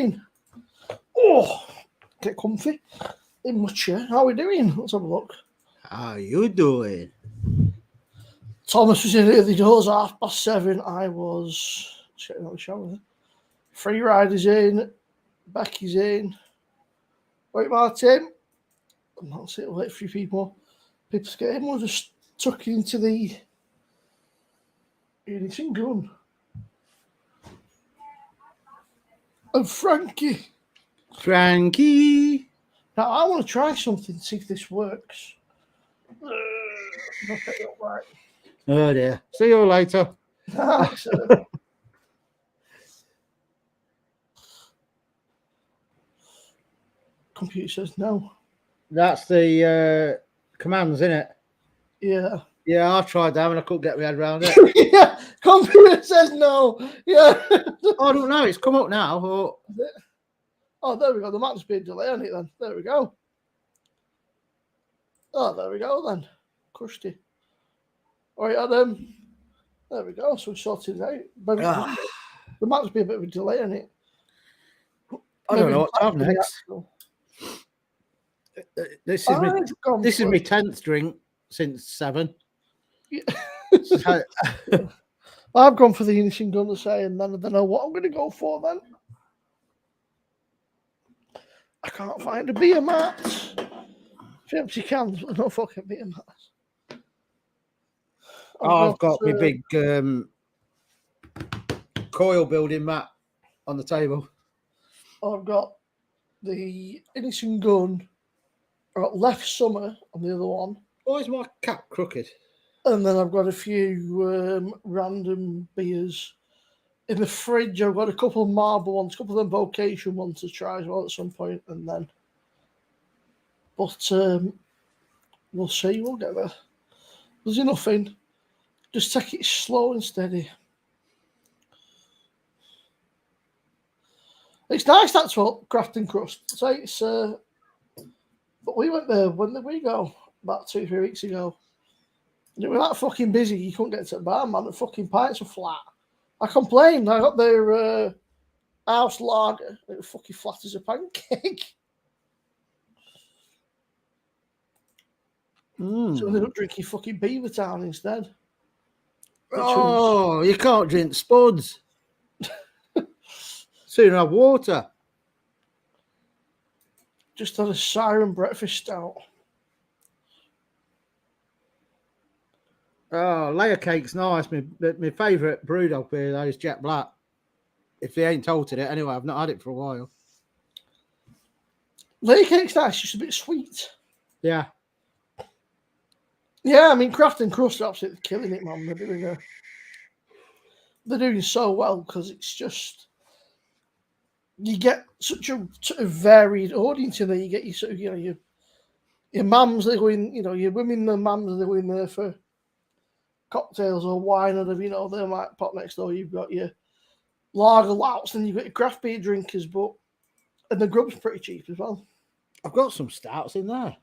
doing? Oh, get comfy in my chair. How are we doing? Let's have a look. How you doing? Thomas was in early doors, 7:30. I was getting out of the shower. Free Riders in. Becky's in. Wait, Martin. That's it. Wait for a few people. People get in. We'll just tuck into the Unison gun. And Frankie. Now, I want to try something, see if this works. Right. Oh dear. See you later. Computer says no. That's the commands, isn't it? Yeah. Yeah, I tried that and I couldn't get my head around it. Yeah, computer says no. Yeah. I don't know. It's come up now. Oh, there we go. The map's been delayed on it then. There we go. Oh, there we go then. Crushed it. All right, Adam. There we go. So we sorted it out. The map's been a bit of a delay on it. I don't know what to have next. This is my 10th drink since 7. Yeah. I've gone for the Unison gun to say, and then I don't know what I'm going to go for then. I can't find a beer mat. Empty cans, but no fucking beer mats. I've got my big coil building mat on the table. I've got the Unison gun. I've got Left Summer on the other one. Why is my cap crooked? And then I've got a few random beers. In the fridge, I've got a couple of marble ones, a couple of them vocation ones to try as well at some point, and then. But we'll see. We'll get there. There's nothing. Just take it slow and steady. It's nice, that's what Craft and Crust. So it's. But we went there. When did we go? About 2-3 weeks ago. And it was that fucking busy. You couldn't get to the bar, man. The fucking pints were flat. I complained. I got their house lager. It was fucking flat as a pancake. So I ended up drinking fucking Beavertown instead. You can't drink Spuds. Soon have water. Just had a Siren breakfast stout. Oh, layer cake's nice. My favourite brewdog beer though is Jet Black. If they ain't altered it anyway, I've not had it for a while. Layer cake's nice, just a bit sweet. Yeah. Yeah, I mean, Craft and Crust are absolutely killing it, man. They're doing so well because it's just you get such a varied audience in there. You get your mums, they go in, your women and mums, they go in there for cocktails or wine or whatever, they might pop next door. You've got your lager louts, and you've got your craft beer drinkers, and the grub's pretty cheap as well. I've got some stouts in there.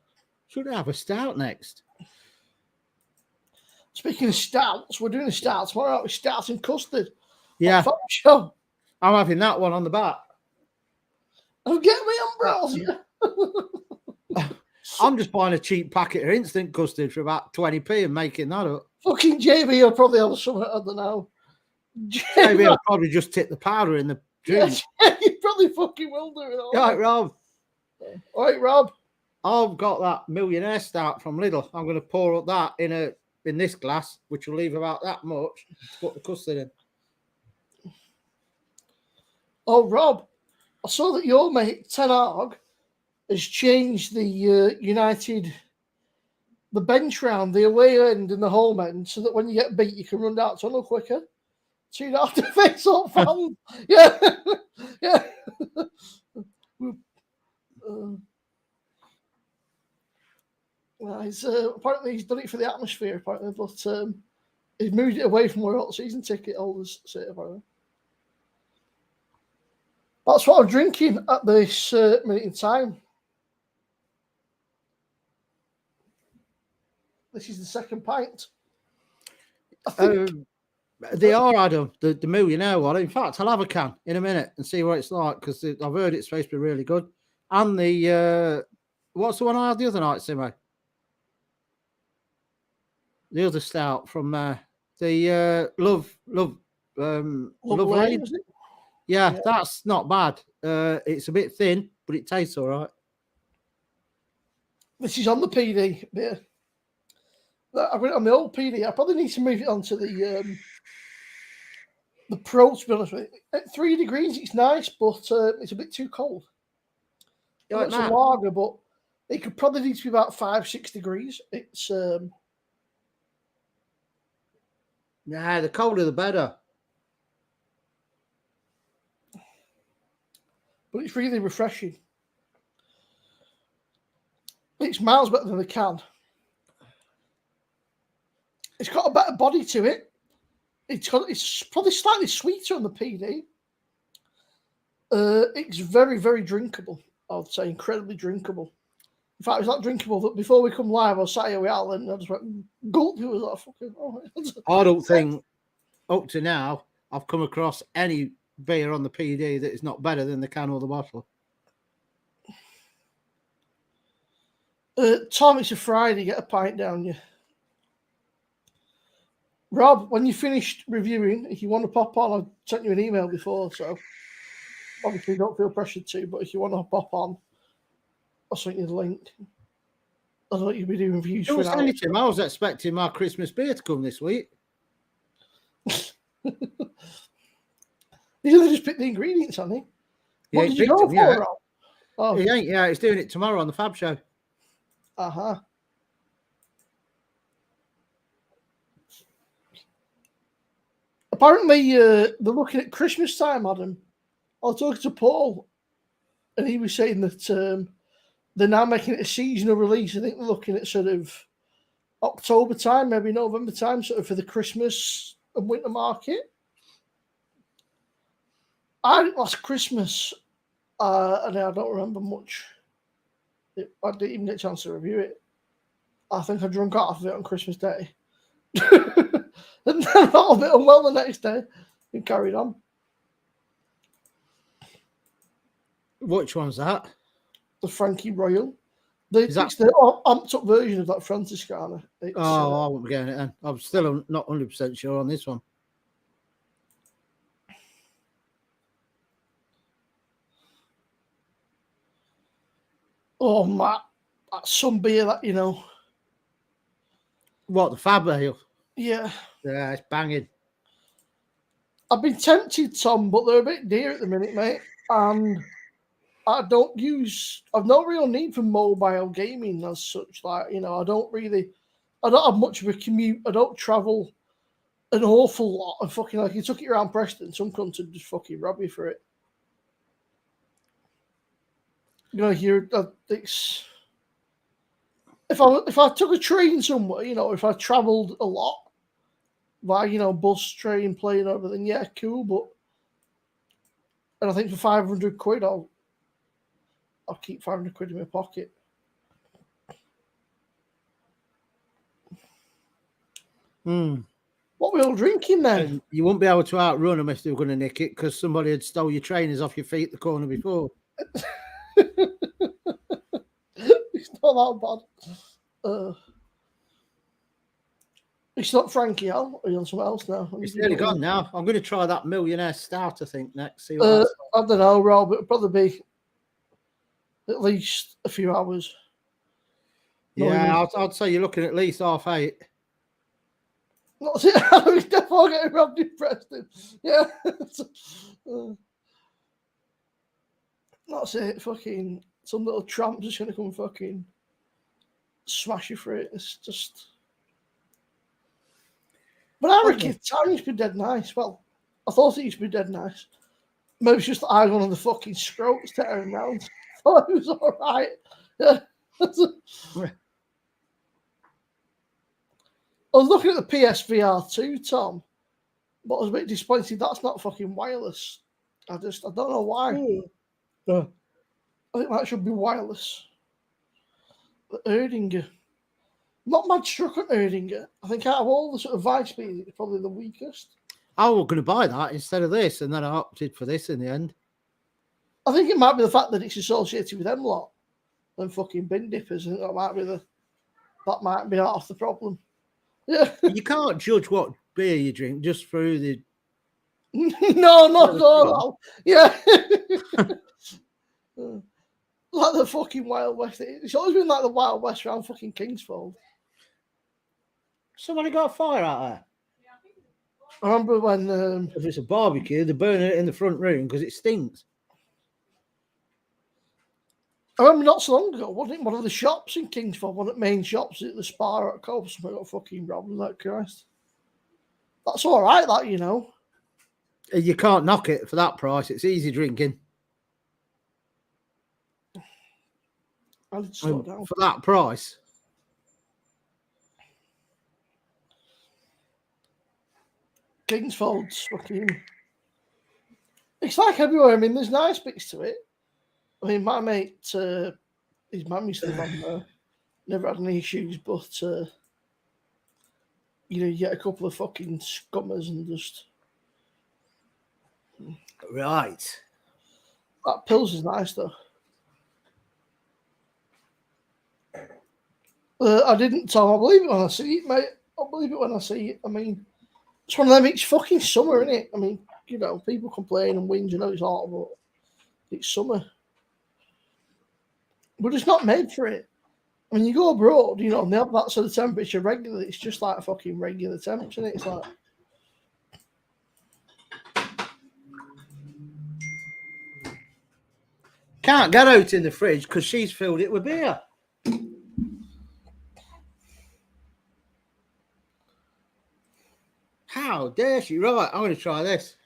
Should I have a stout next? Speaking of stouts, we're doing a stout tomorrow, aren't we? Stouts and custard. Yeah. Show. I'm having that one on the back. Oh, get me umbrellas. I'm just buying a cheap packet of instant custard for about 20p and making that up. Fucking JB will probably have something, I don't know. JB will probably just tip the powder in the drink. Yeah, you probably fucking will do it all. All right, Rob. All right, Rob. I've got that millionaire stout from Lidl. I'm going to pour up that in this glass, which will leave about that much to put the custard in. Oh, Rob, I saw that your mate, Ten Hag, has changed the the bench round, the away end and the home end, so that when you get beat, you can run down tunnel quicker. So you don't have to face up fans. Yeah. Yeah. Apparently he's done it for the atmosphere, apparently, but he's moved it away from where all season ticket holders sit, apparently. That's what I'm drinking at this minute in time. This is the second pint. They are, Adam, the millionaire one. In fact, I'll have a can in a minute and see what it's like because I've heard it's supposed to be really good. And the what's the one I had the other night, Simo? The other stout from the love Lane, Lane. is it? Yeah, that's not bad. It's a bit thin, but it tastes all right. This is on the PD. Yeah. I went on the old PD. I probably need to move it onto the Pro, to be honest with you. At 3 degrees, it's nice, but it's a bit too cold. Like It's a lager, but it could probably need to be about 5-6 degrees. It's yeah, the colder the better. But it's really refreshing. It's miles better than the can. It's got a better body to it. It's probably slightly sweeter on the PD. It's very, very drinkable. I would say incredibly drinkable. In fact, it's not drinkable. But before we come live, I was sat here with Alan and I just went gulp. It was like fucking. Oh. I don't think up to now I've come across any beer on the PD that is not better than the can or the bottle. Tom, it's a Friday. Get a pint down you. Rob, when you finished reviewing, if you want to pop on, I sent you an email before, so obviously don't feel pressured to, but if you want to pop on, I'll send you the link. I thought you'd be doing reviews for an hour. I was expecting my Christmas beer to come this week. He's only just picked the ingredients, hasn't he? Yeah, what did you go for, yeah. Rob? Oh. He ain't, yeah, he's doing it tomorrow on the Fab Show. Uh-huh. Apparently, they're looking at Christmas time, Adam. I was talking to Paul, and he was saying that they're now making it a seasonal release. I think they're looking at sort of October time, maybe November time, sort of for the Christmas and winter market. I did last Christmas, and I don't remember much. I didn't even get a chance to review it. I think I drank half of it on Christmas Day. And then I felt a bit unwell the next day and carried on. Which one's that? The Frankie Royal. It's the amped up version of that Franciscana. I won't be getting it then. I'm still not 100% sure on this one. Oh, Matt, that's some beer that, you know. What, the Fab Ale? Yeah. Yeah, it's banging. I've been tempted, Tom, but they're a bit dear at the minute, mate. And I've no real need for mobile gaming as such. Like, you know, I don't have much of a commute. I don't travel an awful lot. And fucking, like, you took it around Preston, some cunts would just fucking rob you for it. You know, it's... If I took a train somewhere, you know, if I travelled a lot, like, you know, bus, train, plane, over, then yeah, cool. But and I think for 500 quid, I'll keep 500 quid in my pocket. What we all drinking then? And you won't be able to outrun them if they were going to nick it because somebody had stole your trainers off your feet the corner before. It's not that bad. It's not Frankie Al. Are you on something else now? It's nearly gone now. I'm going to try that Millionaire Stout, I think, next. See I don't know, Rob. It'll probably be at least a few hours. Yeah, I'd say you're looking at least 8:30. That's it. He's definitely getting robbed in Preston. Yeah. That's it. Fucking some little tramp's just going to come fucking smash you for it. It's just... But I reckon time used to be dead nice. Well, I thought it used to be dead nice. Maybe it's just that I was one of the fucking scrotes tearing around. I thought it was all right. Yeah. I was looking at the PSVR 2, Tom, but I was a bit disappointed that's not fucking wireless. I don't know why. I think that should be wireless. The Erdinger. Not mad struck on Erdinger. I think out of all the sort of Vice speeds, it's probably the weakest. I was going to buy that instead of this, and then I opted for this in the end. I think it might be the fact that it's associated with them lot and fucking bin dippers. I think that might be half the problem. Yeah. You can't judge what beer you drink just through the. No. Yeah. Like the fucking Wild West. It's always been like the Wild West around fucking Kingsfold. Somebody got a fire out there. I remember when If it's a barbecue, they burn it in the front room because it stinks. I remember not so long ago, wasn't it? One of the shops in Kingsford, one of the main shops at the Spa at Cove, something got fucking robbed. Like Christ, that's all right. That you know, You can't knock it for that price. It's easy drinking. I need to slow down For that price. Kingsford's fucking. It's like everywhere. I mean, there's nice bits to it. I mean, my mate, his mum used to live on there. Never had any issues, but you get a couple of fucking scummers and just. Right. That Pils is nice though. I didn't, Tom. I believe it when I see it, mate. I believe it when I see it. I mean, it's one of them. It's fucking summer, isn't it? I mean, people complain and whinge. It's hot, but it's summer. But it's not made for it. I mean, you go abroad, and they have that sort of temperature regularly. It's just like a fucking regular temps, isn't it? It's like. Can't get out in the fridge because she's filled it with beer. How dare she? Right, I'm going to try this.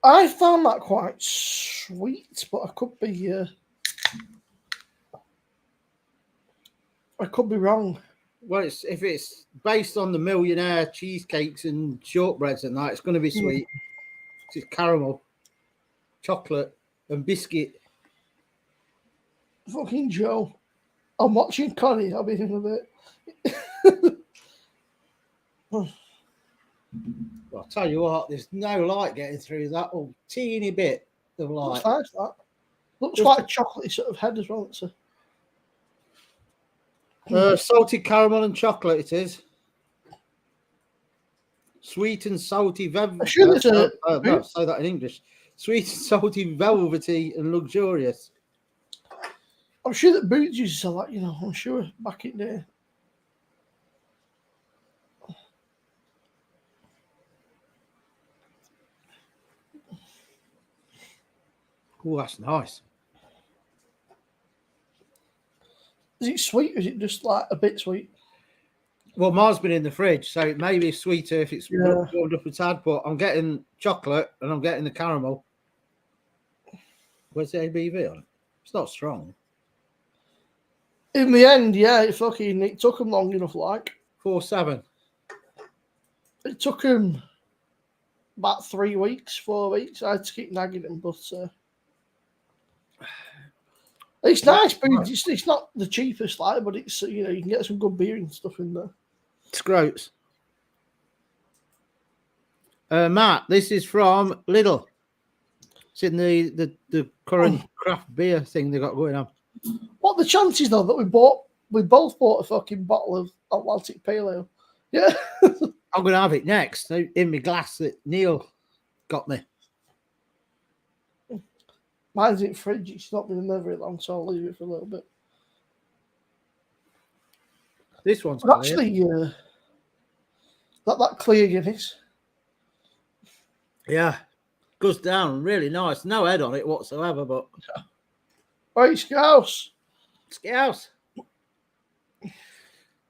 I found that quite sweet, but I could be wrong. Well, if it's based on the millionaire cheesecakes and shortbreads and that, it's going to be sweet. It's caramel, chocolate, and biscuit. Fucking Joe. I'm watching Connie. I'll be in a bit. Well, I'll tell you what, there's no light getting through that teeny bit of light. Looks nice, that. Looks like a chocolatey sort of head as well. It's salted caramel and chocolate it is. Sweet and salty velvety. Sure say that in English. Sweet and salty, velvety and luxurious. I'm sure that Boots used to sell that, I'm sure back in there. Oh, that's nice. Is it sweet or is it just like a bit sweet? Well, mine's been in the fridge, so it may be sweeter if it's warmed up a tad, but I'm getting chocolate and I'm getting the caramel. Where's the ABV on it? It's not strong. In the end, yeah, it took them long enough, like. 4.7. It took him about 3 weeks, 4 weeks. I had to keep nagging him, but it's nice, but it's not the cheapest, like, but it's you can get some good beer and stuff in there. It's gross. Matt, this is from Lidl. It's in the current craft beer thing they got going on. What are the chances though that we both bought a fucking bottle of Atlantic Pale Ale? Yeah. I'm going to have it next in my glass that Neil got me. Mine's in the fridge. It's not been in there very long, so I'll leave it for a little bit. This one's but actually that clear Guinness. Yeah. Goes down really nice. No head on it whatsoever, but... Right, Scouse. Scouse.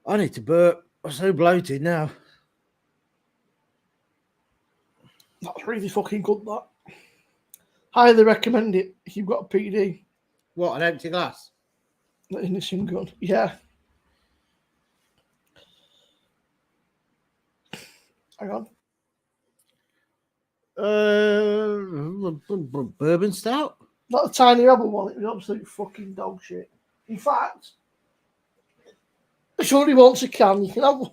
I need to burp. I'm so bloated now. That's really fucking good, that. Highly recommend it if you've got a PD. What, an empty glass? The innocent gun. Yeah. Hang on. Bourbon stout? Not a tiny rebel one. It was absolute fucking dog shit. In fact, if somebody wants a can, you can have one.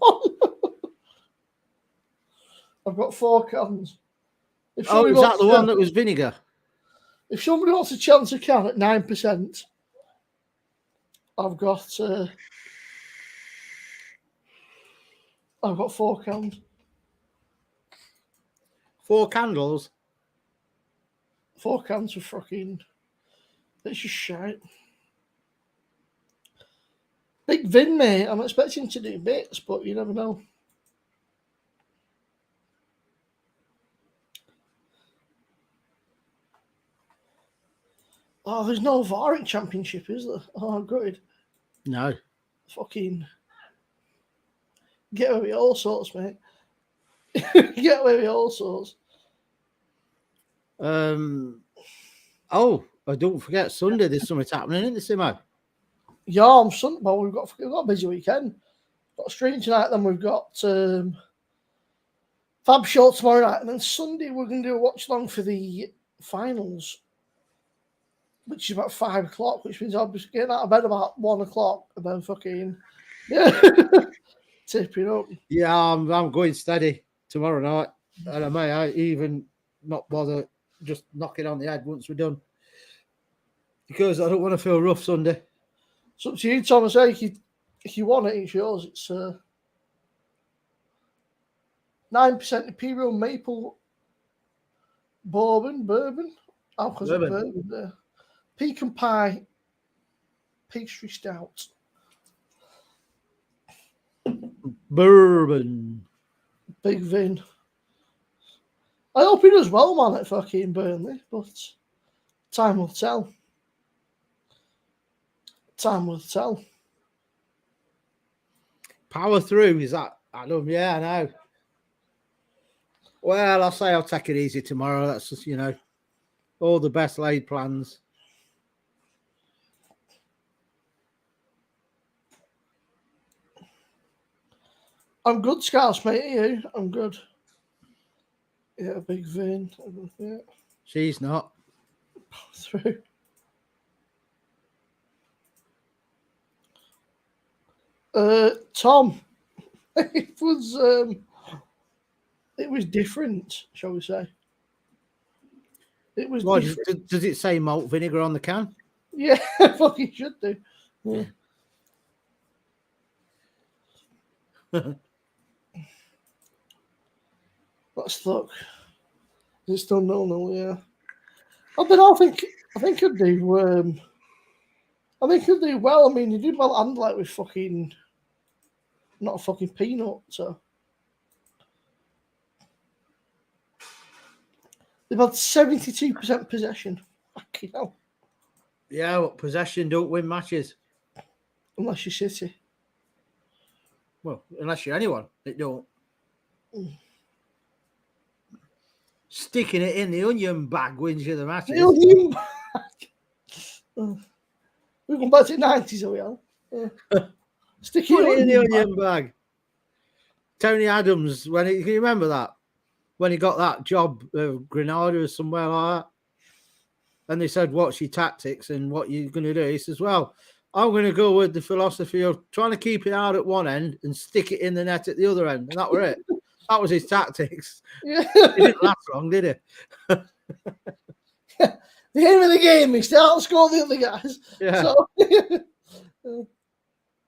I've got 4 cans. If Oh, somebody is that wants the to- one that was vinegar? If somebody wants to chance a can at 9%, I've got 4 cans. 4 candles. 4 cans of fucking. It's just shite. Big Vin, mate. I'm expecting to do bits, but you never know. Oh, there's no VAR in Championship, is there? Oh, good. No. Fucking get away with all sorts, mate. Get away with all sorts. Oh, I don't forget Sunday. There's something happening, isn't there, Simo? Yeah, on Sunday. Well, we've got a busy weekend. Got a stream tonight, then we've got Fab Show tomorrow night, and then Sunday we're going to do a watch along for the finals, which is about 5 o'clock, which means I'll be getting out of bed about 1 o'clock and then fucking tipping up. Yeah, I'm going steady tomorrow night, and I may even not bother just knocking on the head once we're done, because I don't want to feel rough Sunday. So to you, Thomas, if you want it, it's yours. It's 9% Imperial Maple Bourbon. Alcohol bourbon. Pecan Pie Pastry Stout. Bourbon. Big Vin. I hope he does well, man, at fucking Burnley, but time will tell. Time will tell. Power through, is that Adam? Yeah, I know. Well, I'll say I'll take it easy tomorrow. That's just, all the best laid plans. I'm good, Scouse, mate. Are you? I'm good. Yeah, Big Vin. Yeah. She's not. Through. Tom, it was different, shall we say? It was different. Does it say malt vinegar on the can? Yeah, fucking should do. Yeah. Let's look. It's still no, yeah. I think he'd do. I think he'll do well. I mean, he did well and like with fucking not a fucking peanut. So they've had 72% possession. Fucking hell. Yeah, well, possession don't win matches. Unless you're City. Well, unless you're anyone, it don't. Sticking it in the onion bag wins you the matches. The onion bag. We've gone back to the 90s, are we all? Stick it in the onion bag. Tony Adams, can you remember that? When he got that job of Grenada or somewhere like that. And they said, what's your tactics and what you're going to do? He says, well, I'm going to go with the philosophy of trying to keep it out at one end and stick it in the net at the other end. And that was it. That was his tactics. Yeah. He didn't last long, did he? The aim of the game is to outscore the other guys. Yeah. So,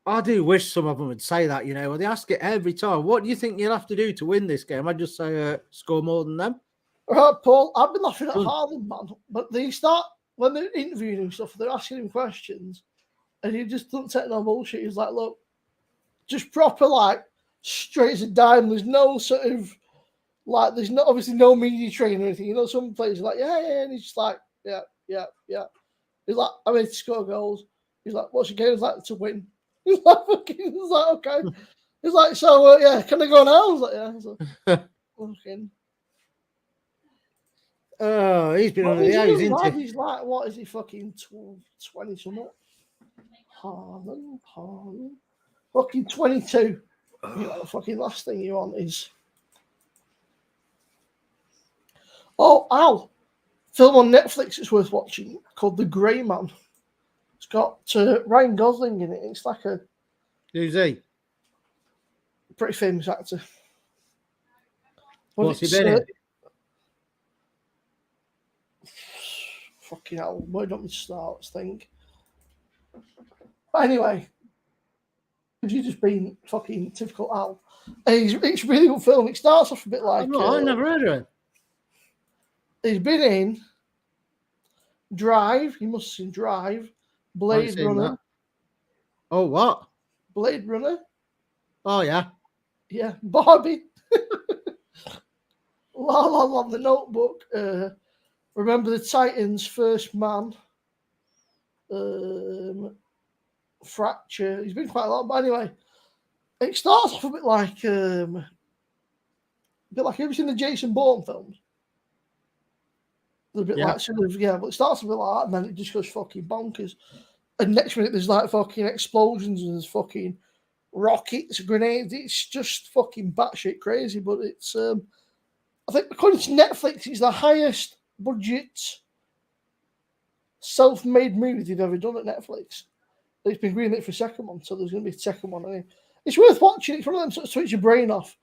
I do wish some of them would say that, They ask it every time. What do you think you'll have to do to win this game? I'd just say score more than them. Right, Paul, I've been laughing at Haaland, man. But they start, when they're interviewing him stuff, they're asking him questions, and he just doesn't take no bullshit. He's like, look, just proper, like, straight as a dime. There's no sort of, like, there's no, obviously no media training or anything. Some players are like, yeah, and he's just like, yeah. He's like, I'm here to score goals. He's like, what's your game? He's like, to win. He's like, okay. He's like, so, yeah, can I go now? I was like, yeah. So, okay. Oh, he's been on the nose, isn't he? He's like, what is he, fucking 20 something? Haaland. Fucking 22. The fucking last thing you want is. Oh, Al. Film on Netflix it's worth watching called The Grey Man. It's got Ryan Gosling in it. It's like a. Who's he? Pretty famous actor. What's he been in? Fucking hell, where do you want me to start? Let's think. But anyway, because you've just been fucking typical Al. It's a really good film. It starts off a bit like. I never heard of it. He's been in Drive. You must have seen Drive. Blade Runner. That. Oh, what? Blade Runner. Oh, yeah. Yeah, Barbie. La La Land, The Notebook. Remember the Titans, First Man. Fracture. He's been quite a lot, but anyway, it starts off a bit like have you ever seen the Jason Bourne films? They're a bit like sort of, but it starts a bit like that, and then it just goes fucking bonkers. And next minute there's like fucking explosions and there's fucking rockets, grenades. It's just fucking batshit crazy. But it's I think according to Netflix, it's the highest budget self-made movie they've ever done at Netflix. It's been greenlit for a second one, so there's going to be a second one. I mean, it's worth watching. It's one of them sort of switch your brain off.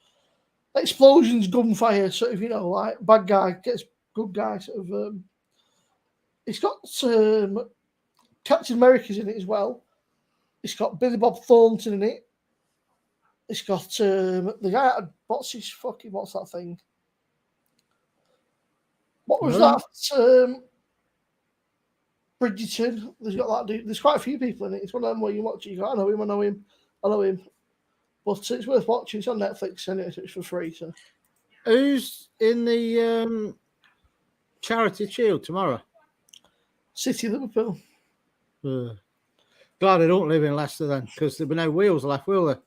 Explosions, gunfire, sort of, like bad guy gets good guy, sort of. It's got Captain America's in it as well. It's got Billy Bob Thornton in it. It's got the guy. What's that thing? What was that? Bridgerton. There's got that dude. There's quite a few people in it. It's one of them where you watch it, you go, I know him. But it's worth watching. It's on Netflix anyway, so it's for free. So, who's in the Charity Shield tomorrow? City Liverpool. Glad I don't live in Leicester then, because there'll be no wheels left, will there?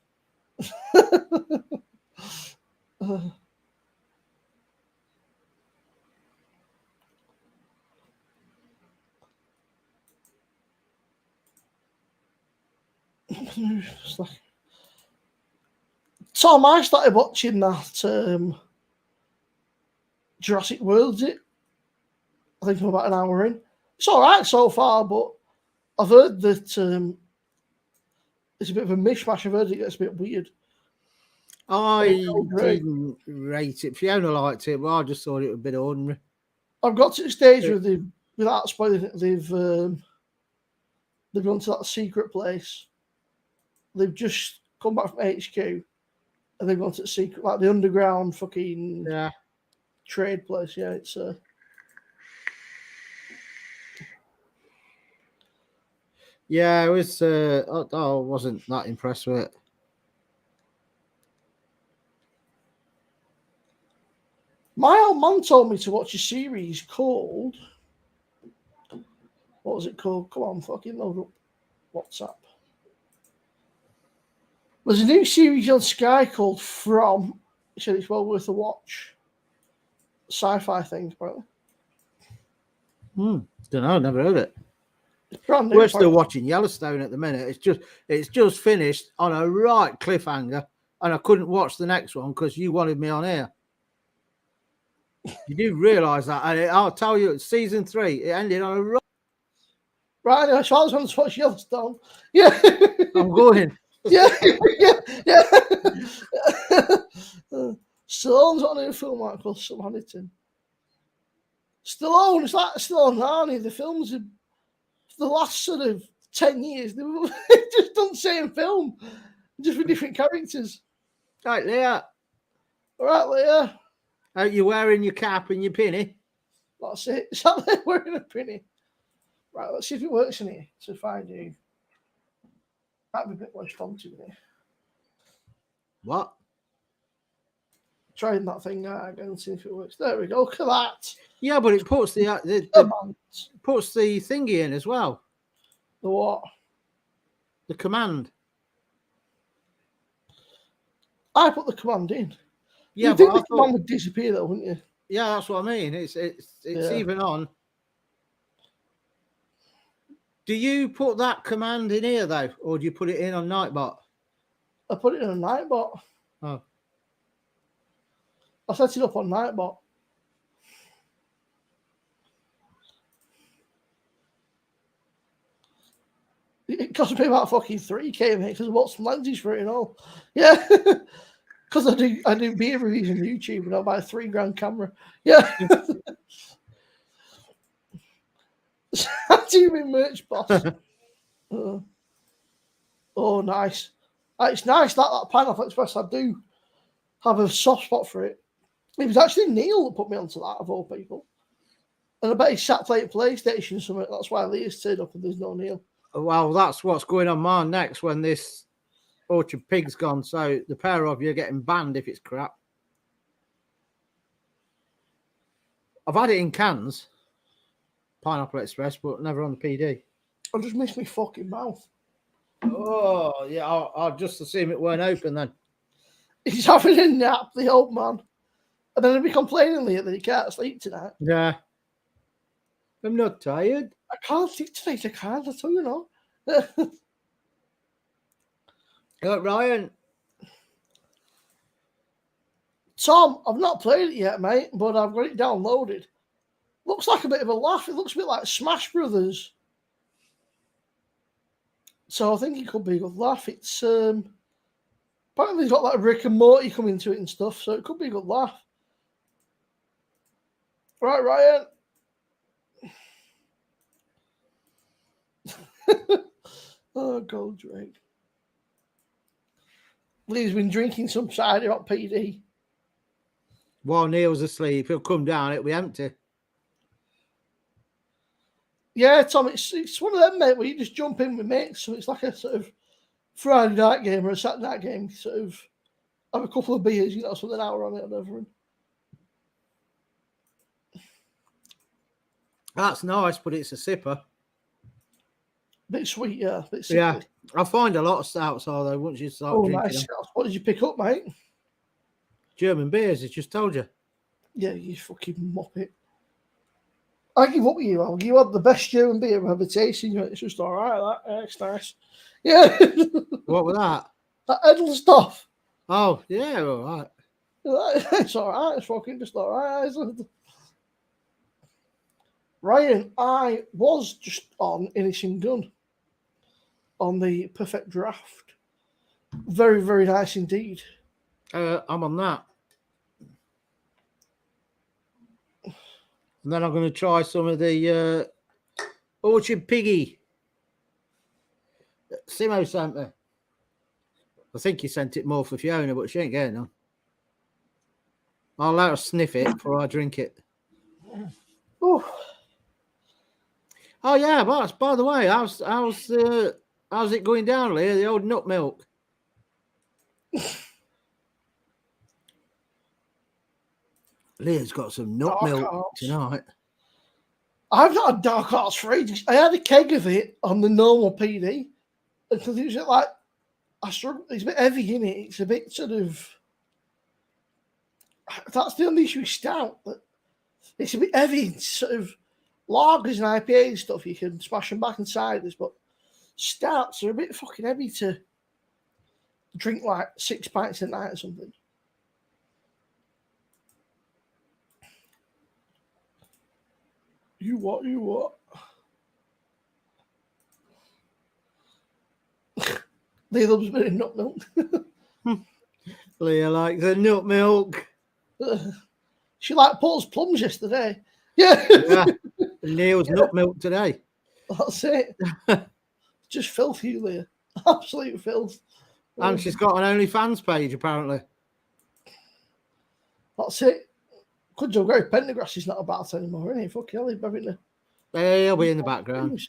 Tom, I started watching that Jurassic World. I think I'm about an hour in. It's all right so far, but I've heard that it's a bit of a mishmash. I've heard it gets a bit weird. I didn't rate it. Fiona liked it, but I just thought it was a bit ordinary. I've got to the stage where without spoiling it, they've gone to that secret place. They've just come back from HQ and they've gone to the secret, like the underground fucking trade place. Yeah, it's yeah, it was. I wasn't that impressed with it. My old man told me to watch a series called. What was it called? Come on, fucking load up WhatsApp. There's a new series on Sky called From. He said it's well worth a watch. Sci-fi thing, apparently. Don't know, never heard it. Brand new, We're still watching Yellowstone at the minute. It's just finished on a right cliffhanger, and I couldn't watch the next one because you wanted me on here. You do realise that, and I'll tell you, season 3 it ended on a right. Anyway, so I was going to watch Yellowstone. Yeah, I'm going. yeah. Stallone's on a new film like called Samaritan. Stallone, it's like Stallone and Arnie. The films are the last sort of 10 years. They've just done the same film, just with different characters. Right, Leah. All right, Leah. Are you wearing your cap and your pinny? That's it. Is that there wearing a pinny? Right, let's see if it works in here. So if I do, might be a bit more responsive in here. What? Trying that thing out again and see if it works. There we go. Look at that. Yeah, but it puts the puts the thingy in as well. The what? The command. I put the command in. Yeah, you think the command would disappear though, wouldn't you? Yeah, that's what I mean. It's even on. Do you put that command in here though, or do you put it in on Nightbot? I put it in on Nightbot. Oh. I set it up on Nightbot. It cost me about fucking $3,000 because I bought some lenses for it and all. Yeah. Because I do beer reviews on YouTube and I buy a $3,000 camera. Yeah. I do my merch, boss. Oh, nice. It's nice that Pineapple Express. I do have a soft spot for it. It was actually Neil that put me onto that, of all people. And I bet he sat playing PlayStation or something. That's why Leah's turned up and there's no Neil. Well, that's what's going on mine next when this Orchard Pig's gone. So the pair of you are getting banned if it's crap. I've had it in cans, Pineapple Express, but never on the PD. I just missed my fucking mouth. Oh, yeah, I'll just assume it weren't open then. He's having a nap, the old man. And then he'll be complaining later that he can't sleep tonight. Yeah. I'm not tired. I can't sleep tonight, I can't, I tell you now. Look, Ryan. Tom, I've not played it yet, mate, but I've got it downloaded. Looks like a bit of a laugh. It looks a bit like Smash Brothers. So I think it could be a good laugh. It's apparently it's got like Rick and Morty coming into it and stuff, so it could be a good laugh. Right, Ryan. Oh, go drink. Lee's been drinking some cider at PD. While Neil's asleep, he'll come down, it'll be empty. Yeah, Tom, it's one of them, mate, where you just jump in with mates. So it's like a sort of Friday night game or a Saturday night game. Sort of have a couple of beers, something an hour on it or whatever. That's nice, but it's a sipper. Bit sweet, yeah. Bit sickly. Yeah, I find a lot of stouts are though once you start drinking nice. them. What did you pick up, mate? German beers, I just told you. Yeah, you fucking muppet. I give up with you. You had the best German beer I've ever tasted. It's just all right. It's nice. Yeah. What was that? That Edel stuff. Oh, yeah, all right. It's all right. It's fucking just all right. Ryan, I was just on Innocent Gun on the Perfect Draft. Very, very nice indeed. I'm on that. And then I'm going to try some of the Orchard Piggy that Simo sent me. I think he sent it more for Fiona, but she ain't getting none. I'll let her sniff it before I drink it. Ooh. Oh yeah, boss. By the way, how's it going down, Leah? The old nut milk. Leah's got some nut milk tonight. I've not had dark arts for ages. I had a keg of it on the normal PD because it was like I struggle. It's a bit heavy in it. It's a bit sort of. That's the only issue with stout. That it's a bit heavy. It's sort of lagers and IPA and stuff. You can smash them back inside this, but stouts are a bit fucking heavy to drink like 6 pints a night or something. You what? Leah loves a bit of nut milk. Leah likes the nut milk. She like Paul's plums yesterday. Yeah. Neil's nut milk today. That's it. Just filthy, Leah. Absolute filth. And she's got an OnlyFans page, apparently. That's it. Good job, Gary Pendergrass is not about anymore, isn't he? Fuck hell, he's having to. He'll be in the background.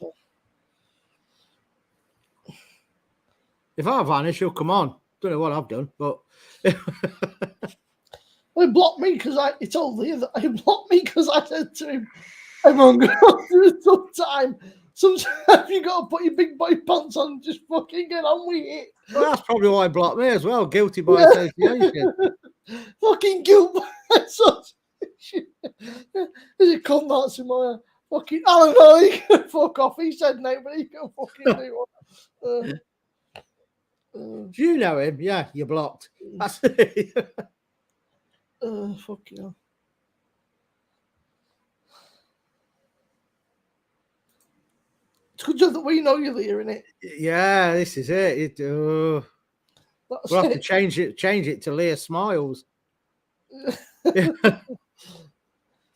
If I vanish, he'll come on. Don't know what I've done, but. Well, he blocked me because he told Leah that he blocked me because I said to him, everyone goes through a tough time. Sometimes you got to put your big boy pants on and just fucking get on with it. Well, that's probably why he blocked me as well. Guilty by association. Fucking guilt by association. There's a cunt that's in my fucking. I don't know. He can fuck off. He said no, but he can fucking do one. Do you know him? Yeah, you're blocked. That's it. Fuck you. It's good job that we know you're there, innit? Yeah, this is it. That's We'll have to it. change it to Leah Smiles.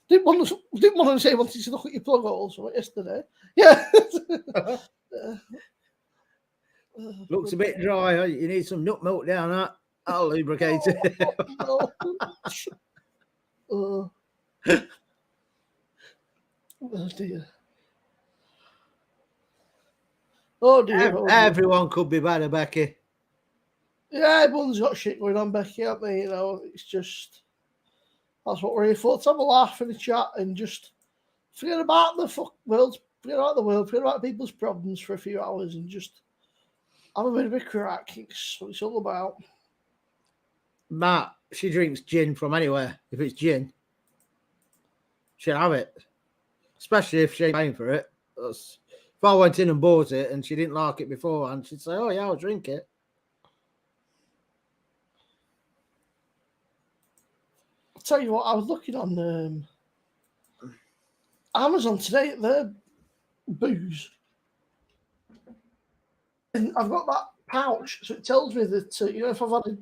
Didn't want to say wanted to look at your plug holes yesterday. Yeah. Looks a bit dry. Huh? You need some nut milk down that. I'll lubricate it. No. Oh dear. Oh dear. Oh dear. Everyone could be better, Becky. Yeah, everyone's got shit going on, Becky, haven't they? You know, it's just that's what we're here for. To have a laugh and a chat and just forget about the world, forget about the world, forget about people's problems for a few hours and just have a bit of a crack. It's what it's all about. Matt, she drinks gin from anywhere. If it's gin, she'll have it. Especially if she ain't paying for it. If I went in and bought it and she didn't like it beforehand, she'd say, "Oh yeah, I'll drink it." I'll tell you what, I was looking on Amazon today at their booze. And I've got that pouch, so it tells me that, if I've had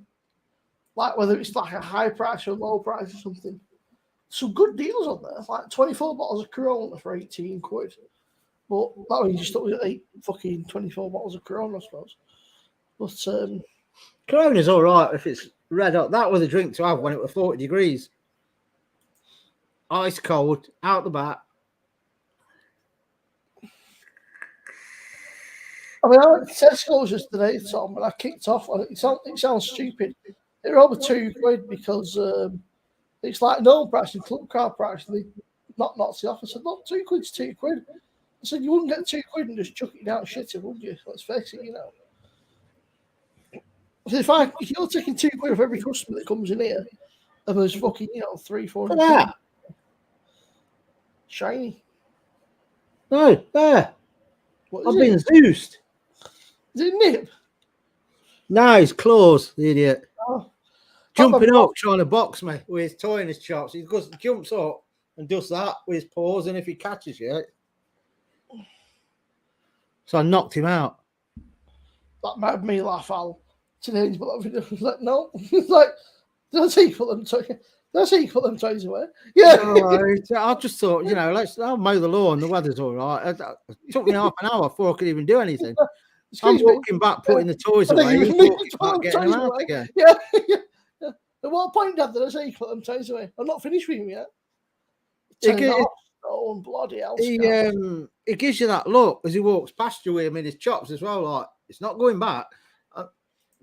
whether it's like a high price or a low price or something. Some good deals on there, like 24 bottles of Corona for 18 quid. But that means you still get 8 fucking 24 bottles of Corona, I suppose. But Corona's all right if it's red hot. That was a drink to have when it was 40 degrees. Ice cold, out the back. I mean, I went to Tesco's yesterday, Tom, and I kicked off. It sounds stupid. They're over £2 because it's like no price and club car price. And they knocked the off. I said, look, £2's £2. I said, you wouldn't get £2 and just chuck it down shit, would you? Let's face it, you know. If you're taking £2 of every customer that comes in here, and there's fucking 300-400 Yeah. shiny. No, there. What I've is been Zeused. Is it nib? No, his claws, the idiot. Oh. Jumping up, trying to box me with his toy in his chops. He jumps up and does that with his paws, and if he catches you, so I knocked him out. That made me laugh, Al. Today's but like, no, it's like that's equal them toys away. Yeah. I just thought, I'll mow the lawn. The weather's all right. It took me half an hour before I could even do anything. I'm walking back, putting the toys away. He's walking back, getting them out again. Yeah. At what point, Dad, did I say put them toys away? I'm not finished with him yet. Oh, bloody hell. He gives you that look as he walks past you with him in his chops as well. Like, it's not going back.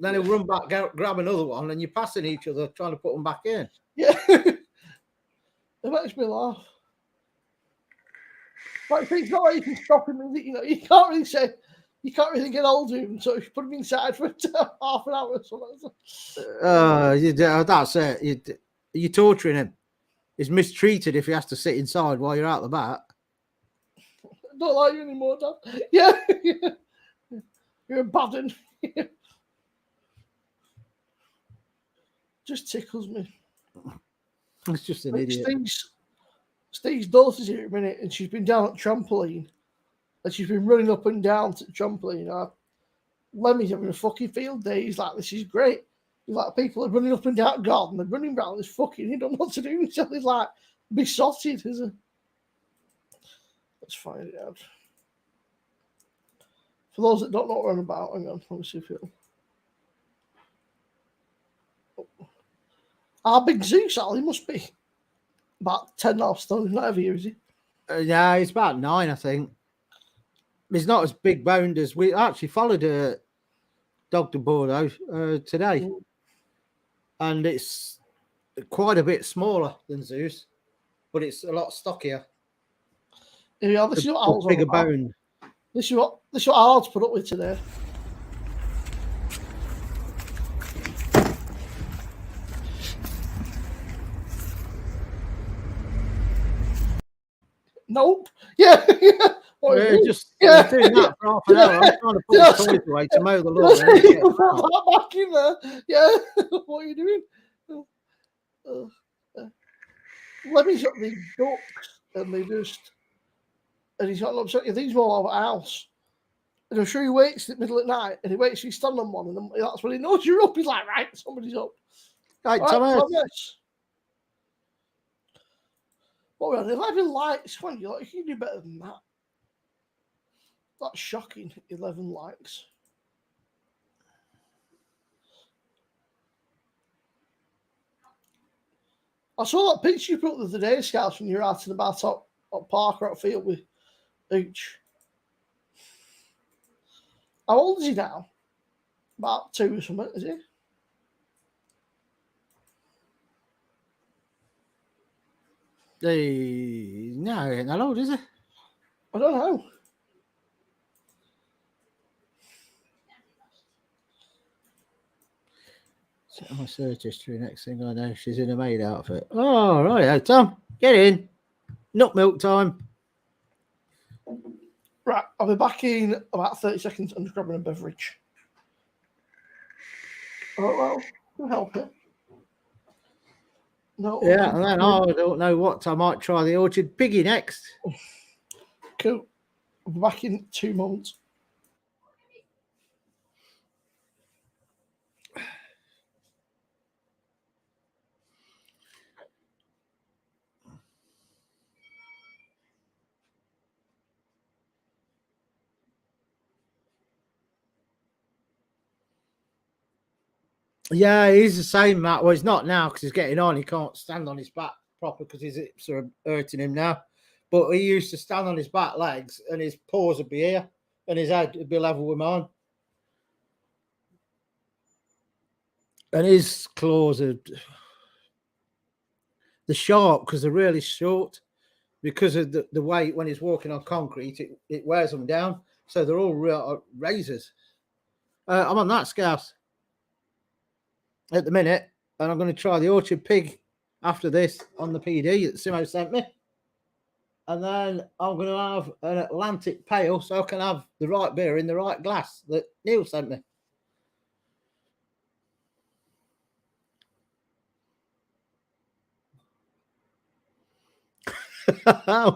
Then he'll run back, grab another one, and you're passing each other, trying to put them back in. Yeah. It makes me laugh. Like, it's not like you can stop him. You can't really say, you can't really get hold of him, so you put him inside for half an hour or something. That's it. You're torturing him. He's mistreated if he has to sit inside while you're out the back. I don't like you anymore, Dad. Yeah. You're a bad one. Just tickles me. It's just an idiot. Steve's daughter's here a minute, and she's been down at trampoline, and she's been running up and down to the trampoline. Lemmy's having a fucking field day. He's like, this is great. He's like, people are running up and down the garden, they're running around this fucking, he don't know what to do himself. He's like, besotted, is it? Let's find it out. For those that don't know what I'm about, hang on, let me see if it'll. Our big Zeus, Al, he must be about 10.5 stone. He's not heavy, is he? Yeah, he's about 9, I think. He's not as big boned as we actually followed a dog to Bordeaux today. And it's quite a bit smaller than Zeus, but it's a lot stockier. Here we are. This is what Al's bigger bone. This is what Al's put up with today. Nope. Yeah. Just doing that for half an hour. I'm trying to put the toys away to mow the lawn. Put that back in there. Yeah. What are you doing? Lemmy's got these ducks, and he's got an upset. These all over our house, And I'm sure he waits at middle of night, and he waits, you stand on one, and then that's when he knows you're up. He's like, right, somebody's up. Right, All right, Thomas. Thomas. What, we had 11 likes? Come on, you can do better than that. That's shocking, 11 likes. I saw that picture you put up the other day, Scouts, when you were out and about at park or at field with Ooch. How old is he now? About 2 or something, is he? No, he ain't that old, is he? I don't know. Set my search history. Next thing I know, she's in a maid outfit. Oh, right. Tom, get in. Nut milk time. Right, I'll be back in about 30 seconds and just grabbing a beverage. Oh, well, we'll help you. No, Yeah, and then I don't know what. I might try the Orchard Piggy next. Cool. I'll be back in 2 moments. Yeah, he's the same, Matt. Well, he's not now because he's getting on. He can't stand on his back proper because his hips are hurting him now. But he used to stand on his back legs and his paws would be here and his head would be level with mine. And his claws are sharp because they're really short because of the weight when he's walking on concrete, it wears them down. So they're all real razors. I'm on that, Scouse, at the minute, and I'm going to try the Orchard Pig after this on the PD that Simo sent me. And then I'm going to have an Atlantic Pale so I can have the right beer in the right glass that Neil sent me.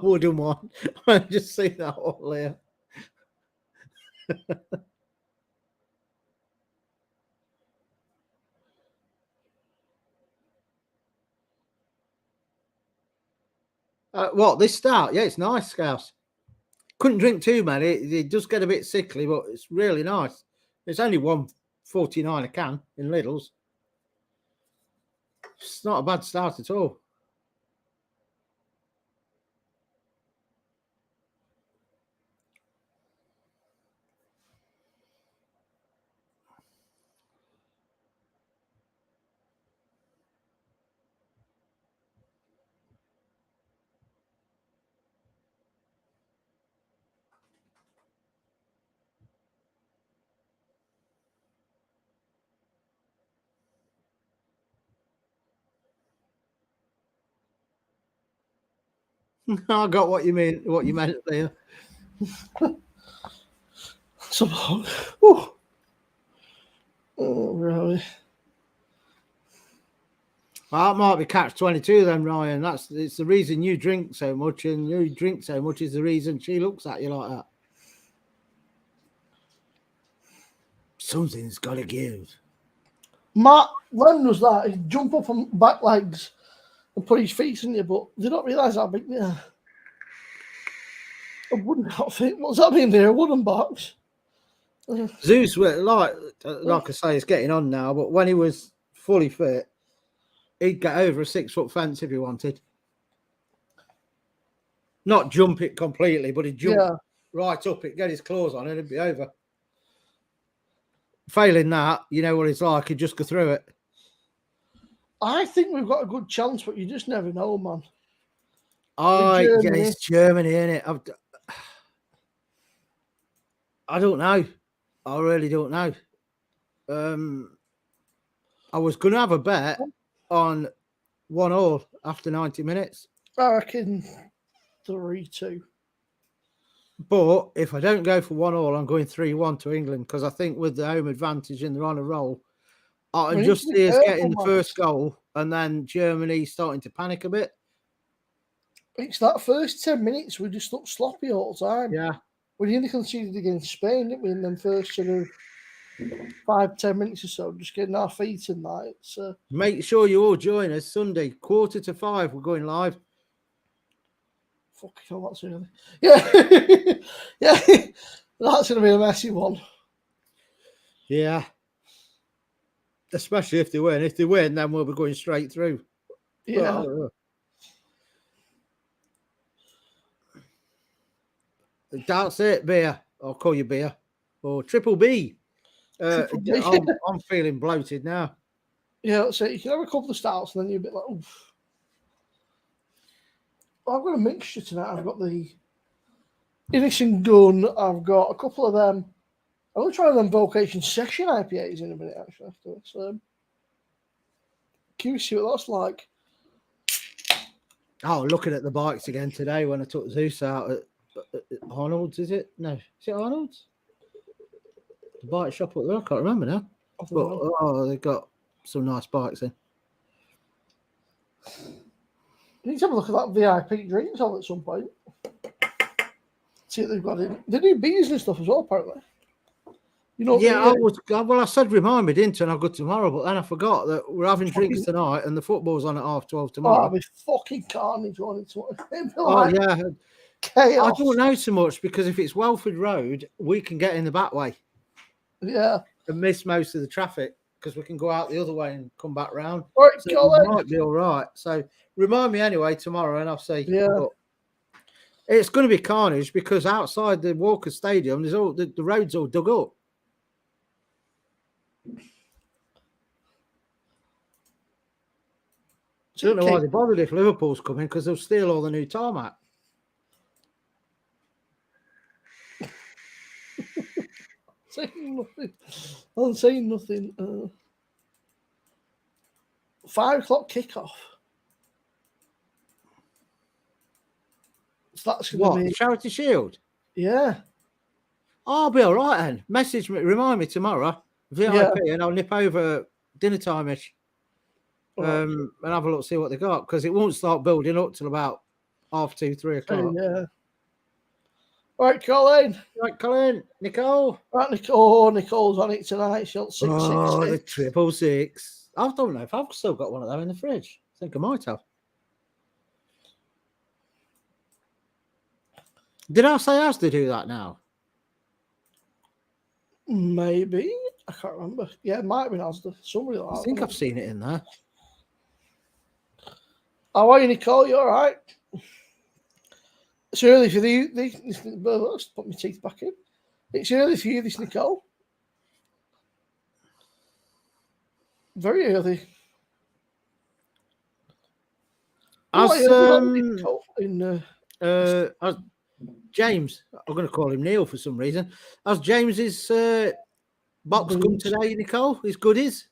Wooden one. I just see that all here. What, this start? Yeah, it's nice, Scouse. Couldn't drink too many. It does get a bit sickly, but it's really nice. It's only $1.49 a can in Lidl's. It's not a bad start at all. I got what you mean. What you meant there. So, oh, really? Well, that might be catch 22 then, Ryan. It's the reason you drink so much, and you drink so much is the reason she looks at you like that. Something's got to give. Matt Len was that. He'd jump up on back legs and put his feet in you, but they don't realise how big they are. A wooden outfit. What's that mean there? A wooden box? Zeus, like I say, is getting on now, but when he was fully fit, he'd get over a 6-foot fence if he wanted. Not jump it completely, but he'd jump right up it, get his claws on, and it'd be over. Failing that, you know what it's like. He'd just go through it. I think we've got a good chance, but you just never know, man. Oh, yeah, it's Germany, innit? I don't know. I really don't know. I was going to have a bet on 1-1 after 90 minutes. I reckon 3-2. But if I don't go for 1-1, I'm going 3-1 to England because I think with the home advantage and they're on a roll, I can just see us getting the first goal and then Germany starting to panic a bit. It's that first 10 minutes we just look sloppy all the time. Yeah. We nearly conceded against Spain, didn't we, in them first sort of 5-10 minutes or so, just getting our feet in that. It's, Make sure you all join us Sunday, 4:45. We're going live. fucking hell, that's early. Yeah. Yeah. That's going to be a messy one. Yeah. Especially if they win. If they win, then we'll be going straight through. Yeah. That's it, beer. I'll call you beer. Or Triple B. Triple B. I'm feeling bloated now. Yeah, so you can have a couple of stouts and then you're a bit like, oof. I've got a mixture tonight. I've got the Innocent Gun. I've got a couple of them. I'm going to try them Vocation Session IPAs in a minute, actually, after this. Curious to see what that's like. Oh, looking at the bikes again today when I took Zeus out at Arnold's, is it? No, is it Arnold's? The bike shop up there? I can't remember now. But they've got some nice bikes in. You need to have a look at that VIP drinks on at some point. See what they've got in. They do beers and stuff as well, apparently. You know, yeah, I said remind me, didn't I? And I'll go tomorrow, but then I forgot that we're having drinks tonight and the football's on at 12:30 tomorrow. Oh, I'll be fucking carnage on it. Oh, yeah. Chaos. I don't know so much because if it's Welford Road, we can get in the back way. Yeah. And miss most of the traffic because we can go out the other way and come back round. All right, so it might be all right. So remind me anyway tomorrow and I'll see. Yeah. But it's going to be carnage because outside the Walker Stadium, there's all the roads all dug up. I don't know why they bothered if Liverpool's coming because they'll steal all the new tarmac. I'm saying nothing. 5 o'clock kickoff. So that's going to be Charity Shield. Yeah. I'll be all right then. Message me, remind me tomorrow, VIP, and I'll nip over dinner time-ish. And have a look, see what they got, because it won't start building up till about 2:30, 3 o'clock. Yeah. Right, Colin. Right, Colin. Nicole. Right, Nicole. Nicole's on it tonight. She'll 666. Oh, the 666. I don't know if I've still got one of them in the fridge. I think I might have. Did I say Asda do that now? Maybe. I can't remember. Yeah, it might have been Asda. Somebody like that. I think I've seen it in there. How are you, Nicole? You all right? It's early for let's put my teeth back in. It's early for you, this, Nicole. Very early. James, I'm going to call him Neil for some reason. As James's box come today, Nicole, his goodies.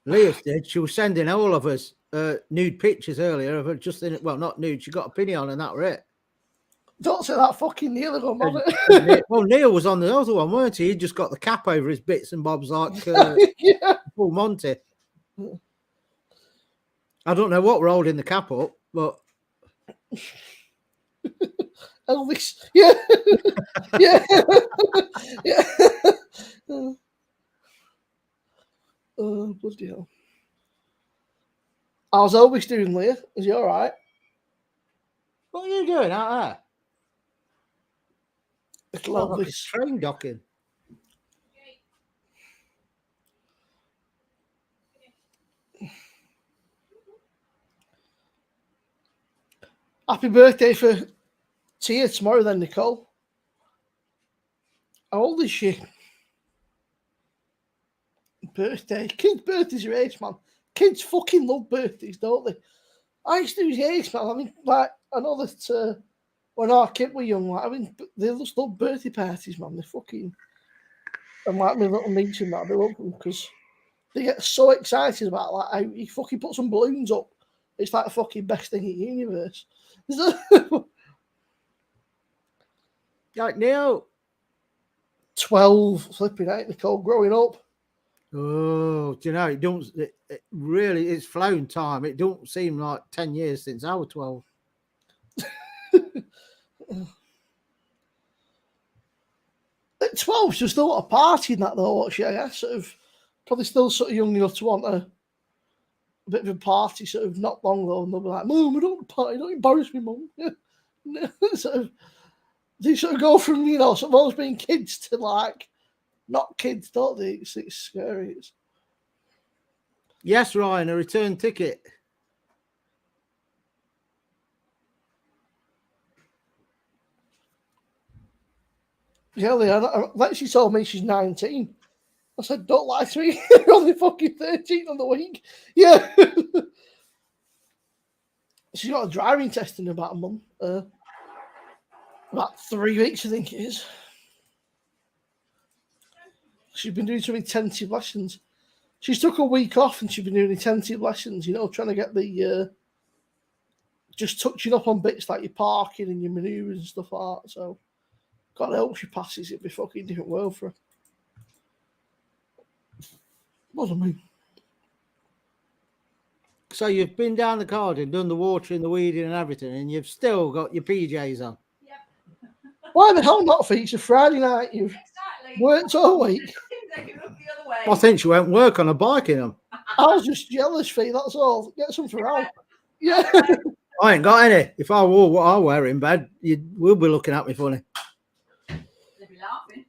Leah's did. She was sending all of us nude pictures earlier of her just in it. Well, not nude. She got a pinny on and that were it. Don't say that fucking Neil again, on it. Well, Neil was on the other one, weren't he? He just got the cap over his bits and bobs like Full Monty. I don't know what we're holding the cap up, but Elvis. Yeah. Yeah. Yeah. Oh, bloody hell. How's Elvis doing, Leah? Is he all right? What are you doing out there? Little Elvis. Like train docking. Happy birthday for Tia tomorrow then, Nicole. How old is she? Birthday. Kids' birthdays are age, man. Kids fucking love birthdays, don't they? I used to do age, man. I mean, like, I know that when our kids were young, like, I mean, they just love birthday parties, man. They fucking, and like my little niece and that, they love them because they get so excited about like how you fucking put some balloons up. It's like the fucking best thing in the universe. Like Neil. 12 flipping out, Nicole, growing up. Oh, do you know, it don't, it really, it's flown time. It don't seem like 10 years since I was 12. At 12, she was still at a party in that though, what she, I guess, sort of, probably still sort of young enough to want a bit of a party, sort of not long though, and they'll be like, Mum, I don't want a party, don't embarrass me, Mum. Yeah. Sort of, they sort of go from, you know, sort of always being kids to like, not kids, don't they? It's scary. Yes, Ryan, a return ticket. Yeah, Lexi told me she's 19. I said, don't lie to me. You're only fucking 13 on the week. Yeah. She's got a driving test in about a month. About 3 weeks, I think it is. She's been doing some intensive lessons. She's took a week off and she's been doing intensive lessons, you know, trying to get the just touching up on bits like your parking and your manoeuvres and stuff like that. So, God, I hope she passes. It'd be a fucking different world for her. What do I mean? So you've been down the garden, done the watering, the weeding and everything, and you've still got your PJs on. Yep. Why the hell not, Fee? It's a Friday night. You've worked all week. I think she went work on a bike in them. I was just jealous, Fee. That's all. Get something out. Yeah. I ain't got any. If I wore what I wear in bed, you will be looking at me funny. They'd be laughing.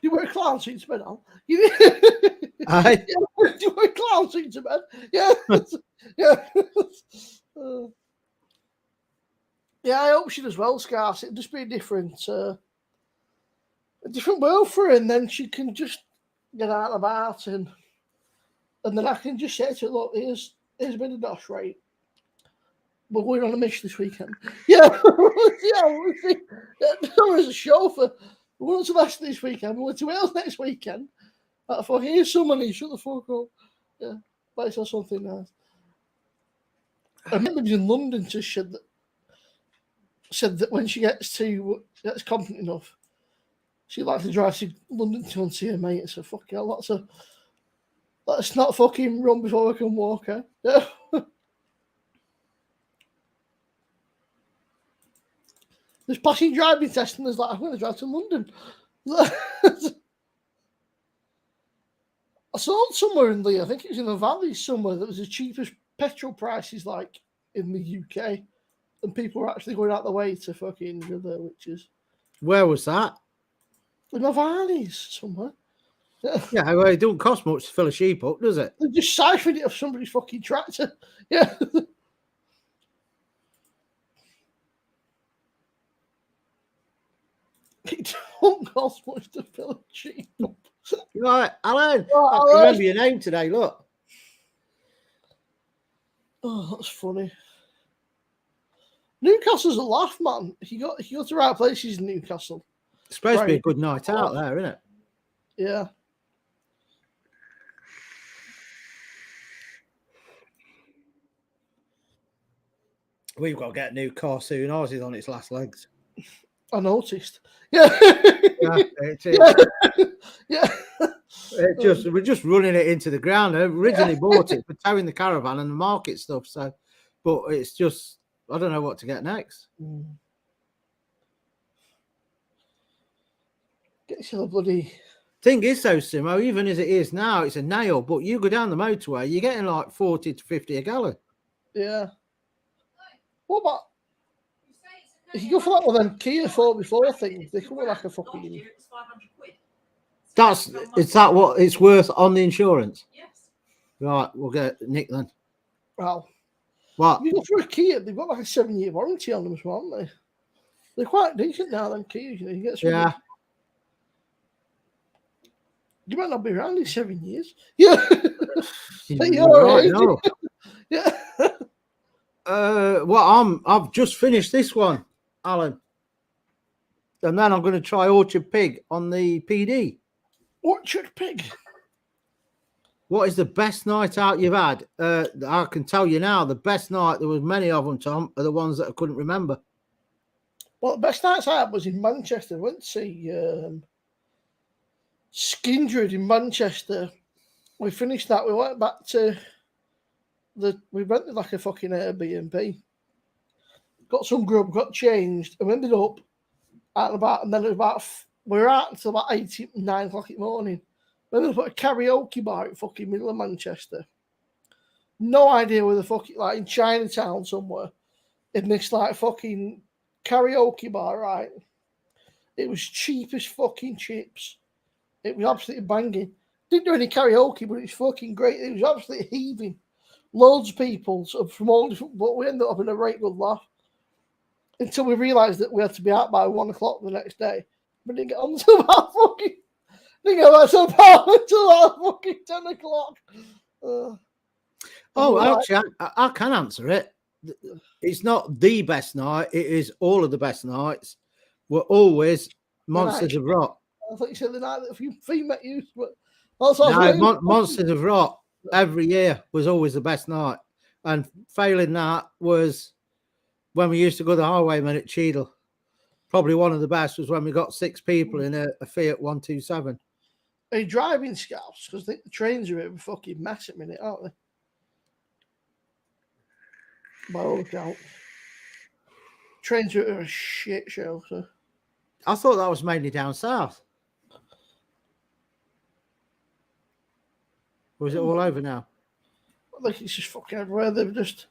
You wear clown suits to bed, Al? Aye. Do you wear clown suits to bed? Yeah. Yeah. Yeah, I hope she does well, Scarce. It'd just be a different world for her, and then she can just get out and about, and then I can just say to her, look, here's a bit of dosh, right? We're going on a mission this weekend. Yeah. Yeah, we'll see. There's a show for we're going to Leicester this weekend. We're going to Wales next weekend. I thought, here's some money. Shut the fuck up. Yeah, buy yourself something nice. I remember in London, just said that when she gets confident enough, she'd like to drive to London to go and see her mate. And so, fuck yeah, let's not fucking run before we can walk, eh? Yeah. There's passing driving test, and there's like, I'm going to drive to London. I saw it somewhere in I think it was in the valley somewhere, that was the cheapest petrol prices like in the UK, and people were actually going out the way to fucking go there, which is. Where was that? In the valleys somewhere. Yeah, well, it don't cost much to fill a sheep up, does it? They just siphoned it off somebody's fucking tractor. Yeah. It don't cost much to fill a sheep up. Right, Alan. I can remember your name today. Look. Oh, that's funny. Newcastle's a laugh, man. If you go to the right places in Newcastle. It's supposed to be a good night out there, isn't it? Yeah. We've got to get a new car soon. Ours is on its last legs. I noticed. Yeah. Yeah, it is. Yeah. We're just running it into the ground. I originally bought it for towing the caravan and the market stuff. So, but it's just, I don't know what to get next. Get yourself a bloody. Thing is, though, Simo, even as it is now, it's a nail. But you go down the motorway, you're getting like 40 to 50 a gallon. Yeah. What about? If you go for that one, then Kia 4x4 things, they come with like a fucking. Is that what it's worth on the insurance? Yes. Right, we'll get Nick then. Well, what? You go for a Kia, they've got like a 7-year warranty on them as well, haven't they? They're quite decent now, them Kias. You get some. Yeah. You might not be around in 7 years. Yeah. You're right, no. Yeah. Well, I've just finished this one, Alan, and then I'm going to try Orchard Pig on the PD. Orchard Pig. What is the best night out you've had? I can tell you now, the best night, there was many of them, Tom, are the ones that I couldn't remember. Well, the best nights I had was in Manchester. I went to see Skindred in Manchester. We finished that. We went back to we rented like a fucking Airbnb. Got some grub, got changed, and we ended up at about, and then it was about, we were out until about 9 o'clock in the morning. We ended up at a karaoke bar in fucking middle of Manchester. No idea where the fucking, like in Chinatown somewhere, in this like fucking karaoke bar, right? It was cheap as fucking chips. It was absolutely banging. Didn't do any karaoke, but it was fucking great. It was absolutely heaving. Loads of people sort of from all different, but we ended up having a right good laugh. Until we realised that we had to be out by 1 o'clock the next day. We didn't get on until about fucking, didn't get back to the bar until about fucking 10 o'clock. Actually, I can answer it. It's not the best night. It is all of the best nights. We're always Monsters of Rock. I thought you said the night that a few met you, but that's no, Monsters of Rock every year was always the best night. And failing that was when we used to go to the Highwayman at Cheadle. Probably one of the best was when we got 6 people in a Fiat 127. Are you driving Scouts? Because I think the trains are a fucking mess at the minute, aren't they? By all accounts. Trains are a shit show, so. I thought that was mainly down south. Or is it all over now? I think it's just fucking everywhere. They've just.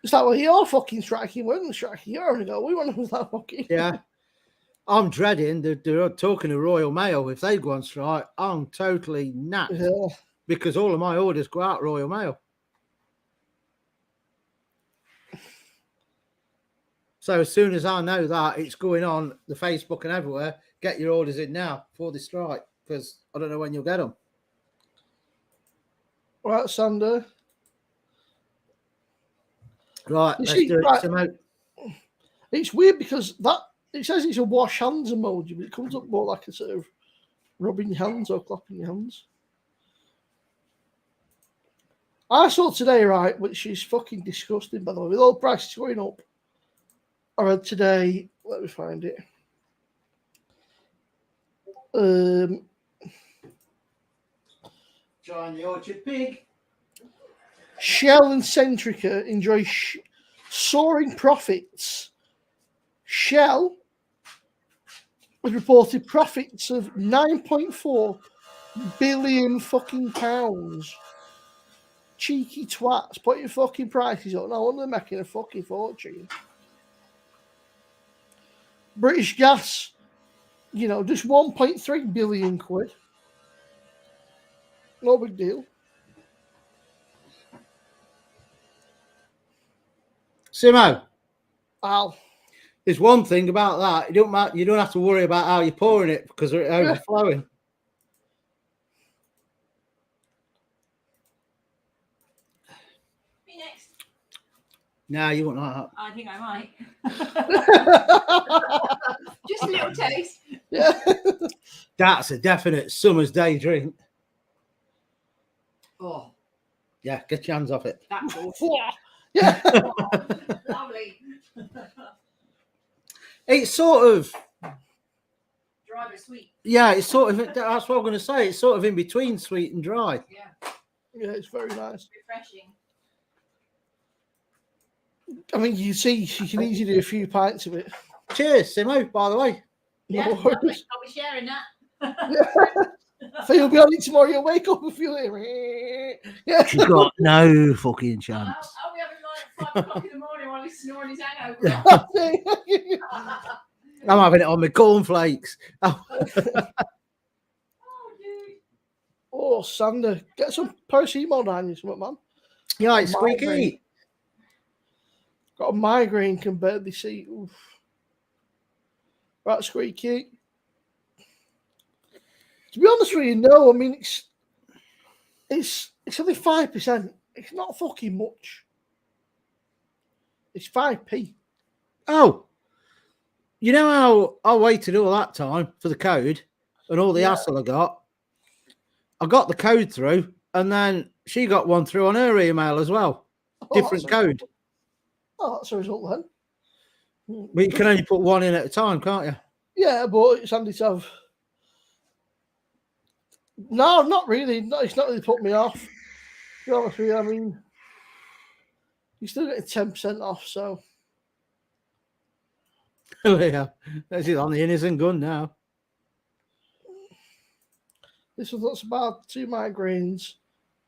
It's like, well, you're fucking striking. We're in striking. You're only go. We want to that fucking. Yeah. I'm dreading. They're talking to Royal Mail. If they go on strike, I'm totally napped. Yeah. Because all of my orders go out Royal Mail. So as soon as I know that it's going on the Facebook and everywhere, get your orders in now before the strike, because I don't know when you'll get them. Right, Sander. Right, let's do it. Right. It's weird because that it says it's a wash hands emoji, but it comes up more like a sort of rubbing your hands or clapping your hands. I saw today, right, which is fucking disgusting, by the way, with all prices going up. I read today, let me find it. John the Orchard Pig. Shell and Centrica enjoy soaring profits. Shell has reported profits of 9.4 billion fucking pounds. Cheeky twats, put your fucking prices up. No wonder they're making a fucking fortune. British Gas, just 1.3 billion quid. No big deal. Simo. Al. There's one thing about that. You don't have to worry about how you're pouring it because it's overflowing. Me next. No, you won't like that. I think I might. Just a little taste. Yeah. That's a definite summer's day drink. Oh. Yeah, get your hands off it. That's awesome. Yeah. Oh, lovely. It's sort of Dry but sweet. yeah. It's sort of that's what I'm going to say. It's sort of in between sweet and dry. Yeah. Yeah, it's very nice. Refreshing. I mean, you can easily do a few pints of it. Cheers, Simo. By the way. Yeah, No lovely. worries. I'll be sharing that. So you'll be on it tomorrow. You'll wake up and feel it. Yeah. She's got no fucking chance. I'll be having like 5 o'clock in the morning while he's snoring his hangover. I'm having it on my cornflakes. Oh. Oh, Sander, get some paracetamol down you, something, man. Yeah, it's squeaky. Got a migraine, can barely see. Oof. Right, squeaky. To be honest with you, no. I mean, it's only 5%. It's not fucking much. It's 5p. Oh, you know how I waited all that time for the code and all the hassle I got? I got the code through, and then she got one through on her email as well. Different code. That's a result then. But you can only put one in at a time, can't you? Yeah, but it's handy to have No, not really. No, it's not really put me off. To be honest with you, I mean, you're still getting 10% off, so Yeah, this is on the innocent gun now. this was not so bad. 2 migraines.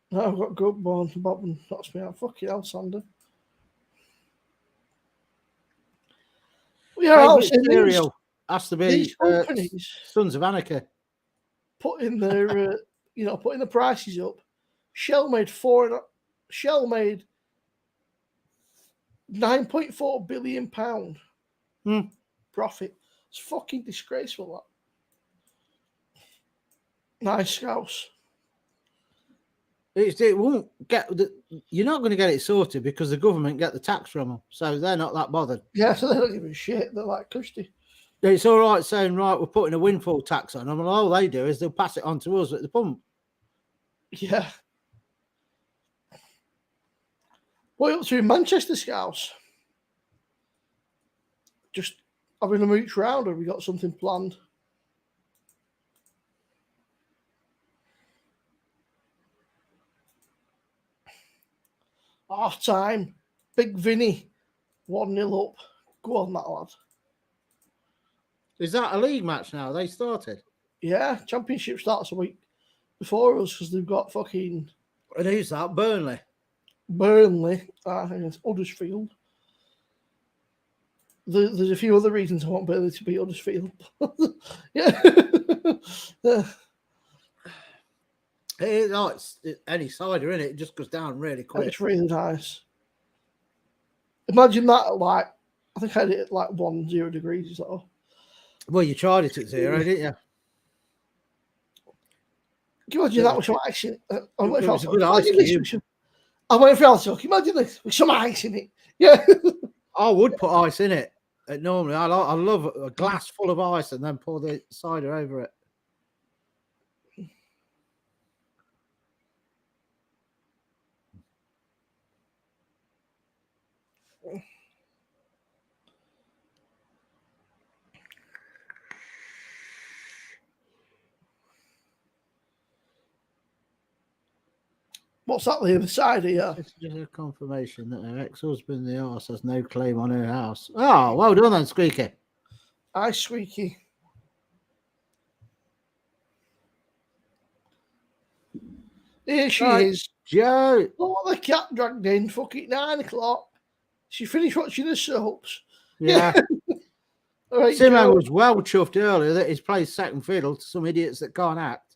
No, I've got good one. Bob and knocks me out. Fucking hell, Sander. Yeah, I'll Favorite say cereal has to these be companies Sons of Anarchy. putting their, putting the prices up. Shell made £9.4 billion profit. It's fucking disgraceful. That nice Scouse. It won't get. You're not going to get it sorted because the government get the tax from them, so they're not that bothered. Yeah, so they don't give a shit. They're like cushy. It's all right saying, right, we're putting a windfall tax on them, and all they do is they'll pass it on to us at the pump. Yeah. What are you up to in Manchester, Scouse? Just having a mooch round, or have we got something planned? Half time. Big Vinny. 1-0 up. Go on, that lad. Is that a league match now? They started. Yeah, Championship starts a week before us because they've got fucking And who's that? Burnley. Burnley. I think it's Huddersfield. There's a few other reasons I want Burnley to beat Huddersfield. Yeah. It's any cider, isn't it? It just goes down really quick. It's really nice. Imagine that at I think I had it at 10 degrees or so. Well, you tried it at 0, didn't you? Can you imagine that with some ice in it? It was a good ice cube. I went for ice. Can you imagine this with some ice in it? Yeah. I would put ice in it. Normally, I love a glass full of ice and then pour the cider over it. What's that the other side here? It's just a confirmation that her ex-husband, the arse, has no claim on her house. Oh, well done then, Squeaky. Aye, Squeaky. Here she is. Joe. Oh, the cat dragged in. Fucking 9 o'clock. She finished watching the soaps. Yeah. All right, Simo Joe. was well chuffed earlier that he's played second fiddle to some idiots that can't act.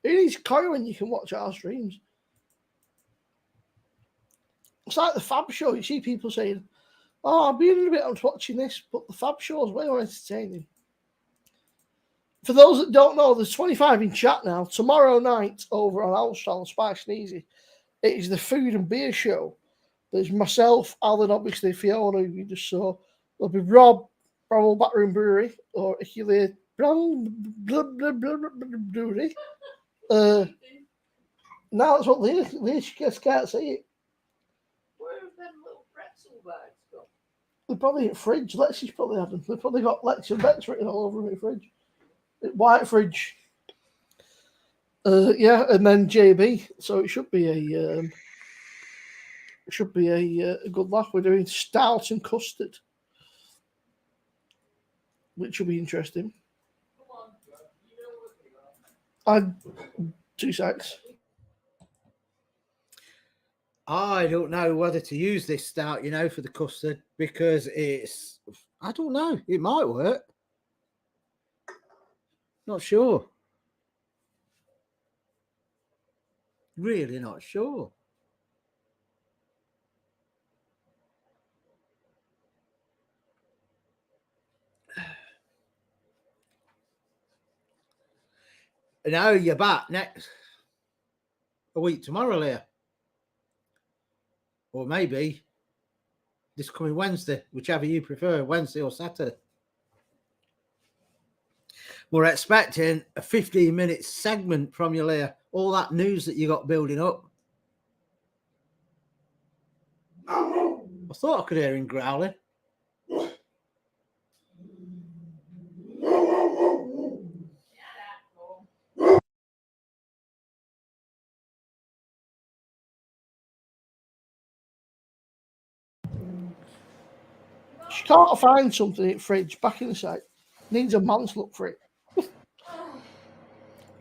It is coy when you can watch our streams. It's like the Fab Show. You see people saying, "Oh, I've been a bit on watching this," but the Fab Show is way more entertaining. For those that don't know, there's 25 in chat now. Tomorrow night over on Alstall, Spice and Easy, it is the food and beer show. There's myself, Alan, obviously, Fiona, who you just saw. There'll be Rob, Bramwell Backroom Brewery, or Achille Brewery. Now that's what Liz can't see it. Where have them little pretzel bags gone? They're probably in the fridge. Lexi's probably had them. They've probably got Lex and Bex written all over my fridge. White fridge. Yeah, and then JB. So it should be a good laugh. We're doing stout and custard, which will be interesting. Come on, you know what you are. 2 secs. I don't know whether to use this stout, for the custard because I don't know. It might work. Not sure. Really not sure. Now you're back a week tomorrow, Leah. Or maybe this coming Wednesday, whichever you prefer, Wednesday or Saturday. We're expecting a 15-minute segment from you, Leah. All that news that you got building up. I thought I could hear him growling. She can't find something in the fridge back in the site. Needs a man to look for it.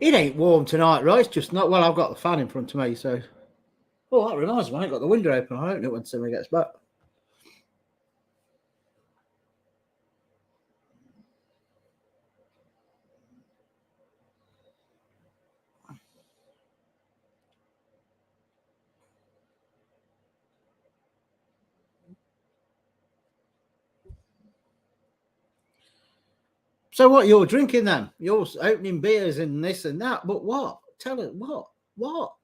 It ain't warm tonight, right? It's just not. Well, I've got the fan in front of me, so. Oh, that reminds me, I ain't got the window open. I don't know when Simmer gets back. So what you're drinking then? You're opening beers and this and that, but what? Tell us what? What?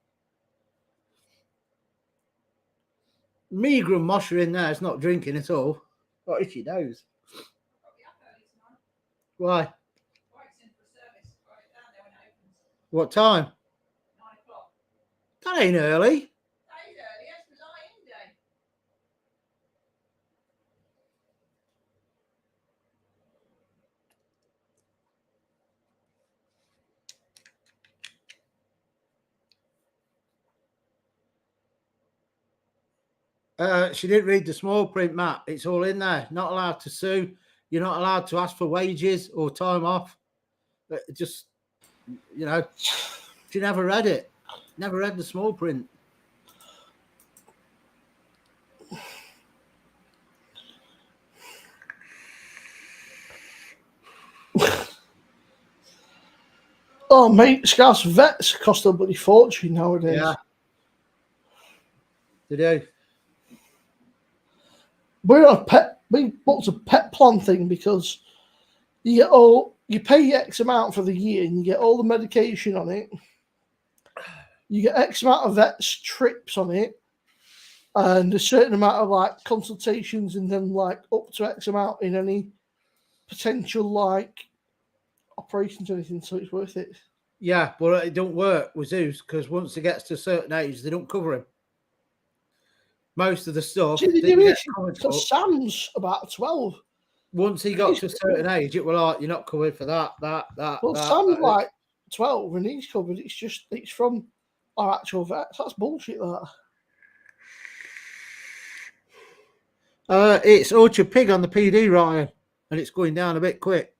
Meagrum Mosher in there is not drinking at all. What itchy nose? Why? What time? 9 o'clock. That ain't early. That is early, yes, because I in day. She didn't read the small print, Matt. It's all in there. Not allowed to sue. You're not allowed to ask for wages or time off. Just, you know, she never read it. Never read the small print. Oh, mate, Scouse vets cost a bloody fortune nowadays. Yeah. They do. We bought a pet plan thing because you pay X amount for the year and you get all the medication on it. You get X amount of vets trips on it and a certain amount of like consultations and then like up to X amount in any potential like operations or anything, so it's worth it. Yeah, but it don't work with Zeus because once he gets to a certain age, they don't cover him. Most of the stuff. Because Sam's about 12. Once he got to a certain age, it was like you're not covered for that. Well, Sam's like 12 and he's covered. It's from our actual vets. That's bullshit, that. It's Orchard Pig on the PD, Ryan, and it's going down a bit quick.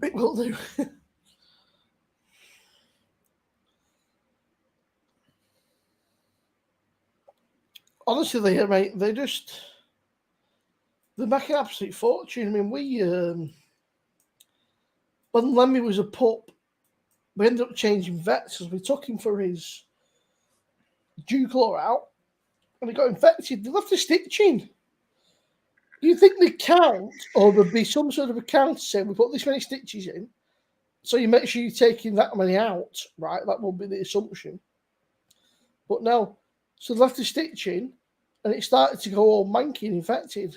It will do. Honestly, they're making an absolute fortune. I mean, when Lemmy was a pup, we ended up changing vets because we took him for his dew claw out and he got infected. They left the stitching. Do you think they count, or there'd be some sort of a count saying we put this many stitches in, so you make sure you're taking that many out, right? That will be the assumption. But no, so they left the stitching and it started to go all manky and infected.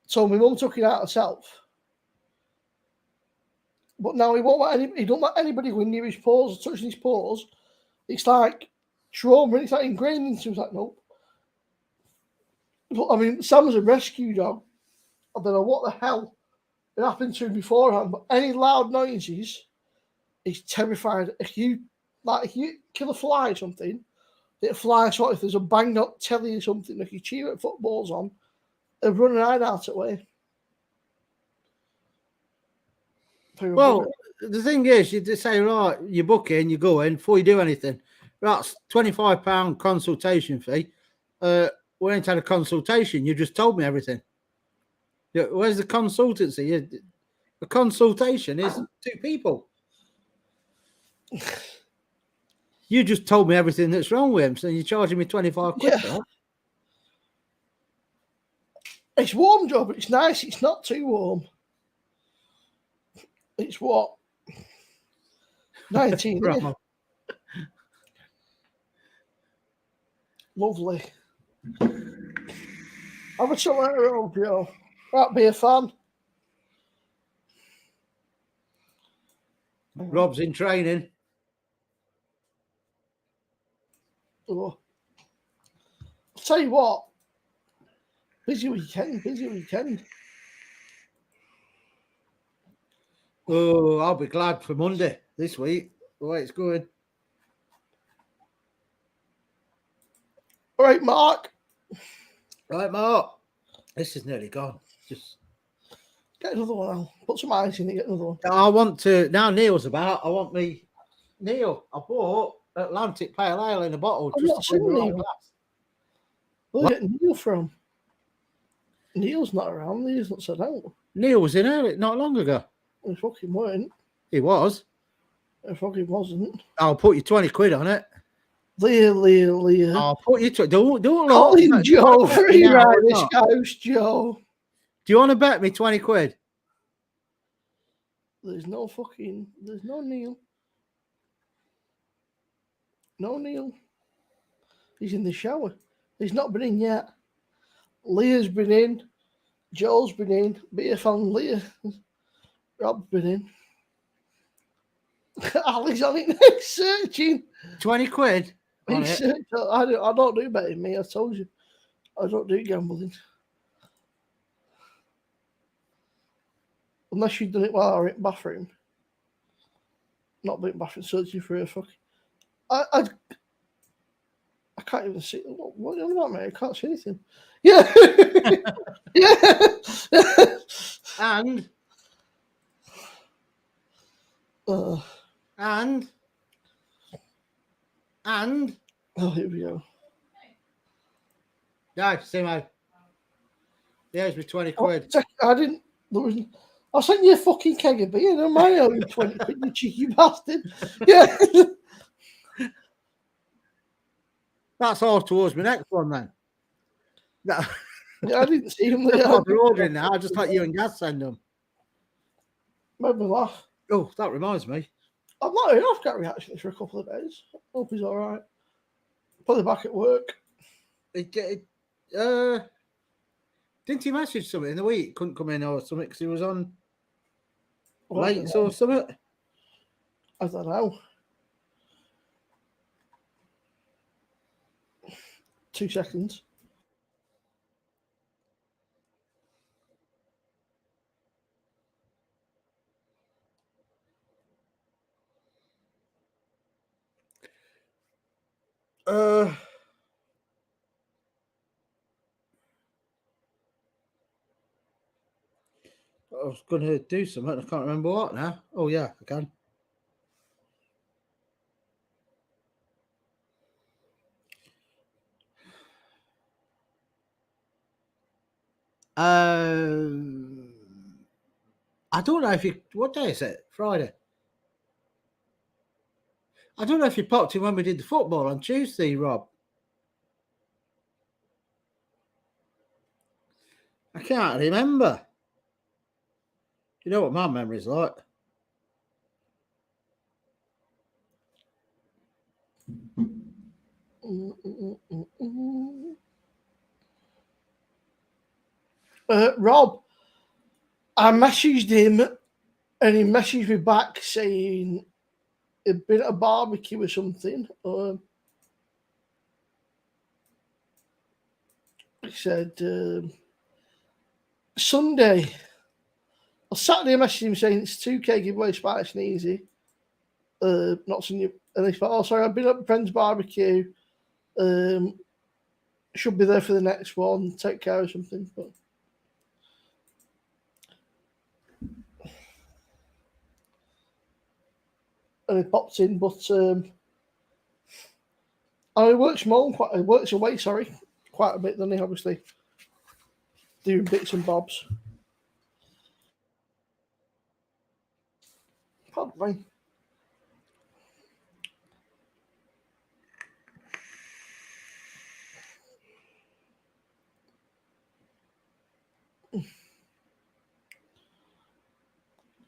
So my mum took it out herself. But now he don't let anybody go near his paws or touching his paws. It's like trauma, it's like ingrained into him. It's like, nope. But I mean, Sam's a rescue dog. I don't know what the hell had happened to him beforehand, but any loud noises, he's terrified. If you kill a fly or something, it flies out. If there's a banged up telly or something, like you cheer at footballs on, they'll run and hide out away. Well, the thing is, you just say, right, you book in, you go in before you do anything. That's £25 consultation fee. We ain't had a consultation. You just told me everything. Where's the consultancy? The consultation is 2 people. You just told me everything that's wrong with him, so you're charging me 25 quid for that. It's warm, Joe, but it's nice. It's not too warm. It's what? 19. Lovely. Have a chill out, old Joe. That'd be a fan. Rob's in training. Oh. I'll tell you what. Busy weekend. Oh, I'll be glad for Monday this week, the way it's going. All right, Mark. Right, Mark. This is nearly gone. Just Get another one now. Put some ice in it, get another one. I want to now. Neil's about. I want me. Neil, I bought Atlantic Pale Ale in a bottle. I've Just not to bring seen the wrong Neil. glass. Where's you get Neil from? Neil's not around. Neil's not said out. Neil was in early, not long ago. He fucking weren't. He was. He fucking wasn't. I'll put you 20 quid on it. Leah. I'll put you. Don't look. Colin Joe, free now, ride or this not. house, Joe. Do you want to bet me 20 quid? There's no Neil. No Neil. He's in the shower. He's not been in yet. Leah's been in. Joel's been in. Beer fan Leah. Rob's been in. Ali's on it next, searching. 20 quid on He's it. I don't do betting, me. I told you. I don't do gambling. Unless you've done it while I'm in the bathroom. Not being bathroom, searching for a fucking. I can't even see. What are you on about, mate? I can't see anything. Yeah. Yeah. And Oh, here we go. no, Simo. There's me 20 quid. I didn't. I sent you a fucking keg of beer. Don't mind only 20 quid, you cheeky bastard. Yeah. That's all towards my next one then. No, Yeah, I didn't see him. they're ordering now. I just let you and Gaz send them. Made me laugh. Oh, that reminds me. I've not heard off Gary actually for a couple of days. Hope he's all right. Probably back at work. Didn't he message something in the week? Couldn't come in or something because he was on late or something? I don't know. 2 seconds. I was going to do something. I can't remember what now. Oh, yeah, I can. I don't know if you. What day is it? Friday. I don't know if you popped in when we did the football on Tuesday, Rob. I can't remember. You know what my memory's like. Rob, I messaged him and he messaged me back saying he'd been at a barbecue or something. He said Sunday or Saturday. I messaged him saying it's 2K giveaway Spice and Easy. Not seen you. And he thought, oh, sorry, I've been at a friend's barbecue. Should be there for the next one. Take care or something. But and he popped in, but he works from home he works away, quite a bit, doesn't he, obviously. Doing bits and bobs. Pardon me.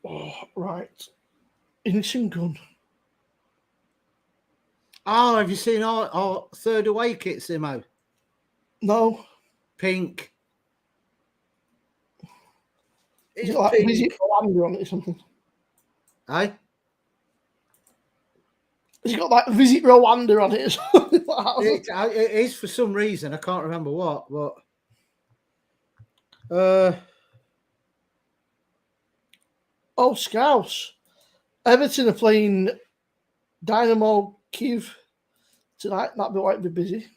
Oh, right. Innocent gun. Oh, have you seen our third away kit, Simo? No. Pink. Is it like pink. Visit Rwanda on it or something? Aye? Has it got like Visit Rwanda on it or something like that? It is for some reason. I can't remember what, but Oh, Scouse. Everton are playing Dynamo Kiev tonight. That might be busy.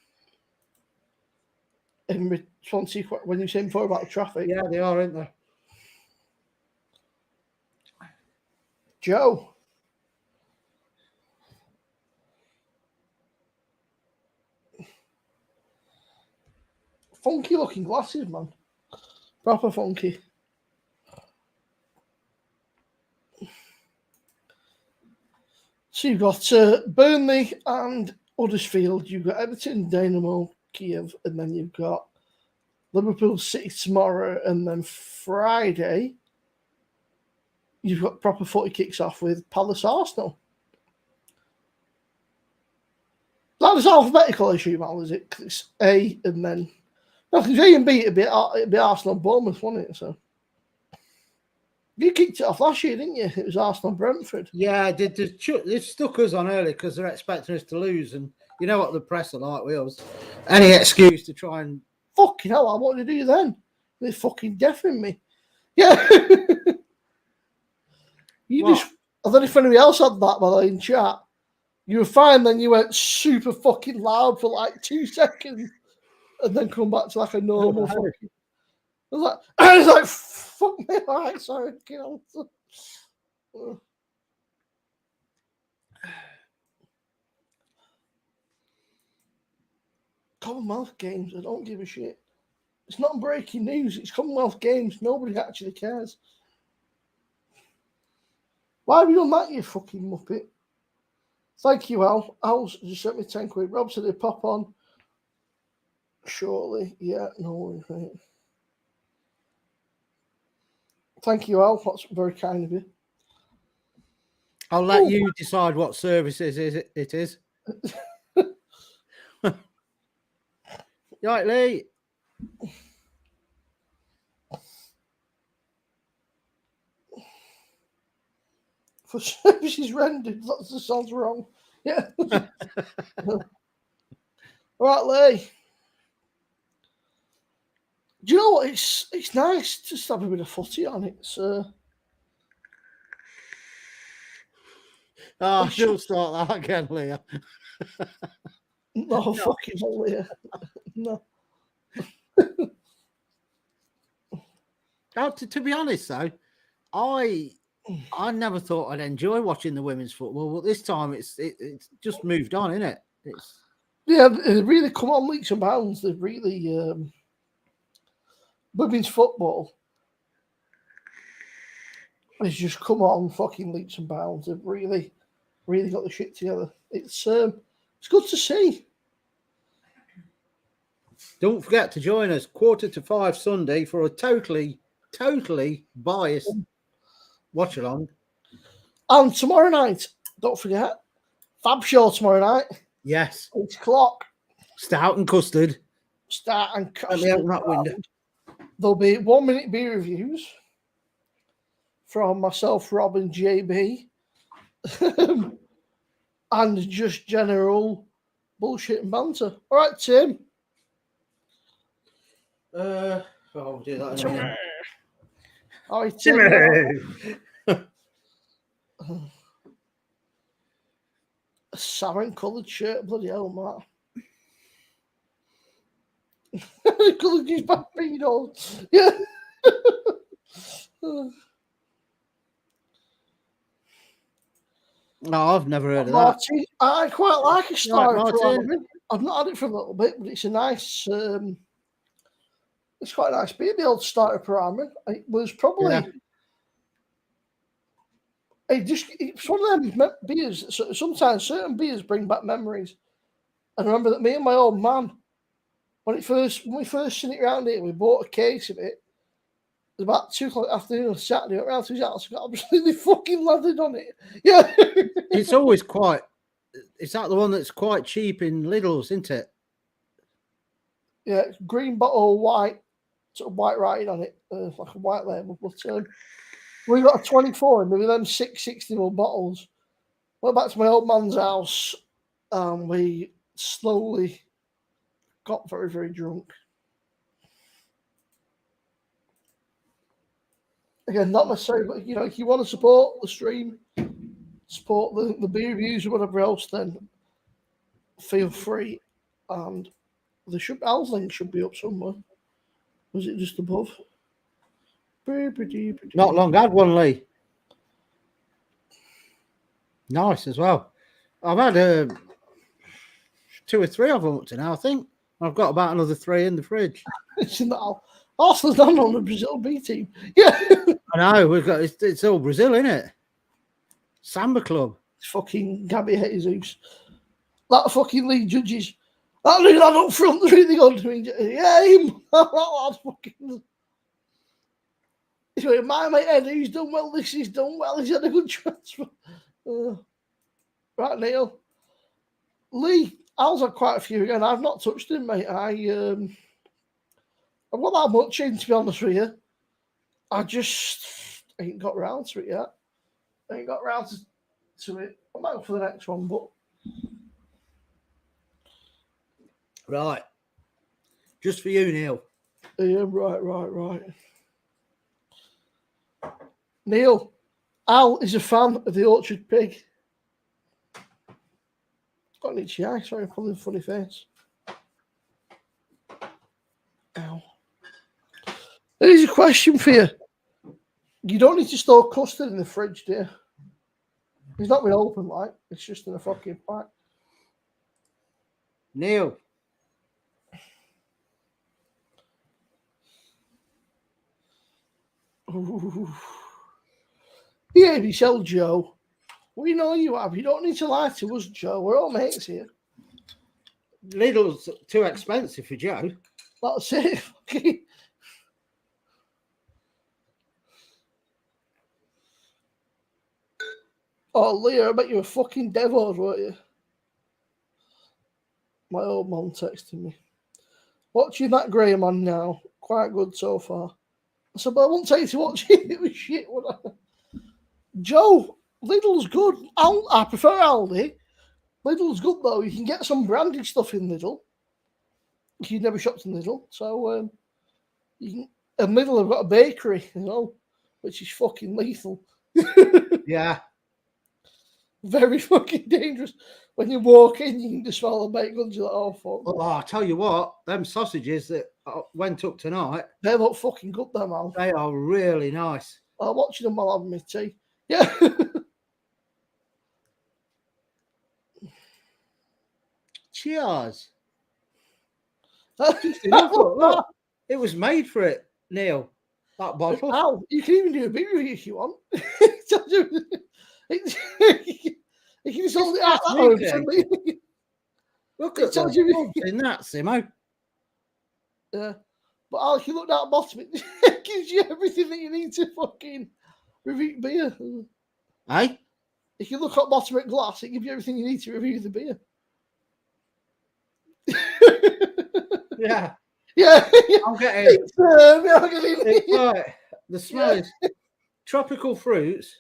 in response to when you were saying before about the traffic. Yeah, they are, aren't they? Joe. Funky looking glasses, man. Proper funky. So you've got Burnley and Huddersfield. You've got Everton, Dynamo, Kiev, and then you've got Liverpool City tomorrow. And then Friday, you've got proper footy kicks off with Palace Arsenal. That is alphabetical issue, Mal, is it? 'Cause it's A and then... No, because A and B, it'd be Arsenal and Bournemouth, wouldn't it? So you kicked it off last year, didn't you? It was Arsenal and Brentford. Yeah, they've stuck us on early because they're expecting us to lose. And you know what the press are like with us. Any excuse to try and... Fucking hell, I wanted to do then. They're fucking deafening me. Yeah. You What? just... I don't know if anybody else had that, by the way, in chat. You were fine, then you went super fucking loud for like 2 seconds and then come back to like a normal fucking... I was like, fuck me, all right, sorry. Commonwealth Games, I don't give a shit. It's not breaking news, it's Commonwealth Games. Nobody actually cares. Why have you done that, you fucking muppet? Thank you, Al. Al's just sent me 10 quid. Rob said he'd pop on shortly. Yeah, no worries, mate. Thank you, Al. That's very kind of you. I'll let you decide what services it is. Right, Lee. For services rendered, that sounds wrong. Yeah. All right, Lee. Do you know what? It's nice to just have a bit of footy on it. So. Oh, don't start that again, Leah. No, fucking hell, Leah. No. Oh, to be honest, though, I never thought I'd enjoy watching the women's football, but this time it's just moved on, isn't it? Yeah, they've really come on leaps and bounds. They've really women's football has just come on fucking leaps and bounds. They've really got the shit together. It's good to see. Don't forget to join us 4:45 Sunday for a totally biased watch along. And tomorrow night, don't forget, Fab Show tomorrow night. Yes. 8 o'clock. Stout and custard. Start and Let me open that window. There'll be 1 minute beer reviews from myself, Rob, and JB. And just general bullshit and banter. All right, Tim. I'll do that in a minute. All right, Tim. A salmon-coloured shirt, bloody hell, Matt. Coloured his bambinos. Yeah. No, I've never heard of Martin, I quite like a starter Martin. ramen. I've not had it for a little bit, but it's a nice. It's quite a nice beer. The old starter ramen. It was probably. Yeah. It's one of them beers. So sometimes certain beers bring back memories. And I remember that me and my old man, when we first seen it around here, we bought a case of it. It was about 2 o'clock afternoon on Saturday. Went round to his house, got absolutely fucking lathered on it. Yeah. It's always quite. Is that the one that's quite cheap in Lidl's, isn't it? Yeah, it's green bottle, white, sort of white writing on it, like a white label. But we got a 24, and there were them 660ml bottles. Went back to my old man's house, and we slowly got very, very drunk. Again, not necessarily, but if you want to support the stream, support the beer reviews or whatever else, then feel free. And Al's link should be up somewhere. Was it just above? Not long had one, Lee. Nice as well. I've had 2 or 3 of them up to now, I think. I've got about another 3 in the fridge. Isn't that Arsenal's not on the Brazil B team? Yeah. I know, we've got it's all Brazil, isn't it? Samba club. Fucking Gabby Jesus. That fucking league judges. That new lad up front really good to me. Yeah, him. That lad's fucking. He's going, my mate Eddie, he's done well. He's done well. He's had a good transfer. Right, Neil. Lee, Al's had quite a few again. I've not touched him, mate. I've got that much in, to be honest with you. I just ain't got round to it yet. I ain't got round to it. I might go for the next one, but. Right. Just for you, Neil. Yeah, right. Neil, Al is a fan of the Orchard Pig. Got an itchy eye, sorry, I'm pulling a funny face. Ow. Here's a question for you. You don't need to store custard in the fridge, do you? It's not been open, like. It's just in a fucking pack. Neil. Ooh. Behave yourself, Joe. We know you have. You don't need to lie to us, Joe. We're all mates here. Lidl's too expensive for Joe. That's it. Okay. Oh, Leah, I bet you were fucking devils, weren't you? My old mum texted me. Watching that Graham on now. Quite good so far. I said, but I won't tell you to watch it. It was shit, would I? Joe, Lidl's good. I prefer Aldi. Lidl's good, though. You can get some branded stuff in Lidl. You've never shopped in Lidl. So, you can. And Lidl have got a bakery, which is fucking lethal. Yeah. Very fucking dangerous. When you walk in, you can just smell the baked goods. You're like, oh, fuck. Oh, I'll tell you what, them sausages that went up tonight, They look fucking good, them, Al. they are really nice. I'm watching them while having my tea. Yeah. Cheers. Just enough, look, it was made for it, Neil. That bottle. Al, you can even do a beer review if you want. You can just hold it out that way for me. Look at the in that, Simo. Yeah. But Al, if you look down the bottom, it gives you everything that you need to fucking review beer. Hey? If you look at the bottom of the glass, it gives you everything you need to review the beer. Yeah. Yeah. I'm getting It's right. The smell is tropical fruits,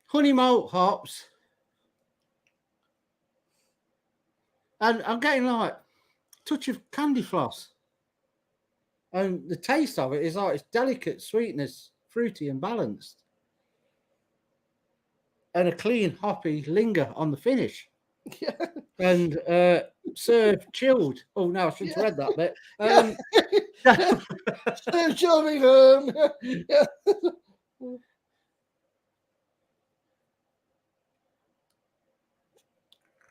honey malt hops, and I'm getting like a touch of candy floss. And the taste of it is like it's delicate sweetness, fruity and balanced. And a clean hoppy linger on the finish. Yeah. And served chilled. Oh no, I shouldn't have read that bit. Served chilled. Yeah.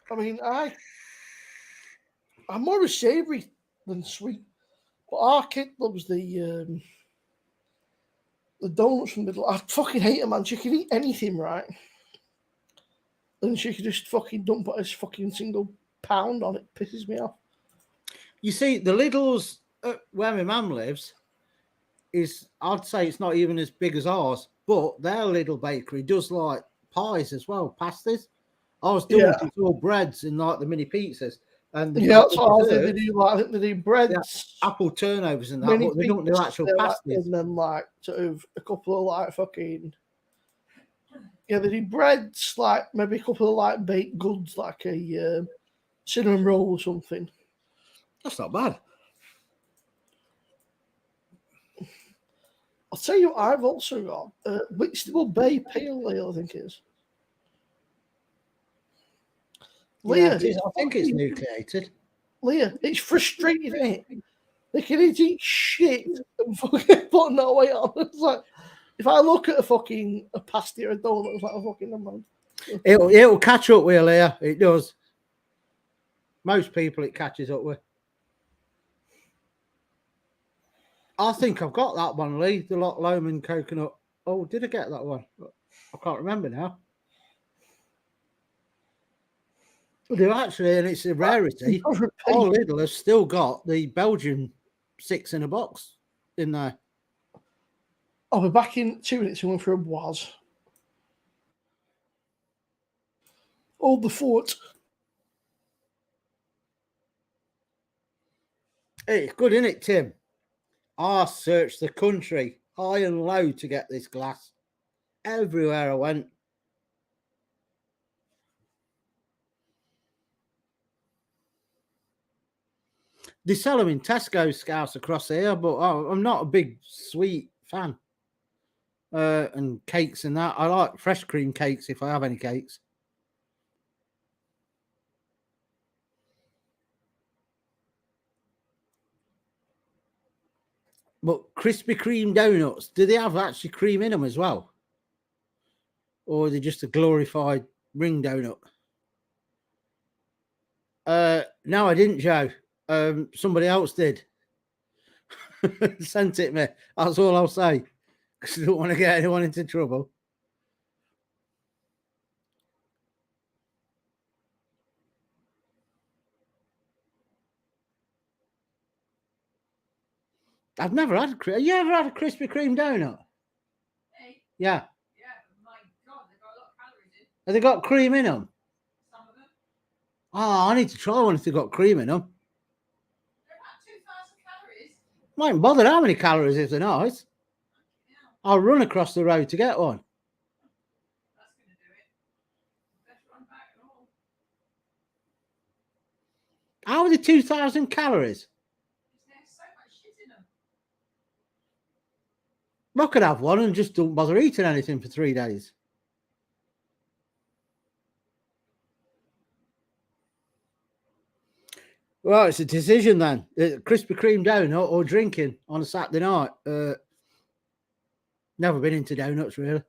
I mean, I'm more of a savoury than sweet. But our kid loves the donuts from the middle. I fucking hate it, man. She can eat anything, right? And she can just fucking dump a fucking single pound on it. Pisses me off. You see, the Lidl's where my mum lives is, I'd say it's not even as big as ours, but their Lidl bakery does like pies as well, pastas. I was doing all breads and like the mini pizzas. And that's what I think they do. Like, I think they do breads, apple turnovers and that, but they don't do actual pastas. And then like sort of a couple of like fucking they do breads, like maybe a couple of like baked goods, like a cinnamon roll or something. That's not bad. I'll tell you what, I've also got Whitstable Bay Pale Ale, I think it is. Leah, it is. I think it's nucleated. Leah, it's frustrating, ain't it? They can eat shit and fucking put no weight on. It's like, if I look at a pasty or a donut, it's like a fucking amount. It'll catch up with you, Leah. It does. Most people it catches up with. I think I've got that one, Lee. The Loch Lomond coconut. Oh, did I get that one? I can't remember now. I do actually, and it's a rarity. All Lidl has still got the Belgian 6 in a box in there. I'll be back in 2 minutes and went for a was. Hold the fort. Hey, it's good, isn't it, Tim? I searched the country high and low to get this glass. Everywhere I went. They sell them in Tesco Scouts across here, but I'm not a big sweet fan. And cakes and that. I like fresh cream cakes if I have any cakes. But Krispy Kreme donuts, do they have actually cream in them as well? Or are they just a glorified ring donut? No, I didn't, Joe. Somebody else did. Sent it me. That's all I'll say. Because I don't want to get anyone into trouble. I've never had have you ever had a Krispy Kreme donut? Hey, Yeah. yeah, my God, they've got a lot of calories in. Have they got cream in them? Some of them. Oh, I need to try one if they've got cream in them. They're about 2,000 calories. Mightn't bother how many calories if they're nice. Yeah, I'll run across the road to get one. that's going to do it. Let's run back and all. How are they 2,000 calories? There's so much shit in them. I could have one and just don't bother eating anything for 3 days. Well, it's a decision then. Krispy Kreme donut or drinking on a Saturday night. Never been into donuts, really.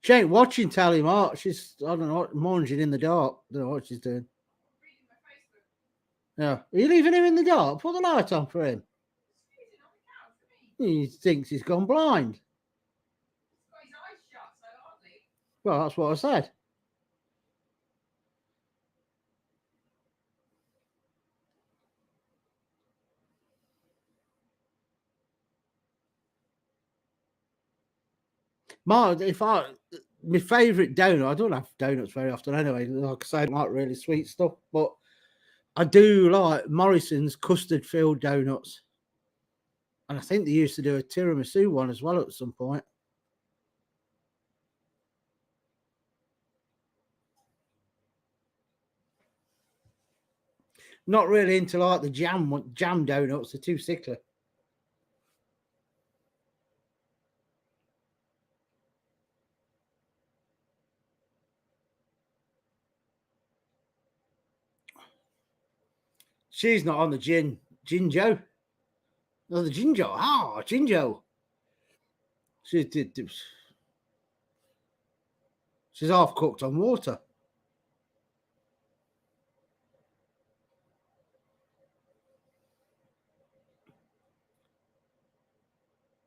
She ain't watching telly, Mark. She's, I don't know, munging in the dark. Don't know what she's doing. Reading my Facebook. Yeah. Are you leaving him in the dark? Put the light on for him. Squeezing on the couch for me. He thinks he's gone blind. He's got his eyes shut so hardly. Well, that's what I said. Mark, my favourite donut, I don't have donuts very often anyway. Like I say, I don't like really sweet stuff, but I do like Morrison's custard filled donuts. And I think they used to do a tiramisu one as well at some point. Not really into like the jam donuts, they're too sickly. She's not on the Jinjo. No, the Jinjo. Ah, Jinjo. She's half cooked on water.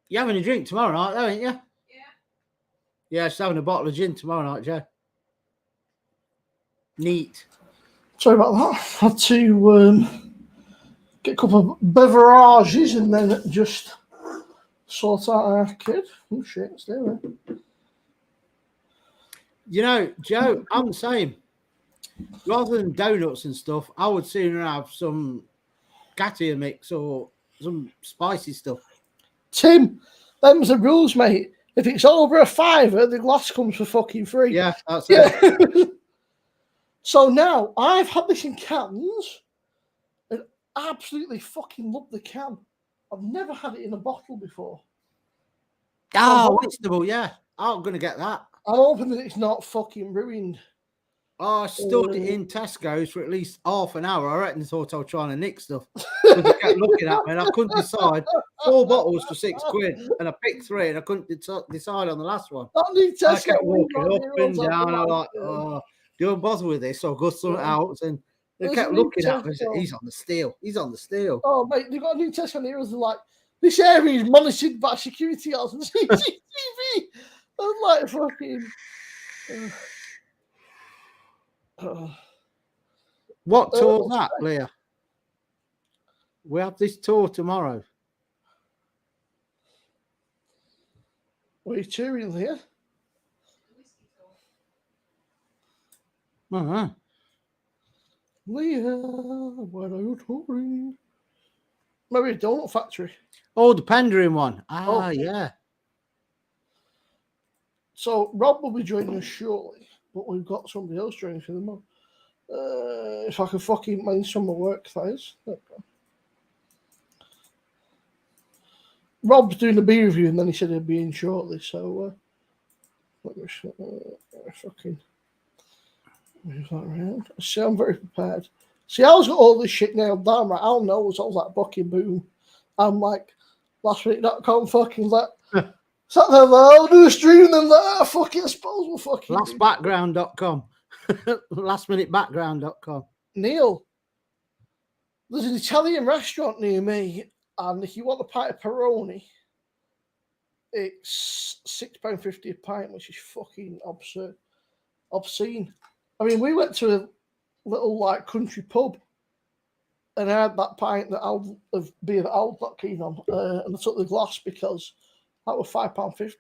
You're having a drink tomorrow night, though, ain't you? Yeah. Yeah, she's having a bottle of gin tomorrow night, Joe. Neat. Sorry about that. Had to get a couple of beverages and then just sort out our kid. Oh shit, stay away. You know, Joe, I'm the same. Rather than donuts and stuff, I would sooner have some Gatia mix or some spicy stuff. Tim, them's the rules, mate. If it's over a £5, the glass comes for fucking free. Yeah, that's it. Yeah. So now I've had this in cans and absolutely fucking love the can. I've never had it in a bottle before. Oh, Whitstable, yeah. I'm going to get that. I'm hoping that it's not fucking ruined. Oh, I stood in Tesco's for at least half an hour. I reckon thought I was trying to nick stuff. Because they kept looking at me and I couldn't decide. 4 bottles for £6, and I picked 3 and I couldn't decide on the last one. That new I Tesco kept walking one, up and on down. the I'm like, left, oh, don't bother with this. So I got something Yeah. else, and they There's kept a new looking at me. And said, Tesco. he's on the steal. He's on the steal. Oh, mate, they've got a new Tesco here. It's like, this area is monitored by security guards and CCTV. I'm like, fucking. What tour's that, Leah? We have this tour tomorrow. What are you touring, Leah? Uh-huh. Leah, what are you touring? Maybe a donut factory. Oh, the Pendering one. Oh. Yeah. So Rob will be joining us shortly, but we've got somebody else joining for the month. If I can fucking manage some of my work, that is. There we go. Rob's doing a beer review, and then he said he'd be in shortly. So let me fucking move that around. See, I'm very prepared. See, Al's got all this shit nailed down, right? Al knows all that fucking boom. I'm like, lastminute.com fucking like, sat there, I'll do a stream, and then like, fucking, I suppose we'll fucking. Lastbackground.com. Lastminutebackground.com. Neil, there's an Italian restaurant near me, and if you want a pint of Peroni, it's £6.50 a pint, which is fucking absurd, obscene. I mean, we went to a little like country pub, and I had that pint of beer that Al's not keen on, and I took the glass because that was £5.50.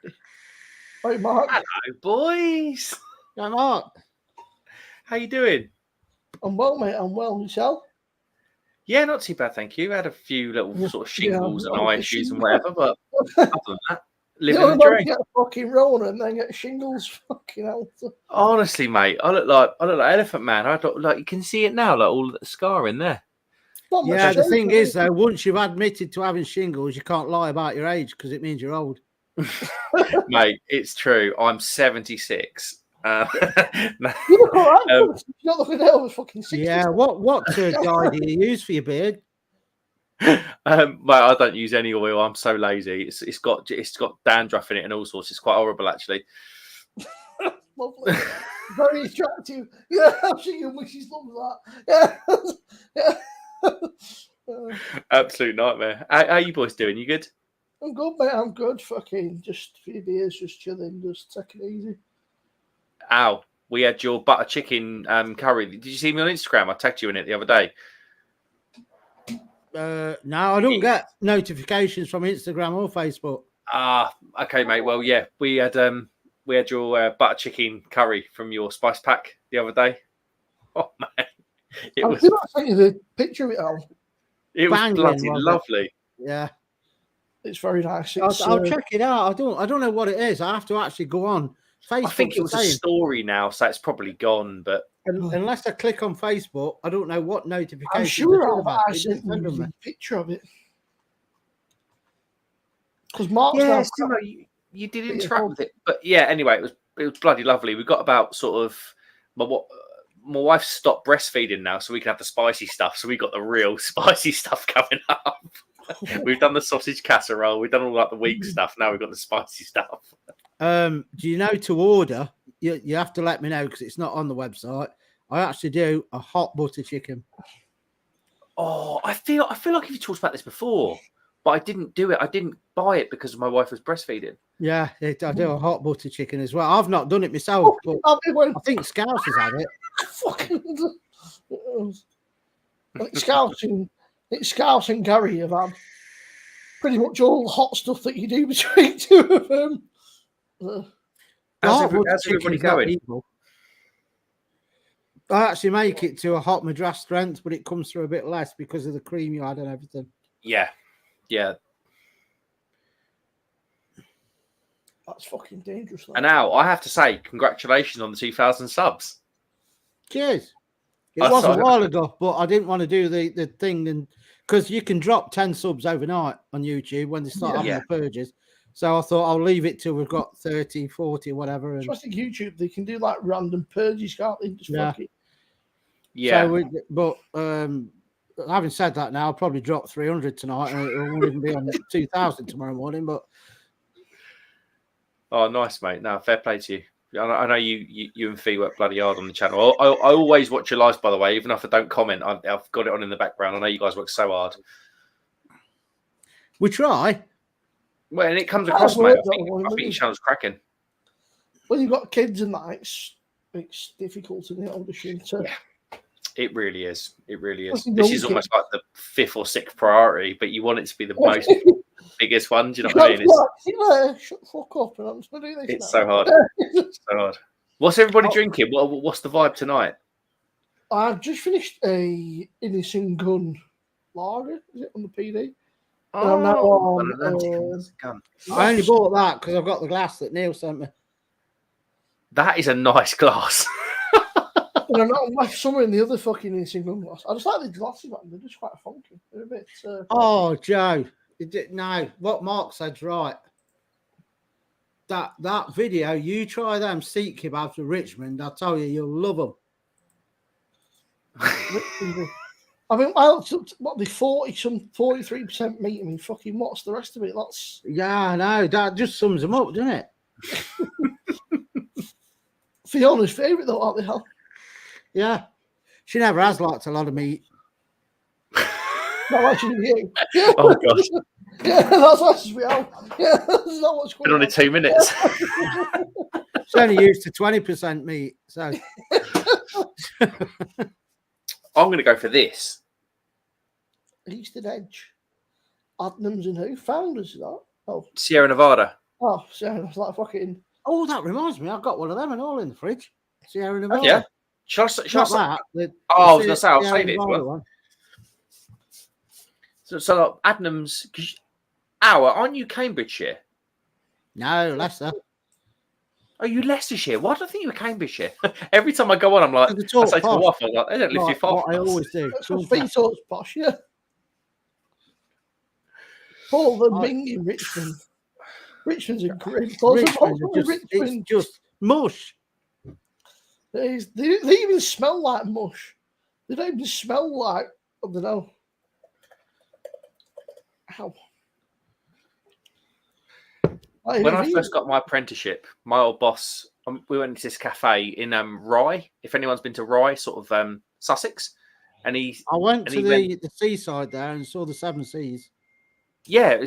Hey, Mark. Hello, boys. Yeah, Mark. How you doing? I'm well, mate. I'm well. Yourself? Yeah, not too bad, thank you. I had a few little sort of shingles and eye issues and shingles. whatever, but other than that, living the You dream. get a fucking Rona and then get shingles. Fucking hell. Honestly, mate, I look like Elephant Man. I look like you can see it now, like all the scarring there. Not much Yeah, the shape, thing is is, though, once you've admitted to having shingles, you can't lie about your age because it means you're old. Mate, it's true. I'm 76. You look all right. You're not looking at over fucking 60. Yeah, what dye do you use for your beard? Mate, I don't use any oil. I'm so lazy. It's got dandruff in it and all sorts. It's quite horrible, actually. Lovely. Very attractive. Yeah, I'm sure your wishes love that. Yeah. Absolute nightmare. How you boys doing? You good? I'm good, mate. I'm good. Fucking just a few beers, just chilling, just taking it easy. Ow, we had your butter chicken curry. Did you see me on Instagram? I tagged you in it the other day. No, I don't get notifications from Instagram or Facebook. Okay, mate. Well, yeah, we had your butter chicken curry from your spice pack the other day. Oh man, it was. I sent you the picture of it, Al. It was Banging, bloody wasn't it? lovely. Yeah, It's very nice. I'll check it out. I don't know what it is. I have to actually go on Facebook. I think it was a story now, so it's probably gone. But unless I click on Facebook, I don't know what notification. I'm sure I sent you the picture of it. Because Mark's yeah, you did interact with it. But yeah, anyway, it was bloody lovely. We got about sort of my wife stopped breastfeeding now, so we can have the spicy stuff. So we got the real spicy stuff coming up. We've done the sausage casserole. We've done all like the weak stuff. Now we've got the spicy stuff. Do you know to order? You have to let me know because it's not on the website. I actually do a hot butter chicken. Oh, I feel like you talked about this before, but I didn't do it. I didn't buy it because my wife was breastfeeding. Yeah, I do a hot butter chicken as well. I've not done it myself, but I think Scouse has had it. Scouse and Gary have had pretty much all the hot stuff that you do between two of them. How's everybody going? I actually make it to a hot Madras strength, but it comes through a bit less because of the cream you add and everything. Yeah. That's fucking dangerous. And now I have to say, congratulations on the 2,000 subs. Cheers. It was a while ago, but I didn't want to do the thing, and because you can drop 10 subs overnight on YouTube when they start having the purges. So I thought I'll leave it till we've got 30, 40, whatever. And Trusting YouTube, they can do like random purges, can't they? Just Yeah. fuck it. Yeah. So having said that, now I'll probably drop 300 tonight, and it won't even be on 2,000 tomorrow morning. But Oh, nice, mate. No, fair play to you. I know you and Fee work bloody hard on the channel. I always watch your lives, by the way, even if I don't comment. I've got it on in the background. I know you guys work so hard. we try. Well, and it comes Hard across, work, mate. though, I think isn't your it? channel's cracking. When you've got kids and that, it's difficult to get older shit. Yeah. It really is. It really is. Fucking This young is almost like the 5th or 6th priority, but you want it to be the most biggest one. Do you know what I mean? Shut the fuck up and I'm just gonna do this. It's now. so hard. So hard. What's everybody drinking? What's the vibe tonight? I've just finished a Innocent Gun lager. Is it on the PD? And I'm now on, I only bought that because I've got the glass that Neil sent me. That is a nice glass. and I'm not on my summer in the other fucking Innocent Gun glass. I just like the glasses, man. They're just quite funky. They're a bit. Oh, Joe. No, what Mark said's right. That video, you try them Sikh kebabs with Richmond, I'll tell you, you'll love them. I mean, what the 43% meat. I mean, fucking what's the rest of it? That's Yeah, I know. That just sums them up, doesn't it? Fiona's favourite, though, aren't they? Hell? Yeah. She never has liked a lot of meat. Not watching you. Yeah. Oh gosh. Yeah, that's what we are. Yeah, there's not much Been going on in 2 minutes. She's only used to 20% meat. So I'm going to go for this. Eastern Edge. Adnams and who? Founders, that? Oh, Sierra Nevada. so it's like fucking. oh, that reminds me, I've got one of them and all in the fridge. Sierra Nevada. Yeah. Shall I, Not that. Oh, I was going to say, I'll Sierra save it. Nevada one. So Adnams, aren't you Cambridgeshire? No, Leicester. Are you Leicestershire? Why do I think you were Cambridgeshire? Every time I go on, I'm like, The I talk say to my posh. wife, I'm like, they don't live too Like far what I from us. always do. That's what feet talks posh, yeah. Paul the Ming in Richmond. Richmond's a great place. It's just mush. They even smell like mush. They don't even smell like, I don't know. Ow. When I first got my apprenticeship, my old boss, we went to this cafe in Rye. If anyone's been to Rye, sort of Sussex, and I went to the seaside there and saw the 7 Seas. Yeah,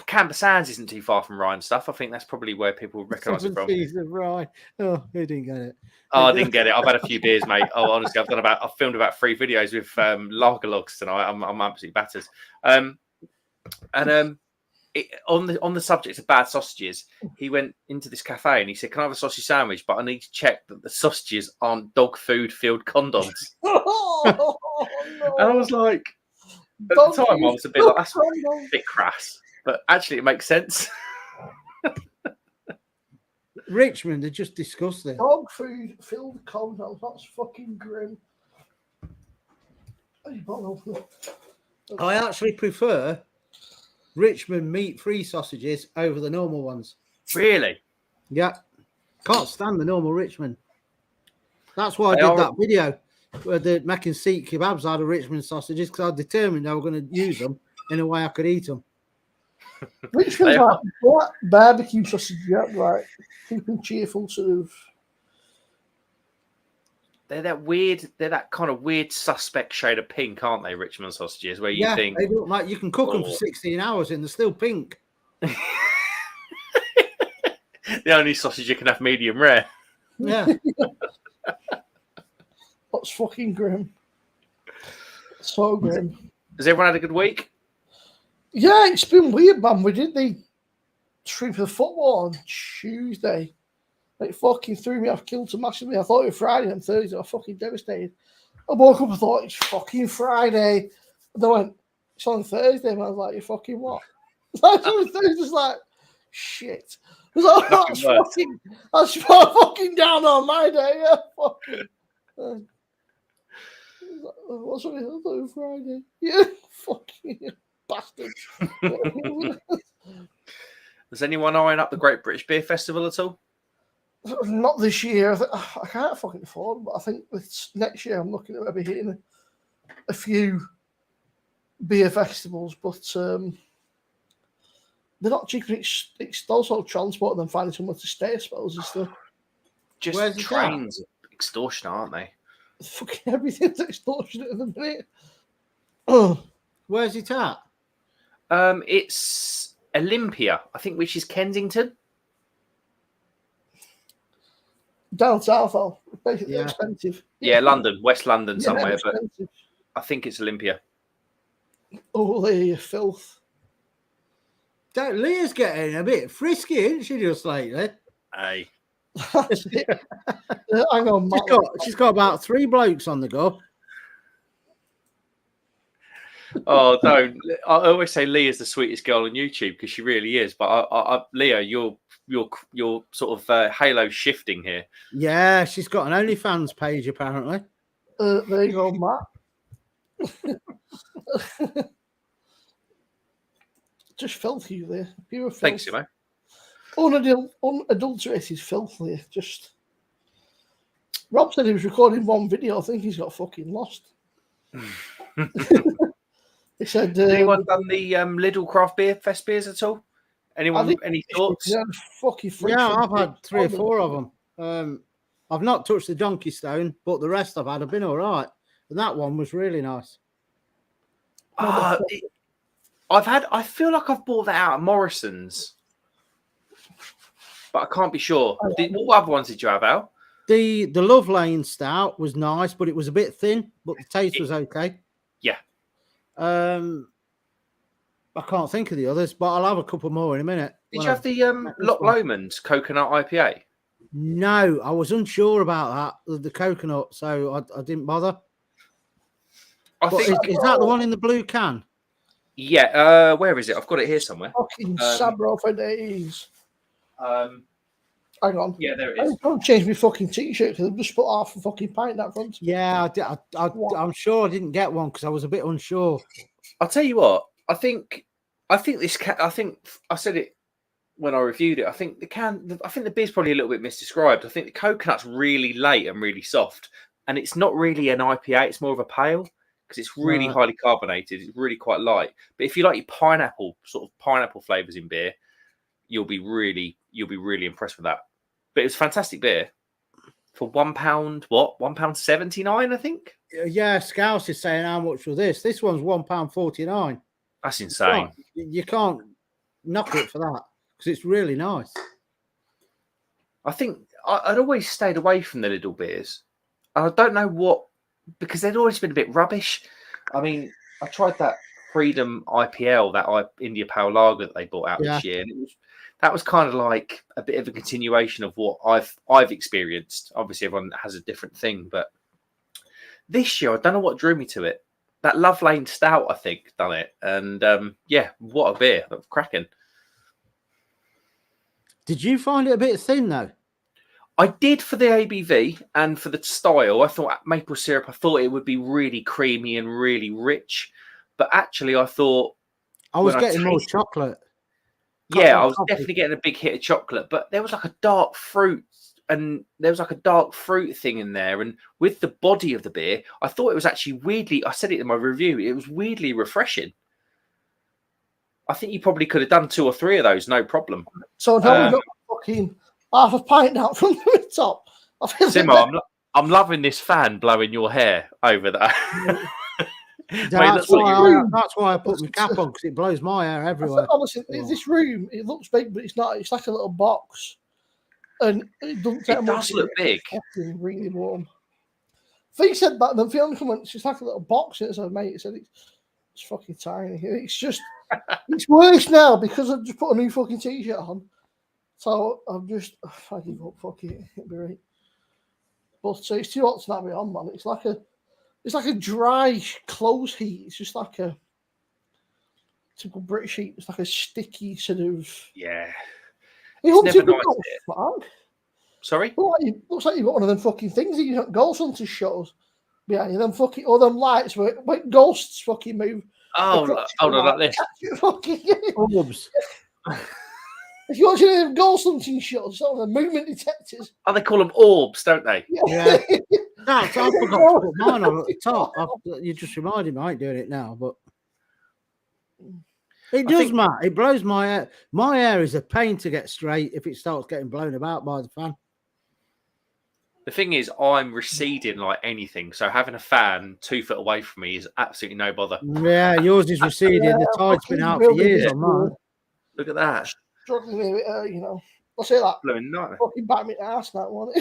Camber Sands isn't too far from Rye and stuff. I think that's probably where people recognise it 7 from. Seas of Rye. Oh, who didn't get it? Oh, I didn't get it. I've had a few beers, mate. Oh, honestly, I've filmed about 3 videos with lager logs tonight. I'm absolutely battered. On the subject of bad sausages, he went into this cafe and he said, "Can I have a sausage sandwich? But I need to check that the sausages aren't dog food filled condoms." Oh, no. And I was like, at the time, I was a bit like, "That's a bit crass," but actually, it makes sense. Richmond are just disgusting. Dog food filled condoms. That's fucking grim. I actually prefer Richmond meat-free sausages over the normal ones. Really? Yeah. Can't stand the normal Richmond. That's why I did that video where they're making Sikh kebabs out of Richmond sausages, because I determined I was going to use them in a way I could eat them. Richmond's like black barbecue sausage, yeah, right? Keeping cheerful, sort of. They're that kind of weird suspect shade of pink, aren't they, Richmond sausages, where you think... they look like you can cook them for 16 hours and they're still pink. The only sausage you can have medium rare. Yeah. That's fucking grim. So grim. Has everyone had a good week? Yeah, it's been weird, man. We did the trip for football on Tuesday. It fucking threw me off kilter massively. I thought it was Friday and Thursday. I was fucking devastated. I woke up and thought, it's fucking Friday. And I went, it's on Thursday. And I was like, you fucking what? Like, on Thursday, just like, shit. I was like, that's fucking down on my day. Yeah, fucking. What's on it? I thought it was Friday. Yeah, fucking bastard. Is anyone eyeing up the Great British Beer Festival at all? Not this year. I can't fucking afford, but I think next year I'm looking at maybe hitting a few beer festivals, but they're not cheap. It's also transport and then finding somewhere to stay, I suppose, is the Just Where's it trains are extortionate, aren't they? fucking everything's extortionate at the minute. Oh, Where's it at? It's Olympia, I think, which is Kensington. down south, basically Yeah. expensive. Yeah, London, West London Yeah, somewhere, but expensive. I think it's Olympia. Oh, the filth. Leah's getting a bit frisky, isn't she, just lately? Hey. That's it. Hang on, Matt. She's got about 3 blokes on the go. Oh, don't! I always say Leah's the sweetest girl on YouTube because she really is. But Leah, you're sort of halo shifting here. Yeah, she's got an OnlyFans page apparently. There you go, Matt. Just filthy there. Pure filth. Thanks, you mate. Unadulterated filth there. Just. Rob said he was recording one video. I think he's got fucking lost. He said. Anyone done the Lidl Craft Beer Fest beers at all? Anyone? Any thoughts? Yeah, I've had 3 or 4 of them. I've not touched the Donkey Stone, but the rest I've had have been all right. And that one was really nice. I feel like I've bought that out at Morrison's, but I can't be sure. What other ones did you have, Al? The Love Lane Stout was nice, but it was a bit thin, but the taste was okay. Yeah. I can't think of the others, but I'll have a couple more in a minute. Did you have the Loch Lomond's coconut IPA? No, I was unsure about that, the coconut, so I didn't bother. Is that the one in the blue can? Yeah. Where is it? I've got it here somewhere. Fucking Sabro for days. Hang on. Yeah, there it I is. don't change my fucking t-shirt because I've just put half a fucking pint that front. Yeah, I'm sure I didn't get one because I was a bit unsure. I'll tell you what. I think this can. I think I said it when I reviewed it. I think the beer's probably a little bit misdescribed. I think the coconut's really late and really soft, and it's not really an IPA. It's more of a pale because it's really highly carbonated. It's really quite light. But if you like your pineapple flavors in beer, you'll be really impressed with that. But it was fantastic beer for £1. What £1.79? I think. Yeah, Scouse is saying how much was this? This one's £1.49. That's insane. You can't knock it for that because it's really nice. I think I'd always stayed away from the Lidl beers. And I don't know what, because they'd always been a bit rubbish. I mean, I tried that Freedom IPL, that India Pale Lager that they brought out this year, and that was kind of like a bit of a continuation of what I've experienced. Obviously, everyone has a different thing, but this year I don't know what drew me to it. That Love Lane Stout, I think, done it, and what a beer! That was cracking. Did you find it a bit thin though? I did for the ABV and for the style. I thought maple syrup. I thought it would be really creamy and really rich, but actually, I thought I was getting more chocolate. Yeah, I was definitely getting a big hit of chocolate, but there was like a dark fruit, and there was like a dark fruit thing in there. And with the body of the beer, I thought it was actually weirdly. I said it in my review. It was weirdly refreshing. I think you probably could have done 2 or 3 of those, no problem. So now we've got fucking half a pint out from the top. Simo, I'm loving this fan blowing your hair over that. That's why I put my cap on, because it blows my hair everywhere. Honestly, this room, it looks big, but it's not. It's like a little box. And it does look big. It's really warm. He said that, then Fiona comments, it's like a little box. And so, mate, said it's fucking tiny. It's just, it's worse now because I've just put a new fucking t-shirt on. So I give up, fuck it, it'll be right. But it's too hot to have it on, man. It's like a dry clothes heat. It's just like a typical British heat. It's like a sticky sort of. Yeah. It's never nice. Sorry? Looks like you've got one of them fucking things that you got Ghost Hunters shows behind you. Them fucking, all them lights where ghosts fucking move. Oh, hold on, like this. Fucking. If you watch any of them ghost hunting shows, some of the movement detectors. Oh, they call them orbs, don't they? Yeah. No, I forgot to put mine on at the top. You just reminded me. I ain't doing it now, but it does, Matt. It blows my hair. My hair is a pain to get straight if it starts getting blown about by the fan. The thing is, I'm receding like anything, so having a fan 2 foot away from me is absolutely no bother. Yeah, yours is receding. Yeah, The tide's been fucking out for building years it. on mine. Look at that. Struggling with it, you know. I'll say that. Blowing nightmare. Fucking bite me in the ass, that one.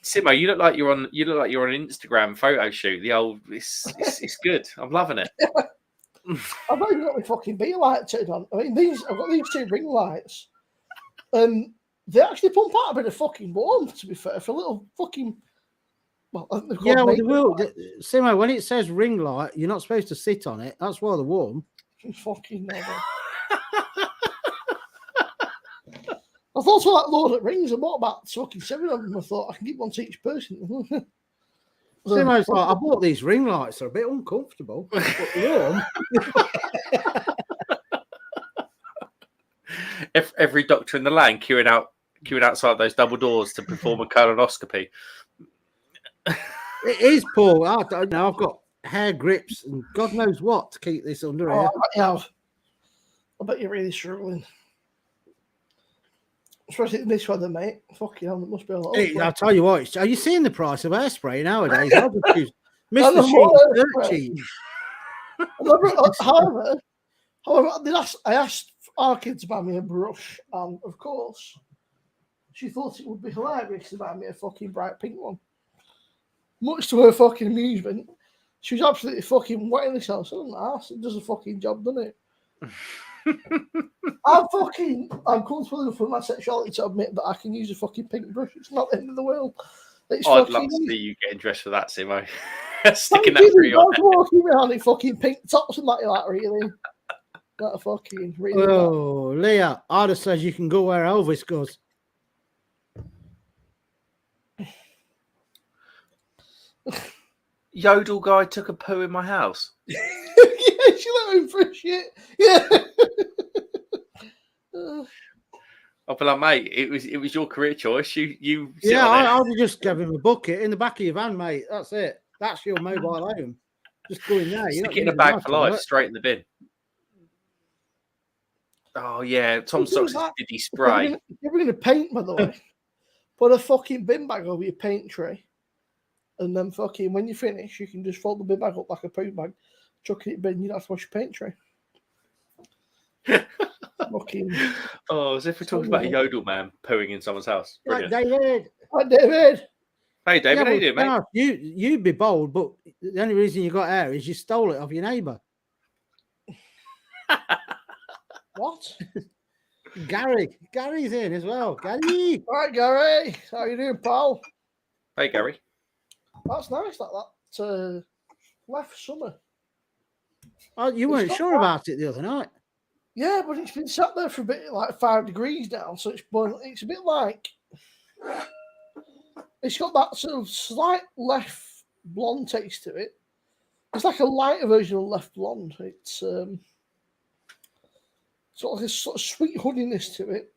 Simo, you look like you're on an Instagram photo shoot. The old, it's good. I'm loving it. I've not even got my fucking beer light turned on. I mean, I've got these 2 ring lights, and they actually pump out a bit of fucking warmth. To be fair, for a little fucking. Well, Yeah, well, they will. Simo, when it says ring light, you're not supposed to sit on it. That's why they're warm. Fucking never. I thought so like Lord of the Rings. I bought about fucking 7 of them. I thought I can give one to each person. Simo's like, I bought these ring lights. They're a bit uncomfortable, but warm. Every doctor in the land queuing outside those double doors to perform a colonoscopy. It is, Paul. I don't know. I've got hair grips and God knows what to keep this under here. I bet you're really struggling. Especially in this weather, mate. Fuck you, there must be a lot. Hey, I'll tell you what. Are you seeing the price of hairspray nowadays? I'll just use Mr. Sheep's dirt cheap. However, I asked our kid to buy me a brush, and of course, she thought it would be hilarious to buy me a fucking bright pink one. Much to her fucking amusement, she was absolutely fucking wetting herself. So it does a fucking job, doesn't it? I'm comfortable enough with my sexuality to admit that I can use a fucking pink brush. It's not the end of the world. I'd love to see you getting dressed for that, Simo. Sticking that through your head. Walking around in fucking pink tops and that, really. That fucking really. Oh, bad. Leah, Ada says you can go where Elvis goes. Yodel guy took a poo in my house. Yeah, she let him for shit. Yeah. I'll be like, mate, it was your career choice. You yeah, I'll just give him a bucket in the back of your van, mate. That's it. That's your mobile home. Just go in there. Stick it in a bag for life, straight in the bin. Oh yeah, Tom Socks says, did he spray? You're going to paint, by the way. Put a fucking bin bag over your paint tray. And then fucking when you finish, you can just fold the bin bag up like a poo bag, chuck it in bin, you don't have to wash your paint tray. Fucking. Oh, as if we're talking about a Yodel man pooing in someone's house. Brilliant. Like David. Hi, David. Hey, David, how you doing, mate? You'd be bold, but the only reason you got hair is you stole it off your neighbour. What? Gary's in as well. Gary. All right, Gary. How you doing, pal? Hey, Gary. That's nice, like that. Left summer. Oh, you weren't sure about it the other night. Yeah, but it's been sat there for a bit, like 5 degrees now, so it's a bit like it's got that sort of slight left blonde taste to it. It's like a lighter version of left blonde. It's sort of this sort of sweet honeyness to it.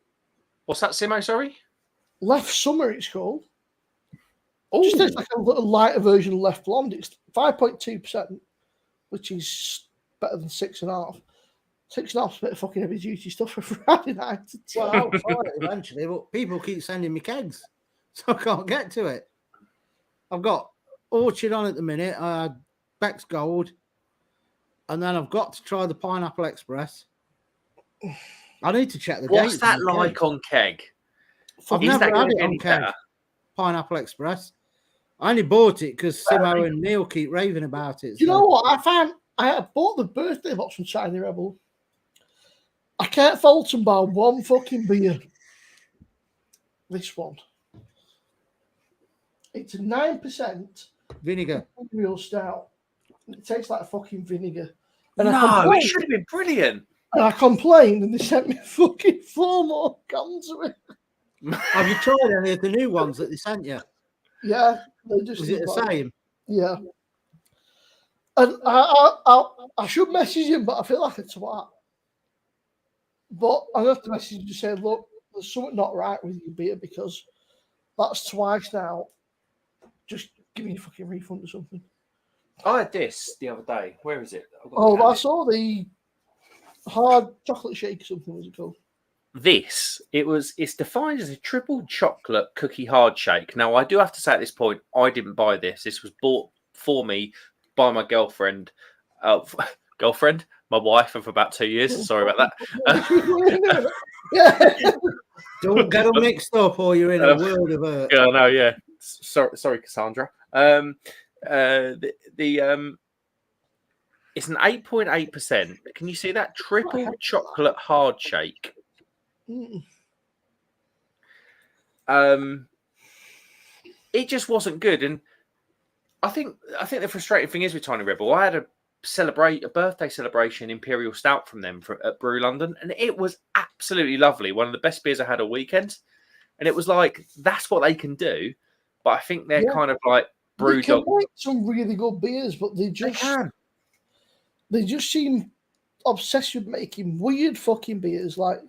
What's that, Simo? Sorry, Left summer. It's called. Oh, just tastes like a little lighter version of left blonde. It's 5.2%, which is better than 6.5. 6.5 is a bit of fucking heavy duty stuff for Friday night. Well, I'll try it eventually, but people keep sending me kegs, so I can't get to it. I've got Orchard on at the minute, Beck's Gold, and then I've got to try the Pineapple Express. I need to check the dates. What's that like on keg? I've never had it on keg. Pineapple Express. I only bought it because Simo and Neil keep raving about it. You know what? I bought the birthday box from Shiny Rebel. I can't fault them by one fucking beer. This one. It's a 9% vinegar. Real stout. It tastes like fucking vinegar. And it should have been brilliant. And I complained and they sent me fucking 4 more cans of it. Have you tried any of the new ones that they sent you? Yeah. Is it the same? Yeah. And I should message him, but I feel like a twat. But I have to message you to say, look, there's something not right with your beer because that's twice now. Just give me a fucking refund or something. I had this the other day. Where is it? I've got the Oh, can. I saw the hard chocolate shake or something, was it called? It's defined as a triple chocolate cookie hard shake. Now, I do have to say at this point, I didn't buy this. This was bought for me by my girlfriend. My wife of about 2 years. Sorry about that. Yeah. Don't get them mixed up, or you're in a world of hurt. Yeah, no, yeah. Sorry, Cassandra. It's an 8.8%. Can you see that? Triple chocolate hard shake. Mm. It just wasn't good, and I think the frustrating thing is with Tiny Rebel. I had a birthday celebration Imperial Stout from them at Brew London, and it was absolutely lovely. One of the best beers I had all weekend, and it was like that's what they can do, but I think they're kind of like They can Brewdog. make some really good beers, but they just seem obsessed with making weird fucking beers. Like,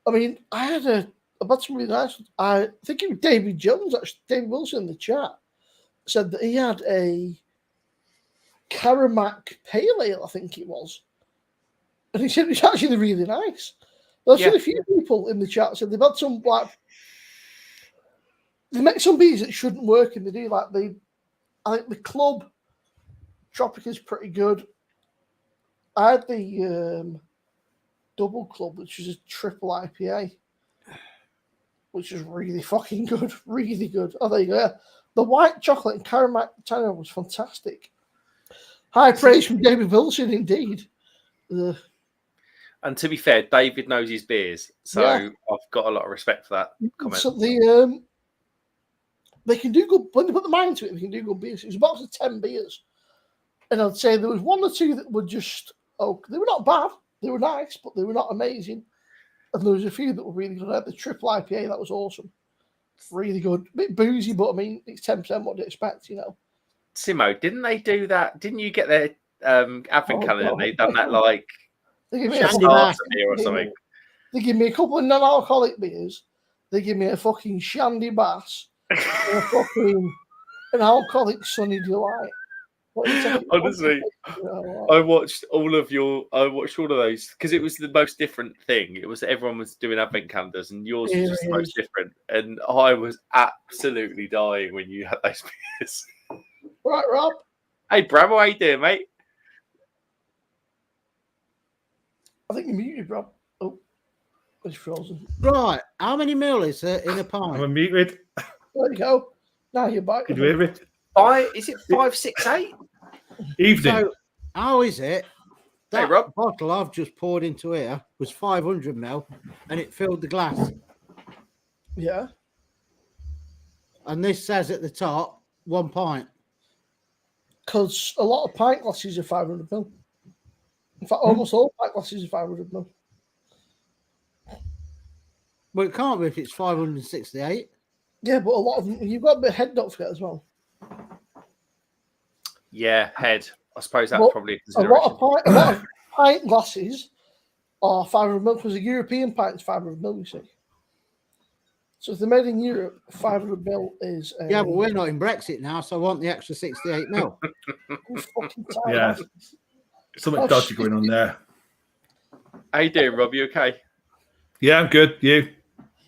I mean, I had about some really nice. I think it was David Jones, actually, David Wilson in the chat said that he had a Karamak Pale Ale, I think it was, and he said it's actually really nice. There's a few people in the chat said they've had some they make some beers that shouldn't work, and they do I think the Club Tropic is pretty good. I had the Double Club, which is a triple IPA, which is really fucking good, really good. Oh, there you go. Yeah. The white chocolate and caramel china was fantastic. High praise from David Wilson, indeed. And to be fair, David knows his beers, so I've got a lot of respect for that comment. So they can do good when they put the mind to it. They can do good beers. It was a box of 10 beers, and I'd say there was one or two that were just they were not bad. They were nice, but they were not amazing. And there was a few that were really good. I had the triple IPA, that was awesome. Really good. A bit boozy, but I mean, it's 10%. What do you expect, you know? Simo, didn't they do that? Didn't you get their advent calendar? And they done that like they give me starter beer or something. They give me a couple of non-alcoholic beers. They give me a fucking Shandy Bass and a fucking an alcoholic Sunny Delight. Honestly, I watched all of those because it was the most different thing. It was everyone was doing advent calendars, and yours was just the most different. And I was absolutely dying when you had those beers. Right, Rob. Hey, Bram, how you doing, mate? I think you're muted, Rob. Oh, it's frozen. Right, how many mil is there in a pint? I'm muted. There you go. Now you're back. Can you hear me? Is it 568? Evening. So, how is it? That Hey, Rob. bottle I've just poured into here was 500 ml, and it filled the glass. Yeah. And this says at the top 1 pint. Because a lot of pint glasses are 500 ml. In fact, almost all pint glasses are 500 ml. Well, it can't be if it's 568. Yeah, but a lot of them, you've got a bit of head, don't forget as well. Yeah, head. I suppose that's But probably a a consideration. lot of pint glasses are 500 ml because a European pint is 500 ml, you see. So if they're made in Europe, 500 ml is. Yeah, but we're not in Brexit now, so I want the extra 68 ml. Yeah. Something dodgy going on there. How you doing, Rob? You okay? Yeah, I'm good. You?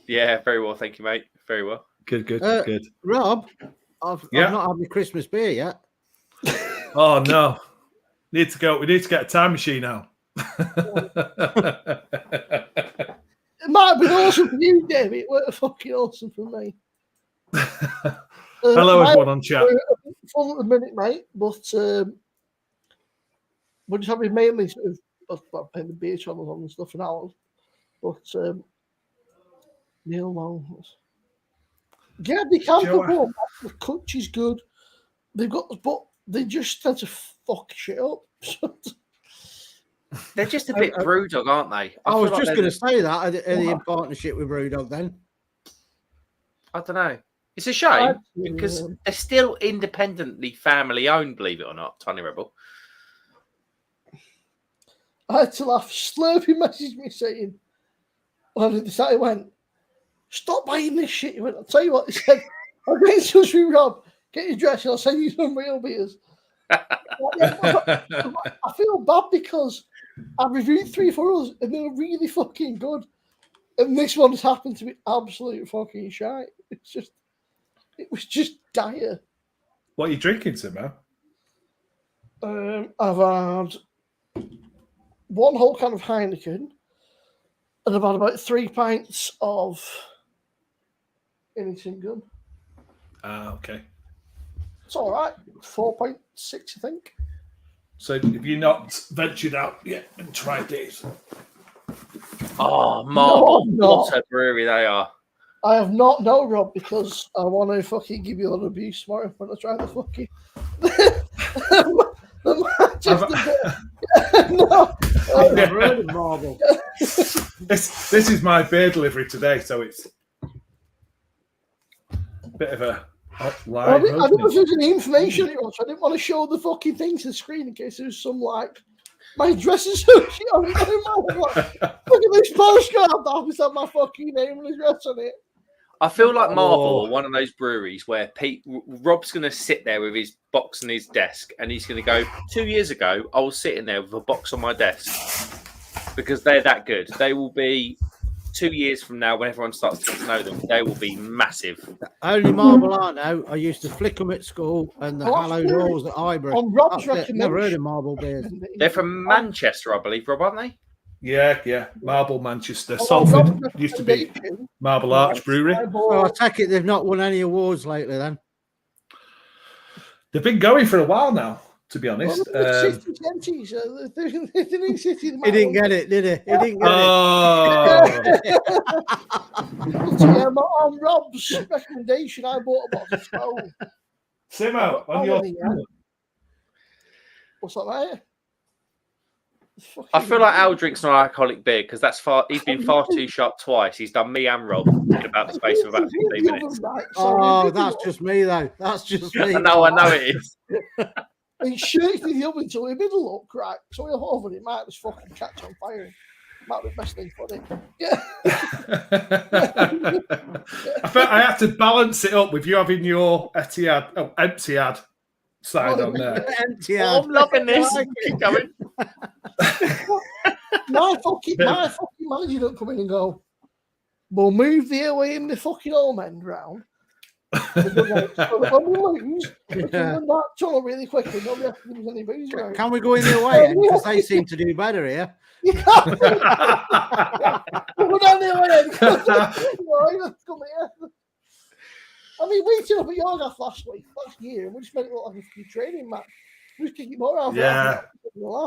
Yeah, very well, thank you, mate. Very well. Good, good. Rob, I've not had my Christmas beer yet. Oh no. We need to get a time machine now. It might have been awesome for you, David. It weren't fucking awesome for me. Hello, everyone on chat. Full at the minute, mate, but we're just having mainly sort of paying the beer channels on and stuff and hours. But Neil Long. Yeah, they can perform. The coach is good. They've got, but they just tend to fuck shit up. They're just a bit Brewdog, aren't they? I was just going to say that. Are they in partnership with Brewdog then? I don't know. It's a shame because they're still independently family owned, believe it or not, Tiny Rebel. I had to laugh. Slurpy messaged me saying, when I decided, he went, stop buying this shit. He went, I'll tell you what, he said, I'll get in touch with Rob, get your dress, and I'll send you some real beers. I feel bad because I reviewed 3 for us and they were really fucking good. And this one has happened to be absolute fucking shite. It was just dire. What are you drinking, Simo? I've had 1 whole can of Heineken and I've had about 3 pints of anything good. Okay. It's all right. 4.6, I think. So have you not ventured out yet and tried these? Oh, Marble. No, What a brewery they are. I have not, no, Rob, because I want to fucking give you a lot of abuse tomorrow when I try the fucking. No. I've never heard of Marble. This is my beer delivery today, so it's a bit of a live. I didn't know if there was any information it was, so I didn't want to show the fucking thing to the screen in case there was some like my dress is so shit. I don't know. Look at this postcard that has had my fucking name and address on it. I feel like Marble are one of those breweries where Rob's going to sit there with his box on his desk and he's going to go, 2 years ago, I was sitting there with a box on my desk because they're that good. They will be 2 years from now when everyone starts to get to know them. They will be massive. Only Marble are now. I used to flick them at school and the hallowed halls at Ibrox. On Rob's That's it. Never heard of Marble beers. They're from Manchester, I believe, Rob, aren't they? Yeah. Marble Manchester. Salford used to be Marble Arch Brewery. Well, I take it they've not won any awards lately then. They've been going for a while now, to be honest. He didn't get it, did he? He didn't get it. On Rob's recommendation, I bought a box of 12. Simo, on your... What's that, mate? I feel like Al drinks non-alcoholic beer because he's been far too sharp twice. He's done me and Rob in about the space of about 15 minutes. Oh, that's just me though. That's just me. I know it is. He shirked in the oven until the middle up crack. So we're over it might just fucking catch on fire. Might be the best thing for it. Yeah. I felt I had to balance it up with you having your Etihad side on there. I'm loving this. Keep going. my fucking manager don't come in and go, we'll move the away in the fucking home end round. So when we lose, we can run that tunnel really quickly. Nobody has to give us any booze around. Can we go in the away end? Because they seem to do better here. You can't. We're down the away end. Come here. I mean, we turned up at your gaff last year, and we just made it look like a training match. We just kick it more out. Yeah,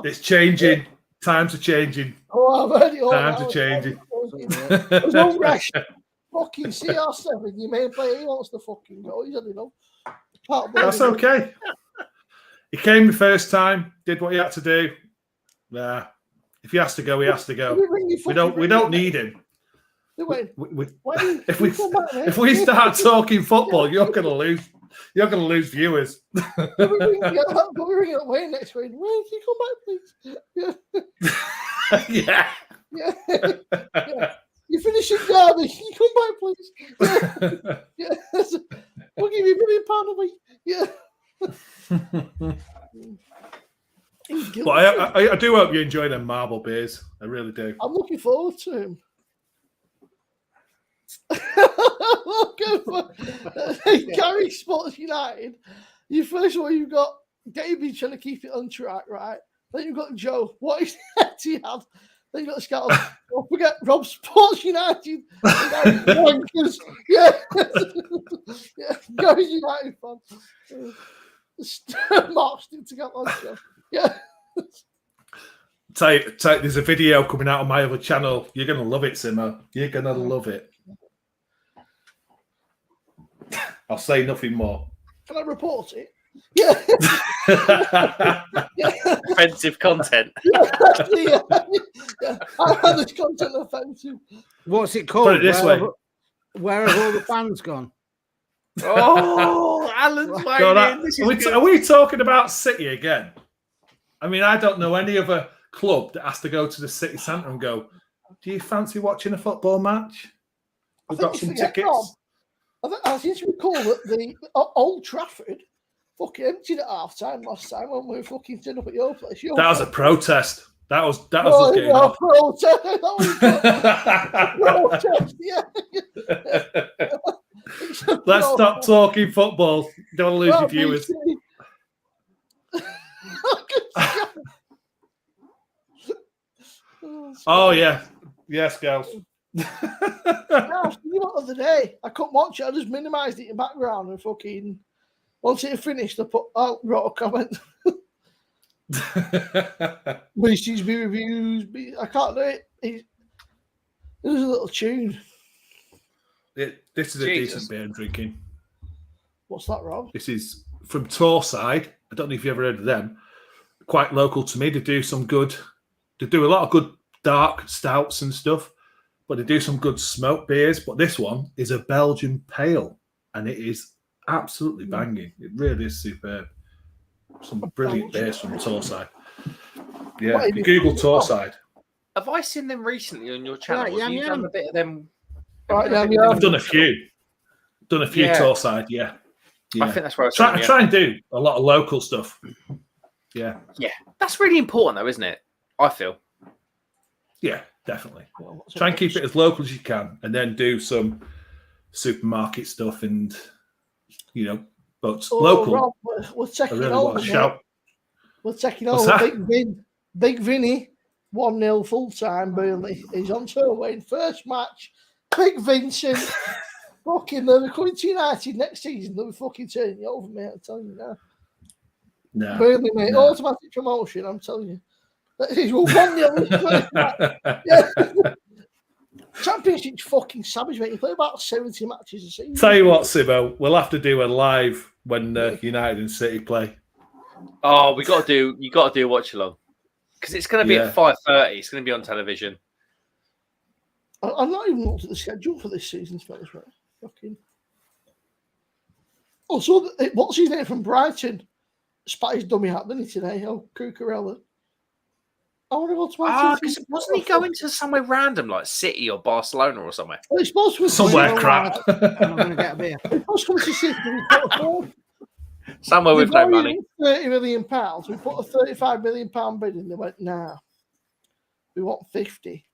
it's changing. Times are changing. Oh, I've heard it all. Times are changing. There's no rush. Fucking CR7, your main player, he wants to fucking go. He's had enough. That's okay. He came the first time, did what he had to do. Nah, if he has to go, he has to go. We don't need him. If we start talking football, you're gonna lose. You're gonna lose viewers. We're ringing it away next week. Wayne, can you come back, please? Yeah. Yeah. You're finishing Derby. Can you come back, please? Yeah. We'll give you £1 million a week. Yeah. But I do hope you enjoy them Marble beers. I really do. I'm looking forward to him. Gary Sports United. First of all, you've got David trying to keep it on track, right? Then you've got Joe. What is Etihad? Then you've got Scott. Don't forget Rob Sports United. Yeah. Yeah. Gary's United fan. Mark's to get on show. Yeah. There's a video coming out on my other channel. You're gonna love it, Simo. You're gonna love it. I'll say nothing more. Can I report it? Yeah. Offensive content. Yeah. I find this content offensive. What's it called? Put it this way. Where have all the fans gone? Oh, Alan's are we talking about City again? I mean, I don't know any other club that has to go to the city centre and go, do you fancy watching a football match? We've got some tickets. I seem to recall that the Old Trafford fucking emptied at half time last time when we were fucking stood up at your place. That was a protest. That was us getting off. Protest, yeah. Let's stop talking football. Don't lose your viewers. Oh yeah, yes, girls. The other day, I couldn't watch it. I just minimised it in the background and fucking. Once it had finished, I wrote a comment. Wishes be reviews. I can't do it. It was a little tune. This is a decent beer I'm drinking. What's that, Rob? This is from Torside. I don't know if you've ever heard of them. Quite local to me. They do a lot of good dark stouts and stuff, but they do some good smoked beers. But this one is a Belgian pale, and it is absolutely banging. It really is superb. Some brilliant beers from Torside. Yeah, if you Google Torside. Have I seen them recently on your channel? Have you done a bit of them? I've done a few. Torside, yeah. I think that's where I try and do a lot of local stuff. Yeah. Yeah. That's really important though, isn't it? I feel. Yeah, definitely. Try and keep it as local as you can, and then do some supermarket stuff and but local. Rob, we're taking over. We're taking over. Big Vinny, 1-0 full time. Burnley. He's on tour win. First match. Big Vincent. Fucking, they're coming to United next season. They'll be fucking turning it over, mate. I'm telling you now. No. Burnley, mate. No. Automatic promotion. I'm telling you. He's 1-0. Yeah. Championship's fucking savage, mate. You play about 70 matches a season. Tell you what, Simo, we'll have to do a live when United and City play. Oh, you got to do a watch along because it's going to be at 5:30. It's going to be on television. I'm not even looked at the schedule for this season, to be honest, right? Fucking. Also, what's his name from Brighton? Spat his dummy hat, didn't he, today? Oh, Cucurella. I want to go to wasn't he going to somewhere random like City or Barcelona or somewhere? Well, he's supposed to be somewhere crap. I'm going to get a beer. He's supposed to come to City. Somewhere with no money. £30 million. We put a £35 million bid in. They went, nah. We want 50.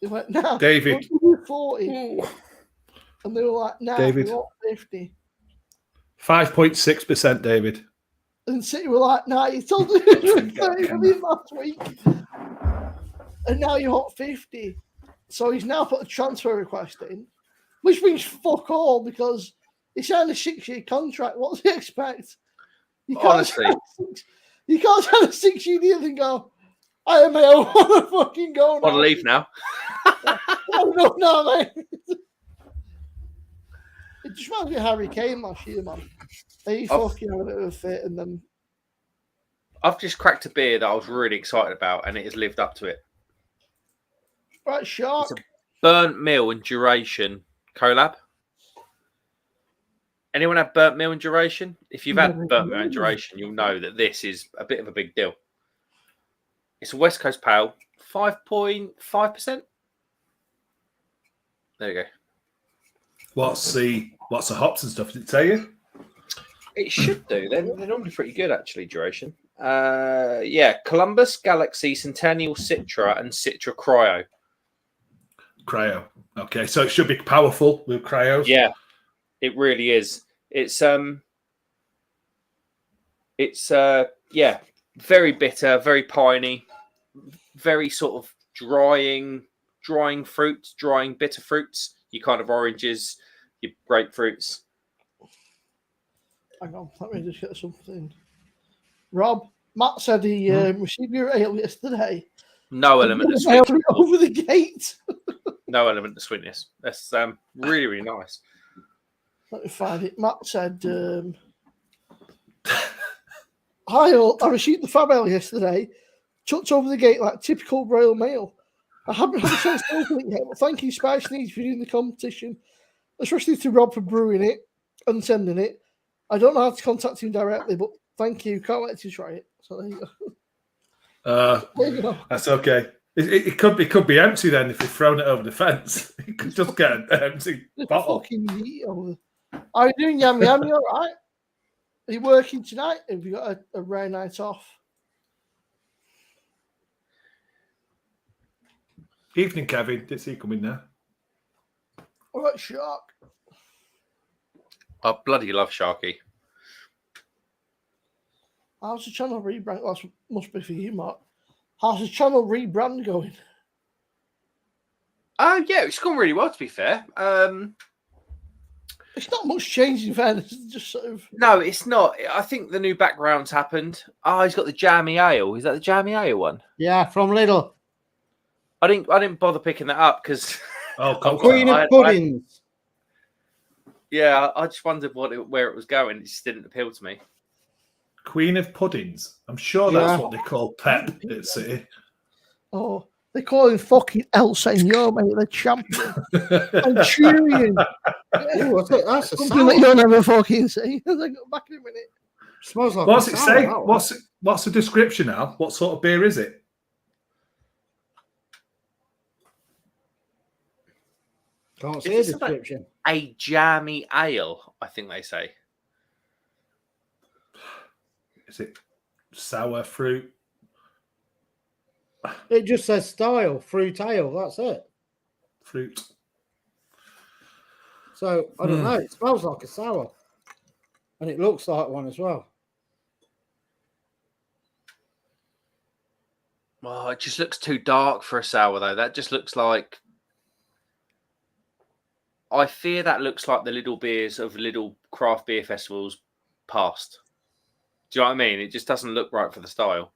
They went, nah. David. We'll give 40. And they were like, nah, David. we want 50. 5.6%, David. And City were like, nah, you told us you were 30 million last week. And now you want 50. So he's now put a transfer request in, which means fuck all because he signed a 6-year contract. What does he expect? Honestly. You can't sign a 6-year deal and go, I am my own. I want to fucking go now. Want to leave now? No, mate. It just reminds me of Harry Kane last year, man. He fucking had a bit of a fit and then. I've just cracked a beer that I was really excited about and it has lived up to it. Right, Shark. It's a Burnt Meal and Duration collab. Anyone have Burnt Meal and Duration? If you've had Burnt Meal and Duration, you'll know that this is a bit of a big deal. It's a West Coast Pale, 5.5%. There you go. What's the hops and stuff? Did it tell you? It should do. They're normally pretty good, actually, Duration. Columbus, Galaxy, Centennial, Citra, and Citra Cryo. Cryo. Okay, so it should be powerful with cryos. Yeah, it really is. It's very bitter, very piney, very sort of drying fruits, drying bitter fruits. Your kind of oranges, your grapefruits. Hang on, let me just get something. Rob, Matt said he received your ale yesterday. No element of sweetness. Over the gate. No element of sweetness. That's really, really nice. Let me find it. Matt said, hi all, I received the fab ale yesterday. Chucked over the gate like typical Royal Mail. I haven't had a chance to open it yet, but thank you, Spice Needs, for doing the competition, especially to Rob for brewing it and sending it. I don't know how to contact him directly, but thank you. Can't wait to try it. So there you go. There you go. That's okay. It could be empty then if you've thrown it over the fence. You could just get an empty Just bottle. fucking eat over. How are you doing, Yam Yam? You all right? Are you working tonight? Have you got a rare night off? Evening, Kevin. Did see you come in there? All right, Shark. I bloody love Sharky. How's the channel rebrand? Well, that must be for you, Mark. How's the channel rebrand going? Yeah, it's gone really well, to be fair. It's not much change in fairness. It's just sort of. No, it's not. I think the new background's happened. Oh, he's got the jammy ale. Is that the jammy ale one? Yeah, from Lidl. I didn't bother picking that up because Oh, Queen of Puddings. I just wondered where it was going. It just didn't appeal to me. Queen of Puddings. I'm sure that's what they call Pep at City. Oh, they call him fucking El Senor, mate. The champion. Manchurian. Ooh, that's a Something that sour. you'll never fucking see. I'll go back in a minute. Smells like What's a it sour, say? that one. What's the description now? What sort of beer is it? Can't see a Is this like- description. A jammy ale, I think they say. Is it sour fruit? It just says style, fruit ale. That's it. Fruit. So I don't know. It smells like a sour, and it looks like one as well. Oh, it just looks too dark for a sour, though. That just looks like. I fear that looks like the little beers of little craft beer festivals past. Do you know what I mean? It just doesn't look right for the style.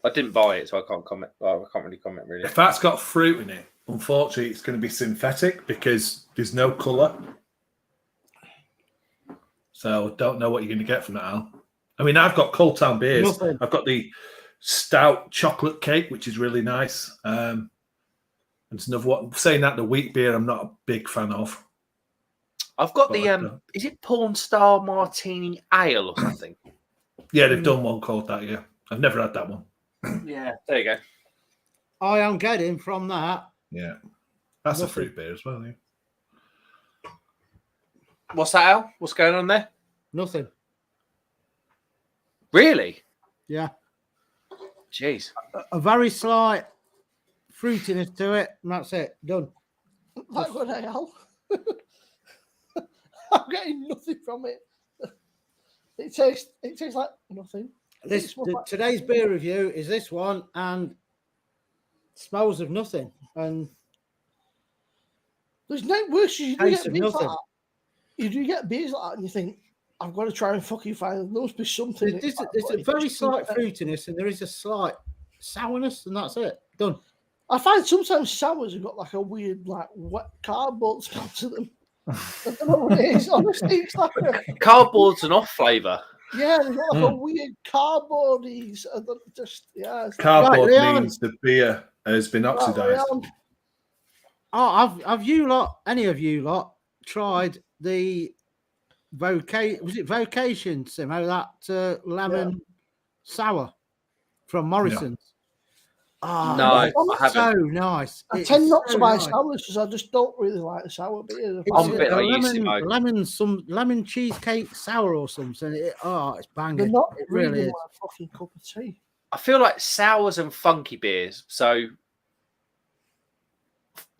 I didn't buy it, so I can't comment. Well, I can't really comment, really. If that's got fruit in it, unfortunately, it's going to be synthetic because there's no colour. So I don't know what you're going to get from that, Al. I mean, I've got Cold Town beers. Nothing. I've got the stout chocolate cake, which is really nice. And it's another one. Saying that the wheat beer, I'm not a big fan of. I've got But I the don't- is it Porn Star Martini Ale or something? Yeah, they've done one called that. Yeah, I've never had that one. Yeah, there you go. I am getting from that. Yeah, that's a Nothing. fruit beer as well. Yeah. What's that, Al? What's going on there? Nothing. Really? Yeah. Jeez. A very slight fruitiness to it, and that's it. Done. Like what the hell? I'm getting nothing from it. It tastes like nothing. Today's beer review is this one, and smells of nothing. And There's no worse. You do Taste get of beers like nothing. that. You do get beers like that, and you think, I've got to try and fucking find. There must be something. there's a very slight fruitiness, and there is a slight sourness, and that's it. Done. I find sometimes sours have got like a weird, like wet cardboard smell to them. I don't know what it is. Honestly, it's like Cardboard's an off flavour. yeah, they've got like a weird cardboardy. Just yeah. It's Cardboard Leon. means the beer has been like, oxidized. Oh, have you lot, any of you lot, tried the Vocation Simo, that lemon sour from Morrison's? Oh, No, I it's haven't. so nice. I It's tend not to so buy nice. sours because I just don't really like the sour beers. I'm a It's bit a like you, Simo. lemon cheesecake sour or something. It's They're banging. not It really really is. my fucking cup of tea. I feel like sours and funky beers. So,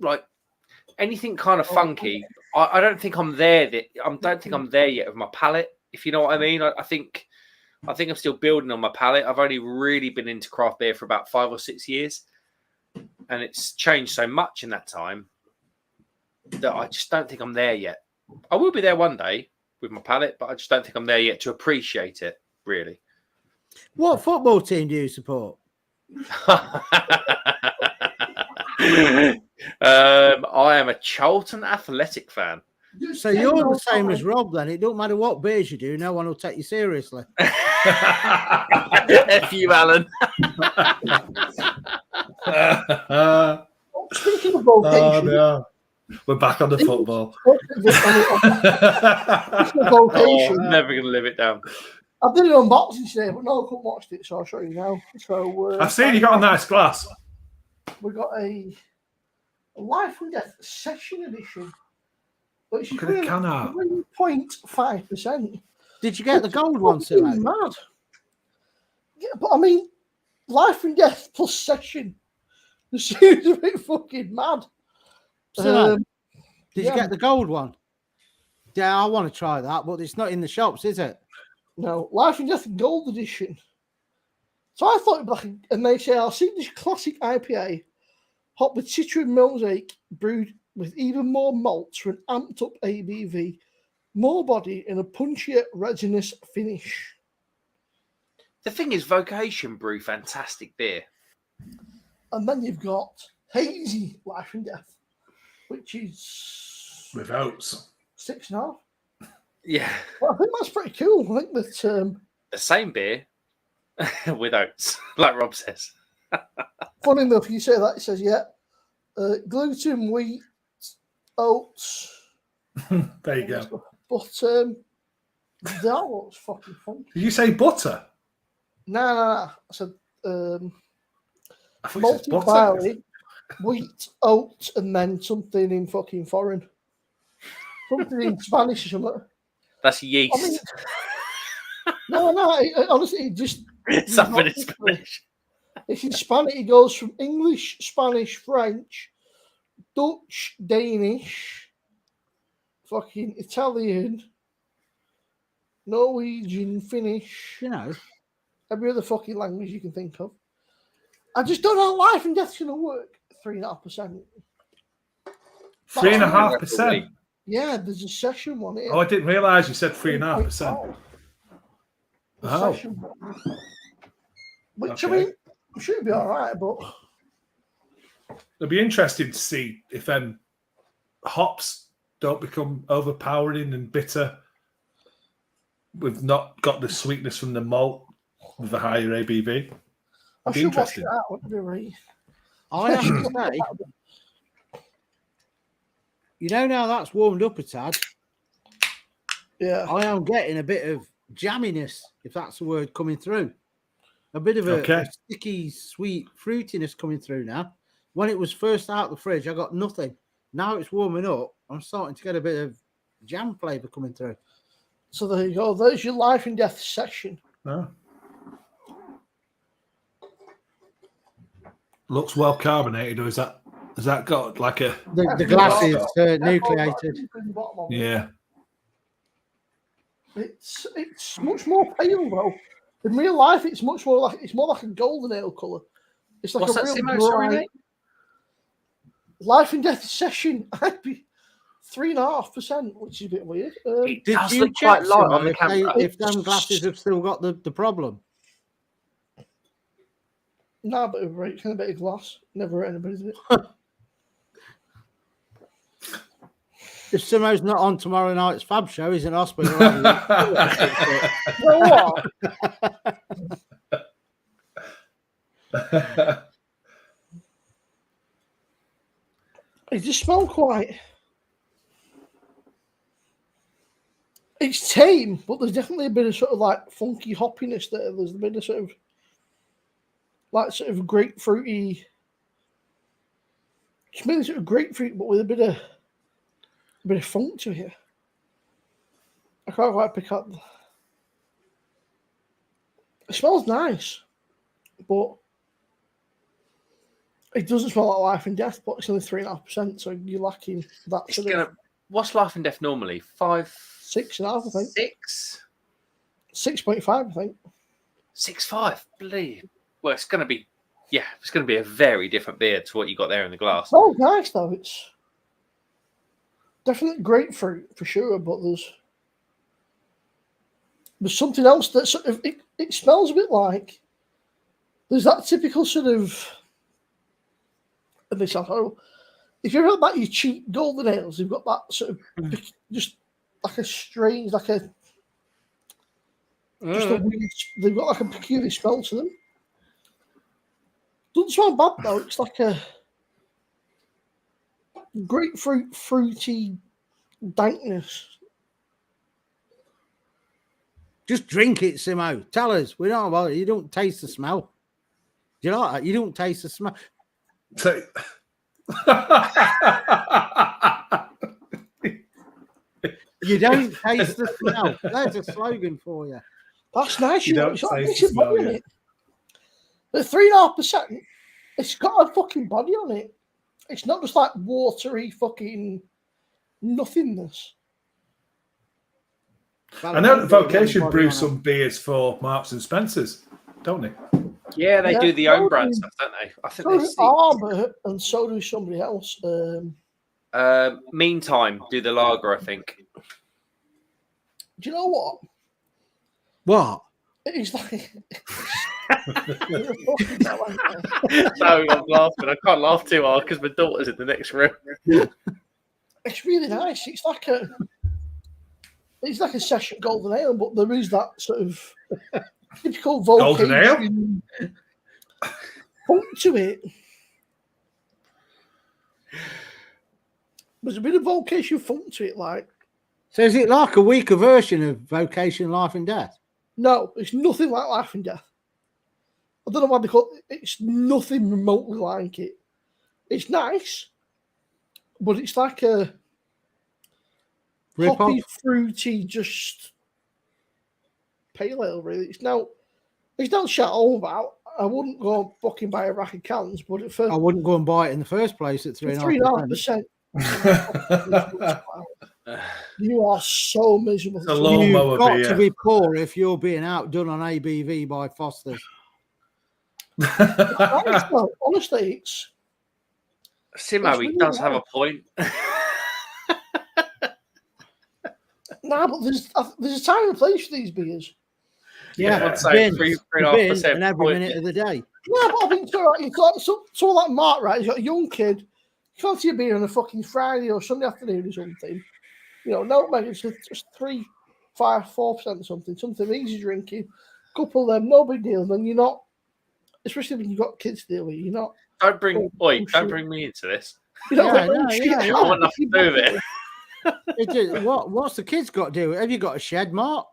like anything kind of funky, I don't think I'm there. I don't think I'm there yet with my palate. If you know what I mean. I think I'm still building on my palate. I've only really been into craft beer for about 5 or 6 years, and it's changed so much in that time that I just don't think I'm there yet. I will be there one day with my palate, but I just don't think I'm there yet to appreciate it. Really. What football team do you support? I am a Charlton Athletic fan. So you're the same as Rob then. It don't matter what beers you do, no one will take you seriously. F you, Alan. Speaking of Oh, vocation, no. We're back on the football. speaking of vocation, I'm never going to live it down. I did an unboxing today, but no, I couldn't watch it, so I'll show you now. So I've seen you got a nice glass. We got a Life and Death Session Edition, which is Look at the can art. 3.5%. Did you get the gold one, sir? Mad. Yeah, but I mean, Life and Death plus Session. The series a bit fucking mad. Did you yeah. get the gold one? Yeah, I want to try that, but it's not in the shops, is it? No, Life and Death Gold Edition. So I thought it'd be like, and they say, I'll see this classic IPA, hot with citron mosaic, brewed with even more malts for an amped up ABV, more body, and a punchier resinous finish. The thing is, Vocation brew fantastic beer. And then you've got Hazy Life and Death, which is With oats. 6.5. Yeah, Well, I think that's pretty cool. I think that the same beer with oats, like Rob says. funny enough, you say that, it says, yeah, gluten, wheat, oats. There you go. But that looks fucking funky. Did you say butter? No. I said I thought you said malted butter. barley, wheat, oats, and then something in fucking foreign. Something in Spanish or something. That's yeast. I mean, honestly, it just Something in Spanish. it's in Spanish. It goes from English, Spanish, French, Dutch, Danish, fucking Italian, Norwegian, Finnish, You know, every other fucking language you can think of. I just don't know how Life and Death's gonna work. 3.5%. 3.5%. Yeah, there's a session one here. Oh, I didn't realise you said 3.5%. The Oh. session one. Which Okay. I mean, should be all right, but It'll be interesting to see if hops don't become overpowering and bitter. We've not got the sweetness from the malt with the higher ABV. I It'll be should watch interesting. it out. Wouldn't it be right? I have to say, you know, now that's warmed up a tad, Yeah. I am getting a bit of jamminess, if that's the word, coming through. A bit of a Okay. sticky, sweet fruitiness coming through now. When it was first out the fridge, I got nothing. Now it's warming up. I'm starting to get a bit of jam flavour coming through. So there you go. There's your Life and Death session. Oh. Looks well carbonated, or has that got like a The glass is nucleated. yeah? It's much more pale though. In real life, it's more like a golden ale colour. It's like What's a that, real Simo? Sorry, dry mate? Life and Death session. I'd be 3.5%, which is a bit weird. It Did does you look quite check, light Simo, on the if camera. if them glasses have still got the problem? Nah, but right, kind of bit of glass. Never hurt anybody, did it? If Simo's not on tomorrow night's Fab show, he's in hospital. You know what? It just smells quite. It's tame, but there's definitely a bit of sort of like funky hoppiness there. There's a bit of sort of grapefruity. It's maybe sort of grapefruit, but with a bit of funk to it. I can't quite pick up. It smells nice, but it doesn't smell like Life and Death. But it's only 3.5%, so you're lacking that It's sort of what's Life and Death normally? 5, 6.5, I think. 6, 6.5, I think. 6.5. Believe. Well, it's going to be a very different beer to what you got there in the glass. Oh, nice though. It's definitely grapefruit for sure, but there's something else that sort of it smells a bit like. There's that typical sort of. And this sounds horrible. If you ever about your cheap golden ales, they've got that sort of just like a strange, like a just a weird. They've got like a peculiar smell to them. Doesn't smell bad though. It's like a grapefruit, fruity dankness. Just drink it, Simo. Tell us. We don't about it. You don't taste the smell. Do you like that? You don't taste the smell. So- You don't taste the smell. There's a slogan for you. That's nice. You You know, don't it's got a taste the decent body smell, on yeah. it. The 3.5%, it's got a fucking body on it. It's not just like watery fucking nothingness. I know that Vocation brew some beers for Marks and Spencers, don't they? Yeah, they Yeah, do the so own brand do- stuff, don't they? I think So they does see. Arbor, and so does somebody else. Meantime, do the lager, I think. Do you know what? What? It's like No, I'm laughing. I can't laugh too hard because my daughter's in the next room. it's really nice. It's like a session golden ale, but there is that sort of typical Golden ale? vocation point to it. There's a bit of vocation funk to it, like. So is it like a weaker version of Vocation Life and Death? No, it's nothing like Life and Death. I don't know why they call it. It's nothing remotely like it. It's nice, but it's like a Rip hoppy, off? fruity, just pale ale. Really, it's not shut all about. I wouldn't go fucking buy a rack of cans, but for I wouldn't go and buy it in the first place at 3.5%. 3.5%, you are so miserable. It's a lawnmower You've got beer. to be poor if you're being outdone on ABV by Foster's. Honestly, it's Simo, he really does have nice. a point. nah, but there's a time and place for these beers. Yeah, I'd say bin, 3.5% and every point. minute of the day. Yeah, but I think so, right, you've got someone like Mark, right? He's got a young kid. You can't see a beer on a fucking Friday or Sunday afternoon or something. You know, no, mate, it's just 3, 5, 4% or something easy drinking. Couple of them, no big deal. Then you're not, especially when you've got kids to deal with, you're not. Don't bring shit. me into this. You know, Yeah, like, no, shit, yeah, I yeah. I want nothing to do with it. What's the kids got to do? Have you got a shed, Mark?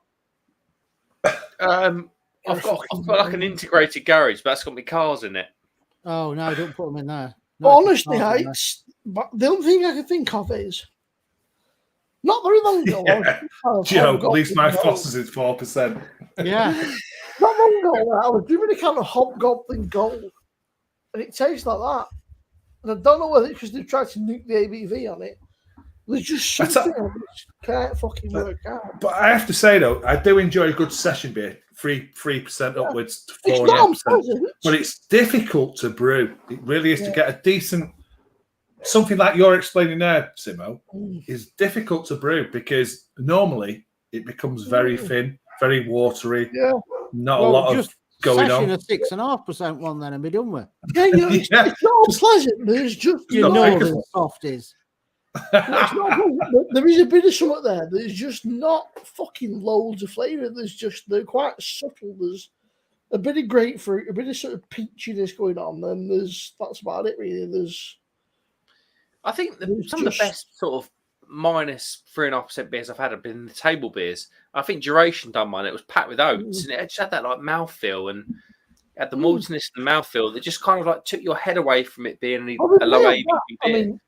I've got like an integrated garage, but that's got my cars in it. Oh no, don't put them in there. But No, honestly, it's but the only thing I can think of is not very long ago. Yeah. Joe, at least my Foster's is 4%. yeah. Not long ago, I was doing a kind of hobgoblin gold, and it tastes like that. And I don't know whether it's because they've tried to nuke the ABV on it. There's just That's something I just can't fucking work out. But I have to say, though, I do enjoy a good session beer, 3% upwards to It's not 4.5%. unpleasant. But it's difficult to brew. It really is to get a decent, something like you're explaining there, Simo, is difficult to brew because normally it becomes very thin, very watery, Yeah. not a lot of going on. A 6.5% one then and be done with. Yeah, you know, it's not unpleasant. There's just You not know like the soft is. it's not good. There is a bit of something there. There's just not fucking loads of flavour. They're quite subtle. There's a bit of grapefruit, a bit of sort of peachiness going on, and that's about it really. I think It's some of the best sort of minus 3.5% beers I've had have been the table beers. I think Duration done one. It was packed with oats, and it just had that like mouthfeel and had the maltiness and the mouthfeel that just kind of like took your head away from it being a low ABV beer. I mean,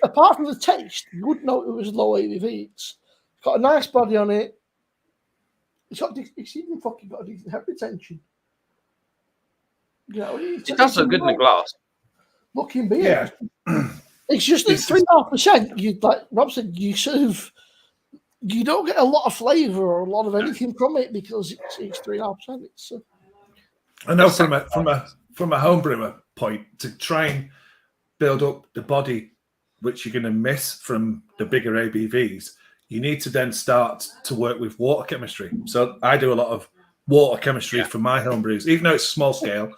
apart from the taste, you wouldn't know it was low ABV. It's got a nice body on it. It's even fucking got a decent head retention. You know, It does look good in the glass. Looking beer. Yeah. It's just at 3.5%. You like Rob said, you don't get a lot of flavour or a lot of anything from it because it's 3.5%. It's I know from a home brewer point to try and build up the body which you're going to miss from the bigger ABVs, you need to then start to work with water chemistry. So I do a lot of water chemistry for my home brews, even though it's small scale.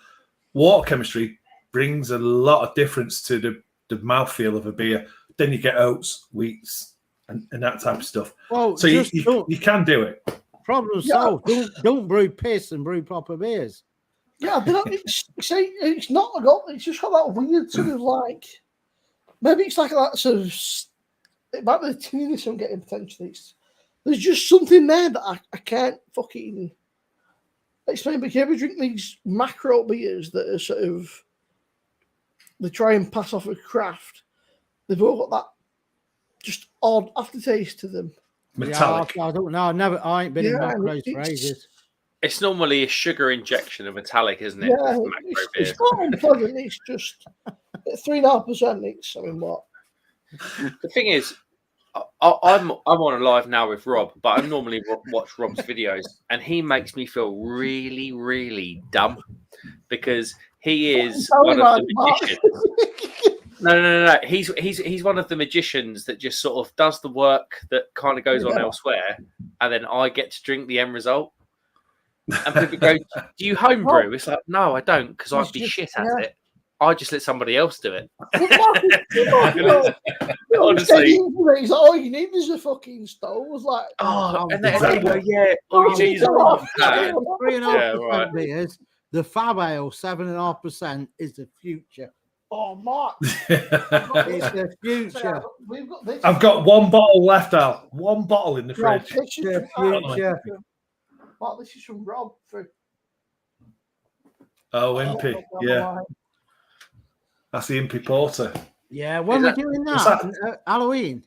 Water chemistry brings a lot of difference to the mouthfeel of a beer. Then you get oats, wheats, and that type of stuff. Well, so you can do it. Problem solved. Don't brew piss and brew proper beers. Yeah, but it's not it's just got that weird sort of like, maybe it's like that sort of, it might be the tinniness I'm getting potentially. There's just something there that I can't fucking explain. But you ever drink these macro beers that are sort of, they try and pass off a craft? They've all got that just odd aftertaste to them. Metallic. Yeah, I don't know. I ain't been in macros for ages. It's normally a sugar injection of metallic, isn't it? Yeah, with macro it's beers. not unpleasant. It's just 3.5%. It's, I mean, what? The thing is, I'm on a live now with Rob, but I normally watch Rob's videos, and he makes me feel really, really dumb because he is Tell me one of about the it, Mark. magicians. No. He's one of the magicians that just sort of does the work that kind of goes on elsewhere, and then I get to drink the end result. And people go, "Do you homebrew?" It's like, no, I don't, because I'd be shit at it. I just let somebody else do it. Honestly, he's like, all you need is a fucking stove. I was like, and then go, yeah, all you need is a hot pan. 3.5% beers. The Fab Ale 7.5% is the future. oh, Mark, It's the future. we've got this. I've got one bottle left, Al. One bottle in the Rob, fridge. this is The from, future. Mark, this is from Rob. Oh, Impy. Yeah, that's the Impy Porter. Yeah, when we're doing that, Halloween.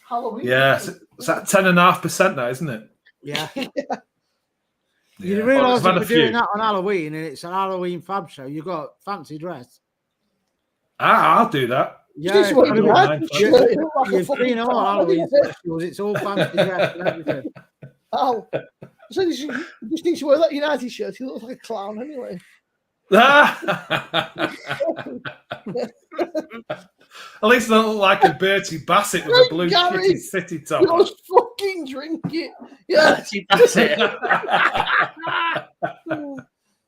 Halloween. Yeah, it's at 10.5% now, isn't it? Yeah. Yeah. You realise I've had if a we're few. doing that on Halloween and it's an Halloween fab show, you've got fancy dress. I'll do that. Yeah, This is what I you don't had. mind. you've seen all Halloween specials. It's all fancy dress and everything. Oh, so you just need to wear that United shirt. He looks like a clown anyway. At least I don't look like a Bertie Bassett with a blue Gary, city top. You must fucking drink it. Yeah. That's it.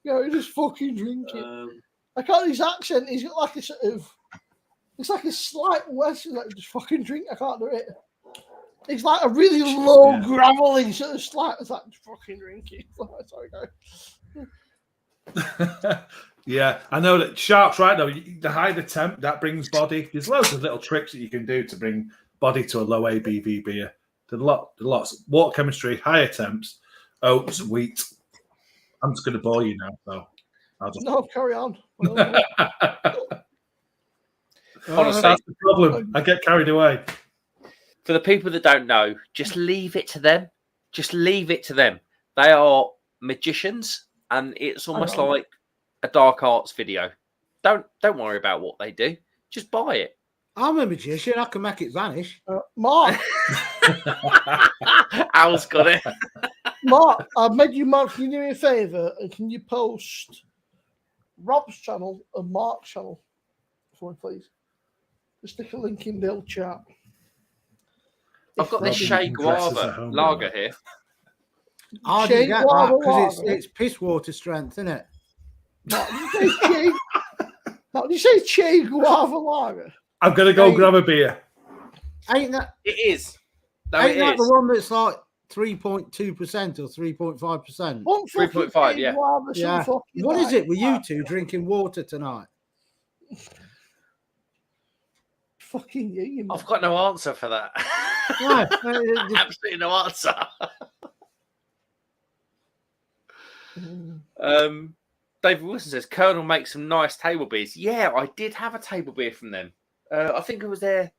Yeah, just fucking drink it. I can't. His accent. He's got like a sort of. It's like a slight western. Like just fucking drink. I can't do it. It's like a really low, gravelly sort of slight. It's like just fucking drink it. Sorry, guys. Yeah, I know that Sharp's right though. The higher the temp, that brings body. There's loads of little tricks that you can do to bring body to a low ABV beer. There's lots. Water chemistry, higher temps, oats, wheat. I'm just going to bore you now, so I'll just. No, carry on. Honestly, That's the problem. I get carried away. for the people that don't know, just leave it to them. Just leave it to them. They are magicians, and it's almost like a dark arts video. Don't worry about what they do. Just buy it. I'm a magician. I can make it vanish. Mark, Al's got it. Mark, I've made you, Mark. Can you do me a favour and can you post Rob's channel and Mark's channel for me, please? Just stick a link in the old chat. I've got this Shea Guava lager here. I didn't get that because it's piss water strength, isn't it? Mark, did you say Shea Guava lager? I'm going to go grab a beer. Ain't that? It is. No, Ain't it that is. the one that's like 3.2% or 3.5%? 3.5, yeah. Yeah. What is it with you two drinking water tonight? Fucking you, I've got no answer for that. No, Absolutely no answer. David Wilson says Colonel makes some nice table beers. Yeah, I did have a table beer from them. I think it was their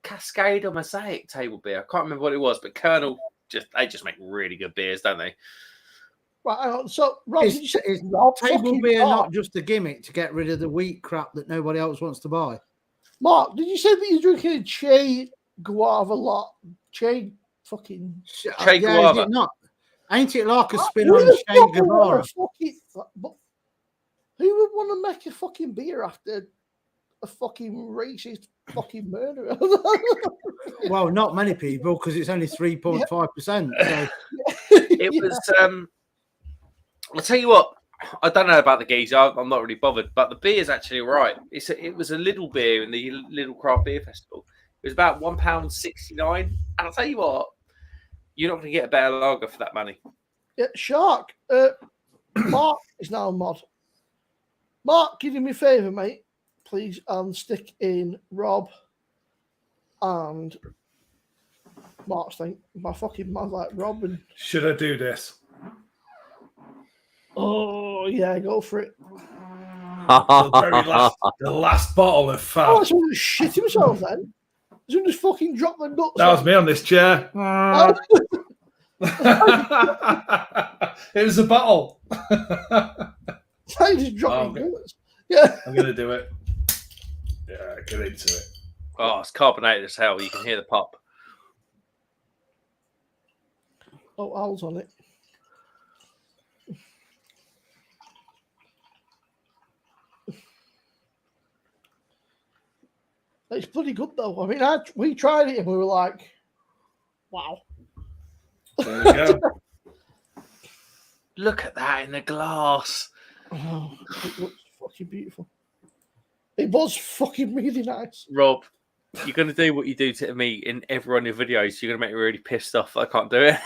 Cascade or Mosaic table beer. I can't remember what it was, but Colonel they just make really good beers, don't they? Right, so Rob, is, did you say is Rob table beer Mark? not just a gimmick to get rid of the wheat crap that nobody else wants to buy? Mark, did you say that you're drinking a Che Guava lot? Che fucking Che Guava. Is it not? Ain't it like a spin Who on the Che fuck would Guevara? Who would want to make a fucking beer after a fucking racist fucking murderer? Well, not many people because it's only 3.5%. So. It was. I'll tell you what. I don't know about the geezer. I'm not really bothered, but the beer's actually all right. It was a little beer in the Little Craft Beer Festival. It was about £1.69, and I'll tell you what, you're not going to get a better lager for that money. Yeah, Shark. Mark is now a mod. Mark, can you do me a favour, mate, please, and stick in Rob and Mark's thing. My fucking man's like Robin. Should I do this? Oh yeah, go for it. The last bottle of fab. Oh, someone just shit himself then. Someone just fucking dropped the nuts. That was me on this chair. Oh. It was a bottle. I just dropped the nuts. Yeah. I'm gonna do it. Yeah, get into it. Oh, it's carbonated as hell. You can hear the pop. Oh, Al's on it. It's bloody good though. I mean, we tried it and we were like, wow. There we go. Look at that in the glass. Oh, it looks fucking beautiful. It was fucking really nice. Rob, you're going to do what you do to me in every one of your videos. You're going to make me really pissed off that I can't do it.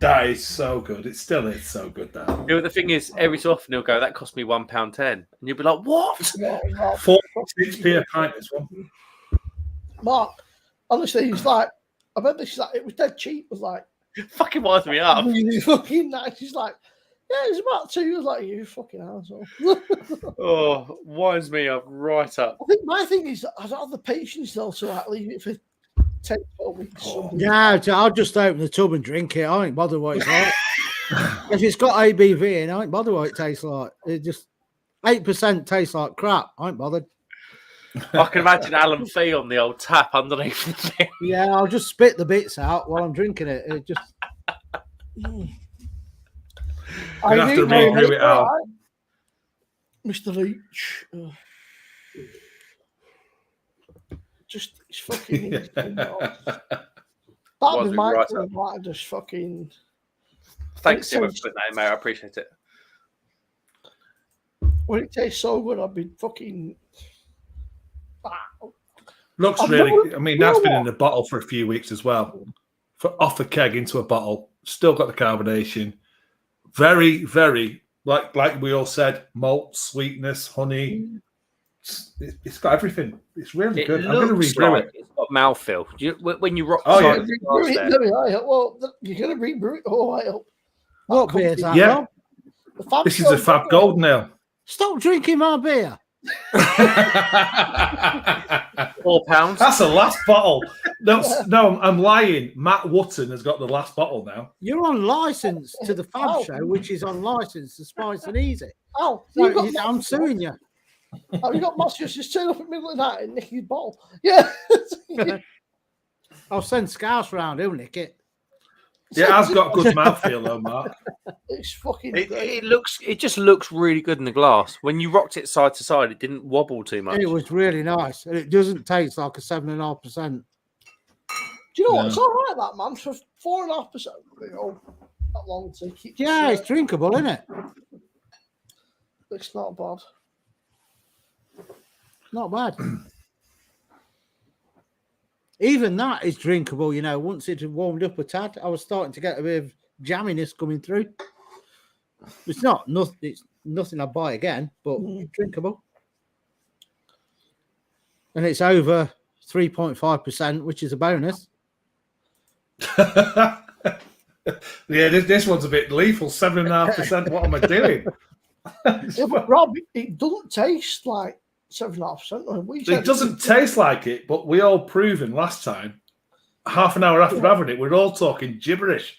That is so good. It still is so good, that. You know, the thing is, every so often he'll go, that cost me £1.10. And you'll be like, what? 46p a pint, this one. Mark, honestly, he's like, I bet this is like, it was dead cheap. It was like, Fucking winds me up. really fucking nice. He's like, yeah, it's about 2. He was like, you fucking asshole. Oh, winds me up right up. I think my thing is, I don't have the patience though to like leave it for 10 12 weeks. Yeah, I'll just open the tub and drink it. I ain't bothered what it's like. If it's got ABV in, I ain't bothered what it tastes like. It just 8% tastes like crap. I ain't bothered. I can imagine Alan Fee on the old tap underneath the thing. Yeah, I'll just spit the bits out while I'm drinking it. It just. I'll have to rebrew it out. Mr. Leach. Just it's fucking. That was my right thing, like, just fucking. Thanks so much for putting that in, mate. I appreciate it. When it tastes so good, I've been fucking. Looks really. I mean, that's been in the bottle for a few weeks as well. Off the keg into a bottle, still got the carbonation. Very, very like we all said, malt, sweetness, honey. It's got everything. It's really good. I'm going to rebrew it. It's got mouthfeel. When you rock, oh yeah, well, you're going to rebrew it. Oh, I hope. What beer is that? Yeah, this is a Fab Gold now. Stop drinking my beer. £4. That's the last bottle. No, I'm lying. Matt Wotton has got the last bottle now. You're on license to the Fab Show, which is on license to Spice and Easy. Oh, so I'm suing you. Oh, you got Mossius just turn up in the middle of the night and nick his bottle. Yeah. I'll send Scouse round. He'll nick it. Yeah, it has got good mouthfeel though, Mark. It's fucking. It just looks really good in the glass. When you rocked it side to side, it didn't wobble too much. It was really nice, and it doesn't taste like a 7.5%. Do you know what? It's all right, that man, for 4.5%. That long to keep. Yeah, it's drinkable, isn't it? It's not bad. Not bad. Even that is drinkable, you know. Once it had warmed up a tad, I was starting to get a bit of jamminess coming through. It's nothing I'd buy again, but it's drinkable. And it's over 3.5%, which is a bonus. Yeah, this one's a bit lethal. 7.5%. What am I doing? Yeah, but Rob, it doesn't taste like 7.5%. It doesn't taste like it, but we all proven last time, half an hour after having it, we're all talking gibberish.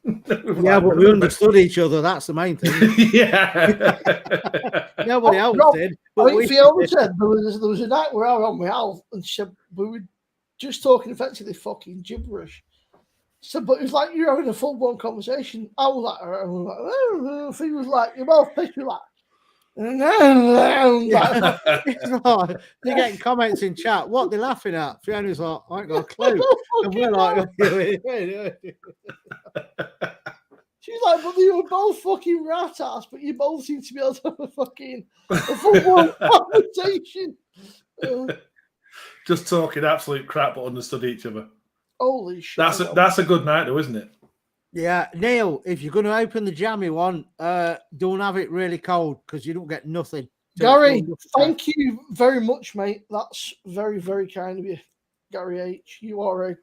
Yeah, but we understood each other. That's the main thing. Yeah. Nobody else did. But Fiona said there was a night where I was on my house and she said we were just talking effectively fucking gibberish. So, but it was like you're having a full blown conversation. I was like, he was like, you're both pissed. You're like, you're getting comments in chat. What they're laughing at? Fiona's like, I ain't got a clue. And we're like, she's like, but you were both fucking rat ass, but you both seem to be able to have a full blown conversation. Just talking absolute crap, but understood each other. Holy shit! That's a good night, though, isn't it? Yeah, Neil, if you're going to open the jammy one, don't have it really cold because you don't get nothing. Gary, thank you very much, mate. That's very, very kind of you. Gary H. You are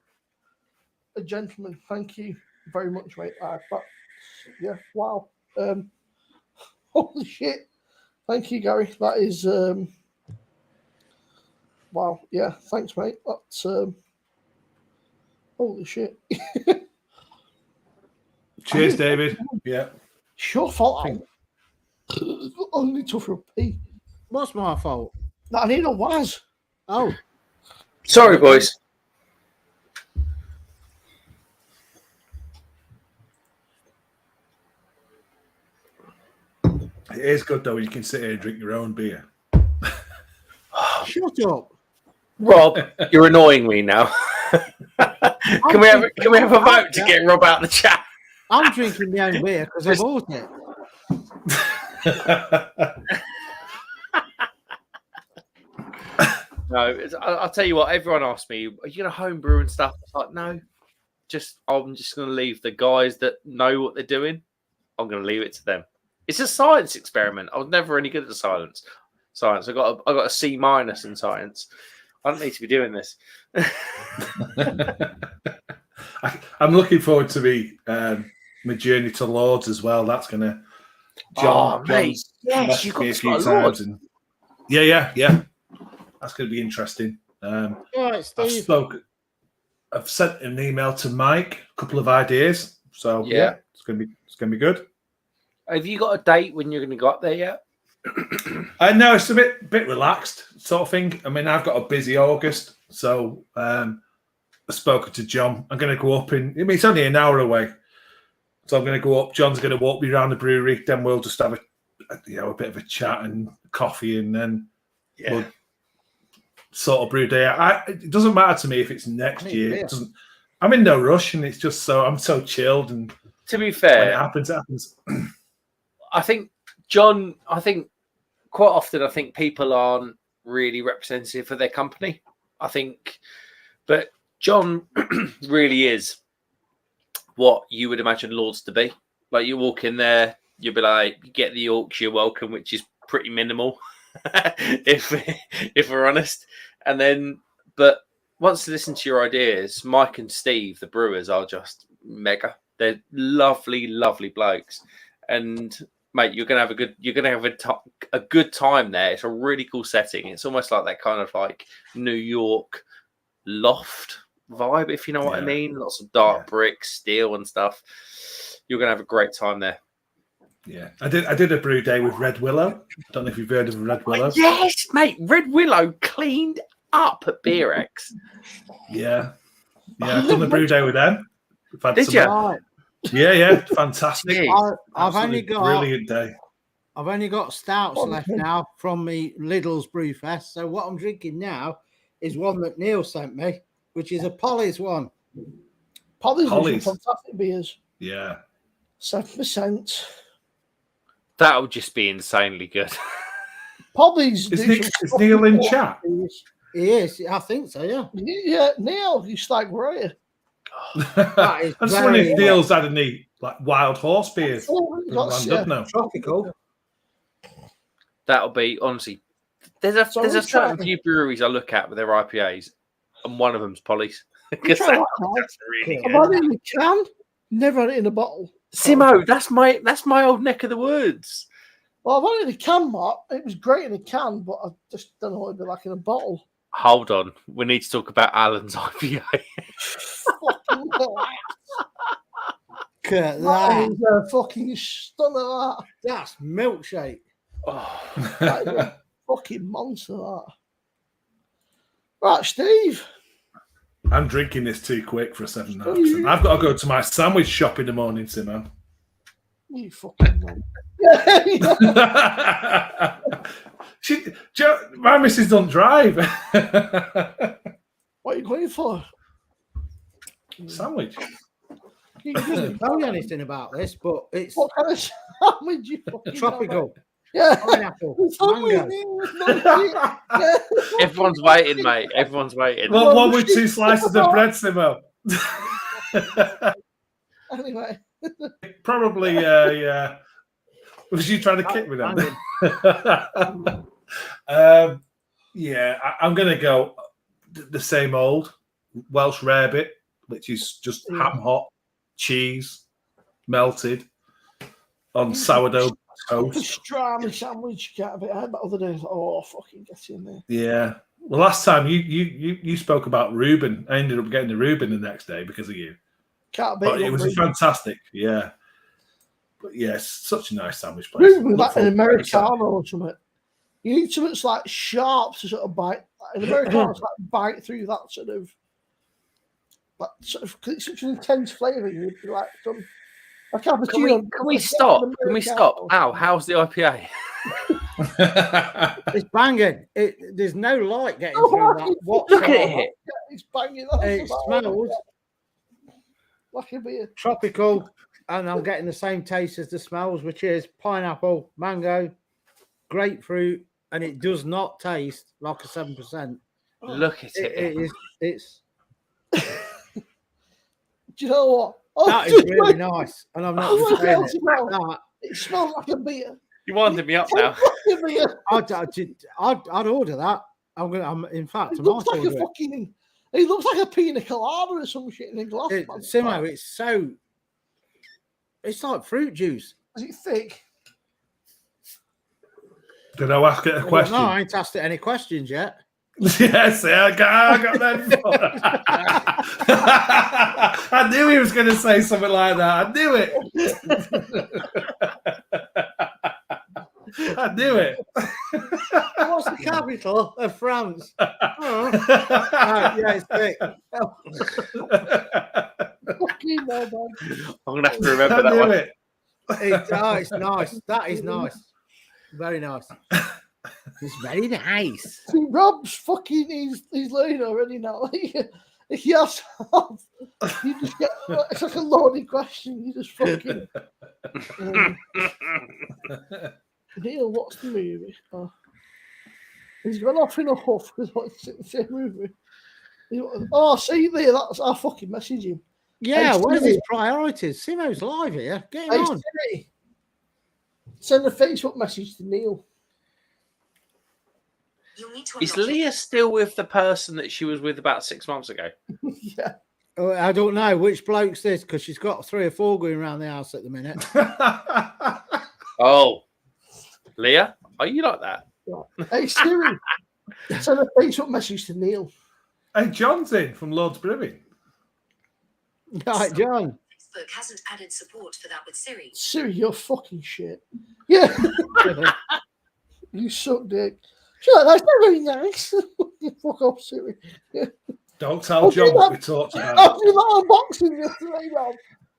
a gentleman. Thank you very much, mate. Yeah, wow. Holy shit. Thank you, Gary. That is wow. Yeah, thanks, mate. That's holy shit. Cheers, David. Yeah. It's your fault. I only took for a pee. What's my fault? I need a was. Oh, Sorry, boys. It is good though. You can sit here and drink your own beer. shut up. Rob, you're annoying me now. Can we have a vote to get Rob out of the chat? I'm drinking my own beer because I bought it. No, I'll tell you what. Everyone asked me, "Are you going to homebrew and stuff?" I was like, "No, I'm just going to leave the guys that know what they're doing. I'm going to leave it to them. It's a science experiment. I was never any good at the science. I got a C- in science. I don't need to be doing this." I'm looking forward to my journey to Lords as well. That's gonna. Mate, yes, messaged you've me got a to few go to times, Lords. and yeah. That's going to be interesting. All right, Steve. I've sent an email to Mike, a couple of ideas. So yeah, it's going to be good. Have you got a date when you're going to go up there yet? I know it's a bit relaxed sort of thing. I mean, I've got a busy August, so I've spoken to John. I'm going to go up it's only an hour away, so I'm going to go up. John's going to walk me around the brewery. Then we'll just have a bit of a chat and coffee, and then we'll sort of brew day. It doesn't matter to me if it's next year. It doesn't. I'm in no rush, and it's just I'm so chilled. And to be fair, when it happens, it happens. I think John. Quite often, people aren't really representative for their company. But John really is what you would imagine Lords to be. Like, you walk in there, you'll be like, you get the Yorkshire welcome, which is pretty minimal, if we're honest. And then, but once you listen to your ideas, Mike and Steve, the brewers, are just mega. They're lovely, lovely blokes, and mate, you're gonna have a good time there. It's a really cool setting. It's almost like that kind of like New York loft vibe, if you know what I mean. Lots of dark bricks, steel, and stuff. You're gonna have a great time there. Yeah, I did a brew day with Red Willow. Don't know if you've heard of Red Willow. Yes, mate. Red Willow cleaned up at BeerX. Yeah, I've done the brew day with them. Did you? Yeah, fantastic. I've only got brilliant day. I've only got stouts left now from me Lidl's Brewfest. So what I'm drinking now is one that Neil sent me, which is a Polly's one. Polly's fantastic beers. Yeah, 7%. That'll just be insanely good. Polly's. Is Neil in chat? He is. I think so. Yeah. Yeah, Neil, you stag right. I just wonder if Neil's had any like wild horse beers. Tropical. That'll be, honestly, there's a certain few breweries I look at with their IPAs, and one of them's Polly's. Because that's really good. I've had it in a can, never had it in a bottle. Simo, that's my old neck of the woods. Well, I've had it in a can, Mark. It was great in a can, but I just don't know what it'd be like in a bottle. Hold on, we need to talk about Alan's IPA. Look at that. Is a fucking stunner. That's milkshake. Oh. That is a fucking monster. That. Right, Steve. I'm drinking this too quick for a 7.5%. I've got to go to my sandwich shop in the morning, Simo. You fucking man. My missus don't drive. What are you going for? Sandwich. He doesn't tell you anything about this, but it's What kind of sandwich you fucking tropical. Yeah. Pineapple. Mango. Everyone's waiting, mate. Everyone's waiting. Well, one with 2 slices of bread, Simo. Anyway. Probably, yeah. Was you trying to kick me then? Yeah, I'm going to go the same old Welsh rarebit, which is just ham hot, cheese, melted on sourdough toast. Pastrami sandwich, get a bit. I had that other day. Oh, fucking get in there. Yeah. Well, last time you spoke about Reuben. I ended up getting the Reuben the next day because of you. Can't beat But it was a Reuben. fantastic, yeah. But yes, such a nice sandwich place. Reuben was like an Americano or something. You need something that's like sharp to sort of bite. An Americano is like bite through that sort of, because it's such an intense flavour. You'd be like, a cappuccino. Can we stop? Can we stop? Ow, how's the IPA? It's banging. There's no light getting through that. Look at it. It's banging. It smells like a beer. tropical, and I'm getting the same taste as the smells, which is pineapple, mango, grapefruit, and it does not taste like a 7%. Look at it. It's. Do you know what? That is really nice, and I'm not just saying it. It smells like a beer. You winding me up now. I'd order that. In fact, It I looks might like a order fucking. It looks like a pina colada or some shit in a glass. it. Simo, it's so. It's like fruit juice. Is it thick? Did I ask it a question? No, I ain't asked it any questions yet. Yes, I got that. I knew he was going to say something like that. I knew it. I knew it. What's the capital of France? Oh, yeah, it's thick. Fucking no, man. I'm gonna have to remember that I knew one. it. It's nice. That is nice. Very nice. It's very nice. See, Rob's fucking. He's learning already now. If you ask, you just get. It's like a loaded question. You just fucking. Neil, what's the movie? Oh. He's gone off in a huff because it's the same movie. Oh, see there, I fucking message him. Yeah, Hey, what are Siri. his priorities? Simo's live here. Get him Hey, on. Siri, send a Facebook message to Neil. Is Leah still with the person that she was with about 6 months ago? Yeah. Oh, I don't know which bloke's this because she's got 3 or 4 going around the house at the minute. Oh, Leah, are you like that? Hey, Siri, send a Facebook message to Neil. Hey, John's in from Lord's Brewing. Right, John. Facebook hasn't added support for that with Siri. Siri, you're fucking shit. Yeah. You suck dick. Sure, that's not very nice. Fuck off, Siri. Don't tell John what we talked I about. did that unboxing yesterday, man.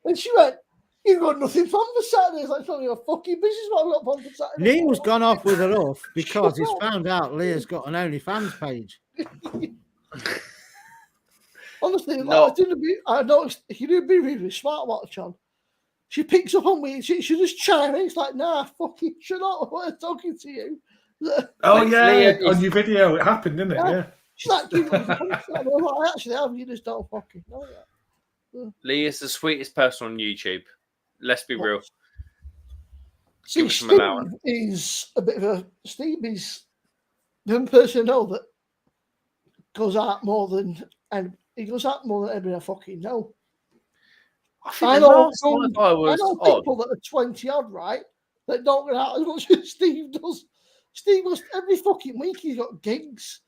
And she went, "You've got nothing fun for Saturday." It's like, "It's only a fucking business what I've got fun for Saturday." Neil's gone off with her off because he's found out Leah's got an OnlyFans page. Honestly, No. I noticed you didn't be really smart about it, John. She picks up on me. She just chiming. It's like, nah, fucking shut up. I'm talking to you. Oh, Like, yeah, Leah on is- your video. It happened, didn't it? Yeah. Yeah. She's like, "Give me the punch." I'm like, "I actually have. You just don't fucking know that." Leah's the sweetest person on YouTube. Let's be real. See, Give us some Steve allowance. is a bit of a Steve is the only person I know that goes out more than everybody I fucking know. I think I the know, last one I was know on. people that are 20 odd, right? That don't go out as much as Steve does. Steve was every fucking week he's got gigs,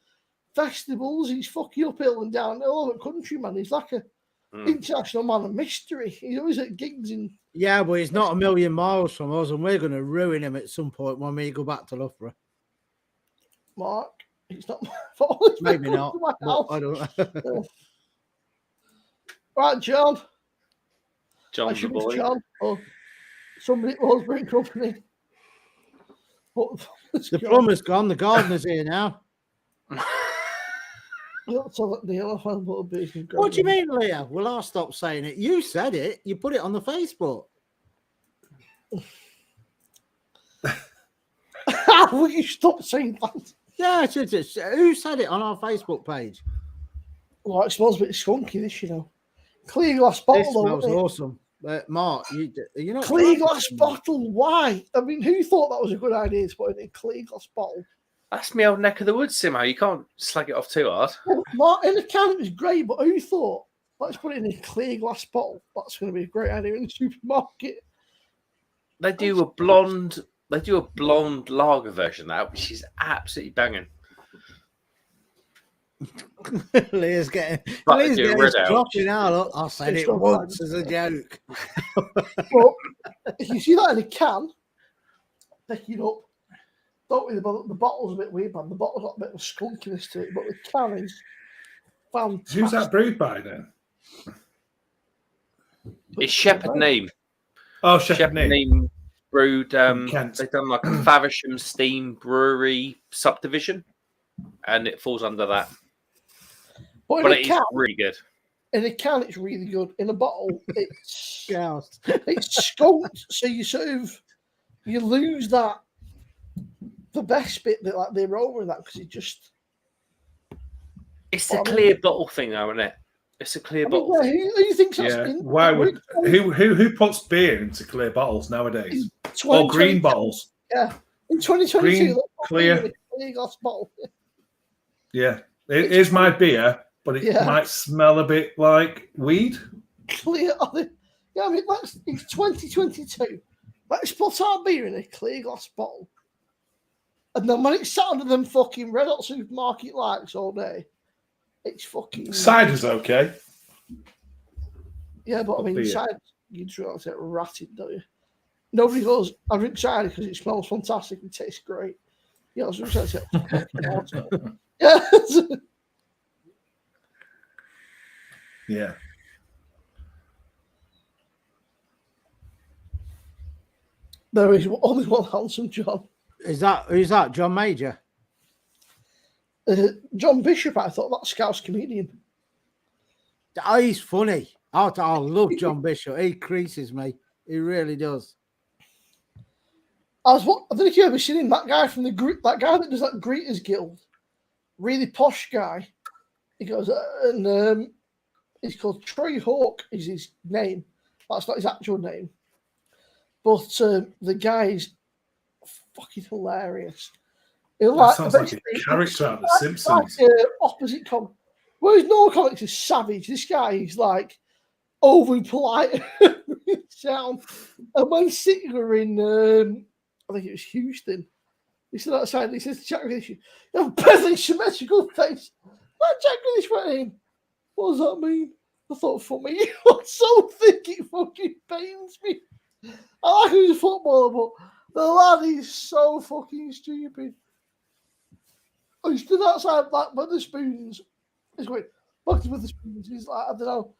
festivals, he's fucking uphill and down all over the country, man. He's like a international man of mystery. He's always at gigs in Yeah, but he's not a million miles from us, and we're going to ruin him at some point when we go back to Loughborough. Mark. It's not my fault. It's Maybe because not. of my But house. I don't. Right, John. I John's the should be boy. John or somebody at Rosebery Company. The plumber's gone. The gardener's here now. What do you mean, Leah? Well, I'll stop saying it. You said it. You put it on the Facebook. Will you stop saying that? Yeah, who said it on our Facebook page? Well, it smells a bit skunky, this, you know. Clear glass This bottle, though. smells isn't it? awesome. Mark, you're not Clear glass bottle. Why? I mean, who thought that was a good idea to put in a clear glass bottle? That's my old neck of the woods, Simo. You can't slag it off too hard. Well, in the can it was great, but who thought, let's put it in a clear glass bottle? That's going to be a great idea in the supermarket. They do a blonde lager version of that, which is absolutely banging. Leah's getting But Leah's they do getting red ale. dropping out. Look, I said It's it not once bad. as a joke. But if you see that in a can, pick it up. Don't worry, the bottle's a bit weird, man. The bottle's got a bit of skunkiness to it, but the can is fantastic. Who's that brewed by then? It's Shepherd Name. Oh, Shepherd Name. Name brewed. Kent. They've done like a Faversham Steam Brewery subdivision, and it falls under that. But But in it a is can, really good. it's really good. In a bottle, it's Joust. it's skunked, so you lose that the best bit, like the aroma in that, because it just. It's the Well, I mean- clear bottle thing, though, isn't it? It's a clear I mean, bottle. yeah, thing. who thinks that's Yeah. in? Why would who puts beer into clear bottles nowadays? Or green bottles? Yeah, in 2022, Green, let's put clear. beer in a clear glass bottle. Yeah, it is my beer, but it Yeah. might smell a bit like weed. Clear. Yeah, I mean, it's 2022. Let's put our beer in a clear glass bottle. And then when it's sat under them fucking red hot supermarket lights all day, it's fucking. Cider's okay. Yeah, but I mean, Beer. cider, you just realize it ratted, don't you? Nobody goes, I drink cider because it smells fantastic and tastes great. Yeah, I was going to say, yeah. Yeah. There is only one handsome John. Who's that? John Major? John Bishop, I thought, that Scouse comedian. Oh, he's funny. I love John Bishop. He creases me. He really does. I don't know if you ever seen him, that guy from that guy that does that Greeters Guild, really posh guy. He goes, and he's called Troy Hawk, is his name. That's not his actual name. But the guy is fucking hilarious. That sounds like a character out of The Simpsons. Like, opposite comic. Whereas no comics is savage. This guy is like overly polite sound. And when City were in, I think it was Houston, he said outside, he says to Jack Grealish, "You have a perfectly symmetrical face." Like Jack Grealish went in. What does that mean? I thought, for me, I'm so thick it fucking pains me. I like who's a footballer, but the lad is so fucking stupid. Oh, he stood outside like with the spoons. He's going, bucket with the spoons. He's like, I don't know.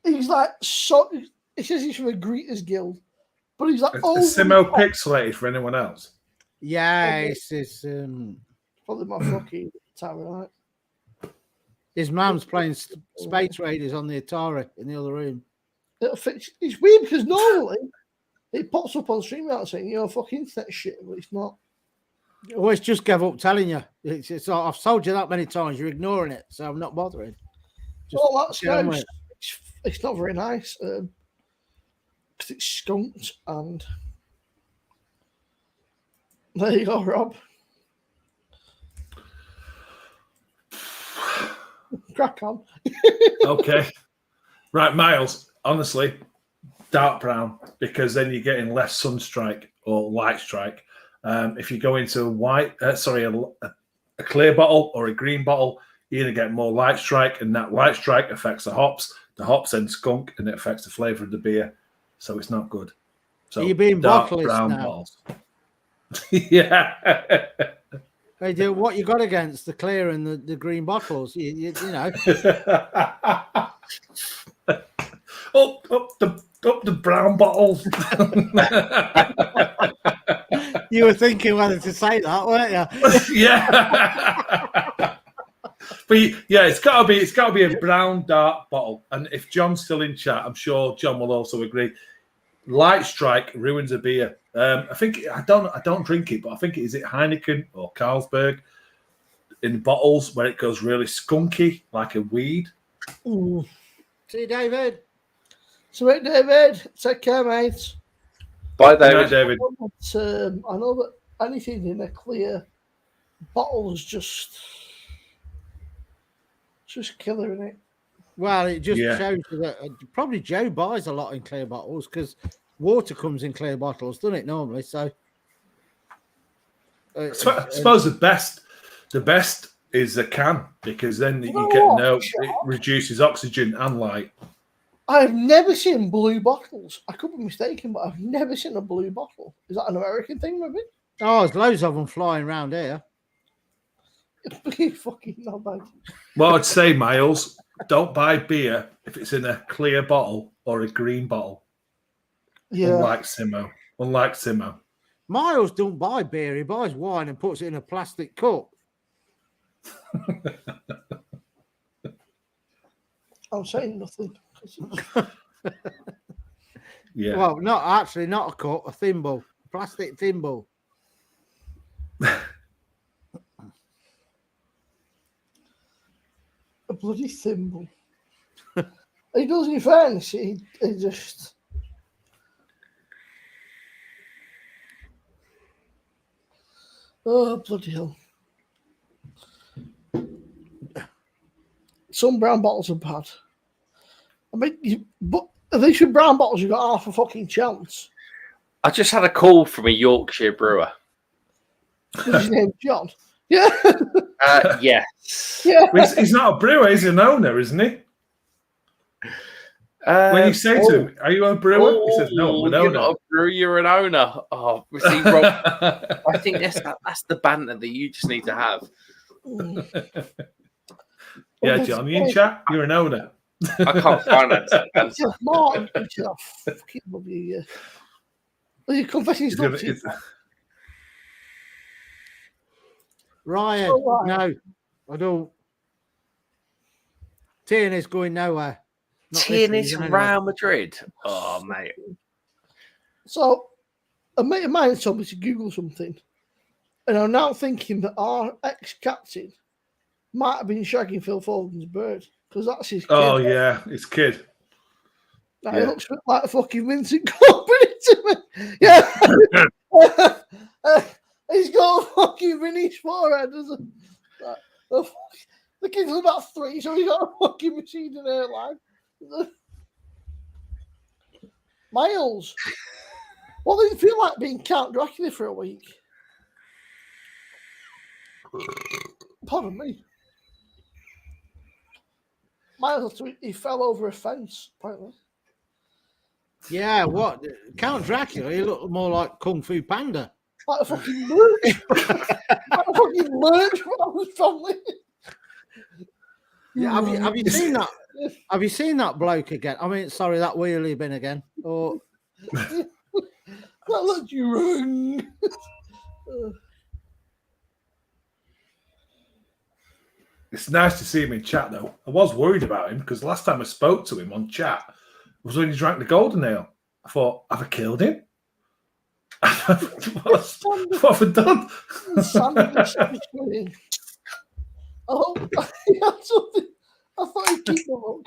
He's like, so. He says he's from a Greeters Guild, but he's like, Is oh, Simo pixelated for anyone else? Yeah, it's probably my fucking time of night. his mum's playing Space Raiders on the Atari in the other room. It'll fix. It's weird because normally it pops up on stream out saying, you know, fucking internet shit, but it's not. Always just give up telling you. It's I've told you that many times. You're ignoring it, so I'm not bothering. Just Well, that's get on with nice. it. It's not very nice because it's skunked and there you go, Rob. Crack on. Okay. Right, Miles, honestly, dark brown, because then you're getting less sunstrike or light strike. If you go into a clear bottle or a green bottle, you're going to get more light strike, and that light strike affects the hops. The hops then skunk, and it affects the flavour of the beer. So it's not good. So Are you being dark bottlist brown now? bottles. Yeah. Hey, dude, what you got against the clear and the green bottles? You know. up the brown bottles. You were thinking whether to say that, weren't you? Yeah. But yeah, it's got to be a brown dark bottle. And if John's still in chat, I'm sure John will also agree. Light strike ruins a beer. I don't drink it, but I think is it Heineken or Carlsberg in bottles where it goes really skunky like a weed. Ooh. See you, David. So, wait, David, take care, mate. Bye, Good night, David. David. I know that anything in a clear bottles just killer, isn't it? Well, it just Yeah. shows you that probably Joe buys a lot in clear bottles because water comes in clear bottles, doesn't it, normally? So, I suppose the best is the can, because then You you know get what? it reduces oxygen and light. I've never seen blue bottles. I could be mistaken, but I've never seen a blue bottle. Is that an American thing, maybe? oh, there's loads of them flying around here. Fucking not bad. Well, I'd say, Miles, don't buy beer if it's in a clear bottle or a green bottle. Yeah. Unlike Simo. Miles don't buy beer; he buys wine and puts it in a plastic cup. I'm saying nothing. Yeah. Well, not a cup, a thimble, a plastic thimble. A bloody thimble. He does, in fairness, he just. Oh, bloody hell. Some brown bottles are bad. I mean, but at least with brown bottles, you've got half a fucking chance. I just had a call from a Yorkshire brewer. What's his name? John? Yeah. Yes. Yeah. Well, he's not a brewer, he's an owner, isn't he? When you say to him, "Are you a brewer?" he says, "No, I'm an You're owner." not a brewer, you're an owner. Oh, see, Rob, I think that's the banter that you just need to have. Yeah, John, you in chat? You're an owner. I can't finance that banter. Yeah, Martin, fucking love you, yeah. Well, you're confessing He's stuff gonna- to you. it's- Ryan, So, Ryan. no, I don't. Tierney's going nowhere. Not this Tierney's season, anyway. Real Madrid. Oh, mate. So, a mate of mine told me to Google something, and I'm now thinking that our ex-captain might have been shagging Phil Foden's bird, because that's his kid. Oh yeah, his kid. Now, yeah. He looks a bit like a fucking Vincent Company to me. Yeah. He's got a fucking Vinny's forehead, doesn't he? The kid's about 3, so he's got a fucking receding hairline. Miles, what did it feel like being Count Dracula for a week? Pardon me. Miles, he fell over a fence, apparently. Yeah, what? Count Dracula, he looked more like Kung Fu Panda. Like a fucking lurch. Like a fucking lurch when I was family. Yeah, have you seen that? Have you seen that bloke again? I mean, sorry, that wheelie bin again. Or That looked you wrong. It's nice to see him in chat, though. I was worried about him because last time I spoke to him on chat was when he drank the golden ale. I thought, have I killed him? what have I done? Oh, he had something. I thought he'd keep the look.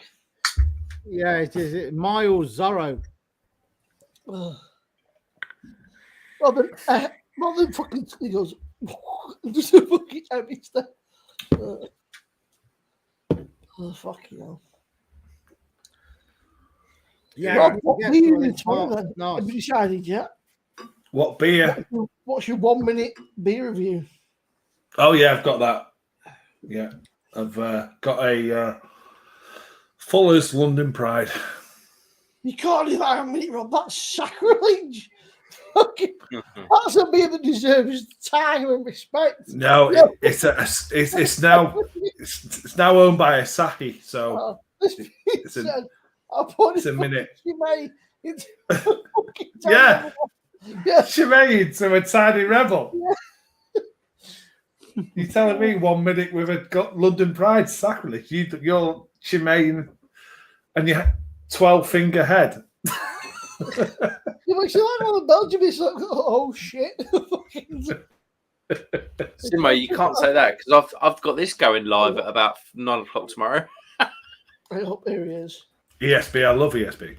yeah, it is Miles Zorro. Robin fucking, he goes, just a fucking heavy step. Oh, fucking hell. Yeah, Rob, what yeah, beer well, in tomorrow then? nice. Have you decided yet? What beer? What's your 1 minute beer review? Oh yeah, I've got that. Yeah, I've got a Fuller's London Pride. You can't do that, minute, Rob. That's sacrilege. Fucking, that's a beer that deserves time and respect. No, Yeah. it's now owned by Asahi, so It's a- a minute. It's Yeah. Yeah. Shemaine, so a tiny rebel. You're telling me 1 minute with a London Pride sacrilege? You're Shemaine and your 12-finger head. You actually like one of Belgium is like, oh shit. Simo, you can't say that because I've got this going live at about 9 o'clock tomorrow. I hope there he is. ESB, I love ESB.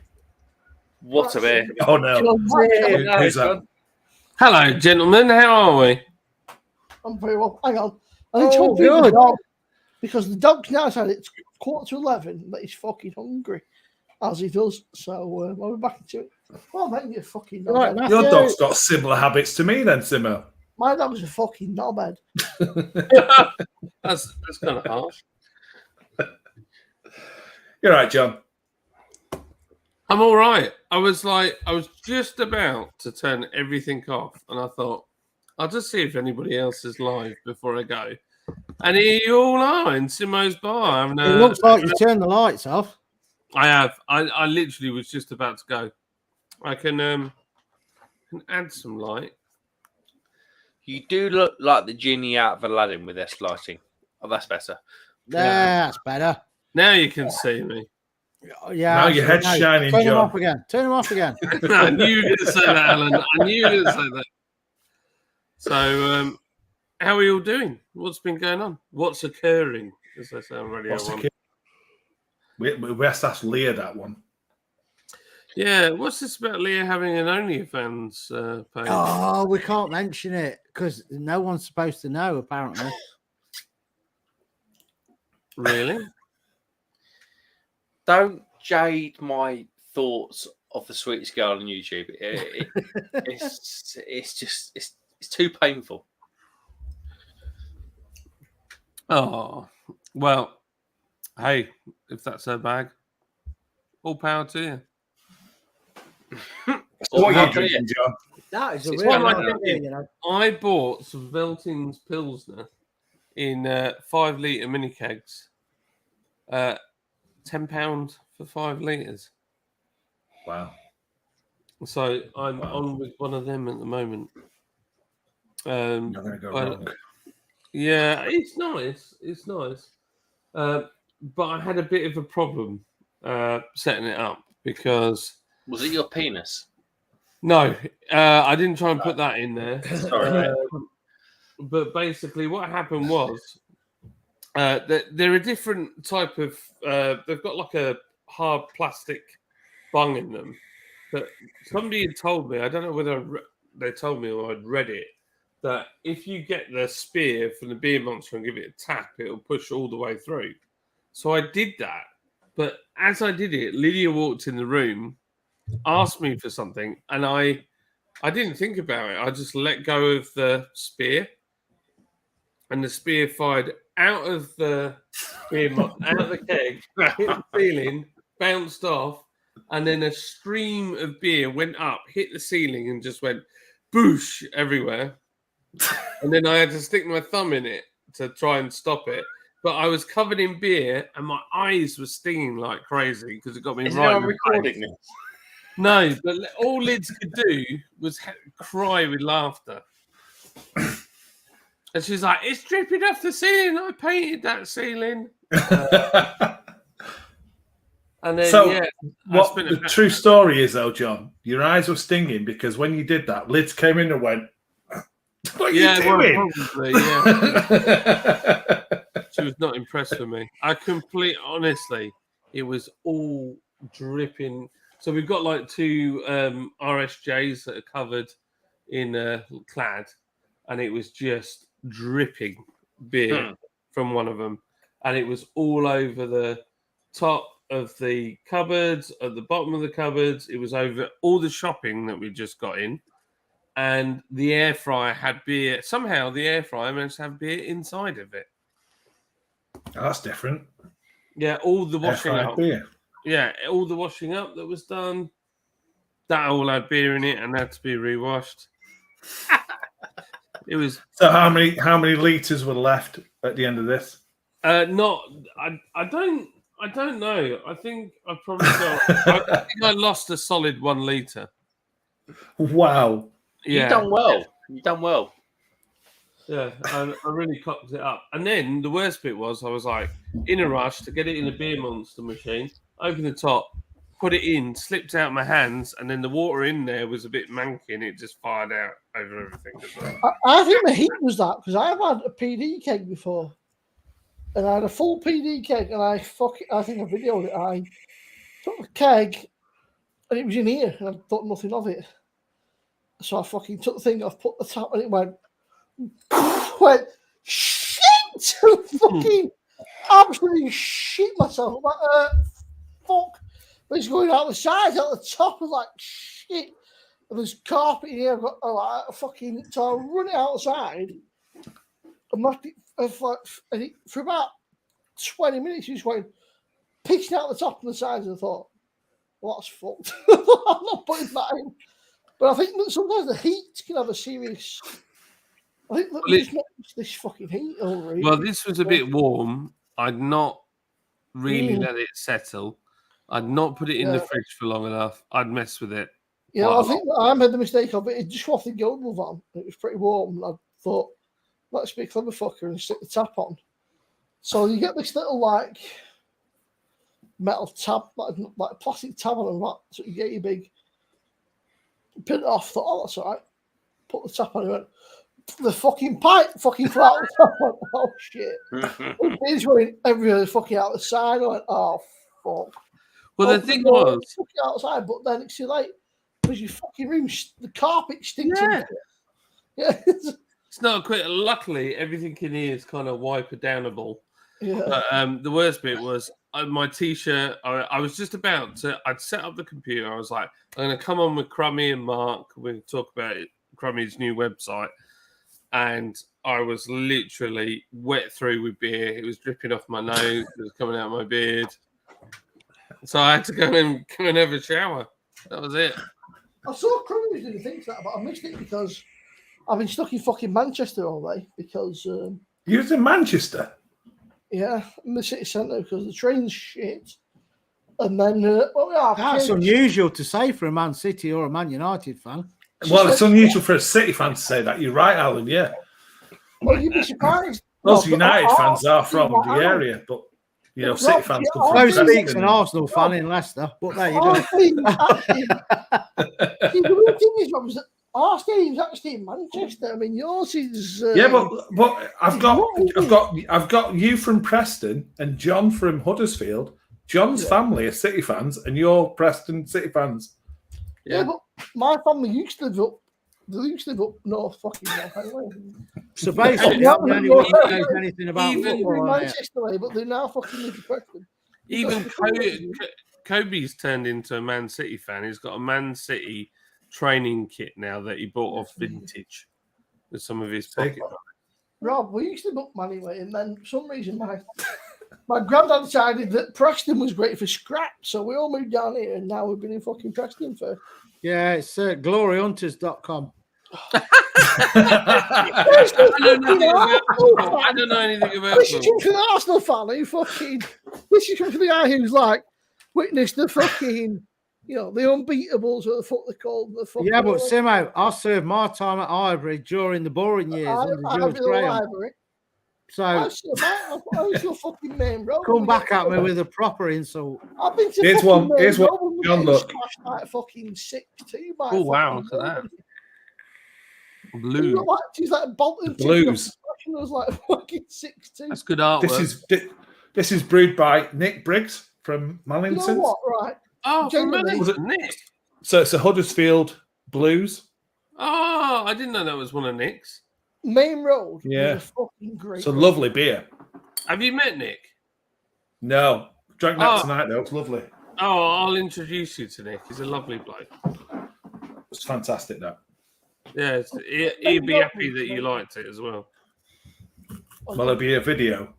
What a beer. Oh no. Who's that? Hello, gentlemen. How are we? I'm very well. Hang on. I need Oh, to go feed the good. dog because the dog's now said it's 11:15, but he's fucking hungry, as he does. So I'll be back into it. Well, mate, you're fucking You like knobhead. Your Matthew? dog's got similar habits to me, then, Simo. My dog's a fucking knobhead. That's kind of harsh. You're right, John. I'm all right. I was just about to turn everything off, and I thought, I'll just see if anybody else is live before I go. And here you all are in Simo's bar. It looks like you turned the lights off. I have. I literally was just about to go. I can add some light. You do look like the genie out of Aladdin with this lighting. Oh, that's better. That's better. Now you can see me. Yeah. Now your head's no. shining, Turn him John. off again. Turn him off again. I knew you were going to say that, Alan. I knew you were going to say that. So, how are you all doing? What's been going on? What's occurring? As I say on Radio What's the 1. kid? We best ask Leah that one. Yeah, what's this about Leah having an OnlyFans page? Oh, we can't mention it because no one's supposed to know, apparently. Really? Don't jade my thoughts of the sweetest girl on YouTube. It's too painful. Oh, well, hey, if that's her bag, all power to you. So what are How you can drinking, John? That is a It's real what am I idea, thinking? you know. I bought some Veltins Pilsner in 5 litre mini kegs. £10 for 5 litres. Wow. So I'm Wow. on with one of them at the moment. You're not going to go well, wrong. Yeah, it's nice. It's nice. But I had a bit of a problem setting it up because Was it your penis? no, I didn't try and put that in there. Sorry. But basically, what happened was they're a different type of. They've got like a hard plastic bung in them. But somebody had told me, I don't know whether they told me or I'd read it, that if you get the spear from the beer monster and give it a tap, it'll push all the way through. So I did that. But as I did it, Lydia walked in the room, asked me for something, and I didn't think about it. I just let go of the spear, and the spear fired out of the out of the keg, hit the ceiling, bounced off, and then a stream of beer went up, hit the ceiling, and just went boosh everywhere. And then I had to stick my thumb in it to try and stop it. But I was covered in beer, and my eyes were stinging like crazy because it got me Is right. anyone recording this? No, but all Lids could do was cry with laughter. And she's like, "It's dripping off the ceiling. I painted that ceiling." And then, So, yeah, what the true story is, though, John, your eyes were stinging because when you did that, Lids came in and went, "What are you doing?" well, probably, yeah. She was not impressed with me. Honestly, it was all dripping. So we've got like 2 RSJs that are covered in clad, and it was just dripping beer from one of them, and it was all over the top of the cupboards, at the bottom of the cupboards. It was over all the shopping that we just got in, and the air fryer had beer. Somehow the air fryer managed to have beer inside of it. Oh, that's different. Yeah, all the washing Air-fried up. beer. Yeah, all the washing up that was done, that all had beer in it and had to be rewashed. It was So how many liters were left at the end of this? I don't know. I think I probably got. I think I lost a solid 1 litre. Wow. Yeah, You've done well. You've done well. yeah. I really cocked it up. And then the worst bit was I was like in a rush to get it in a beer monster machine. Open the top, put it in, slipped out my hands, and then the water in there was a bit manky, and it just fired out over everything as well. I think the heat was that because I've had a PD keg before, and I had a full PD keg, and I think I videoed it. I took the keg, and it was in here, and I thought nothing of it. So I fucking took the thing off, put the tap, and it went. went, shit! Fucking absolutely shit myself. Like, fuck. But it's going out the sides, out the top. I was like, shit. And there's carpet in here. I've got fucking. So I run it outside. And for about 20 minutes, he was going, pitching out the top and the sides. And I thought, well, that's fucked. I'm not putting that in. But I think that sometimes the heat can have a serious. I think that there's not this fucking heat already. Well, this was a bit warm. I'd not really let it settle. I'd not put it in the fridge for long enough. I'd mess with it. Yeah, I think that I made the mistake of it. It just off the Goldwolf on. It was pretty warm. And I thought, let's be a clever fucker and stick the tap on. So you get this little like metal tab, like plastic tab on that. So you get your big pin it off. Thought, oh, that's all right. Put the tap on. It went, the fucking pipe fucking fell out. I went, oh shit! It's going everywhere fucking out the side. I went, oh fuck. Well, the thing was, fucking outside, but then it's too late because your fucking room, the carpet stinks. Yeah, it's not quick. Luckily, everything in here is kind of wiper downable. Yeah. But the worst bit was my t-shirt. I was just about to. I'd set up the computer. I was like, I'm going to come on with Crummy and Mark. We're going to talk about Crummy's new website. And I was literally wet through with beer. It was dripping off my nose. It was coming out of my beard. So I had to go and have a shower. That was it. I saw Crummy doing things like that, but I missed it because I've been stuck in fucking Manchester all day because... you was in Manchester? Yeah, in the city centre because the train's shit. And then... That's unusual to say for a Man City or a Man United fan. Well, it's unusual for a City fan to say that. You're right, Alan, yeah. Well, you'd be surprised. Most United fans are from the area, but, you know, City fans come from No Preston. speaks an Arsenal fan in Leicester, but there you go. See, the weird thing is, Rob, is that our stadium's actually in Manchester. I mean, yours is... Yeah, but I've got you from Preston and John from Huddersfield. John's family are City fans and you're Preston City fans. Yeah, but my family used to live up. They used to live up north, fucking north anyway. So basically, I'm the only one who knows anything about Even football. Manchester way, but they now fucking live in Preston. Even Kobe's turned into a Man City fan. He's got a Man City training kit now that he bought off Vintage with some of his pocket money. Rob, we used to book money anyway, and then for some reason my granddad decided that Preston was great for scrap, so we all moved down here, and now we've been in fucking Preston for... Yeah, it's gloryhunters.com. I don't know anything about This is coming from the Arsenal fan who fucking... This is coming from the guy who's like, witnessed the fucking... You know, the unbeatables, or the fuck they're called. Yeah, but Simo, I served my time at Highbury during the boring years under George Graham. So I was your fucking name, bro. Come back at me with a proper insult. I've been to Here's one. John, look. Like fucking 6-2. Oh wow, look at that. Blue. She's like Bolton. Blues. It was like fucking 6-2. That's good artwork. This is brewed by Nick Briggs from Mallington. You know what, right? Oh, from Nick. So it's a Huddersfield Blues. Oh, I didn't know that was one of Nick's. Main Road. Yeah. Was a fucking great. It's a lovely beer. Have you met Nick? No. Drank that tonight, though. It's lovely. Oh, I'll introduce you to Nick. He's a lovely bloke. It's fantastic, that. Yeah, he'd be happy that you liked it as well. Well, it'll be a video.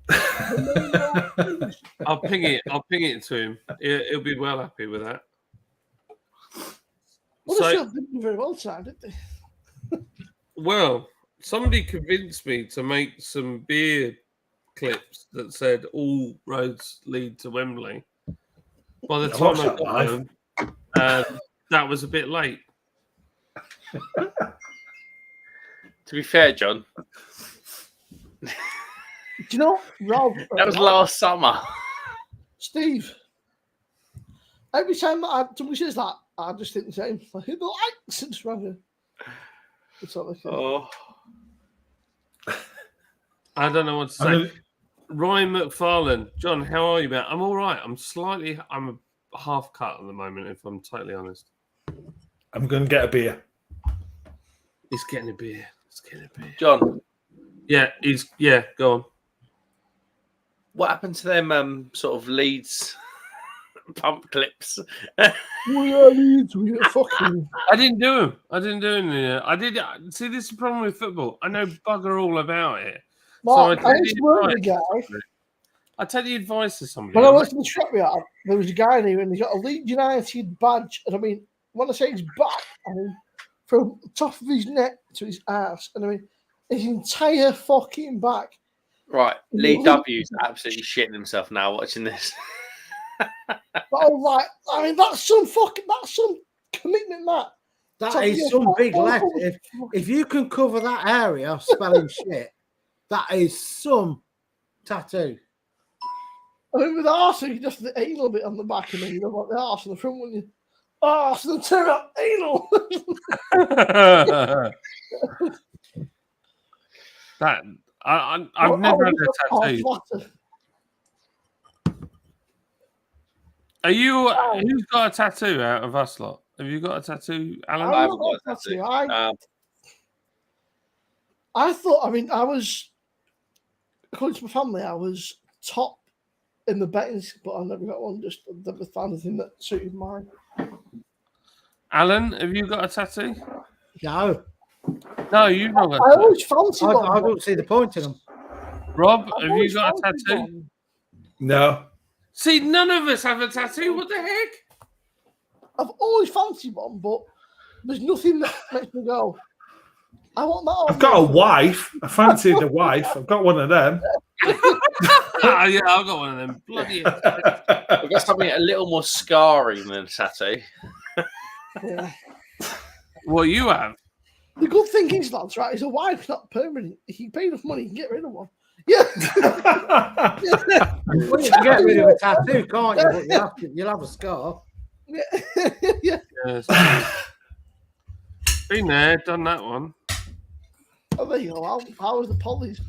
I'll ping it to him. He'll be well happy with that. Well, they didn't do very well tonight, did they? Well, somebody convinced me to make some beer clips that said all roads lead to Wembley. By the time I got them, that was a bit late. To be fair, John, Do you know, Rob? that was last summer. Steve, every time somebody says that, I just think the same. Like, who the likes and stronger. It's not like I don't know what to say. Ryan McFarlane, John, how are you, man? I'm all right. I'm a half cut at the moment, if I'm totally honest. I'm going to get a beer. He's getting a beer. John, Yeah, go on. What happened to them sort of Leeds pump clips? We are fucking. I didn't do them. I didn't do anything. I did. See, this is the problem with football. I know bugger all about it. Mark, So I used to work with a guy. I tell the advice to somebody. When I worked in the scrapyard, there was a guy there and he got a Leeds United badge. And I mean, when I say his back, I mean, from the top of his neck to his ass. And I mean, his entire fucking back. Right, Lee W's absolutely shitting himself now watching this. But I was like, I mean, that's some commitment, that. That is some big letter. If you can cover that area spelling shit, that is some tattoo. I mean, with arse, you just the anal bit on the back, and then you know what the arse on the front, wouldn't you? Arse and turn up anal. That I've never had a tattoo. Are you? Who's got a tattoo out of us lot? Have you got a tattoo, Alan? I haven't got a tattoo. I thought. I mean, I was according to my family, I was top in the betting, but I never got one. Just never found anything that suited mine. Alan, have you got a tattoo? No. No, you've not got. I always fancy I one. don't see the point in them. Rob, have you got a tattoo? One. No. See, none of us have a tattoo. What the heck? I've always fancied one, but there's nothing that makes me go, I want that on. I've got a wife. I fancied a wife. I've got one of them. Yeah, I've got one of them. Bloody hell. I've got something a little more scarring than a tattoo. Yeah. What you have? The good thing is, lads, right, is a wife's not permanent. If you pay enough money, you can get rid of one. Yeah. Well, you can get rid of a tattoo, can't you? But you'll have a scar. Yeah. Yeah. Yes. Been there, done that one. Oh, there you go. How was the pollies?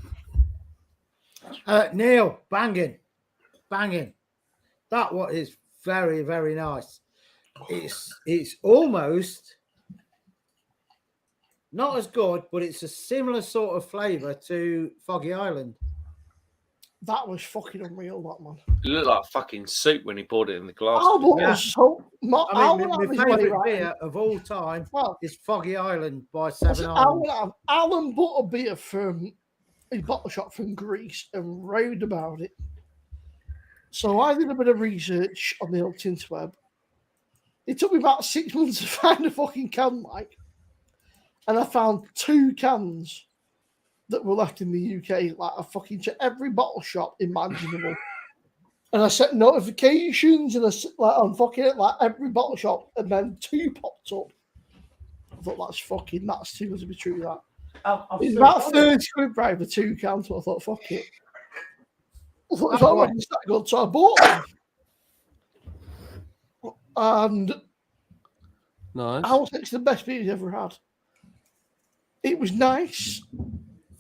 Neil, banging. That one is very, very nice. It's almost not as good, but it's a similar sort of flavour to Foggy Island. That was fucking unreal, that man. It looked like fucking soup when he poured it in the glass. Albert Yeah. was so. I mean, my favourite beer of all time Well, is Foggy Island by I Seven Islands. Alan bought a beer from a bottle shop from Greece and raved about it. So I did a bit of research on the old Tinterweb. It took me about 6 months to find a fucking can, like, and I found 2 cans that were left in the UK. Like, I fucking checked every bottle shop imaginable, and I set notifications and I set, like, on fucking like every bottle shop, and then 2 popped up. I thought that's too good to be true. That it's about 30 quid right for 2 cans. So I thought, fuck it. I thought it's alright, it's that good, so I bought them. And Nice. I was actually the best beer he's ever had. It was nice.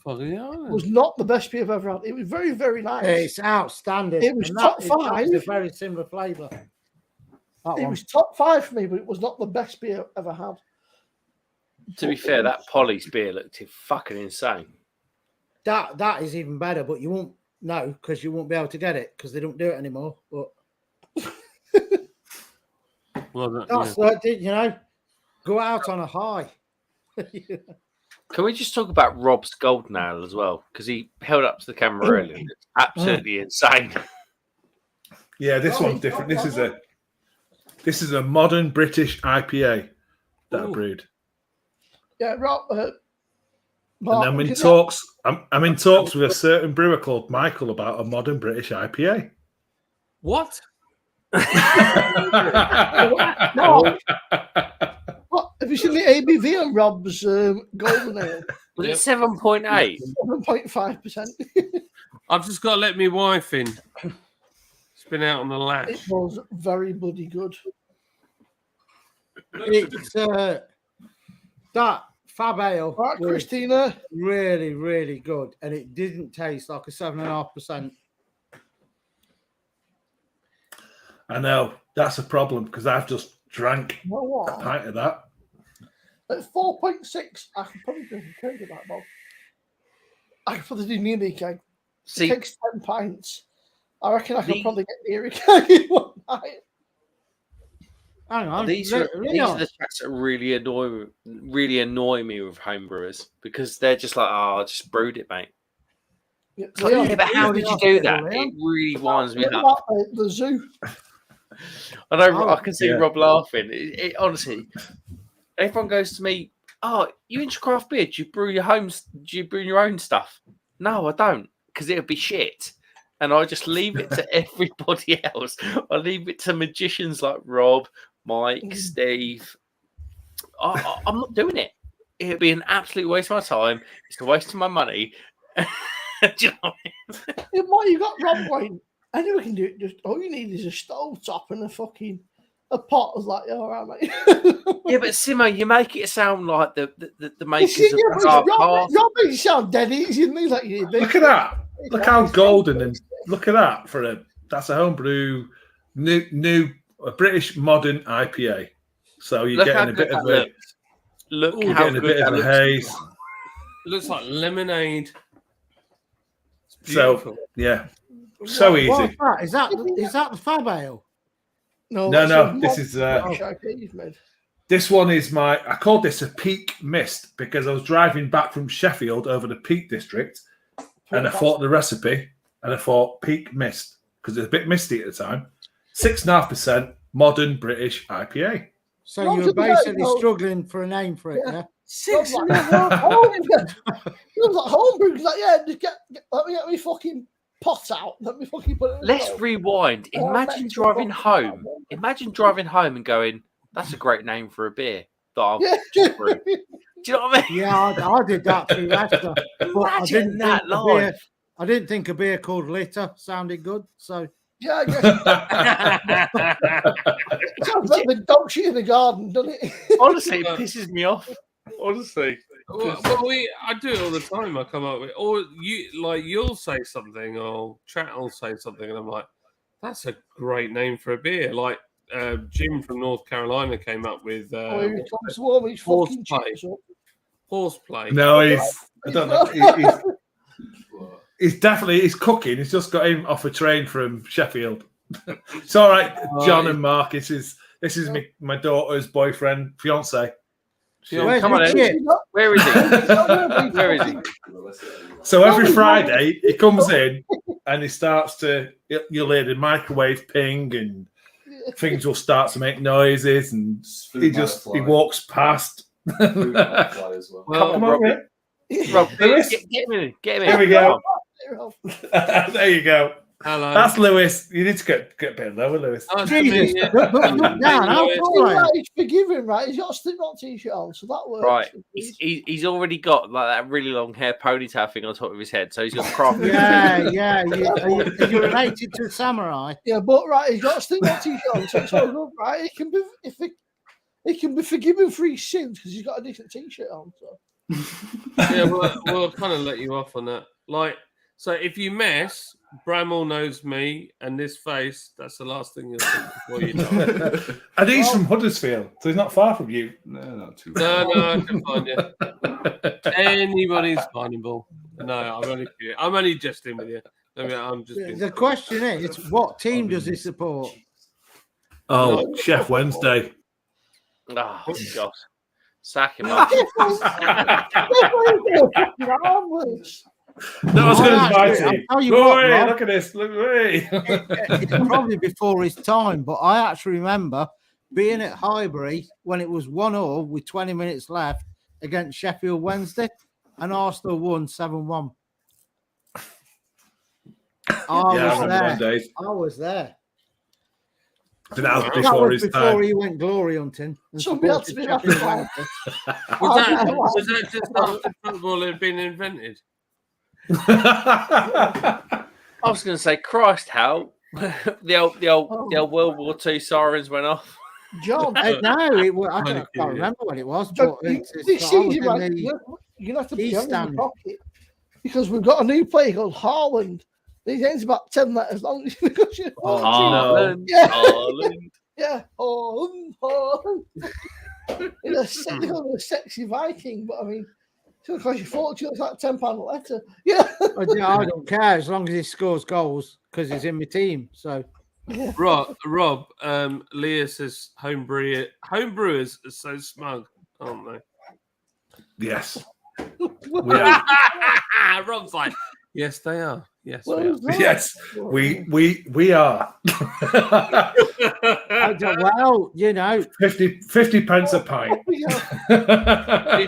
Foggy It Island. was not the best beer I've ever had. It was very, very nice. It's outstanding. It was And top that is 5. a very similar flavour. It was top 5 for me, but it was not the best beer I've ever had. To be fair, that Polly's beer looked fucking insane. That is even better, but you won't know because you won't be able to get it because they don't do it anymore. But Well, that's go out on a high. Can we just talk about Rob's golden ale as well? Because he held up to the camera earlier. It's absolutely insane. Yeah, this one's different. This is a modern British IPA that I brewed. Yeah, Rob. And I'm in talks. I'm in talks with a certain brewer called Michael about a modern British IPA. What? What? Have you seen the ABV on Rob's golden ale? Was it 7.8? 7.5%. I've just got to let my wife in. It's been out on the It latch. was very bloody good. It's that Fab Ale Right, was Christina. really, really good, and it didn't taste like a 7.5%. I know that's a problem because I've just drank You know a what? pint of that. At 4.6, I could probably drink a keg of that, Bob. I could probably do nearly a keg. It See, takes 10 pints. I reckon I could The- probably get near a keg in one night. Hang on. these are Leon. the tracks that really annoy me with homebrewers because they're just like, oh, I just brewed it, mate. Yeah, It's like, yeah, but how did you do that? Leon. It really winds me What up. about the zoo? I know. Oh, I can see yeah. Rob laughing. It honestly, everyone goes to me, "Oh, you into craft beer? Do you brew your own stuff?" No, I don't, because it would be shit. And I just leave it to everybody else. I leave it to magicians like Rob, Mike, Steve. I'm not doing it. It'd be an absolute waste of my time. It's a waste of my money. Do you know what I mean? Yeah, what you got, Rob Wayne? Anyone can do it. Just all you need is a stove top and a pot. I was like, all right, mate. Yeah, but Simo, you make it sound like the You makers see, of yeah, but Dark Rob Path. makes it sound dead easy, isn't he? Like, Look at that. Look how golden and look at that that's a homebrew new a British modern IPA. So you're Look how getting a bit good of that a Look you're how getting a good bit that of a looks. haze. It looks like lemonade. It's So beautiful. yeah, so What's easy. that? Is that the Fab Ale? No, that's no, a this is British IPA you've made. this one is I called this a Peak Mist because I was driving back from Sheffield over the Peak District and I thought the recipe and I thought Peak Mist because it's a bit misty at the time. 6.5% modern British IPA. So Rob you're took the basically vote. struggling for a name for it, yeah? Rob's like, Rob's like, homebrew. He's like, yeah, just let me get my fucking pot out. Let me fucking put it in the Let's stove. rewind. Oh, Imagine mate, driving fucking home. hell. Imagine driving home and going, "That's a great name for a beer." That I've Yeah. just brewed. Do you know what I mean? Yeah, I did that through Leicester. But I Imagine didn't that think a live. beer, I didn't think a beer called Litter sounded good. So Yeah, I guess. It sounds like the dog shit in the garden, doesn't it? Honestly, it pisses me off. Honestly. Well, I do it all the time. I come up with, or you'll say something, or Chat will say something, and I'm like, "That's a great name for a beer." Like Jim from North Carolina came up with Oh, he comes to warm his horse fucking play. chips up. Horseplay. No, I don't know. He's cooking. He's just got him off a train from Sheffield. It's all right, John and Mark. This is my daughter's boyfriend, fiance. where's Come on, your Ed. chip? Where is he? Where is he? So every Friday he comes in and he starts to you'll hear the microwave ping and things will start to make noises and he walks past. Come on, on, Robbie. Rob, get him in. Get him in. Here we go. Oh, There you go. Hello. That's Lewis. You need to get a bit lower, Lewis. Nice to meet Jesus, you. look down. How tall are you? he's forgiving, right? He's got a Slipknot t-shirt on, so that works. Right. He's already got like that really long hair ponytail thing on top of his head, so he's got craft. Yeah. Are you related to a samurai? Yeah, but right, he's got a Slipknot t-shirt on, so it's all good, right? He can be forgiven for his sins because he's got a decent t-shirt on. So. Yeah, we'll kind of let you off on that. Like, so if you mess, Bramall knows me, and this face, that's the last thing you'll think before you know. And he's from Huddersfield, so he's not far from you. No, not too No, I can find you. Anybody's findable. No, I'm only jesting with you. I mean, I'm just. Being The question is, what team does he support? Oh, Chef Wednesday. Oh, gosh. Sack him up. No, I was going to invite I'll him. tell you what, Rob. Look at this. Look at me. It's probably before his time, but I actually remember being at Highbury when it was 1-1 with 20 minutes left against Sheffield Wednesday, and Arsenal won 7-1. I was there. But that was That before was his before time. he went glory hunting. And Somebody had to be supported happy Sheffield about Wednesday. Was that just after football had been invented? I was going to say, Christ, how the old World War II sirens went off. John, No, I can't remember when it was. John, But this I was season, in right, the- you're going to have to East be on Stand. the pocket because we've got a new player called Haaland. His name's about 10 letters long. Because you're Haaland, Yeah. Haaland. Yeah, Haaland. He's a sexy Viking, but I mean, It's going to cost you 40. It's like £10 a letter. Yeah. I don't care as long as he scores goals because he's in my team. So Rob, Leah says homebrewers are so smug, aren't they? Yes. We are. Rob's like, yes, they are. Yes, Well, we are. it's not. Yes, we are. well, you know, 50 pence a pint. Yeah,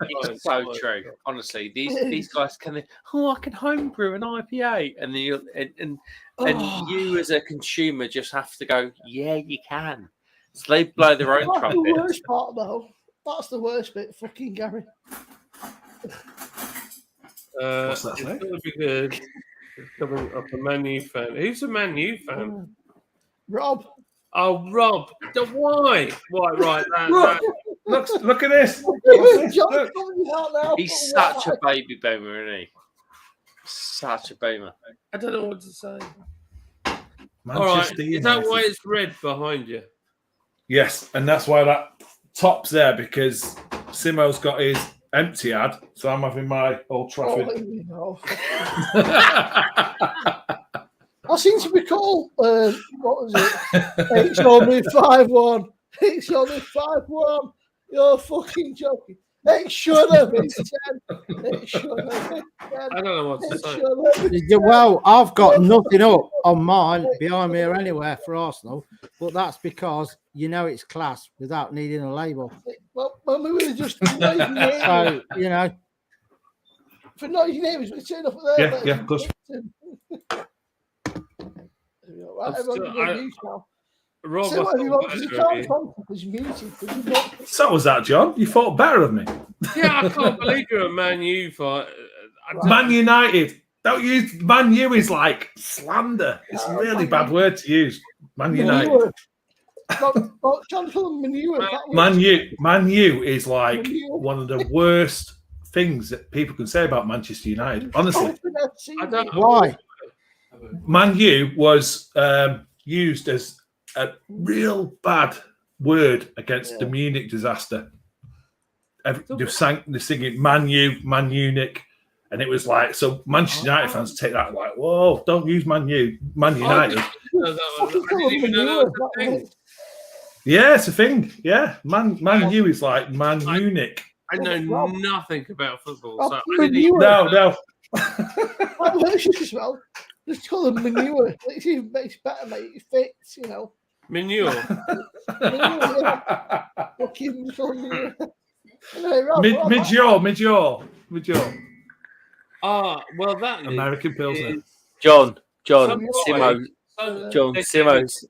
it's so true. Honestly, these guys can. Oh, I can homebrew an IPA, and then you as a consumer just have to go. Yeah, you can. So they blow their own That's the trumpet. worst part, though. That's the worst bit, fucking Gary. What's that It's say? going to be good. It's coming up a Man U fan. Who's a Man U fan? Rob. Oh, Rob. Why? Why? Right. Look at this. John's coming out now. He's such a baby boomer, isn't he? Such a boomer. I don't know what to say. All right. Manchester Is that United. why it's red behind you? Yes, and that's why that top's there, because Simo's got his empty ad, so I'm having my Old Trafford. I seem to recall, what was it? It's only 5-1. It's only 5-1. You're fucking joking. It should have been 10. It should have been 10. I don't know what to It say. should have been 10. well, I've got nothing up on mine behind me or anywhere for Arsenal, but that's because you know it's class without needing a label. Well, when we were just noisy neighbours, So, you know, for noisy neighbours, we turned up there. Yeah, of course. Right, everyone can mute now. Rob, Say I what you thought want, 'cause you better of can't you. contact because you're muted. 'Cause you don't- So was that, John? You thought better of me. Yeah, I can't believe you're a Man U fan. Man United. Don't use Man U is like slander. It's a really bad word to use. Man United. Manure. Not trying to call them manure. that was- Man U is like Manure. one of the worst things that people can say about Manchester United. Honestly, I don't know. why? Man U was used as a real bad word against the Munich disaster. They're singing Man U, Man Munich, and it was like, so Manchester United fans take that like, whoa, don't use Man U, Man United. I didn't even know that was a thing. Yeah, it's a thing. Yeah, Man U is like Man Munich. I know nothing about football, so I Manure. didn't even No. That hurts you as well. Just call them manure. It's better, mate. It fits, you know. manure. Manure, yeah. Fucking manure. Anyway, Rob, Mid-jaw. Well, that American Pilsner. is John, some Simo, guy- John, they Simo's,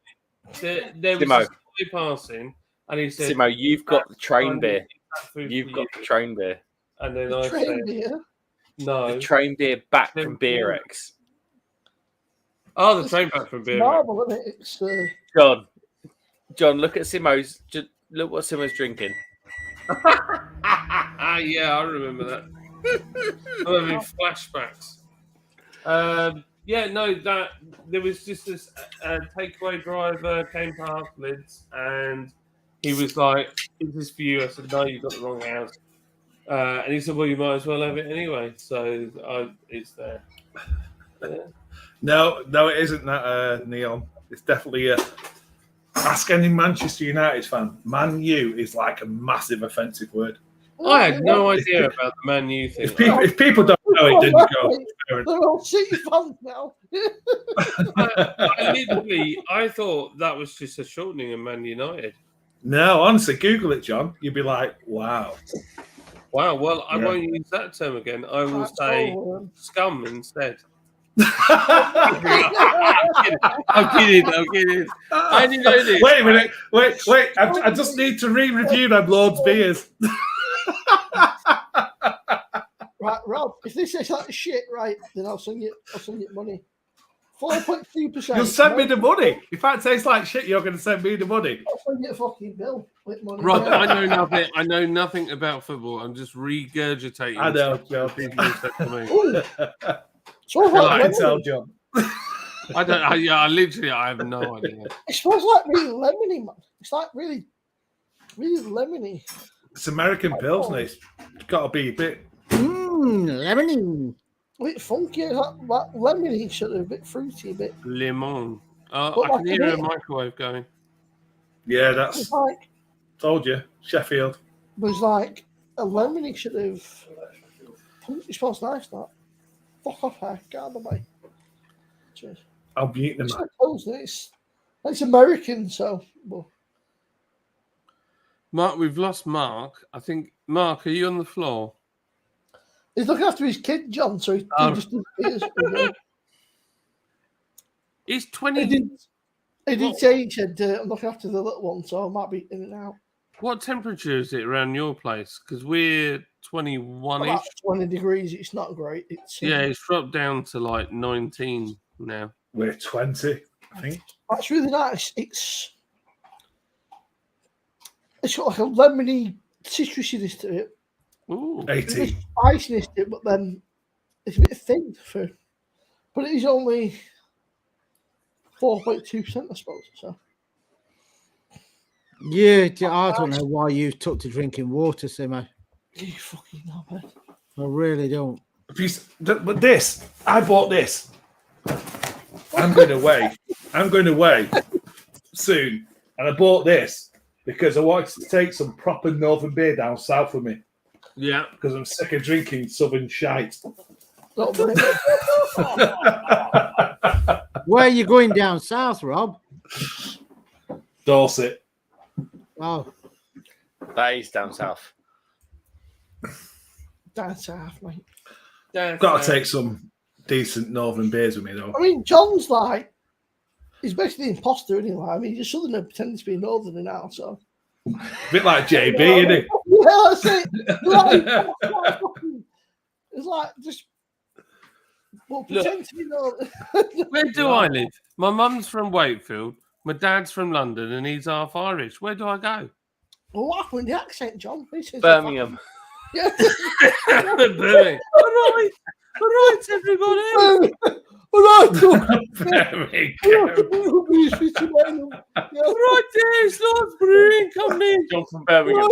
said there was Simo. a guy passing, and he said, Simo, you've got the train beer. Food You've for got you. the train beer. And then I train said, beer. no. The train beer back Then from Beerex. Oh, the train back from It's beer. marble, isn't it? It's John, look at Simo's. Look what Simo's drinking. Yeah, I remember that. I'm having flashbacks. That there was just this takeaway driver came past Lids, and he was like, "Is this for you?" I said, "No, you got the wrong house." And he said, "Well, you might as well have it anyway." So it's there. Yeah. No, it isn't that neon. It's definitely ask any Manchester United fan. Man U is like a massive offensive word. I had no idea about the Man U thing. If people don't know it, then you They're all City fans now. I thought that was just a shortening of Man United. No, honestly, Google it, John. You'd be like, wow. Wow, well, I Yeah. won't use that term again. I will say scum instead. I'm I'm kidding. I didn't know this. Wait a minute. Wait. I just need to re-review them Lord's beers. Right, Rob, if this is like shit, right, then I'll send you money. 4.3%. You'll send me the money. If that tastes like shit, you're going to send me the money. I'll send you a fucking bill with money. Rob, Yeah. I know nothing about football. I'm just regurgitating. I know, John. People have said to me. Ooh. So I like can tell, lemony. John. I have no idea. It smells like really lemony, man. It's like really, really lemony. It's American Pilsner. It's got to be a bit. Lemony. A bit funky. That lemony sort of a bit fruity, a bit. Lemon. But I like can a hear a bit- microwave going. Yeah, It's that's. like Told you. Sheffield. there's like a lemony sort of. It smells nice. That. Fuck off, hair. Get out of the way. Cheers. I'll be eating It's them. like Pilsner. It's American, so. Well, Mark, we've lost Mark. I think, Mark, are you on the floor? he's looking after his kid, John, so he just disappears. He's He 20. did say he said, I'm looking after the little one, so I might be in and out. What temperature is it around your place? Because we're 21 ish. About 20 degrees, it's not great. It's Yeah, it's dropped down to like 19 now. We're 20, I think. that's really nice. It's got like a lemony citrusiness to it. Ooh. There's 18. a spiciness to it, but then it's a bit thin for. But it is only 4.2%, I suppose. So Yeah, I don't know why you took to drinking water, Simo. you fucking know, man. I really don't. But this, I bought this. I'm going away. I'm going away soon. And I bought this because I wanted to take some proper northern beer down south with me. Yeah. Because I'm sick of drinking southern shite. Not bad. Where are you going down south, Rob? Dorset. Oh, That is down south. That's half, mate. Got to take some decent northern beers with me, though. I mean, John's like, he's basically an imposter anyway. I mean, he's southerner pretending to be a northerner now, so. A bit like JB, isn't it? Yeah, that's it. It's like just. Well, pretend to be northern. Where do I live? My mum's from Wakefield. My dad's from London, and he's half Irish. Where do I go? Well, what happened with the accent, John? This is Birmingham. Yeah. Birmingham. All right, everybody. All right, Right there, it's Lord's Brewing Company. John from Birmingham.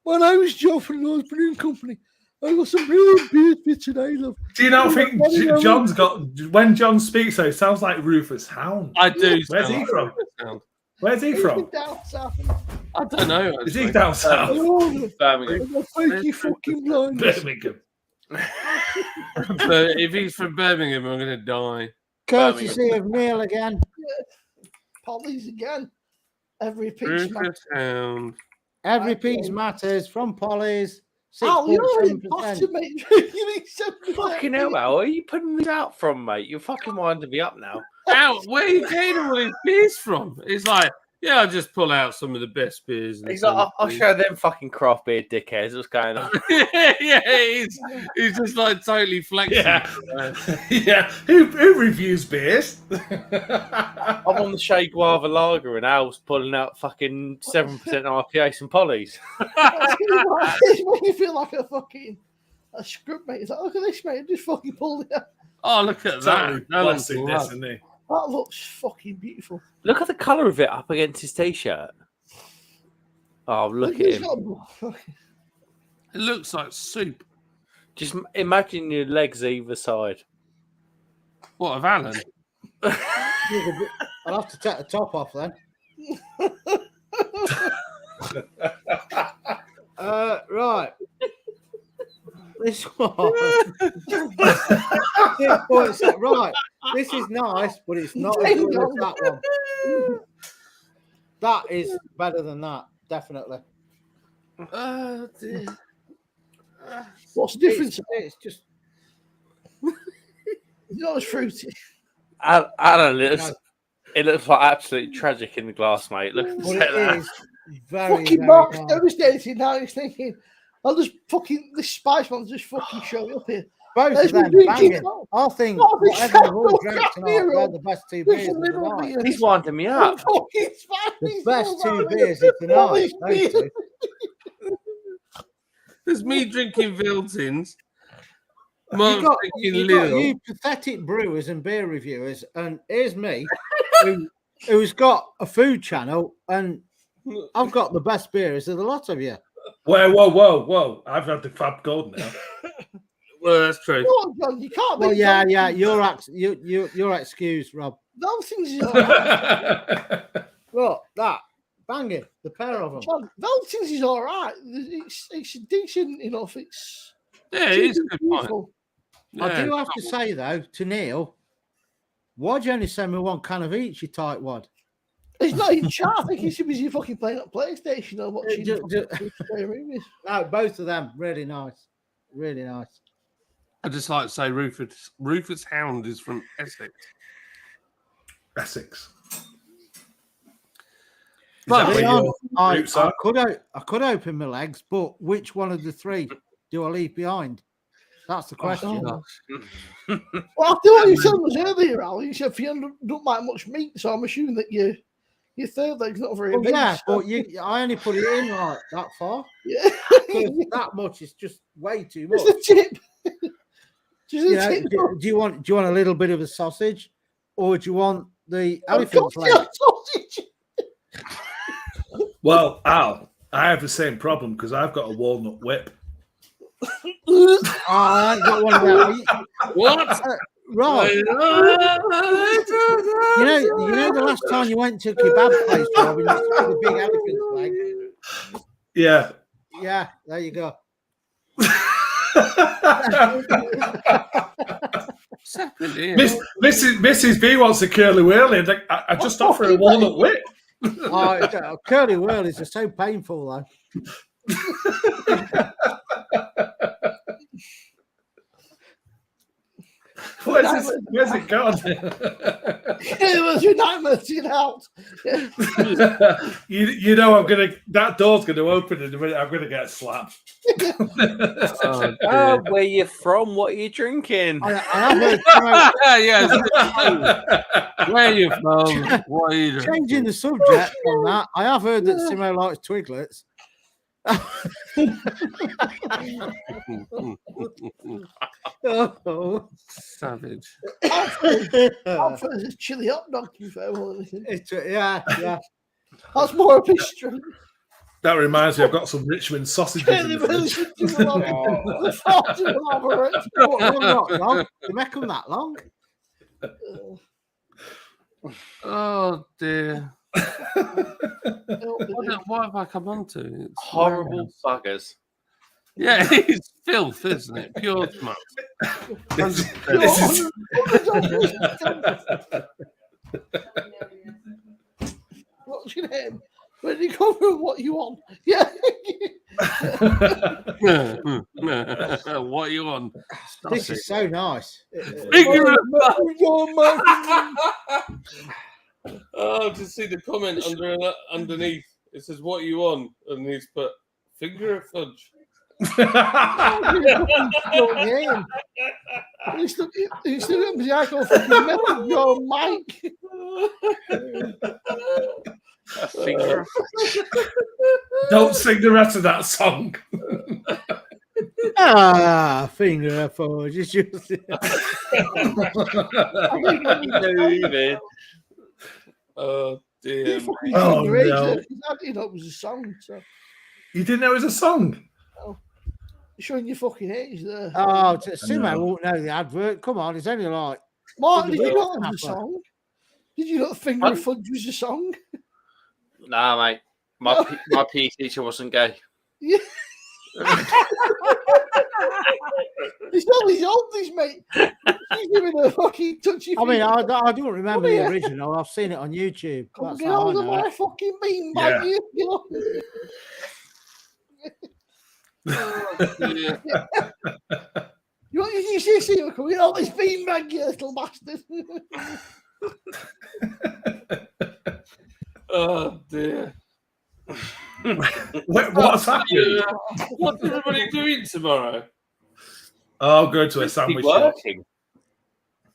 My name is John from the North Brewing Company. I got some really beers for today, love. Do you not think John's got, when John speaks, though, it sounds like Rufus Hound? I do. Where's he from? Where's he from? Down south. I don't know. Is he down south? Birmingham. Fakey fucking blind. Birmingham. But if he's from Birmingham, I'm going to die. courtesy of Neil again. Polly's again. Every piece. Rufus Hound. Every piece matters from Polly's. Oh, you're an 6.7%. imposter, mate. You need 7%. Fucking hell, Al. Where are you putting this out from, mate? You're fucking winding me up now. Out, where are you getting all these beers from? It's like, yeah, I'll just pull out some of the best beers. and He's like, some I'll beers. show them fucking craft beer dickheads. What's going on? Yeah, he's just like totally flexing. Yeah. Yeah. Who reviews beers? I'm on the Shea Guava Lager and Al's pulling out fucking 7% IPA and Polly's. It's making me feel like a scrub, mate. It's like, look at this, mate. I just fucking pulled it out. Oh, look at Totally that. That looks blasting this, lovely. isn't he? That looks fucking beautiful. Look at the colour of it up against his t-shirt. Oh, look at He's him. got- It looks like soup. Just imagine your legs either side. What, of Alan? I'll have to take the top off then. Right. This one. 6.7. Right. This is nice, but it's not as good as that one. That is better than that, definitely. Dear. What's the difference? It's just It's not as fruity. Alan, it looks like absolutely tragic in the glass, mate. Look at but that. it is very, Fucking very Mark's nice. devastated now. He's thinking, I'll just fucking, this spice one's just fucking showing up here. Both There's of them me drinking banging. coke. I think Oh, this whatever we've all shit, drank look tonight, at they're me, the best two There's beers a of the little night. bit He's winding me up. fucking spice. The best two beers of the night. Those two. There's me drinking Viltins. You Mark got, drinking you got Lidl. you pathetic brewers and beer reviewers, and here's me, who's got a food channel, and I've got the best beers of the lot of you. Whoa! I've had the Fab Gold now. Well, that's true. No, John, you can't. Well, beat yeah. Veltings. You're excused, Rob. Veltings is all right. Look, that banging the pair of them. John, Veltings is all right. It's decent enough. It's Yeah, it is a good point. beautiful. I Yeah. do have to say though to Neil, why'd you only send me one can of each? You tightwad. It's not in chat. I think he's too busy fucking playing on PlayStation or watching. Ju- fucking scary movies. No, both of them really nice, really nice. I just like to say Rufus Hound is from Essex. Essex. But Is that where your I roots are? could open my legs, but which one of the three do I leave behind? That's the question. Oh. Well, after what you said was earlier, Al, you said you don't like much meat, so I'm assuming that your third leg's not very Well, big. yeah, so- but I only put it in like that far. yeah. 'Cause that much is just way too It's much. the tip. Just You the know, tip. do you want a little bit of a sausage, or do you want the Of elephant's course, leg? yeah, sausage. Well, Al, I have the same problem because I've got a walnut whip. Oh, I ain't got one of them. what? Right. You know the last time you went to a kebab place, Rob, and you saw the big elephant's leg. Yeah. Yeah, there you go. What's happened here? Mrs. B wants a curly whirly. And I just offer a walnut whip. Oh, curly whirlies are so painful, though. Where's it gone? It was your nightmare to get out. you know that door's gonna open in a minute. I'm gonna get slapped. Oh, where you from? What are you drinking? I have heard Timo, Yes. Where are you from? What are you doing? changing the subject on that. I have heard that Simo likes twiglets. Oh. Savage. Alfred's a chili hot dog, to be fair. Wasn't it? Yeah. That's more of history. That reminds me, I've got some Richmond sausages in Really, the really fridge. should do a lot of- the thought of elaborate. What, not long? They make them that long? Oh dear. Oh, What have I come on to? It's Horrible buggers. Yeah, it's filth, isn't it? Pure smut. This is- What's your name? Where did you come from? What you want? Yeah. What are you on? This is so nice. Finger of Oh, to see the comment underneath. It says, "What are you on?" And he's put finger of fudge. He's still got I go fucking message your mic. A finger of Don't sing the rest of that song. Finger of fudge. It's just... moving. Oh dear. Oh, no. I didn't know it was a song. So You didn't know it was a song? you're showing your fucking age there. Oh, Simo won't know the advert. Come on, it's only like... Mark, did you Finger know of it was a Fudge. song? Did you know Finger of Fudge was a song? Nah, mate. My PE teacher wasn't gay. Yeah. It's not his oldies, mate. He's giving a fucking touchy. I mean, I don't remember the yeah. original. I've seen it on YouTube. Come That's get how I hold of know my it. fucking bean Yeah. bag, you know. Oh, dear. You want you see him coming out this bean bag, you little bastard. Oh dear. What's happening? What's everybody doing tomorrow? Oh, go to a sandwich Be shop. working.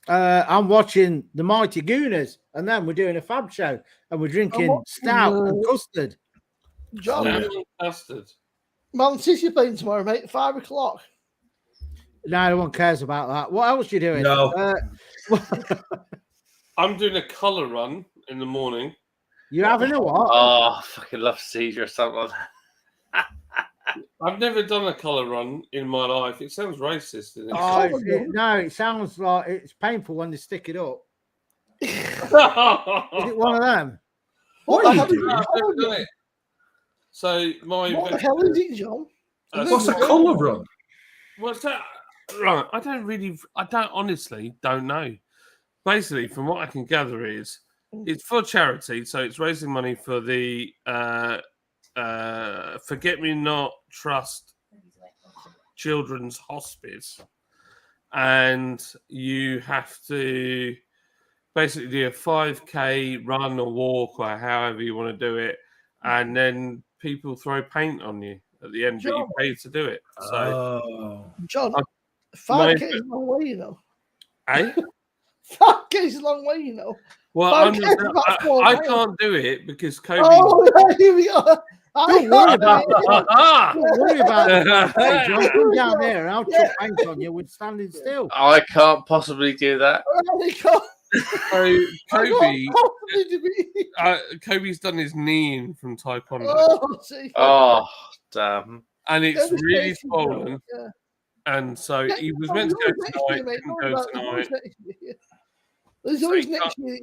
I'm watching the Mighty Gooners, and then we're doing a fab show, and we're drinking watching stout and custard. John, Yeah. Bastard. Man City playing tomorrow, mate. 5 o'clock. No one cares about that. What else you doing? No. I'm doing a colour run in the morning. You having a what? Oh, I fucking love to see you or something. I've never done a colour run in my life. It sounds racist, doesn't it? Oh, no, it sounds like it's painful when they stick it up. Is it one of them? What are you doing? I've never done it. So my What the hell is it, John? What's a colour run? What's that? Right, I honestly don't know. Basically, from what I can gather is it's for charity, so it's raising money for the Forget Me Not Trust Children's Hospice, and you have to basically do a 5K run or walk or however you want to do it, and then people throw paint on you at the end, but you pay to do it. So, John, I- 5K is a long way, you know. eh? 5K is a long way, you know. Well, 5K is about 4 I miles. can't do it because Kobe. Oh, here we go. Don't worry about it. Don't worry about it. Hey, John, come down there and I'll chuck paint on you with standing still. I can't possibly do that. So Kobe, Oh, Kobe's done his knee in from Taekwondo, see. Oh, damn. and it's Devastating, really John. swollen. Yeah. And so Yeah, he was oh, meant to there's go always tonight, next year, didn't mate. go There's always tonight. next year. There's So always he next year.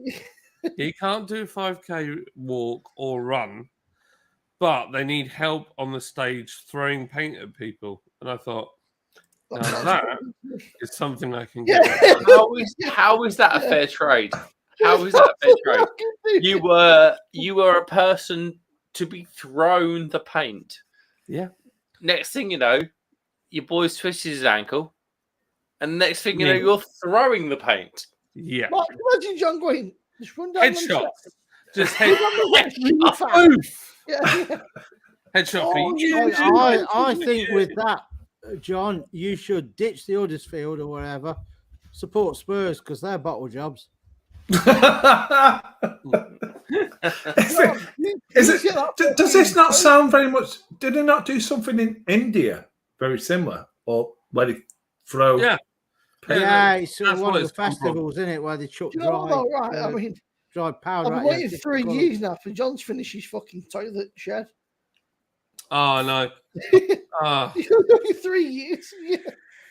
He can't do a 5K walk or run, but they need help on the stage throwing paint at people. And I thought, now that is something I can get. Yeah. How is that a fair trade? How is that a fair trade? You were a person to be thrown the paint. Yeah. Next thing you know, your boy's twisted his ankle, and next thing you know, Yeah. you're throwing the paint. Yeah. Mark, imagine John going, just run down Headshot. Just Head head. really fast. Oof. Yeah, yeah. Headshot Oh, for you. yeah. I think with that, John, you should ditch the Huddersfield or wherever, support Spurs because they're bottle jobs. Does this not sound very much? Did they not do something in India very similar, or let it throw? Yeah. Yeah, it's That's one what of the it's come from. festivals, isn't it, where they chuck Do you know dry, what, though, right? I mean, dry powder. I've at been you, waiting 3 different years now for John to finish his fucking toilet shed. Oh, no. 3 years. Yeah.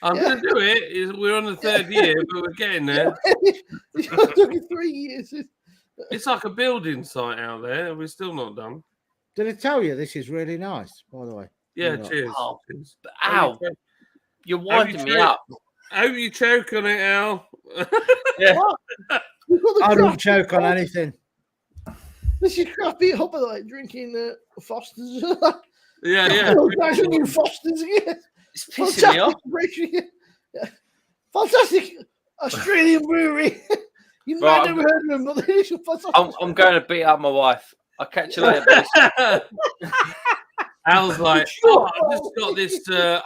I'm going to do it. We're on the third year, but we're getting there. It took 3 years. It's like a building site out there. We're still not done. Did I tell you this is really nice, by the way? Yeah, Yeah. cheers. Oh, Cheers. Ow! You're winding me up. I hope you choke on it, Al. Yeah. I don't choke on anything. This is crappy up by the way, drinking Foster's. Yeah, yeah. Drinking Foster's again. It's pissing me off. Yeah. Fantastic Australian brewery. You might Right, have never heard of them, but they're fantastic. I'm going to beat up my wife. I'll catch you later, boys. Al's like, oh,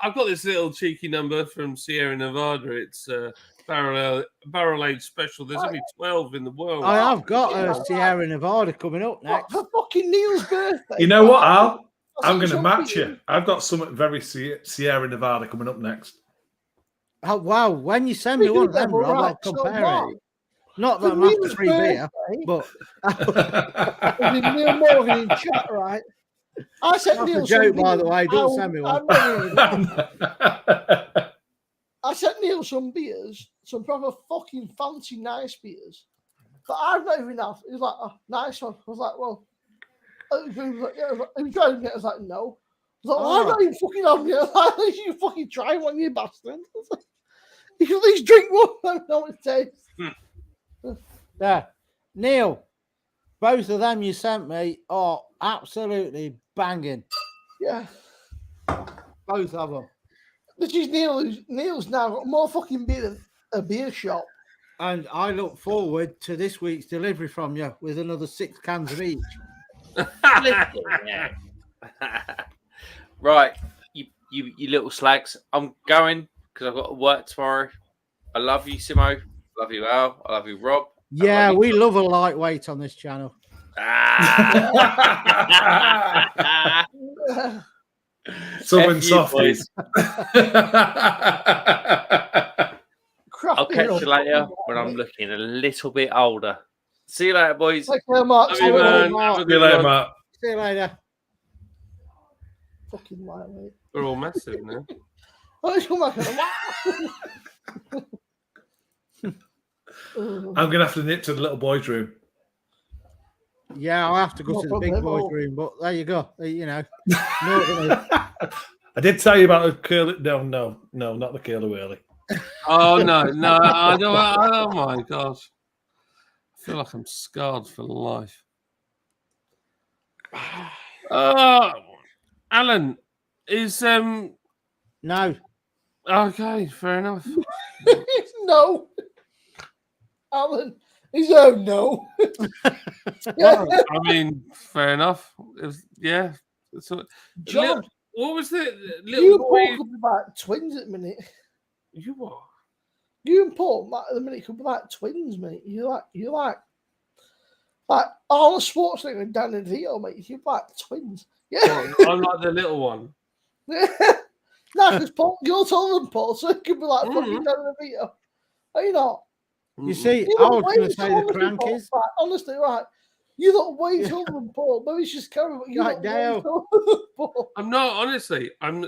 I've got this little cheeky number from Sierra Nevada. It's barrel aged special. There's only 12 in the world. I have got a Sierra Nevada coming up next. For fucking Neil's birthday. You know what, Al? I'm going to Something match you. I've got something very Sierra Nevada coming up next. Oh, wow. When you send me one of them, Rob, I'll compare it. Not that I'm after free beer, but Neil Morgan in chat, right? I sent that's Neil a joke, some by the beers. way. Don't send me one. I sent Neil some beers, some proper fucking fancy nice beers. But I've not even had. He was like, oh, nice one. I was like, well, he was like, yeah. I was like, have you tried it? I was like, no. I was like, well, I'm not even fucking on it. I was like, at least you fucking try one, you bastard. I was like, you can at least drink one. I don't know what it tastes. Yeah. Neil, both of them you sent me are absolutely banging. Yeah. Both of them. This is Neil's now got more fucking beer than a beer shop. And I look forward to this week's delivery from you with another 6 cans of each. Right, you little slags. I'm going because I've got to work tomorrow. I love you, Simo. Love you, Al. I love you, Rob. Yeah, we love a lightweight on this channel. Southern softies. I'll catch you later when I'm looking a little bit older. See you later, boys. Take care, Mark. Love you, man. Have a See you good later, one. Matt. See you later. fucking lightweight. They're all massive now. Oh, it's come back and I'm gonna have to nip to the little boys' room. Yeah, I'll have to go No to the big problem. boys' room, but there you go. You know. No, I did tell you about the curly. No, not the curly whirly. Oh no, I don't. Oh my god, I feel like I'm scarred for life. Alan is no. okay. Fair enough. no. Alan, he's oh no. Well, I mean, fair enough. Yeah. So, John, what was the you little and boy? Paul could be like twins at the minute. You what? You and Paul, like, at the minute, could be like twins, mate. You're like Arnold Schwarzenegger and Danny DeVito, mate. You're like twins. Yeah. Well, I'm like the little one. No, because Paul, you're taller than Paul, so it could be like fucking Danny DeVito. Are you not? You see, You I look was way going to say taller the than Paul. crankies. Right, honestly, right. You look way taller than Paul. Maybe it's just Karen, but you Right, look way Dale. taller than Paul. I'm not, honestly. I'm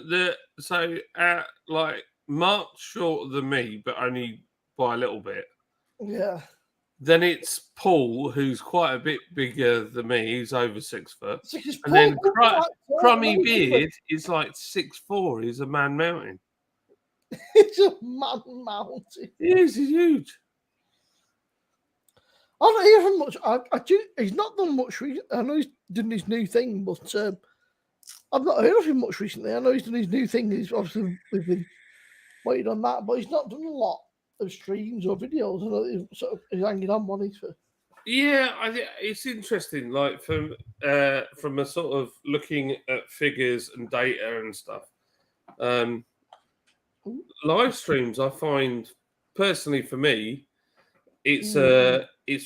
like Mark's shorter than me, but only by a little bit. Yeah. Then it's Paul, who's quite a bit bigger than me. He's over 6 foot. So 'cause And then Paul could be like taller Crummy than you. Beard is like 6'4". He's a man mountain. It's a man mountain. He is. He's huge. I don't hear him much. I do. He's not done much. I know he's doing his new thing, but I've not heard of him much recently. I know he's done his new thing. He's obviously we've been waiting on that, but he's not done a lot of streams or videos. I know he's hanging on one. He's for. Yeah, I think it's interesting. Like from a sort of looking at figures and data and stuff. Live streams, I find personally for me, it's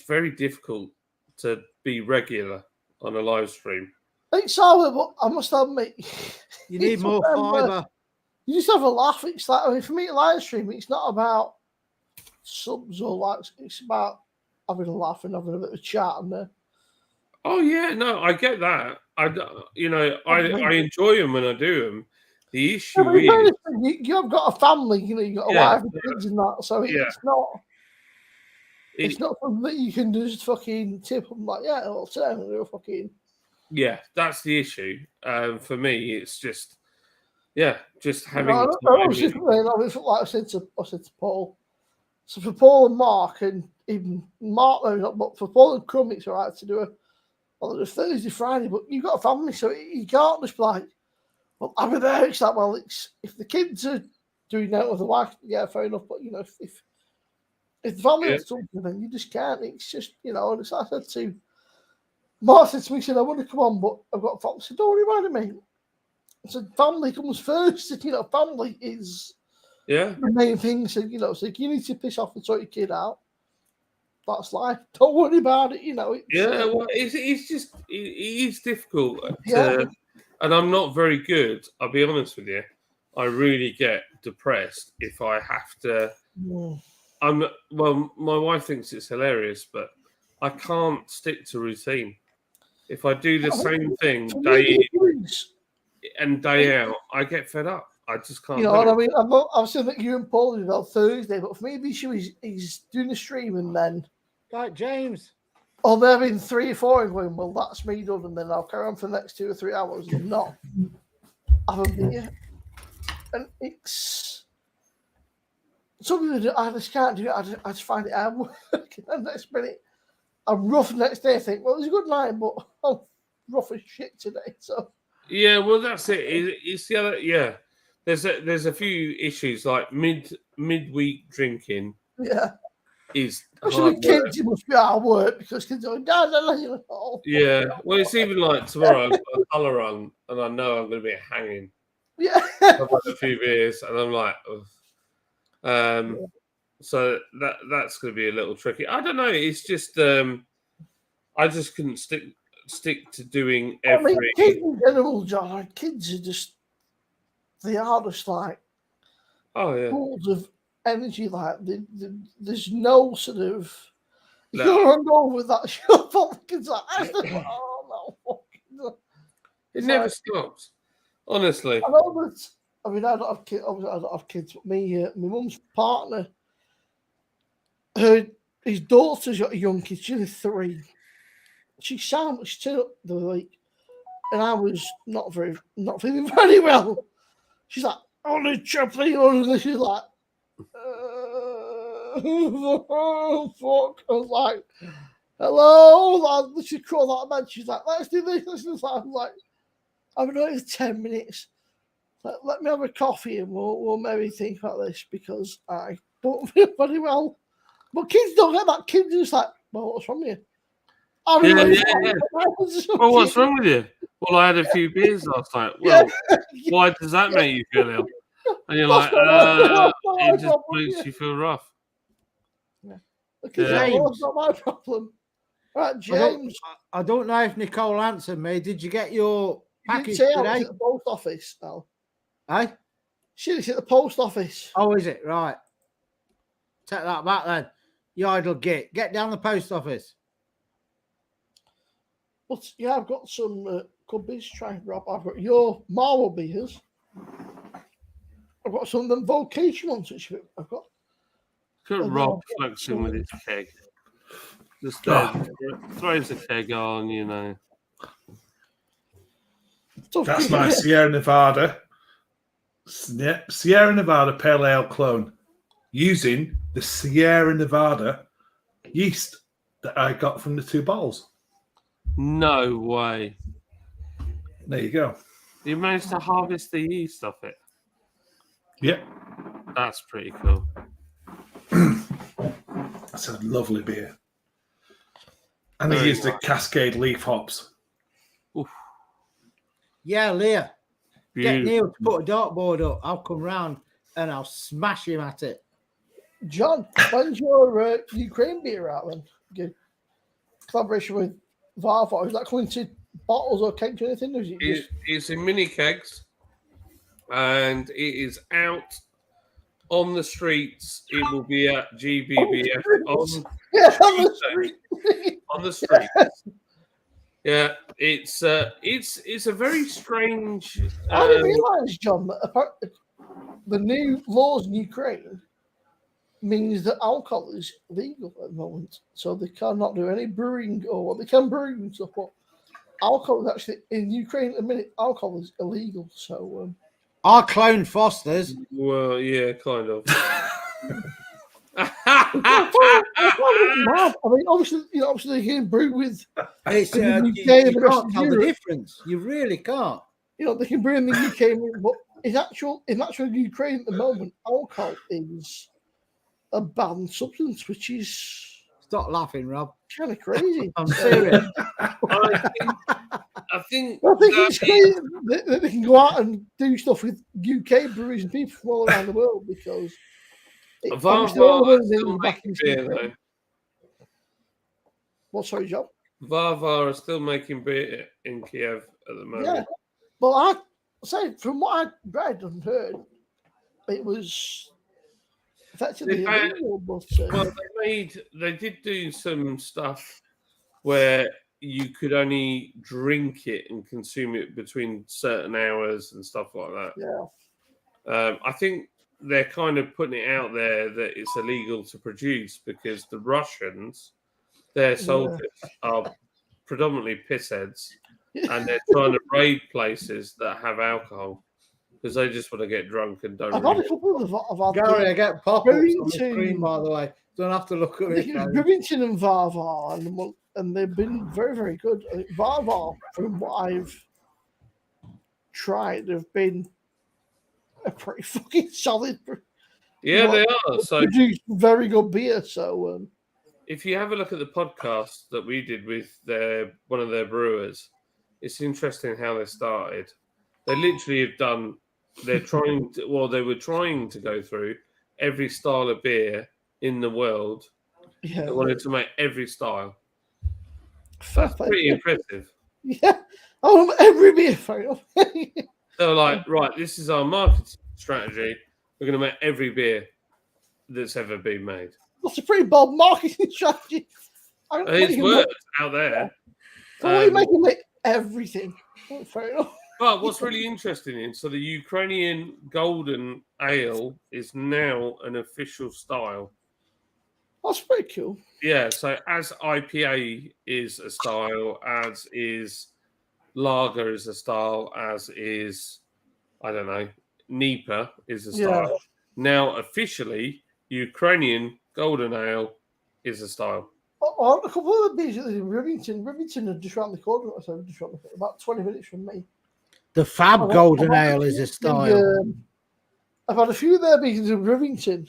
very difficult to be regular on a live stream. It's hard, but I must admit, You need more fibre. You just have a laugh. It's like, I mean, for me, live stream, it's not about subs or likes. It's about having a laugh and having a bit of a chat and Oh yeah, no, I get that. I enjoy them when I do them. The issue is, you've got a family, you've got a wife and kids and that, so it's not. It's not something that you can just fucking tip them like, yeah, well, today I'm gonna fucking. Yeah, that's the issue. For me, it's just having. Like I said to Paul. So for Paul and Mark, and even Mark, but for Paul and Crumb, it's all right to do a Thursday, Friday. But you've got a family, so you can't just be like, well, I'm there. It's like, well, it's if the kids are doing that with the wife, yeah, fair enough. But if the family has something, then you just can't. It's just and it's like I said to Mark said to me, he said, I want to come on, but I've got family. I said, don't worry about it, mate. I said, family comes first. Family is the main thing. So, so if you need to piss off and sort your kid out, that's life. Don't worry about it, It's difficult. And I'm not very good. I'll be honest with you. I really get depressed if I have to. My wife thinks it's hilarious, but I can't stick to routine. If I do the same thing day in and day out, I get fed up. I just can't. I mean? I've seen that you and Paul did on Thursday, but for me, the issue is he's doing the stream and then. Like James. Or they're having 3 or 4 and going, well, that's me done, and then I'll carry on for the next 2 or 3 hours and not have a beer. And it's something that I just can't do. I just find it hard work. And next minute, I'm rough the next day. I think, well, it was a good night, but I'm rough as shit today. So yeah, well, that's it. It's the other. Yeah, there's a few issues like midweek drinking. Yeah. Is especially kids, it must be hard work because kids are going, Dad, I love you. Yeah, well, it's even like tomorrow I've got a colour run and I know I'm going to be hanging. Yeah. I've had a few beers and I'm like, so that's going to be a little tricky. I don't know. It's just I just couldn't stick to doing every. I mean, kids in general, John. Kids are just they are just like pools of energy. Like there's no sort of you're on over with that shop. Kids like oh no, it never stops. Honestly. I know that. I mean, I don't have kids. Obviously, I don't have kids. But my mum's partner, his daughter's got a young kid. She's only 3. She sounds still the week, and I was not feeling very well. She's like, "Oh, the chopping on," and she's like, "Oh fuck!" I was like, "Hello," lad. She crawled out of bed. She's like, "Let's do this." Let's do this. I'm like, "I've been waiting 10 minutes. Let me have a coffee and we'll maybe think about this because I don't feel very well." But kids don't get that. Kids are just like, "Well, what's wrong with you?" I don't know. Yeah. Well, what's wrong with you? Well, I had a few beers last night. Well, why does that make you feel ill? And you're like, it just makes you feel rough. Okay, that's not my problem. Right, James. I don't know if Nicole answered me. Did you get your package I was today? at the post office now. Eh? She's at the post office. Oh, is it? Right. Take that back then. You idle git. Get down the post office. But yeah, I've got some cubbies to try and Rob. I've got your marble beers. I've got some of them vocation ones, which I've got. Look at Rob flexing with his keg. Just throws the keg on, you know. That's my Sierra Nevada Pale Ale clone using the Sierra Nevada yeast that I got from the 2 bottles. No way. There you go. You managed to harvest the yeast off it. Yep. That's pretty cool. That's a lovely beer. And they used the Cascade leaf hops. Oof. Yeah, Leah. Beautiful. Get Neil to put a dartboard up. I'll come round and I'll smash him at it. John, when's your Ukraine beer out then? Good. Collaboration with Varvar. Is that coming to bottles or kegs or anything? Or is it just... It's in mini kegs and it is out on the streets. It will be at GBBF on the streets. Yeah, it's a very strange. I didn't realise, John, that the new laws in Ukraine means that alcohol is legal at the moment, so they cannot do any brewing or they can brew and stuff. But alcohol is actually in Ukraine at the minute. Alcohol is illegal, so. Our clone Foster's. Well, yeah, kind of. I mean, obviously, they can brew with. It's, the you can't tell the difference. You really can't. They can brew in the UK, but in actual Ukraine at the moment, alcohol is a banned substance, which is. Stop laughing, Rob. Kind of crazy. I'm serious. I think it's crazy that they can go out and do stuff with UK breweries and people from all around the world because. Varvar is still making beer, though. What, sorry, John? Varvar is still making beer in Kiev at the moment. Yeah. Well, I say from what I read and heard, it was effectively illegal. Well, they did do some stuff where you could only drink it and consume it between certain hours and stuff like that. Yeah. I think they're kind of putting it out there that it's illegal to produce because the Russians, their soldiers are predominantly pissheads and they're trying to raid places that have alcohol because they just want to get drunk and don't. I've had a couple of Gary, I get pop-ups on the screen, by the way. Don't have to look at it. Rivington and Varvar, and they've been very, very good. Varvar, from what I've tried, have been a pretty fucking solid. Yeah, they are. So produce very good beer. So if you have a look at the podcast that we did with one of their brewers, it's interesting how they started. They literally have done. They were trying to go through every style of beer in the world. Yeah, they wanted to make every style. That's pretty impressive. Yeah, every beer. They're like, right, this is our marketing strategy. We're going to make every beer that's ever been made. That's a pretty bold marketing strategy. It's worked out there. So what are you making like everything? Fair enough. But what's really interesting is, so the Ukrainian Golden Ale is now an official style. That's pretty cool. Yeah, so as IPA is a style, as is Lager is a style, as is, I don't know, Nipa is a style. Yeah. Now officially, Ukrainian Golden Ale is a style. A couple of the beers in Rivington are just around the corner. So just around the, about 20 minutes from me. The Fab Golden Ale is a style. I've had a few of their beers in Rivington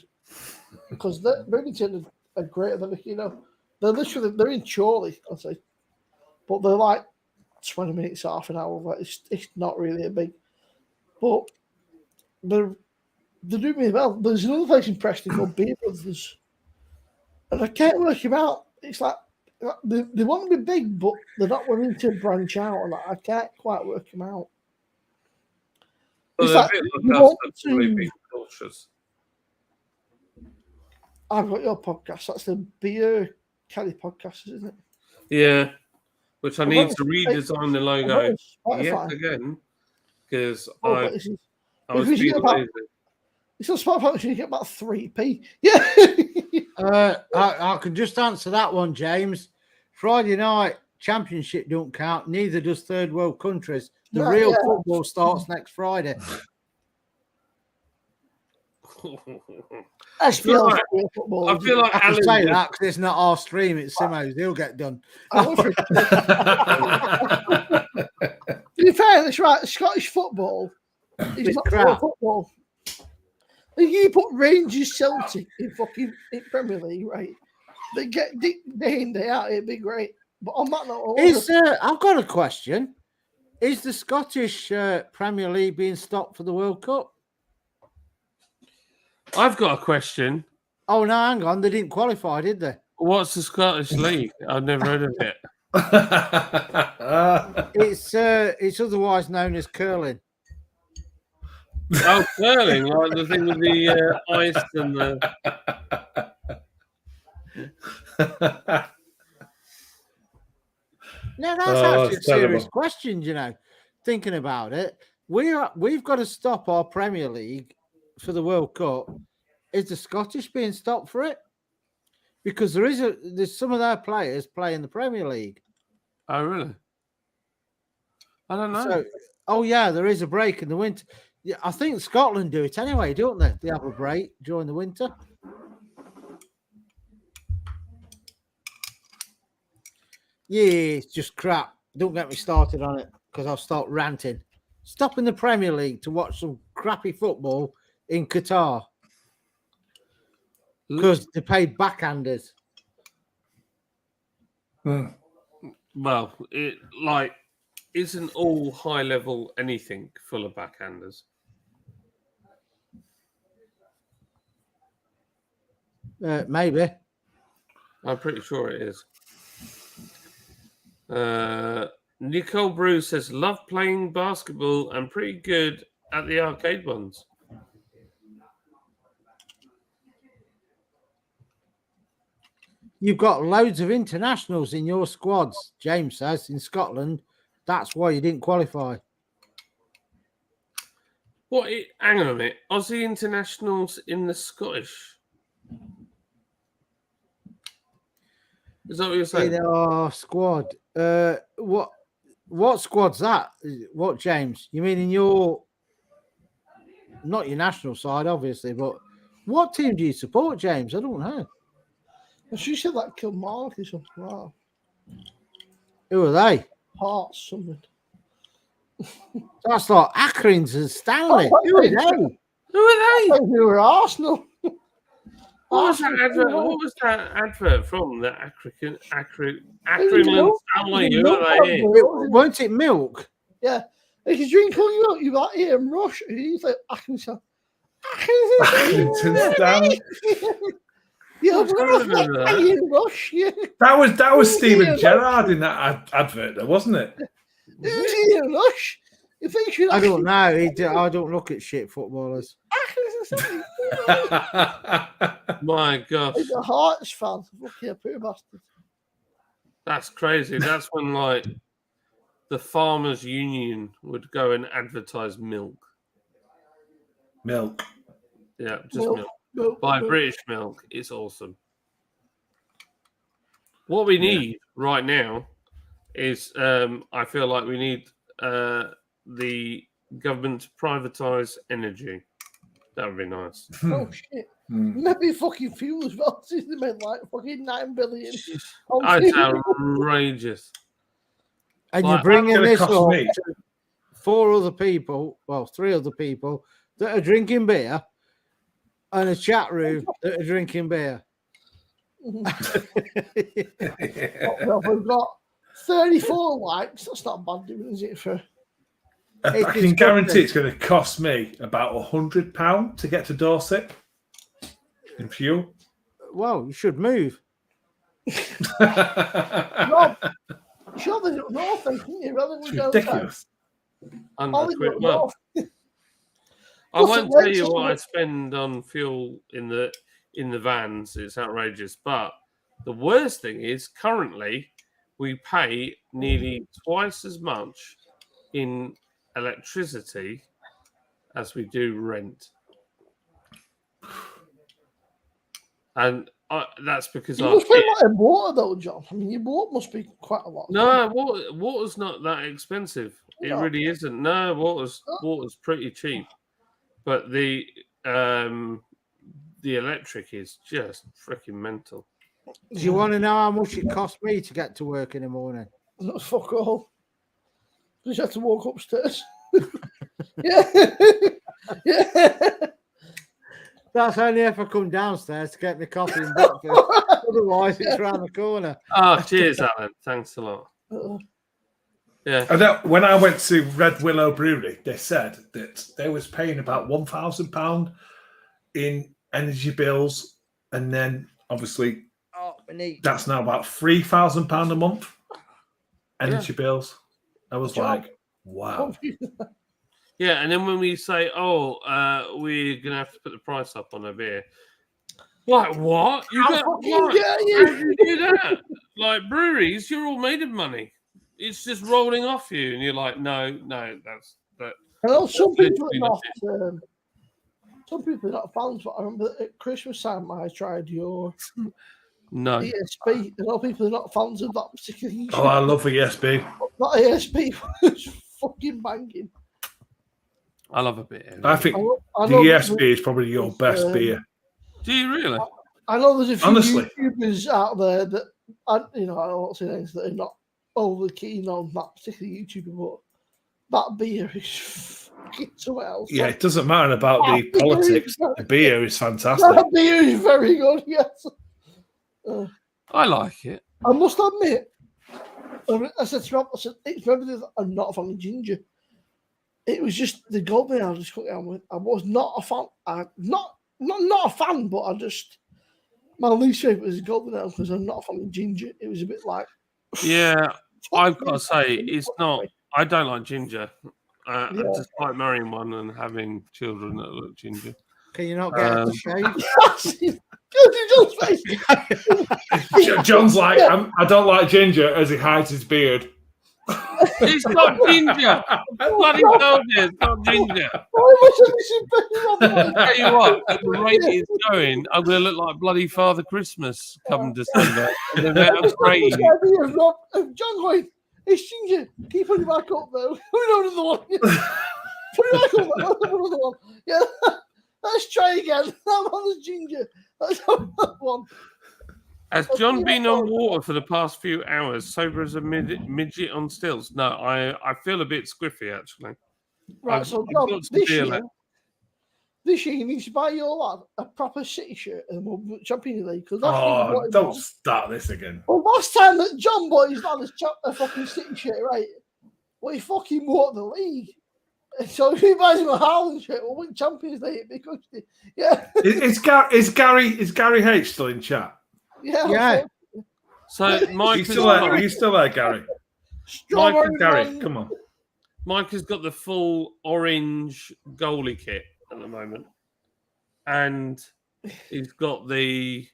because Rivington are great. They're literally they're in Chorley, I'd say, but they're like 20 minutes, half an hour. Like it's not really a big, but they're doing really well. There's another place in Preston called Beer Brothers, and I can't work them out. It's like they want to be big, but they're not willing to branch out, and I can't quite work them out. Well, It's they're like a bit you like us, want that's really to- being cautious. I've got your podcast. That's the Beer Kelly podcast, isn't it? Yeah, which I Well, need that to was- redesign the I've got logo it on yet Spotify. again because Oh, I but it's was if you being get about- lazy. it's on Spotify. You get about 3p. Yeah. I can just answer that one, James. Friday night championship don't count. Neither does third world countries. The No, real yeah. football starts next Friday. SPL Right. football. I feel like I can Alan say just- that because it's not our stream. It's Simo's. He'll get done. To be fair, that's right. Scottish football is It's not crap. real football. If you put Rangers Celtic in Premier League, right? They get day in, day out, it'd be great. But on that note, I've got a question. Is the Scottish Premier League being stopped for the World Cup? I've got a question. Oh no, hang on. They didn't qualify, did they? What's the Scottish League? I've never heard of it. It's otherwise known as curling. Oh, curling, like the thing with the ice and the. No, that's Oh, actually a it's serious terrible. question, you know. Thinking about it, we've got to stop our Premier League for the World Cup. Is the Scottish being stopped for it? Because there's some of their players play in the Premier League. Oh, really? I don't know. So, oh yeah, there is a break in the winter. Yeah, I think Scotland do it anyway, don't they? They have a break during the winter. Yeah, it's just crap. Don't get me started on it because I'll start ranting. Stopping the Premier League to watch some crappy football in Qatar because they paid backhanders. Well, it like isn't all high level anything full of backhanders. Maybe. I'm pretty sure it is. Nicole Bruce says, love playing basketball and pretty good at the arcade ones. You've got loads of internationals in your squads, James says, in Scotland. That's why you didn't qualify. What? Hang on a minute. Aussie internationals in the Scottish? Is that what you're saying? In our squad. What squad's that? What, James? You mean in your... Not your national side, obviously, but what team do you support, James? I don't know. she said like Kilmarnock or something. Wow. Who are they? Hearts, something. That's like Ackrings and Stanley. Oh, Who are they? Who are they? They were Arsenal. What was that advert? What was that advert from? The Akron and Stanley. Who are they? Weren't it Milk? Yeah. If you drink all your milk, you like Ian Rush. He's like Atkinson. Accrington Stanley. Yeah, I remember that. Ian Rush. Yeah. That was Stephen Yeah. Gerrard in that advert, though, wasn't it? Who's Ian Rush? You think you I don't know. I don't look at shit footballers. My gosh, He's a Hearts fan. Fucking poor bastard. that's crazy. That's when like the Farmers Union would go and advertise milk. Milk. Yeah, just milk. Buy British milk. It's awesome. What we need right now is, I feel like we need the government to privatise energy. That would be nice. Oh shit. Maybe fucking fuel as well. They made like fucking 9 billion. That's outrageous. And Like, you're bringing gonna this cost up me. to 4 other people, well, 3 other people that are drinking beer and a chat room that are drinking beer. Well, we've got 34 likes. That's not bad doing, is it? For I can guarantee it's going to cost me about £100 to get to Dorset in fuel. Well, you should move. Rob, sure they don't know, thinking you rather It's than go ridiculous. Ollie £100. don't Well, know. I What's won't the tell you latest what I one? spend on fuel in the vans. It's outrageous. But the worst thing is, currently, we pay nearly twice as much in electricity as we do rent, and that's because You our must pay a lot in water though, John. I mean, your water must be quite a lot. no water's not that expensive. It No. really isn't. No, water's pretty cheap, but the electric is just freaking mental. Do you want to know how much it cost me to get to work in the morning? Fuck all. Just have to walk upstairs. Yeah. Yeah. That's only if I come downstairs to get my coffee and breakfast. Otherwise, it's round the corner. Oh, cheers, Alan. Thanks a lot. Yeah. I know, when I went to Red Willow Brewery, they said that they was paying about £1,000 in energy bills, and then obviously that's now about £3,000 a month energy bills. I was like, wow. Yeah, and then when we say, we're going to have to put the price up on a beer. Like, what? You How got fucking what? dare you? How do you do that? Like, breweries, you're all made of money. It's just rolling off you, and you're like, no, that's that. I know some people are literally not. Some people are not fans, but I remember at Christmas time I tried your No. ESP. I know people are not fans of that particular YouTube. Oh, I love ESB. That ESP was fucking banging. I love a beer. I think I the know ESB is probably your best beer. Do you really? I know there's a few Honestly. YouTubers out there that, I won't say names, that are not overly keen on that particular YouTuber, but that beer is fucking somewhere else. Yeah, it doesn't matter about the politics. The beer is fantastic. That beer is very good, yes. I like it. I must admit, I said to Rob, it's maybe I'm not a fan of ginger. It was just the golden ale I just cut down with. I was not a fan. Not a fan, but my least favorite was golden ale because I'm not a fan of ginger. It was a bit like, Yeah, I've got to say, it's not. I don't like ginger. I Yeah. just like marrying one and having children that look ginger. Can you not get a shave? John's like, I don't like ginger as he hides his beard. It's not ginger. I bloody told you, it's not ginger. Tell you what, at the rate it's going, I'm going to look like bloody Father Christmas come December. And the amount of great. John going, it's ginger. Keep putting it back up though. We know another one. Put it back up. Another one. Yeah. Let's try again. That one's ginger. That's one. Has John been on water for the past few hours, sober as a midget on stilts? No, I feel a bit squiffy actually. Right, so John, this year you need to buy your lad a proper City shirt and we'll Champions League. Don't start this again. Well, last time that John bought his lad a fucking City shirt, right? Well, he fucking won the league. So if he buys him a Haaland shirt, we'll win Champions League because Is Gary H still in chat? Yeah. So Mike, are you still there, Gary? Gary, come on. Mike has got the full orange goalie kit at the moment, and he's got the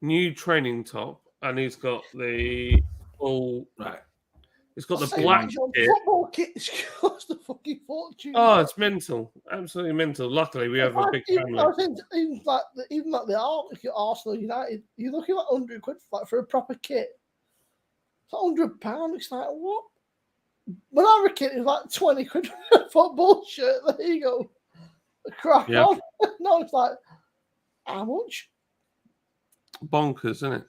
new training top, and he's got the full It's got the Say black much on kit. football kits cost a fucking fortune. Oh, it's mental. Absolutely mental. Luckily, we have a big family. I think even like the Arsenal United, you're looking at £100 for a proper kit. It's £100. It's like what? When I was a kid, it was like £20 for a football shirt. There you go. Crack Yeah. on. No, it's like how much? Bonkers, isn't it?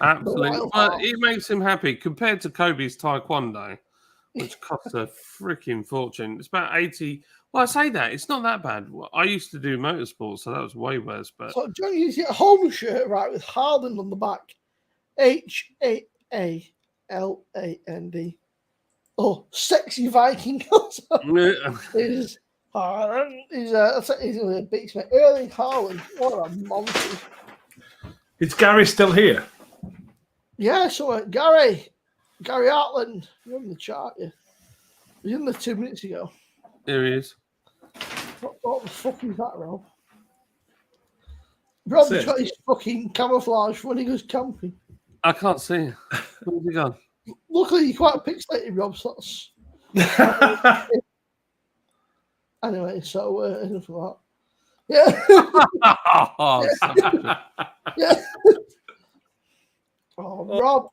Absolutely. But it makes him happy compared to Kobe's taekwondo, which costs a freaking fortune. It's about 80. Well, I say that. It's not that bad. I used to do motorsports, so that was way worse. But So Johnny, you get a home shirt, right, with Haaland on the back. HAALAND. Oh, sexy Viking. He's a beats me. Erling Haaland. What a monster. Is Gary still here? Yeah, so Gary Hartland, you're on the chart, yeah. He was in there 2 minutes ago. Here he is. What the fuck is that, Rob? Rob's got his fucking camouflage when he goes camping. I can't see him. Where's he gone? Luckily, you're quite pixelated, Rob, so that's... Anyway, so enough of that. Yeah. Yeah. Oh, Rob.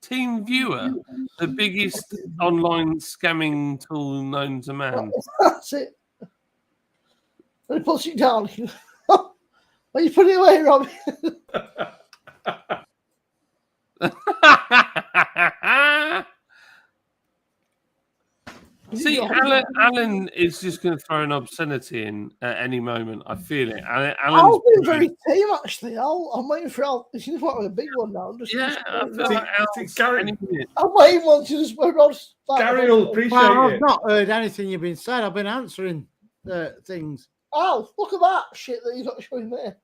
Team Viewer, the biggest online scamming tool known to man. That's it. When he puts it down, when you put it away, Rob. See, Alan is just going to throw an obscenity in at any moment. I feel it. I'll be very tame, actually. I'm waiting for Al. He's quite a big one now. I feel like Gary, I'm waiting one to just Gary will appreciate Well, it. I've not heard anything you've been saying. I've been answering things. Al, look at that shit that you've got showing there.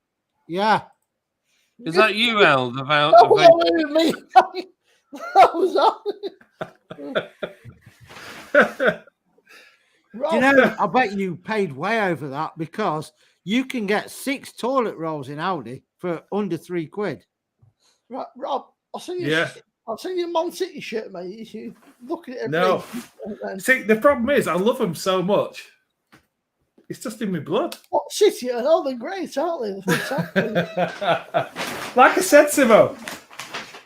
Yeah. Is that you, Al? The That was me. That was Al. Do you know, I bet you paid way over that because you can get 6 toilet rolls in Aldi for under £3. Right, Rob, I'll send you. Yeah. I'll send you a Man City shirt, mate. You should look at it. No. See, the problem is, I love them so much. It's just in my blood. What City? I know they're great, aren't they? They're fantastic. Like I said, Simo,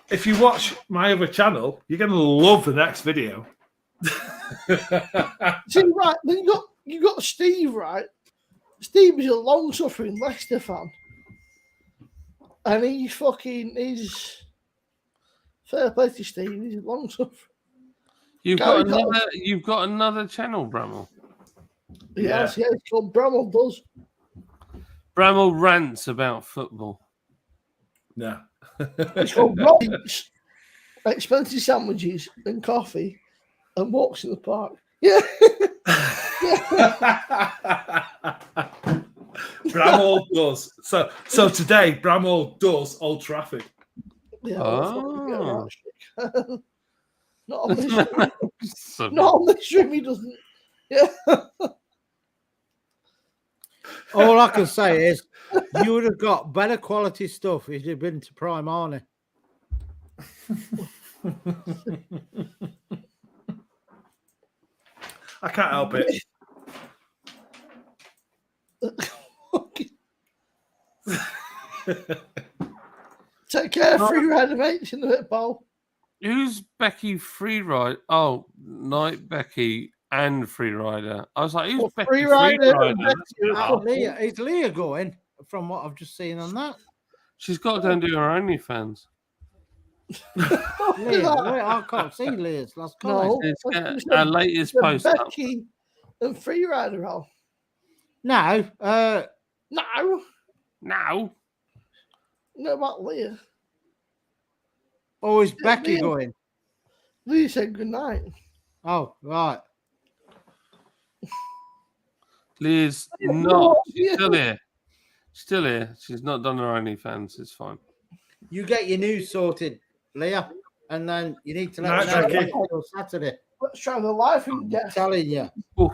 if you watch my other channel, you're going to love the next video. See, right, then you got Steve, right? Steve is a long-suffering Leicester fan, and he's fair play to Steve. He's long-suffering. You've got another channel, Bramall. Yes, yeah, it's called Bramall Does. Bramall rants about football. No. It's called Rob Eats Expensive Sandwiches and Coffee and Walks in the Park. Yeah. Bramall does. So today, Bramall does Old Trafford. Yeah. Oh. Not on this stream. Not on this stream, he doesn't. Yeah. All I can say is you would have got better quality stuff if you'd been to Prime Arnie. I can't help it. Take care, free rider, mate. In the bit, Paul. Who's Becky Freerider? Oh, Night Becky and Freerider. I was like, who's Becky Freerider? Is Leah going from what I've just seen on that? She's got to go and do her OnlyFans. Leah, I can't see Leah's last comment. No, our latest post. Becky and free rider, Al. No. No. No. No, about Leah. Oh, is Becky going? Leah said good night. Oh, right. Leah's not. She's still here. Still here. She's not done her OnlyFans. It's fine. You get your news sorted, Leah, and then you need to let us know Saturday. Let's try the life and death. I'm telling you. Ooh,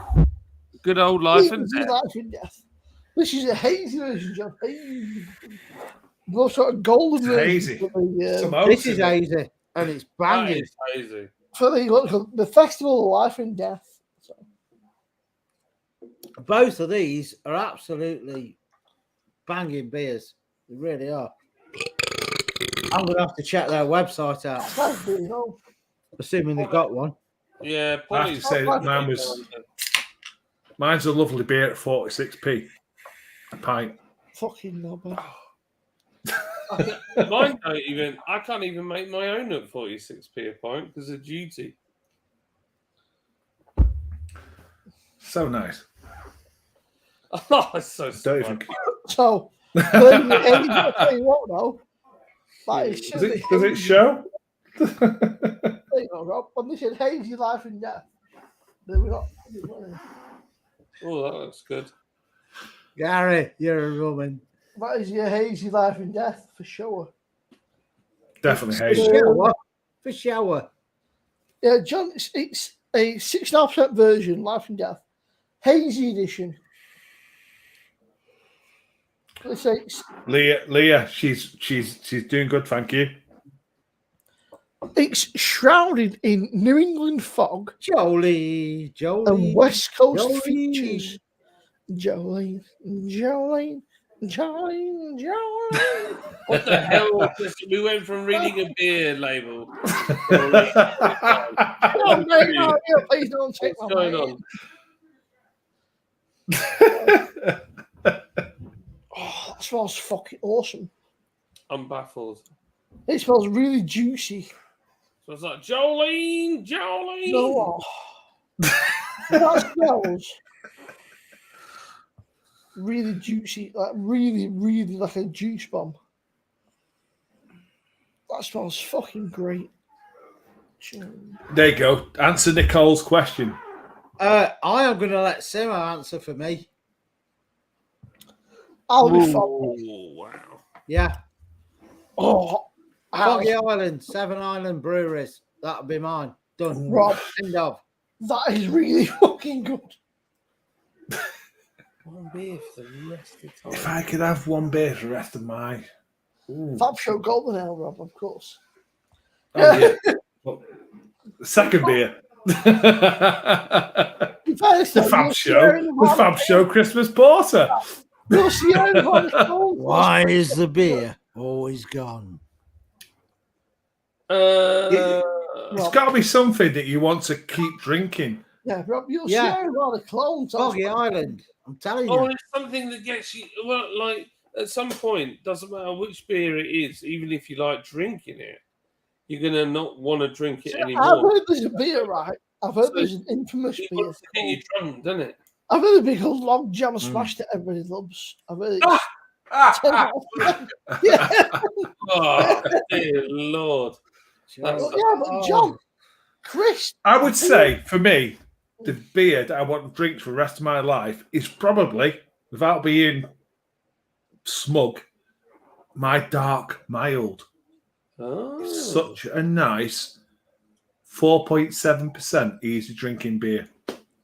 good old life and death. Life and death. This is a hazy version, John. No sort of golden version. Hazy. This is hazy. and it's That banging. is hazy. For the Festival of Life and Death. So, Both of these are absolutely banging beers. They really are. I'm going to have to check their website out, that's nice beer, you know. assuming they've got one. Yeah, I have to say that mine's a lovely beer at 46p a pint. Fucking no, but Mine don't even. I can't even make my own at 46p a pint because of duty. So nice. Oh, it's so Don't even. smart. so. I'll tell you what, though. That is Does it show? There you go, Rob. When they said hazy life and death, they were not. Oh, that looks good. Gary, you're a woman. That is your hazy life and death for sure. Definitely For hazy. shower. For shower. Yeah, John, it's a 6.5% version, life and death, hazy edition. Let's say Leah, she's doing good, thank you. it's shrouded in New England fog Jolie. and West Coast Jolene. features. Jolene. What the hell? We went from reading a beer label. Oh, mate, no, yeah, please don't take What's my going money. on? Oh, that smells fucking awesome. I'm baffled. It smells really juicy. So it's like Jolene. No, that smells really juicy, like really, really like a juice bomb. That smells fucking great. There you go. Answer Nicole's question. I am going to let Sarah answer for me. I'll be fine. Oh, wow. Yeah. Oh, Foggy Island, Seven Island Breweries. That'll be mine. Done. Rob, End of. that is really fucking good. One beer for the rest of the time. If I could have one beer for the rest of my. Ooh. Fab Show Golden Ale, Rob, of course. Oh, yeah. Well, second beer. In fairness, The though, Fab you'll see Show. her in The Fab Show Christmas Porter. You'll see her in the Why is the beer always gone? It's got to be something that you want to keep drinking. Yeah, Rob, you'll Yeah. see her in the clones. Foggy Island. I'm telling Oh, you. it's something that gets you. Well, like at some point, doesn't matter which beer it is, even if you like drinking it, you're gonna not want to drink it I've anymore. heard there's a beer, right? I've heard So there's an infamous It beer. wants to get you drunk, doesn't it? I've heard a big old log jam smash that everybody loves. I've heard it's 10 out of 10. Yeah. Oh, dear Lord. That's Yeah, but John, Chris, I would say, for me, the beer that I want to drink for the rest of my life is probably, without being smug, my dark mild. Oh. It's such a nice 4.7% easy drinking beer.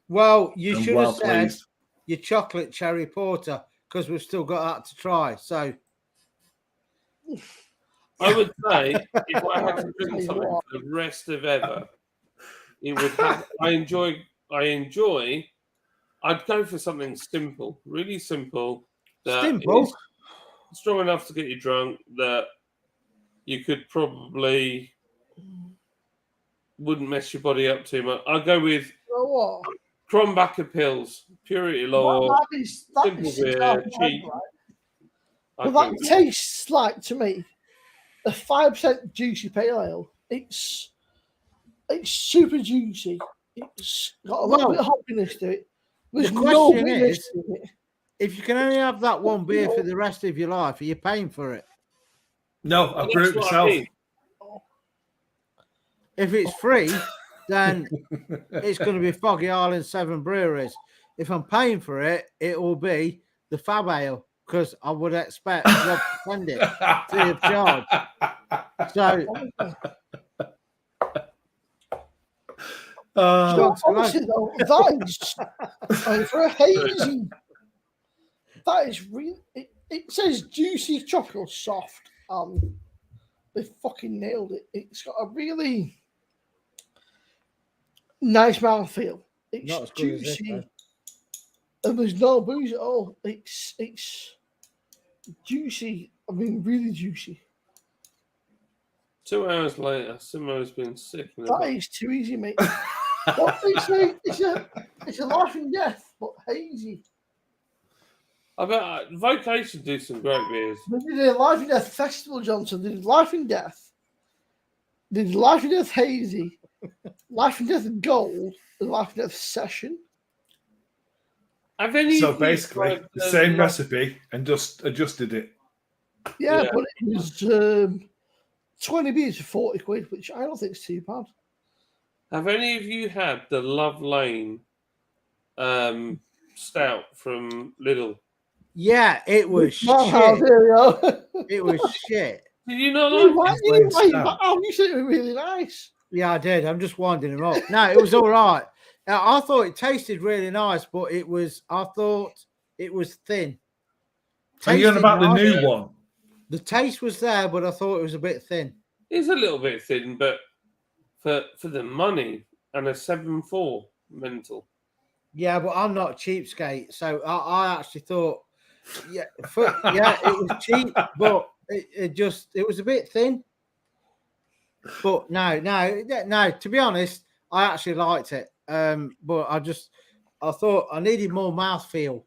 Well, you I'm should well have said pleased. your chocolate cherry porter because we've still got that to try. So I would say if I had to drink something for the rest of ever, it would have. I enjoy. I'd go for something simple, really simple. That Simple? is strong enough to get you drunk. That you could probably wouldn't mess your body up too much. I'd go with you know what? Crombacher pills, Purity Law, That is simple beer, 6.5%, cheap. right? I'd But go that with tastes like, to me, a 5% juicy pale ale. It's super juicy. It's got a little bit of hoppiness to it. There's the no question bitterness is, to it. if you can only have that one beer for the rest of your life, are you paying for it? No, I That's brew it what I myself. mean. If it's free, then it's going to be Foggy Island 7 Breweries. If I'm paying for it, it will be the Fab Ale because I would expect Rob to send it free of charge. So, Honestly, though, that is for a hazy. That is really. It says juicy chocolate soft. They fucking nailed it. It's got a really nice mouthfeel. It's Not as good as this, juicy, though. and there's no booze at all. It's juicy. I mean, really juicy. 2 hours later, Simo's been sick in the That butt. is too easy, mate. Well, it's a life and death, but hazy. I bet Vocation do some great beers. They did a Life and Death festival, Johnson. They did Life and Death. They did Life and Death Hazy, Life and Death Gold, and Life and Death Session. Have any So of you basically, tried the same Love- recipe and just adjusted it. Yeah, Yeah. but it was 20 beers for 40 quid, which I don't think is too bad. Have any of you had the Love Lane stout from Lidl? Yeah, it was Well, how shit. dare you? It was shit. Did you not You like like it? you Plain like stout. oh, you said it was really nice. Yeah, I did. I'm just winding him up. No, it was all right. I thought it tasted really nice, but I thought it was thin. Are you on Tasted about the nice. new one? The taste was there, but I thought it was a bit thin. It's a little bit thin, but for the money and a 7.4 mental. Yeah, but I'm not a cheapskate, so I actually thought, it was cheap, but it was a bit thin. But no. To be honest, I actually liked it. But I thought I needed more mouthfeel.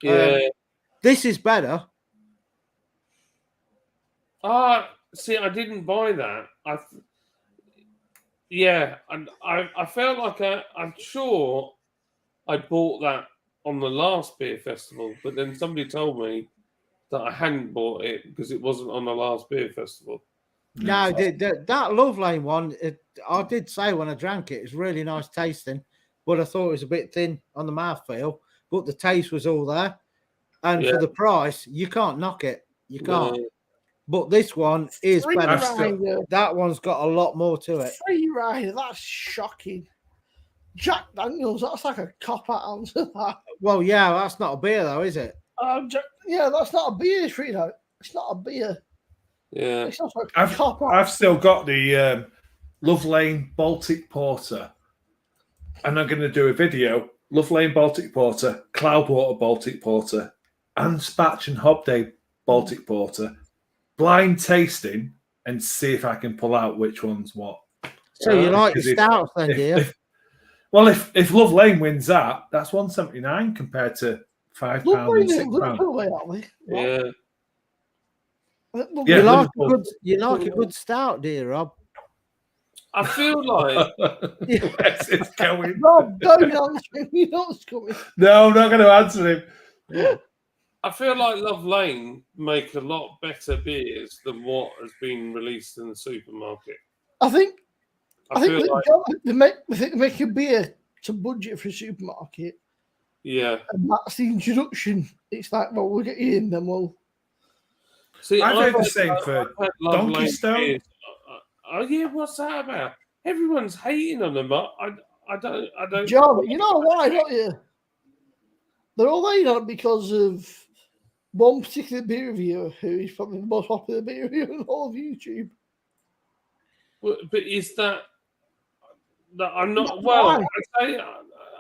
Yeah. This is better. See, I didn't buy that. I felt like I'm sure I bought that on the last beer festival, but then somebody told me that I hadn't bought it because it wasn't on the last beer festival. No, that Love Lane one, I did say when I drank it, it's really nice tasting, but I thought it was a bit thin on the mouthfeel, but the taste was all there. And Yeah. for the price, you can't knock it. You can't. No. But this one is Free better. rider. That one's got a lot more to it. Free rider. That's shocking. Jack Daniels. That's like a cop out answer. That. Well, yeah, that's not a beer though, is it? Yeah, that's not a beer, Frito. It's not a beer. Yeah. It's not a cop out. I've still got the Love Lane Baltic Porter, and I'm going to do a video. Love Lane Baltic Porter, Cloudwater Baltic Porter, and Spatch and Hobday Baltic Porter. Blind tasting and see if I can pull out which one's what. So you like the Because stouts then, do you? If Love Lane wins that, that's £1.79 compared to £5 and £6. Yeah. Yeah, You like a good stout, do you, Rob? I feel like Where's it going? Rob, don't answer him. You know what's coming. No, I'm not going to answer him. I feel like Love Lane make a lot better beers than what has been released in the supermarket. I think I feel like they make a beer to budget for a supermarket, yeah. and that's the introduction. It's like, well, we'll get you in, then we'll. See, I've heard the had- same for I've had Love Donkey Lane Stone. beers. Oh yeah, what's that about? Everyone's hating on them. I don't. John, you know why, don't you? They're all laying on it because of one particular beer reviewer who is probably the most popular beer reviewer in all of YouTube. But is that I'm not? That's Well, why.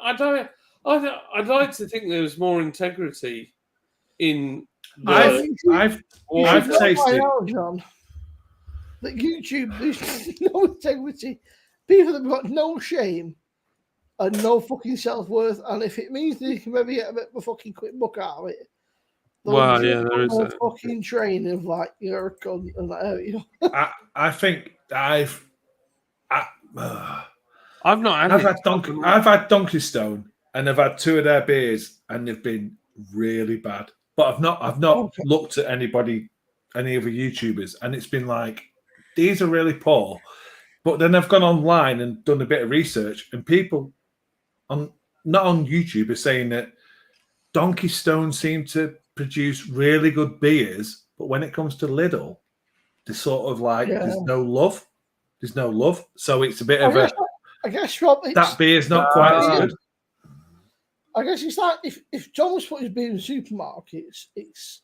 I don't. I'd like to think there was more integrity in. I've You should know by tasted. now, John, that YouTube there's no integrity. People that have got no shame and no fucking self-worth, and if it means they can maybe get a bit of a fucking quick buck out of it, they'll Well, yeah, jump there on is a that. fucking train of like you're a cunt and like, you know. I think I've not had it. I've had Donkey Stone and I've had two of their beers and they've been really bad. But I've not looked at any other YouTubers, and it's been like these are really poor. But then I've gone online and done a bit of research, and people not on YouTube are saying that Donkey Stone seem to produce really good beers, but when it comes to Lidl, they're sort of like there's no love. There's no love. So it's a bit of I guess Rob, that beer's not quite as good. I guess it's like if John was putting his beer in supermarkets, it's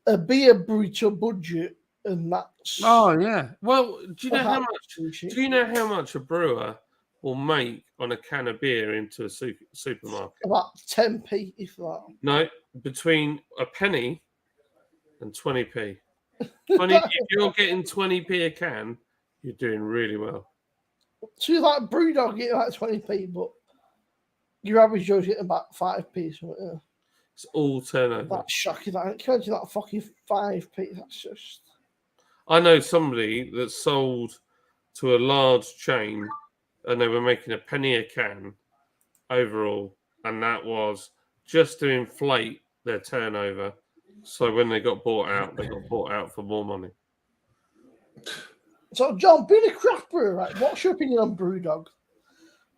a beer brewed to budget and that's Oh yeah. Well, do you know how how much? sushi. Do you know how much a brewer will make on a can of beer into a supermarket? About 10p, if that. No, between a penny and 20p. 20. If you're getting 20p a can, you're doing really well. So you like Brewdog get like 20p, but your average Joe's getting about 5p. So yeah. It's all turnover. That's shocking. That can't do that fucking 5p. That's just. I know somebody that sold to a large chain, and they were making a penny a can overall, and that was just to inflate their turnover. So when they got bought out for more money. So John, being a craft brewer, right? What's your opinion on Brewdog?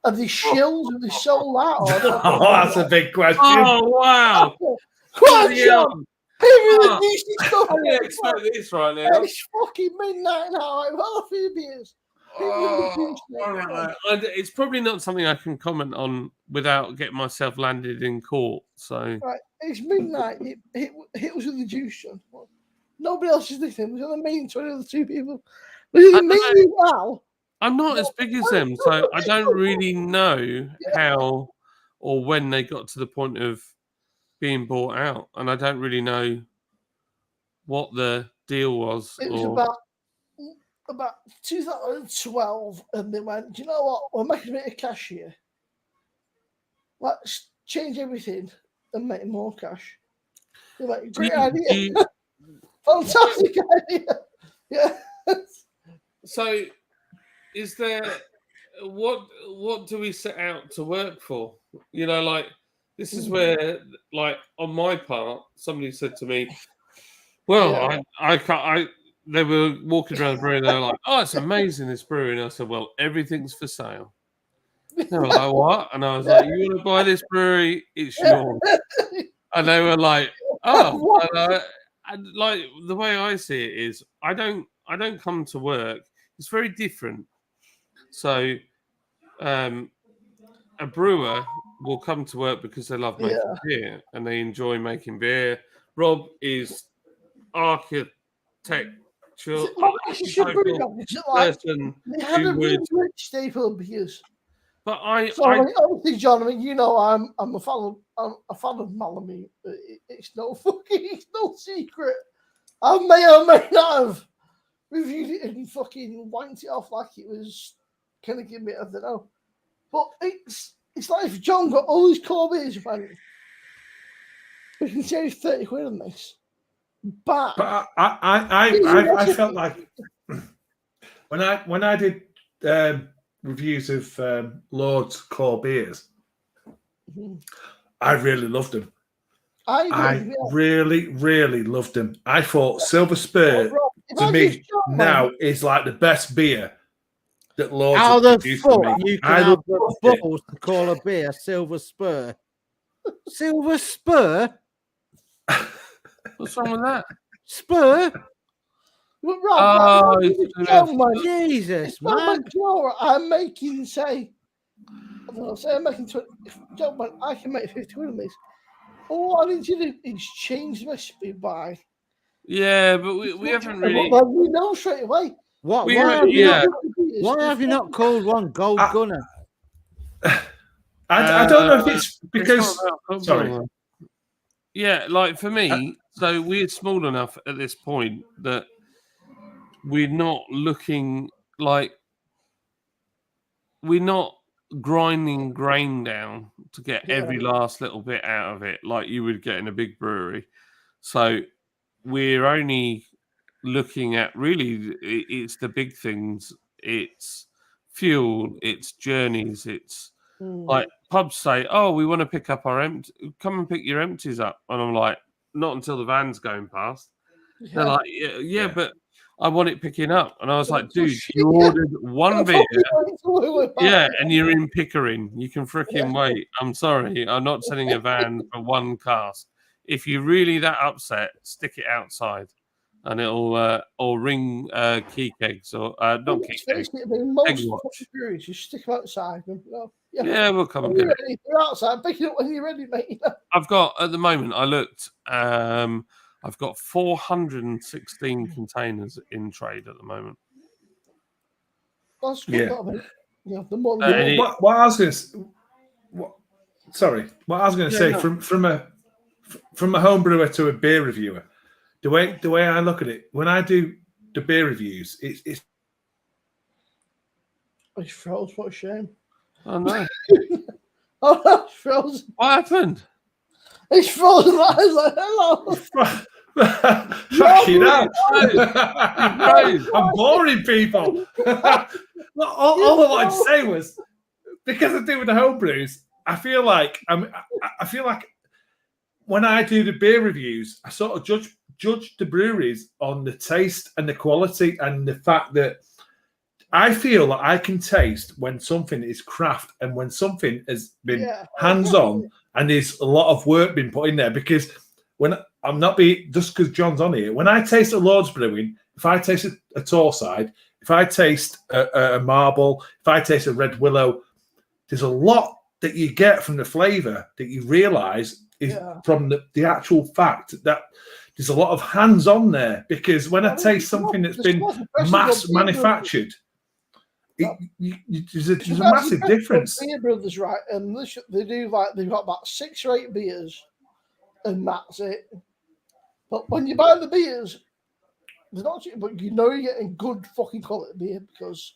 Are they shills? Are they sold out? Oh, that's a big question. Oh wow! Come on, Bloody John. hell. Give me the Oh, decent stuff. I didn't expect this right now. It's fucking midnight now. I've had a few beers. Oh, I don't know. It's probably not something I can comment on without getting myself landed in court. So Right, it's midnight. It was with the juice, John. Nobody else is listening. There's only me and 20 other two people. But it's me and you now. I'm not as big as them, so I don't really know how or when they got to the point of being bought out, and I don't really know what the deal was. It was about 2012, and they went, "Do you know what? We're making a bit of cash here. Let's change everything and make more cash." They're like, "Great idea, fantastic idea." Yeah. So, is there what do we set out to work for? You know, like this is where, like on my part, somebody said to me, "Well, Yeah. I can't." They were walking around the brewery. They were like, "Oh, it's amazing this brewery." And I said, "Well, everything's for sale." They were like, "What?" And I was like, "You want to buy this brewery? It's yours." And they were like, "Oh." And like the way I see it is, I don't come to work. It's very different. So, a brewer will come to work because they love making beer and they enjoy making beer. Rob is architectural person They had who a really would. rich staple beers. But obviously, John, I mean, you know, I'm a fan of Malamute. It's no secret. I may or may not have reviewed it and fucking wanked it off like it was kind of give me, I don't know. But it's like if John got all his core beers and went, we can save 30 quid on this. But I felt like when I did reviews of Lord's core beers, I really loved them. I really loved them. I thought Silver Spur to me now is like the best beer that Lord's How have the produced fuck for me. you can have the balls to call a beer Silver Spur? Silver Spur? What's wrong with that? Spur? Well, Rob, Jesus, man. I'm making, say, I don't know, say I'm making 20. John, man, I can make 50 quid on this. All I need to do is change the recipe by. Yeah, but we haven't really. We know straight away. Why have you not called one Gold Gunner? I don't know if it's because. Sorry. Yeah, like for me, so we're small enough at this point that we're not looking like we're not grinding grain down to get every last little bit out of it like you would get in a big brewery. So we're only looking at really it's the big things. It's fuel, it's journeys, it's like pubs say, "Oh, we want to pick up our come and pick your empties up." And I'm like, "Not until the van's going past." They're like, yeah, but I want it picking up. And I was like, "Dude, you ordered one beer, and you're in Pickering. You can fricking wait. I'm sorry, I'm not sending a van for one cask. If you're really that upset, stick it outside, and it'll or ring key kegs or not key kegs. Most breweries, you stick them outside. Yeah, we'll come and get it. You're outside, pick it up when you're ready, mate. I've got at the moment. I looked. I've got 416 containers in trade at the moment. That's good. Yeah. That, mate. Yeah, the more And it- What I was going to, what I was going to say no. from a home brewer to a beer reviewer, the way I look at it when I do the beer reviews, it's It's froze. What a shame. Oh no! Oh, that's frozen. What happened? It's frozen. I was like, hello. fucking hell. Right. I'm boring people. all I wanted to say was because I do with the home brews, I feel like when I do the beer reviews, I sort of judge the breweries on the taste and the quality and the fact that I feel that I can taste when something is craft and when something has been hands-on and there's a lot of work been put in there. Because when I'm not being just because John's on here, when I taste a Lord's Brewing, if I taste a Torside, if I taste a Marble, if I taste a Red Willow, there's a lot that you get from the flavour that you realise is from the actual fact that there's a lot of hands-on there. Because when I taste something that's been mass manufactured, there's a massive difference. Beer brothers, right? And they do they've got about 6 or 8 beers, and that's it. But when you buy the beers, there's not. But you know you're getting good fucking quality beer because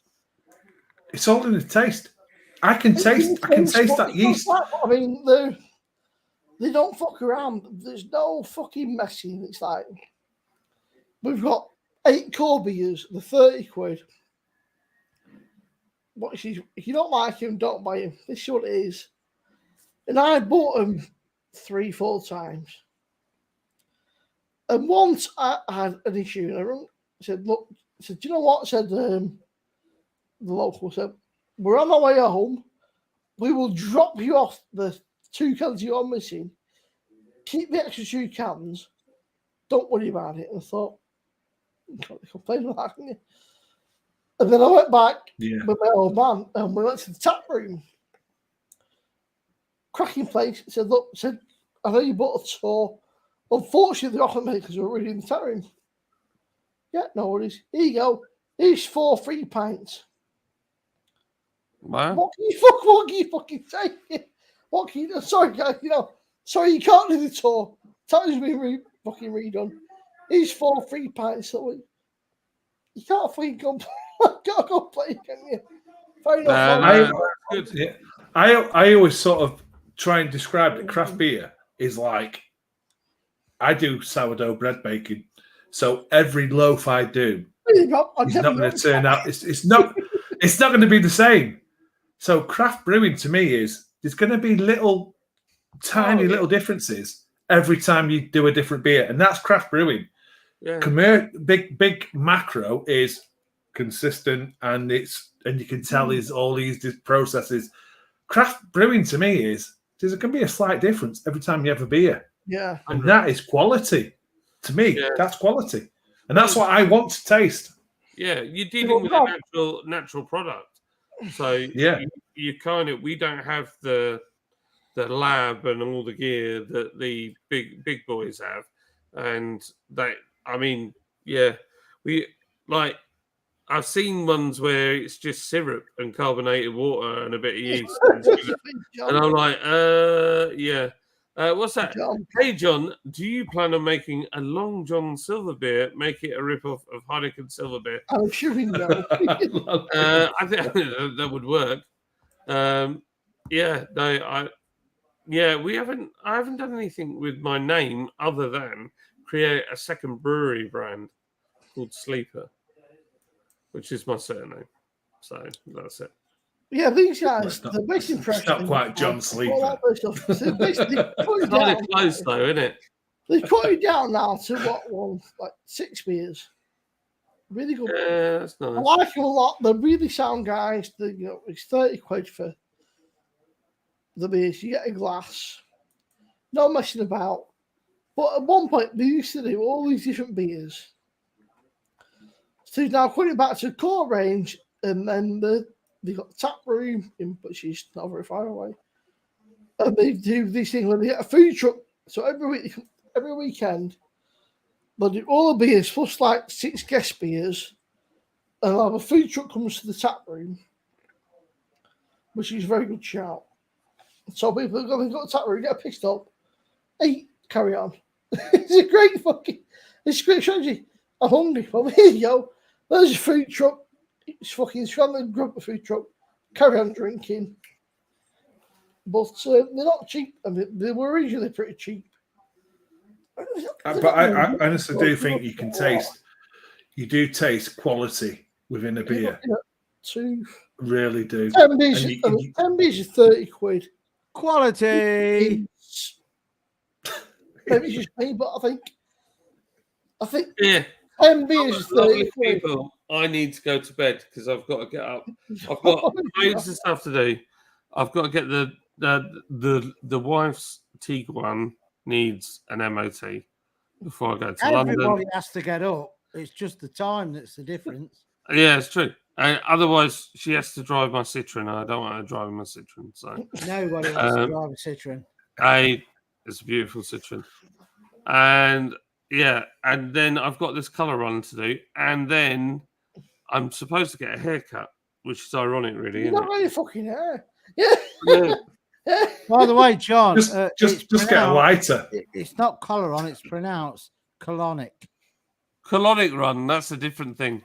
it's all in the taste. I can taste that yeast. I mean, they don't fuck around. There's no fucking messing. It's like we've got 8 core beers, the 30 quid. If you don't like him, don't buy him. This is what it is. And I bought them 3-4 times. And once I had an issue, and I said, "Look," I said, "Do you know what?" I said, the local said, "We're on our way home. We will drop you off the 2 cans you're missing. Keep the extra 2 cans. Don't worry about it." And I thought, you can't complain about that, can you? And then I went back with my old man and we went to the tap room. Cracking place. Said, "Look," said, "I know you bought a tour. Unfortunately, they offered me because we were already in the tap room." "Yeah, no worries. Here you go. Here's 4 free pints." Wow. What can you fucking say? What can you do? Sorry, guys, sorry, you can't do the tour. Tap's been fucking redone. Here's 4 free pints. So you can't fucking complain. Can't complain, can you? Fair enough. Good. Yeah, I always sort of try and describe that craft beer is like I do sourdough bread baking, so every loaf I do is not going to turn out. It's not going to be the same. So craft brewing to me is there's going to be tiny little differences every time you do a different beer, and that's craft brewing. Yeah. Big macro is consistent, and you can tell there's all these processes. Craft brewing to me is there's going to be a slight difference every time you have a beer. Yeah, and that is quality. To me, that's quality, and that's what I want to taste. Yeah, you're dealing with a natural product. So you kind of we don't have the lab and all the gear that the big boys have, and I've seen ones where it's just syrup and carbonated water and a bit of yeast, and I'm like, what's that? John. Hey, John, do you plan on making a Long John Silver beer? Make it a rip-off of Heineken Silver beer? I'm sure he knows. I think that would work. I haven't done anything with my name other than create a second brewery brand called Sleeper, which is my surname. So that's it. Yeah, these guys, the best impression. It's not quite John Sleeper. It's not close though, isn't it? They cut it down now to like 6 beers. Really good. Yeah, that's nice. I like them a lot. They're really sound guys. It's 30 quid for the beers. You get a glass. No messing about. But at one point, they used to do all these different beers. So now putting it back to the core range, and then they got the tap room, which is not very far away. And they do this thing when they get a food truck. So every weekend, But all the beers plus like 6 guest beers, and I'll have a food truck comes to the tap room, which is a very good shout. So people are going to go to the tap room, get pissed up, eat, carry on. It's a great strategy. I'm hungry. Well, here you go. There's a food truck. It's fucking scrambling, grub a food truck. Carry on drinking. But they're not cheap. I mean, they were originally pretty cheap. But I honestly do think you do taste quality within a beer. Two. Really do. 10 beers, 10 beers is 30 quid. Quality. Maybe it's just me, but I think Yeah. 10 beers is 30 Lovely quid. people, I need to go to bed because I've got to get up. I've got loads of stuff to do. I've got to get the wife's Tiguan needs an MOT before I go to London. Everybody has to get up. It's just the time that's the difference. Yeah, it's true. Otherwise, she has to drive my Citroen. I don't want her driving my Citroen. So Nobody wants to drive a Citroen. it's a beautiful Citroen. And yeah, and then I've got this colour run to do, and then I'm supposed to get a haircut, which is ironic, really. You Isn't don't it? really fucking hair. Yeah. Yeah. By the way, John, just get a lighter. It's not collar on, it's pronounced colonic. Colonic run, that's a different thing.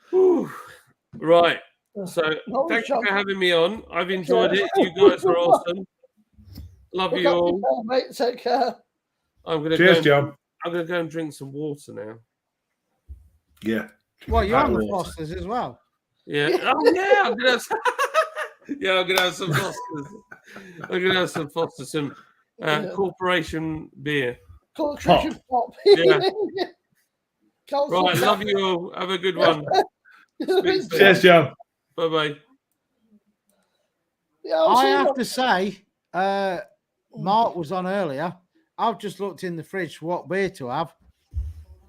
Whew. Right. So thank you for having me on. I've enjoyed it. You guys are awesome. Love you all. Mate, take care. Cheers, John. I'm going to go and drink some water now. Yeah. Well, you're on the Fosters as well. Yeah. Oh, yeah. I'm going to have some Fosters. I'm going to have some Fosters, some corporation beer. Corporation pop. Yeah. Right, Right. Love you all. Have a good one. Cheers, John. Bye-bye. Yeah, I have to say, Mark was on earlier. I've just looked in the fridge for what beer to have,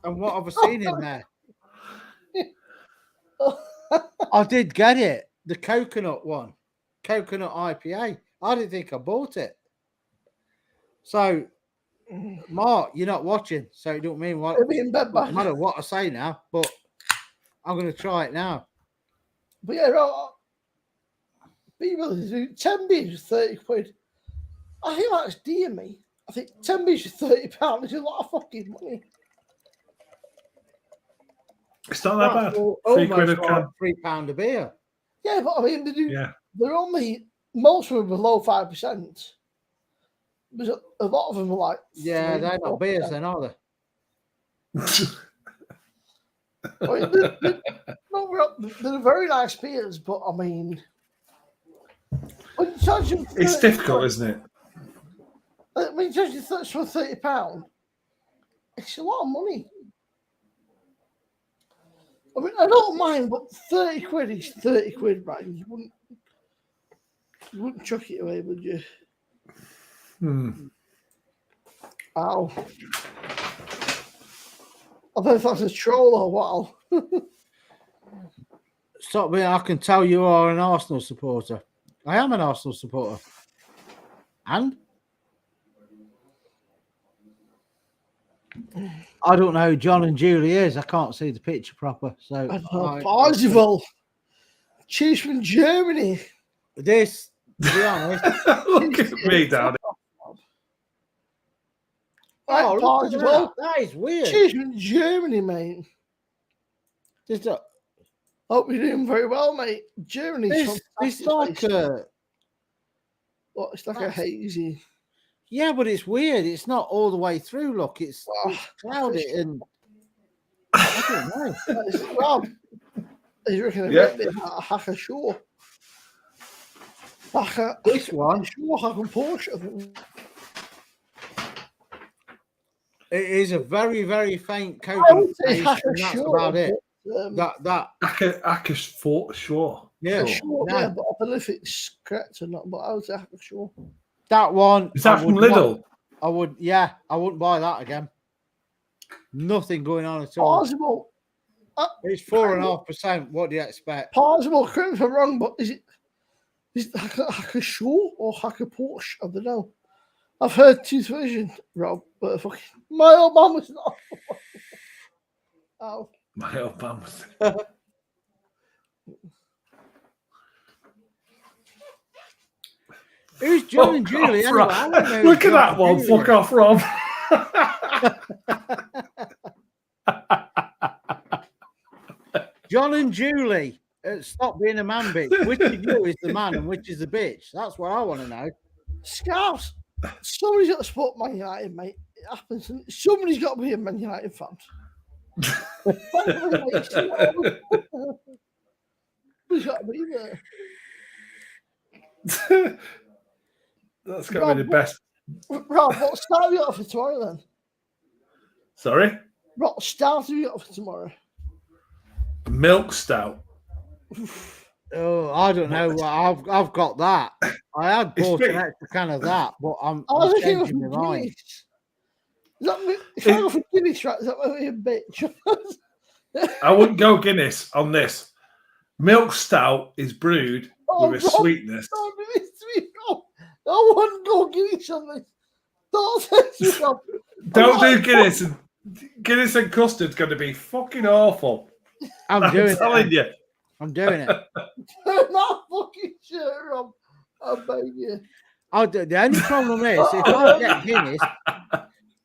and what have I seen in there? I did get it, the coconut one, coconut IPA. I didn't think I bought it. So, Mark, you're not watching, so it don't mean what. No matter what I say now, but I'm going to try it now. But yeah, people do 10 beers is 30 quid. I think that's dear me. I think 10 beers is £30 is a lot of fucking money. It's not that bad. Almost £3 a beer. Yeah, but I mean, they do. Yeah. They're only, most of them are below 5%. There's a lot of them are like. Yeah, they're not beers then, are they? I mean, they're very nice beers, but I mean, when you charge them it's difficult, isn't it? I mean, charge you £30, it's a lot of money. I mean, I don't mind, but 30 quid is 30 quid, right? You wouldn't chuck it away, would you? Ow. I don't know if that's a troll or what. Stop me, I can tell you are an Arsenal supporter. I am an Arsenal supporter. And? I don't know who John and Julie is. I can't see the picture proper. So Parzival. Cheers from Germany. This, to be honest. Look at me, Daddy. Right, Parzival. That is weird. Cheers from Germany, mate. Hope you're doing very well, mate. Germany's it's like it's like a hazy. Yeah, but it's weird. It's not all the way through. Look, it's cloudy and I don't know. Rob, he's reckon a Hacker Shore. This one, Hacker Porsche. It is a very, very faint coconut taste, and that's about it. Hacker Shore. Yeah, sure, yeah, but I don't know if it's correct or not. But I would say Hacker Shore. That one is that from Lidl? I wouldn't buy that again. Nothing going on at all. Possible. It's 4.5%. What do you expect? Possible. Correct me if I'm wrong, but is it Hacker Shore or Hacker Porsche? I don't know. I've heard two versions, Rob, but fucking my old mum was not. Oh, My old man was. Who's John and Fuck off, Julie? Rob. Anyway, I don't know who Look at John that and one. Julie Fuck is. off, Rob. John and Julie. Stop being a man bitch. Which of you is the man and which is the bitch? That's what I want to know. Scouse. Somebody's got to support Man United, mate. It happens. And somebody's got to be a Man United fan. Somebody's got to be there. That's got to be the best. Rob, what start have you got for tomorrow then? Sorry? What start have you got for tomorrow? Milk stout. Oh, I don't know. I've got that. I had It's bought pretty- an extra can of that, but I'm I was thinking changing my of mind. Guinness. Is that me? If I go for Guinness, right, is that me a bitch? I wouldn't go Guinness on this. Milk stout is brewed with a Rob, sweetness. don't do this to me, Rob. I wouldn't go Guinness on this. Don't say to me, Rob. Don't do Guinness. Guinness and custard's going to be fucking awful. I'm doing telling it. you. I'm doing it. Turn that fucking shirt, Rob. I beg you. The only problem is if I get Guinness,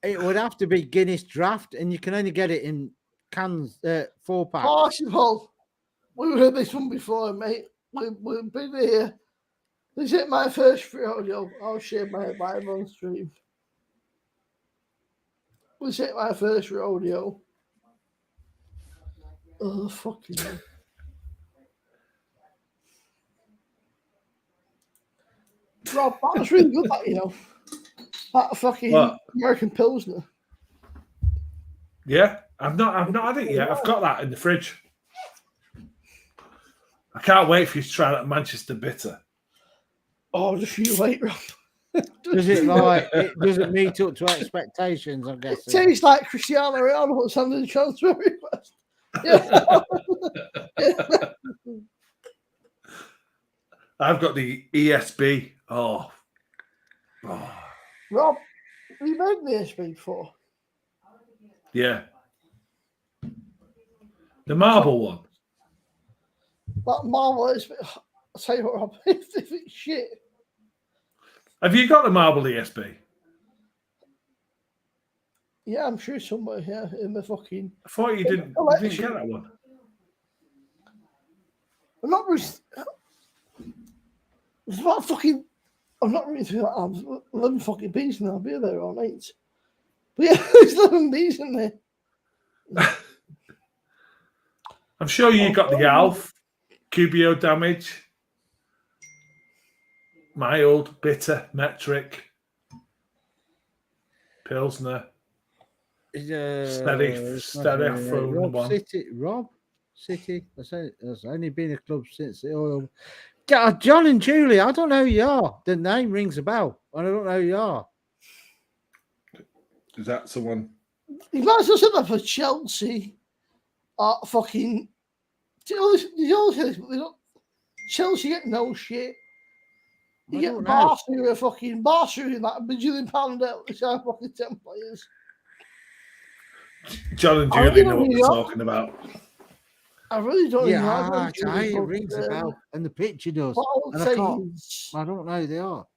it would have to be Guinness draft, and you can only get it in cans, 4-pack. Arsenal. We've heard this one before, mate. We've been here. This is my first rodeo. I'll share my Bible on stream. This is my first rodeo. Oh, fucking hell. Rob, that was really good, that, you know. That fucking What? American Pilsner. Yeah, I've not had it yet. I've got that in the fridge. I can't wait for you to try that Manchester Bitter. Oh, just you wait, Rob. Does it like it doesn't meet up to expectations? I'm It guessing. tastes like Cristiano Ronaldo sending a transfer request. Yeah. I've got the ESB. Oh. Rob, have you made the SB before? Yeah. The marble one. That marble is. I'll tell you what, Rob, if it's shit. Have you got the marble ESB? Yeah, I'm sure somewhere here in the fucking. I thought you didn't get that one. I'm not really. It's about fucking. I'm not really through that. I'm 11 fucking bees and I'll be there all night. But yeah, there's 11 bees in there. I'm sure you got the Alf, Cubio Damage, Mild, Bitter, Metric, Pilsner, Steady from Rob one. City. That's only been a club since the oil. John and Julie, I don't know who you are. The name rings a bell, and I don't know who you are. Is that someone? You might as well say that for Chelsea. Fucking. They always say this, but they don't. Chelsea get no shit. You I get don't know. Barca who are fucking Barca in that £1 out, which are fucking 10 players. John and I Julie don't know what know they're who you are. talking about. I really don't Yeah, know. it rings a bell, and the picture does. What I would And say I can't. is. I don't know who they are.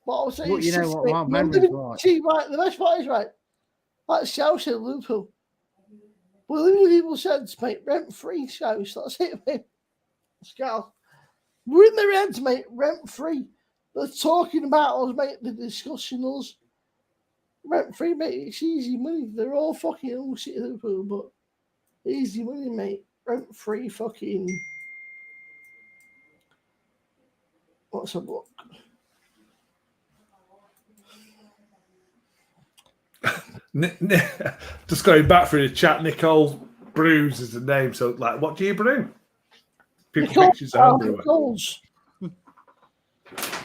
What I would say But is. you know what my No, memory's like. See, right, the best part is, right, that's Chelsea and Liverpool. But Liverpool said, mate, rent free, Scouse. That's it, mate. Scouse. We're in their heads, mate, rent free. They're talking about us, mate. They're discussing us. Rent free, mate. It's easy money. They're all fucking all City Liverpool, but easy money, mate. Rent free, fucking. What's a book? Just going back through the chat, Nicole Brews is the name. So, like, what do you brew? People think she's a home brewer.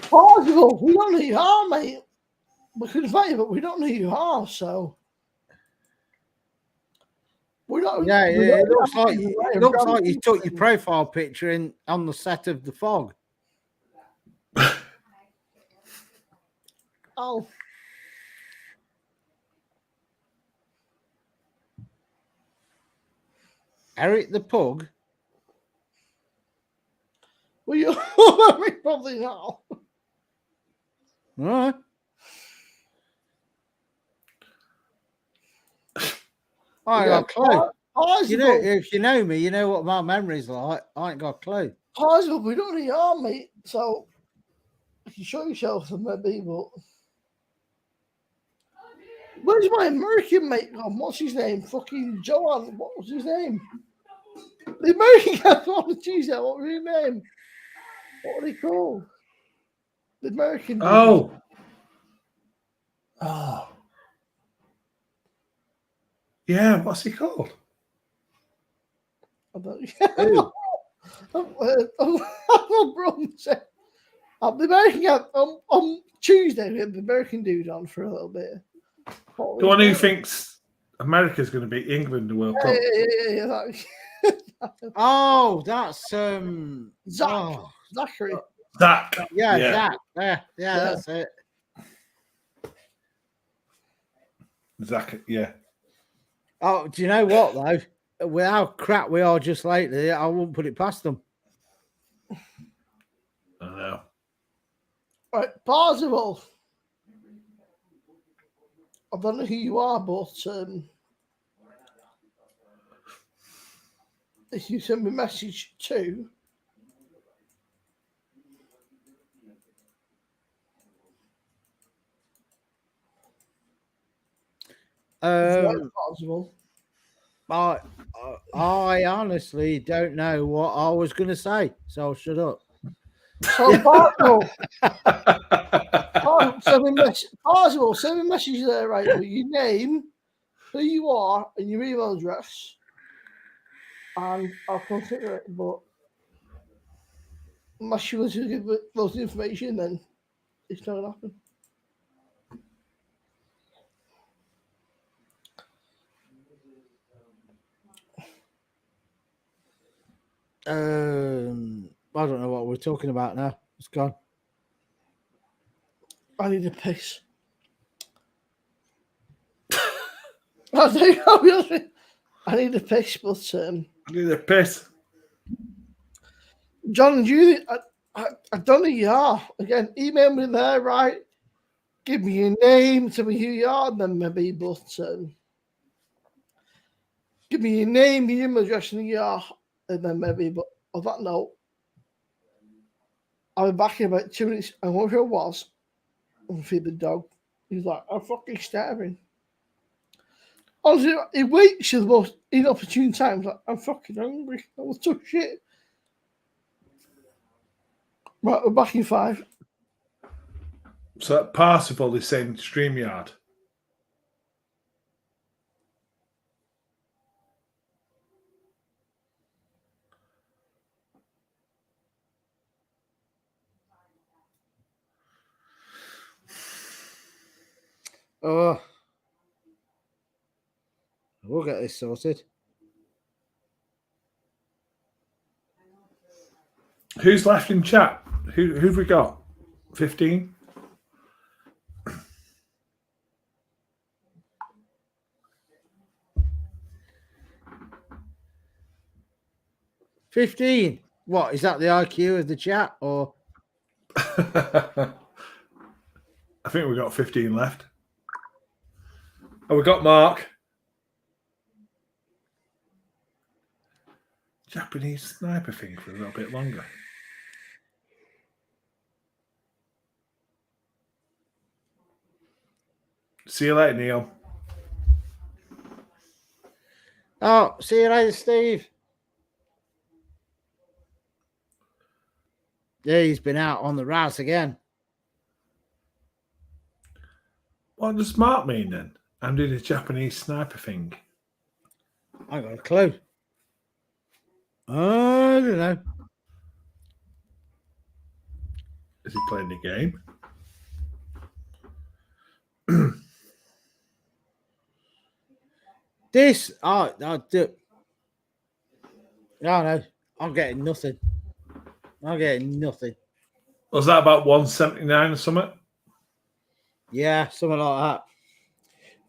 Portugal, we don't know who you are, mate. We could invite you, but we don't know who you are, so. We're not. Yeah, we're it not- looks like you took your profile picture in on the set of The Fog. Al. Eric the Pug. Well, you probably not. Right. I ain't got a clue. You know, if you know me, you know what my memory's like. I ain't got a clue. Possible, we don't really are, mate. So if you show yourself some maybe, but where's my American mate gone? What's his name? Fucking Joan. What was his name? The American guy on Tuesday. What was his name? What were they called? The American dude. Oh. Yeah, what's he called? I don't Who? The American guy on Tuesday. We had the American dude on for a little bit. The one who thinks America's going to beat England in the World Cup. Oh, that's Zachary. Zach. Yeah, Zach. Yeah, that's it. Zach, yeah. Oh, do you know what though? With how crap we are just lately, I wouldn't put it past them. I know. Right, Parzival. I don't know who you are, but if you send me a message to Parzival. I honestly don't know what I was going to say, so I'll shut up. So Parzival, send me a message there, right, with your name, who you are, and your email address, and I'll consider it. But unless you want to give those information, then it's not gonna happen. I don't know what we're talking about now. It's gone. I need a piss. I think I'll be honest with you. I need a piss, but I need a piss. John and Julie, I don't know who you are. Again, email me there, right? Give me your name, tell me who you are, and then maybe, but give me your name, your email address, and who you are, and then maybe, but on that note, I'll be back in about 2 minutes. I wonder who it was. And feed the dog. He's like, I'm fucking starving. Honestly, he waits at the most inopportune times. Like, I'm fucking hungry. I was so shit. Right, we're back in 5. So that Parzival is saying StreamYard. Oh, we'll get this sorted. Who's left in chat? Who've we got? 15? $15. What is that? The IQ of the chat, or I think we've got 15 left. Oh, we got Mark. Japanese sniper thing for a little bit longer. See you later, Neil. Oh, see you later, Steve. Yeah, he's been out on the rouse again. What does Mark mean then? I'm doing a Japanese sniper thing. I got a clue. I don't know. Is he playing the game? This, I do. No, I'm getting nothing. I'm getting nothing. Was that about 179 or something? Yeah, something like that.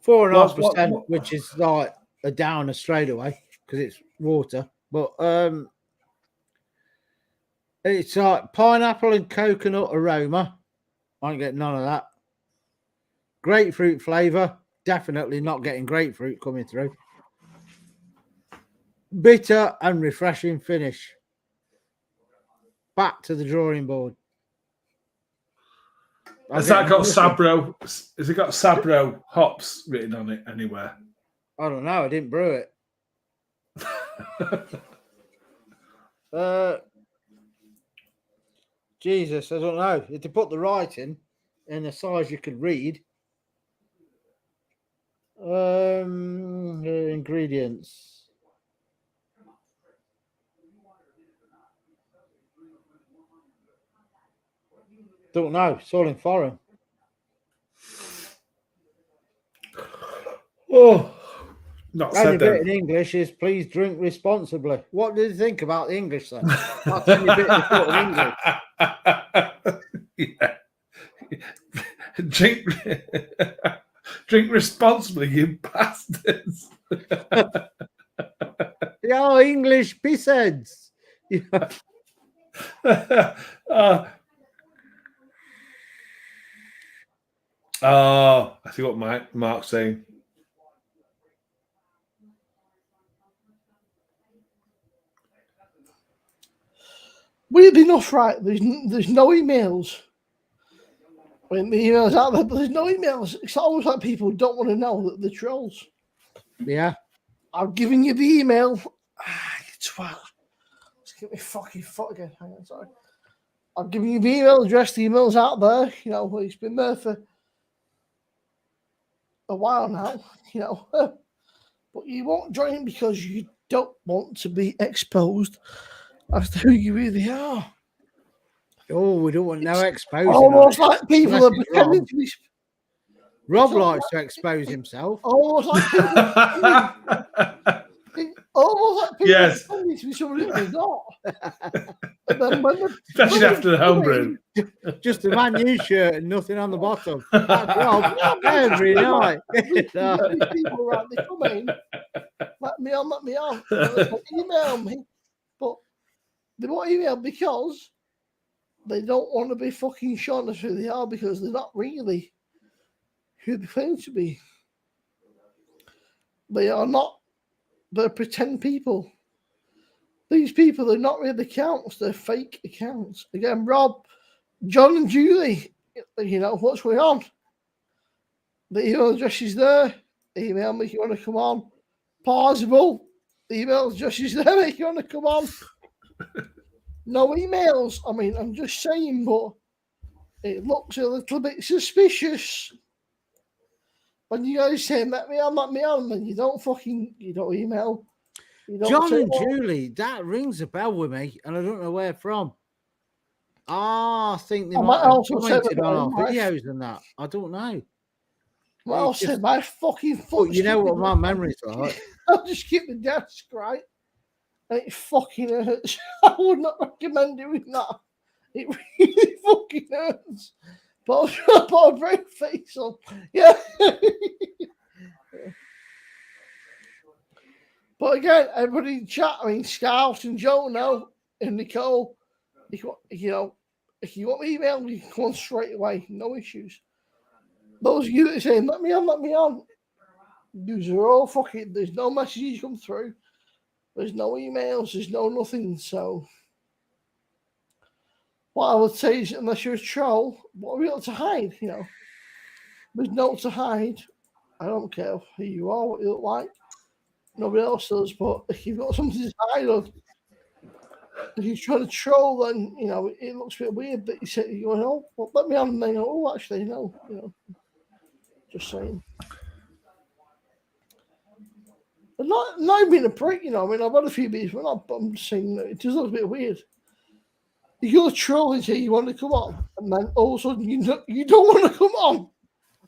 4.5%, which is like a downer straight away because it's water. But it's like pineapple and coconut aroma. I ain't getting none of that. Grapefruit flavour. Definitely not getting grapefruit coming through. Bitter and refreshing finish. Back to the drawing board. Has that got Sabro? Has it got Sabro hops written on it anywhere? I don't know. I didn't brew it. Jesus, I don't know. If they put the writing in a size you could read. Ingredients. Don't know. It's all in foreign. Oh, not Only said bit then. in English is please drink responsibly. What did you think about the English then? That's the only bit they put in English. Yeah. Drink responsibly, you bastards. Yeah, English pissheads. Yeah. I see what Mark's saying. Weird enough, right? There's no emails. When the emails out there, but there's no emails. It's almost like people don't want to know that they're trolls. Yeah. I'm giving you the email. You twat. Let's get my fucking foot again. Hang on, sorry. I'm giving you the email address. The email's out there. You know, it's been there for a while now. You know, but you won't join because you don't want to be exposed as to who you really are. Oh, we don't want no exposing. Almost like people are pretending to be. Rob likes to expose himself. Almost like people. Almost like people Yes. pretending to be somebody that they're not. And then when Especially after the homebrew. Just a Man U shirt and nothing on the bottom. That's Rob every night. these people, right, they come in, let me on. They email me, but they won't email because they don't want to be fucking shown as who they are because they're not really who they claim to be. They are not. They're pretend people. These people are not real accounts. They're fake accounts. Again, Rob, John and Julie, you know, what's going on? The email address is there. Email me if you want to come on. Pausable. The email address is there if you want to come on. No emails. I mean, I'm just saying, but it looks a little bit suspicious. When you guys say, let me on, and you don't email. You don't John say, and Julie, that rings a bell with me, and I don't know where from. I think they might have commented on our videos and that. I don't know. Well, I'll say my fucking foot. You know what my memory's like. I'll just keep the desk, right? And it fucking hurts. I would not recommend doing that. It really fucking hurts. But I'll put a brave face on. Yeah. But again, everybody in chat, I mean, Scout and Joe now, and Nicole, if you want me email, you can come on straight away. No issues. Those of you that are saying, let me on. These are all fucking, there's no messages come through. There's no emails. There's no nothing. So what I would say is, unless you're a troll, what are we able to hide? You know, there's no to hide. I don't care who you are, what you look like. Nobody else does. But if you've got something to hide, or if you're trying to troll, then you know it looks a bit weird that you say you're going, oh, well, let me on, and then go, oh, actually, no, you know, just saying. But not being a prick, you know. I mean, I've had a few beers, but I'm just saying it does look a bit weird. You're trolling here, you want to come on, and then all of a sudden you don't want to come on.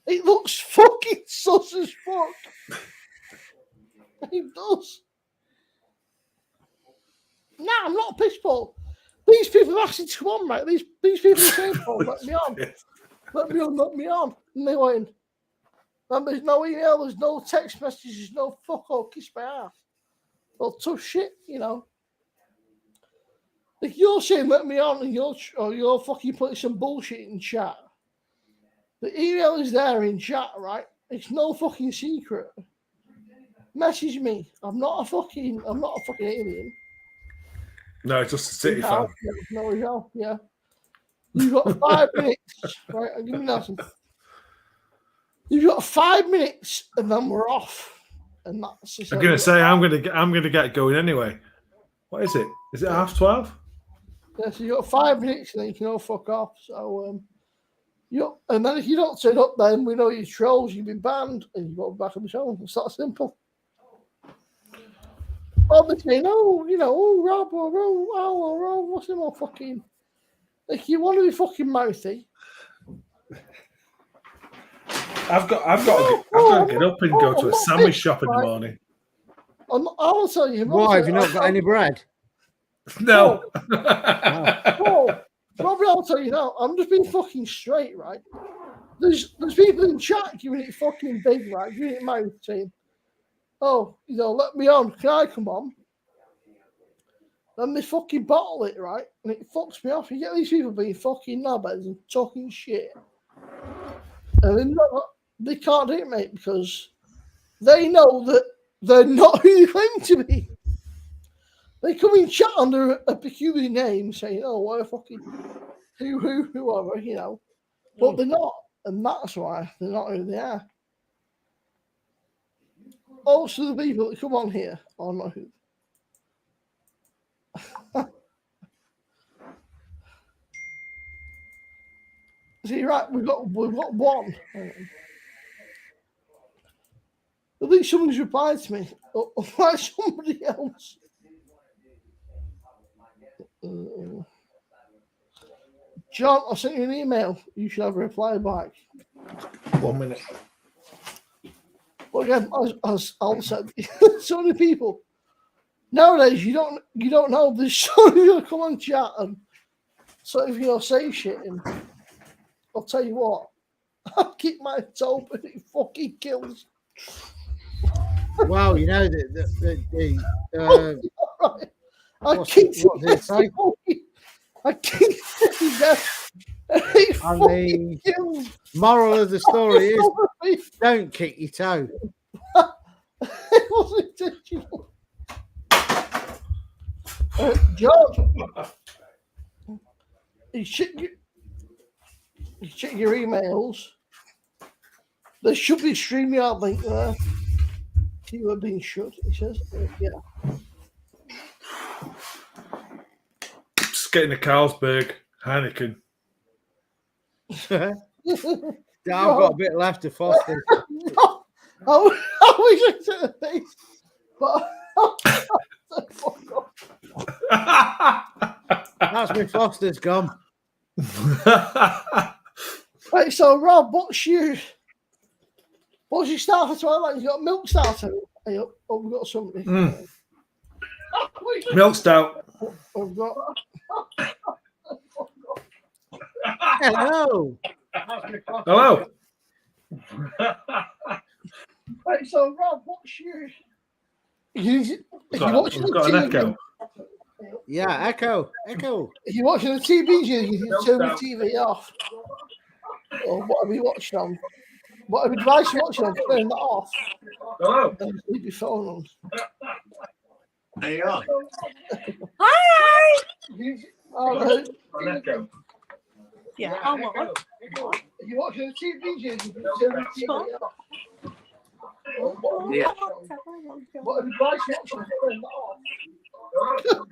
It looks fucking sus as fuck. It does. Nah, I'm not a piss ball. These people are asking to come on, mate. These people are saying, "Oh, let me on." let me on, let me on. And they went, and there's no email, there's no text messages, no fuck all, kiss my ass. Well, tough shit, you know. If you're saying let me on and you're fucking putting some bullshit in chat, the email is there in chat, right? It's no fucking secret. Message me. I'm not a fucking alien. No, it's just a City fan. No, yeah. You've got 5 minutes, right? I'll give me nothing. You've got 5 minutes, and then we're off. And that's just I'm gonna say I'm gonna get going anyway. What is it? Is it 12:30? Yeah, so you got 5 minutes, and then you can all fuck off. So and then if you don't turn up, then we know you're trolls. You've been banned, and you go back on the show. It's that simple. Obviously, Rob, what's in my fucking? Like, you want to be fucking mouthy? I've got to get up and go to a sandwich shop in the morning. I'll tell you. Why have you not got any bread? No. Robbie, I'll tell you now. I'm just being fucking straight, right? There's people in chat giving it fucking big, right? Giving it mouth, saying, "Oh, let me on. Can I come on?" Then they fucking bottle it, right? And it fucks me off. You get these people being fucking knobheads and talking shit. And they can't do it, mate, because they know that they're not who they claim to be. They come in chat under a peculiar name saying, "Oh, what a fucking whoever," But they're not. And that's why they're not who they are. Also, the people that come on here are not who. See, right, we've got one. At least someone's replied to me. Like somebody else. John, I sent you an email. You should have a reply back. 1 minute. But again, as Al said, so many people nowadays you don't know. There's so many people come on chat and so if you'll say shit, and I'll tell you what, I'll keep my toe, but it fucking kills. Well, I keep fucking death. And the moral of the story is don't kick your toe. It wasn't intentional. George, you check your emails. There should be a StreamYard link there. You are being shut, he says. Yeah. Just getting a Carlsberg Heineken. I've got a bit left of Foster. No, I wish I said the face, but That's my Foster's gone. Right, so Rob, what's your starter twilight? You got milk starter? Oh, we've got something. Milk stout. We've got. Hello. Hello. Right, so Rob, what's your? We've got an echo. Yeah, echo. If you're watching the TV, you can turn the TV off. Or what are you watching on? Whatever device you're watching on, turn that off. Hello. And leave your phone on. There you are. Hi. All right. An echo. Yeah, I want. If you're watching the TV, you can turn the TV off. Yeah. Whatever device you're watching on, turn that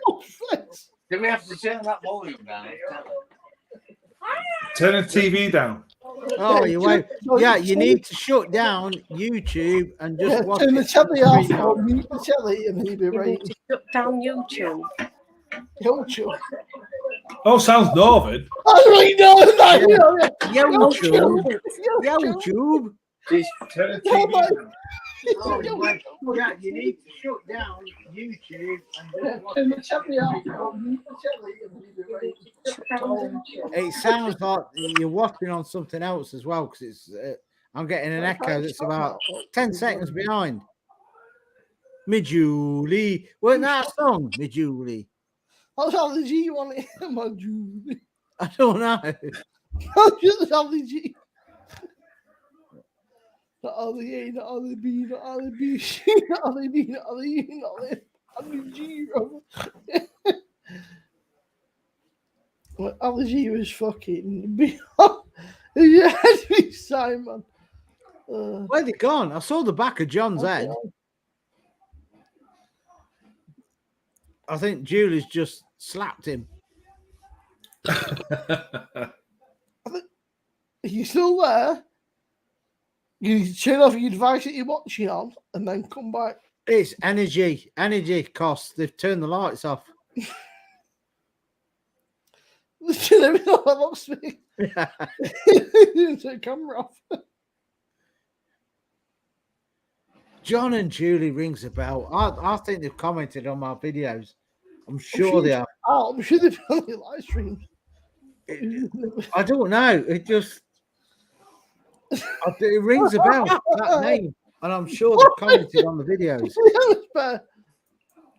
off. Do we have to turn that volume down? Turn the TV down. Oh, you wait. Yeah, you need to shut down YouTube and just watch turn the telly off stream or mute the telly and then you'll be You right. need to shut down YouTube. YouTube. Oh, sounds Northern. I right know that. YouTube. YouTube. Turn the TV down. Oh, yeah, you need to shut down YouTube and just watch Turn the telly off or mute the telly and then you'll be right. Shut down It sounds like you're watching on something else as well because it's. I'm getting an echo that's about 10 seconds behind. Me Julie. Wasn't that a song? Me Julie. How's Ali G on it? My Julie. I don't know. How's Ali G? Not Ali A, not Ali B, not Ali B, C, not Ali B, not Ali E, not Ali G, bro. Well, Ali G was fucking beyond. Yeah, Simon. Where'd he gone? I saw the back of John's head. I think Julie's just slapped him. Are you still there? You need to turn off your device that you're watching on and then come back. It's energy costs. They've turned the lights off. Listen, let me know what looks me. Yeah. Turn the camera off. John and Julie rings a bell. I think they've commented on my videos. I'm sure they have. Oh, I'm sure they've been on the live stream. I don't know. It just it rings a bell, that name. And I'm sure they've commented on the videos.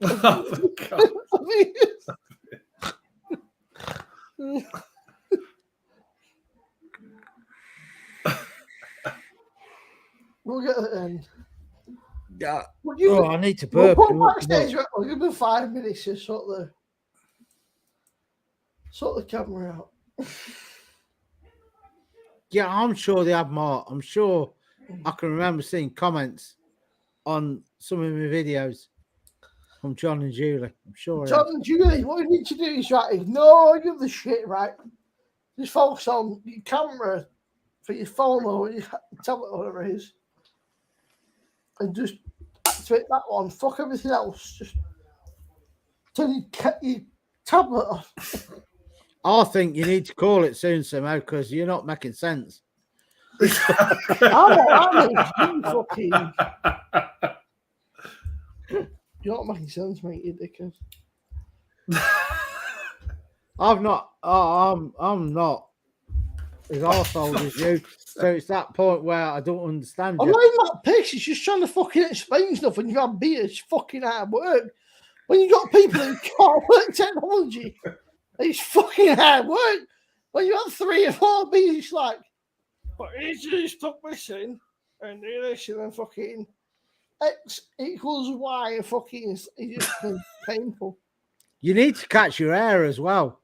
Oh, God. We'll get it in. Yeah. Oh, I need to We'll burp. put backstage. We'll give them 5 minutes to sort the camera out. Yeah, I'm sure they have more. I'm sure I can remember seeing comments on some of my videos from John and Julie. I'm sure. John and Julie, what you need to do is ignore all of the shit, right? Just focus on your camera for your phone or your tablet or whatever it is. And just activate that one. Fuck everything else. Just turn your tablet off. I think you need to call it soon, Samo, because you're not making sense. I'm you fucking. You're not making sense, mate, you dickhead. I'm not as arsehole as you. So it's that point where I don't understand I'm you. not even that pissed. He's just trying to fucking explain stuff when you have beers fucking out of work. When you got people who can't work technology, it's fucking hard work. When you have 3 or 4 beers, it's like, but here's this stuff missing, and do this, and then fucking X equals Y, and fucking it's just painful. You need to catch your air as well.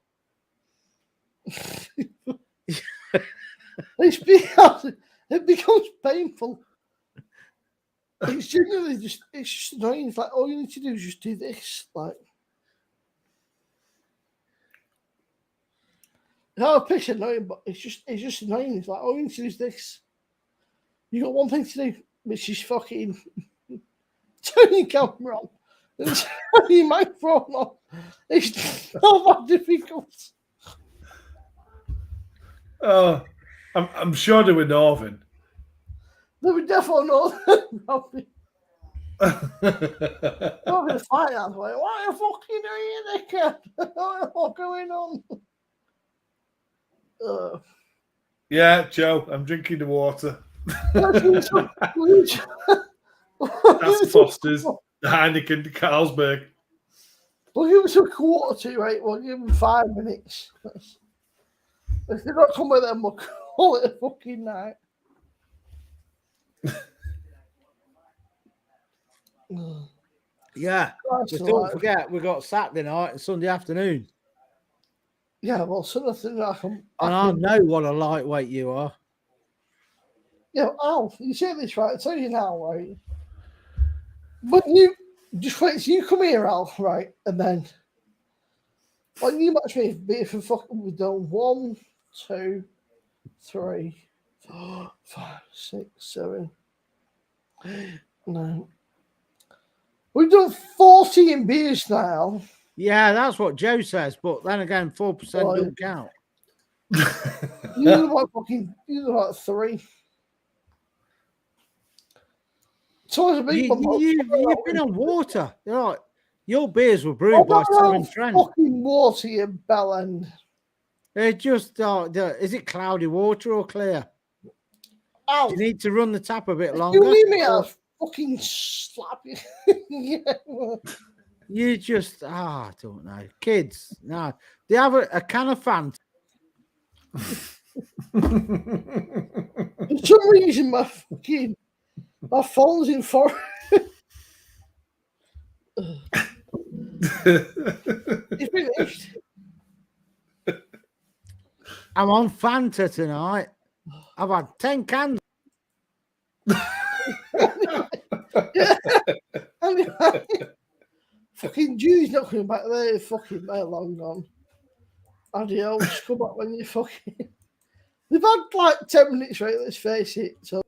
It's because it becomes painful. It's genuinely it's just annoying. It's like all you need to do is just do this. Like, no, pitch annoying, but it's just annoying. It's like all you need to do is this. You got one thing to do, which is fucking turn your camera on and turn your microphone on. It's not that difficult. Oh, I'm sure they were Northern. They would definitely know. Probably gonna fight that way. What are you fucking doing, dickhead? What's going on? Yeah, Joe, I'm drinking the water. That's That's Foster's, the Heineken, the Carlsberg. We'll give us a 1/4 right? We'll give them 5 minutes. If they don't come with them, we'll call it a fucking night. Yeah. But don't forget, we've got Saturday night and Sunday afternoon. Yeah, well, so nothing I can. And I know what a lightweight you are. Yeah, Al, you say this right. I tell you now, right? But you just wait till you come here, Al, right? And then when you match me, be if fucking we've done 1, 2, 3, 4, 5, 6, 7, 9. We've done 14 beers now. Yeah, that's what Joe says. But then again, 4% don't count. You're like 3. So it's a big You've been on water. You're right. Your beers were brewed by Simon Trent. Fucking water, you bellend. It just is it cloudy water or clear? Ow! You need to run the tap a bit If longer. you leave me, or I'll fucking slap you. Yeah, well, You just I don't know. Kids, no. They have a can of Fanta. for some reason, my phone's in for. You finished? I'm on Fanta tonight. I've had 10 cans. Anyway, fucking Julie's not coming back there. Fucking they're long gone. Adios. Come back when you fucking. They've had like 10 minutes, right? Let's face it. So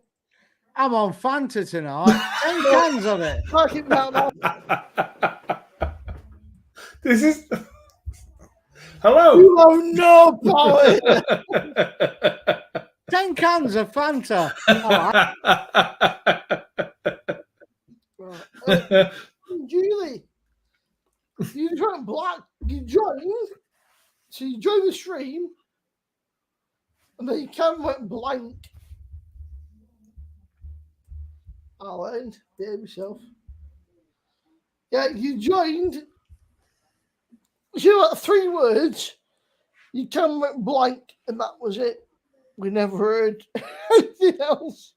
I'm on Fanta tonight. 10 cans of it. like it now. This is. Hello. You have no power. 10 cans of Fanta. All right. Julie, you went black. You joined. So you joined the stream, and then you kind of went blank. I'll end. Behave yourself. Yeah, you joined. You know, like 3 words. You kind of went blank, and that was it. We never heard anything else.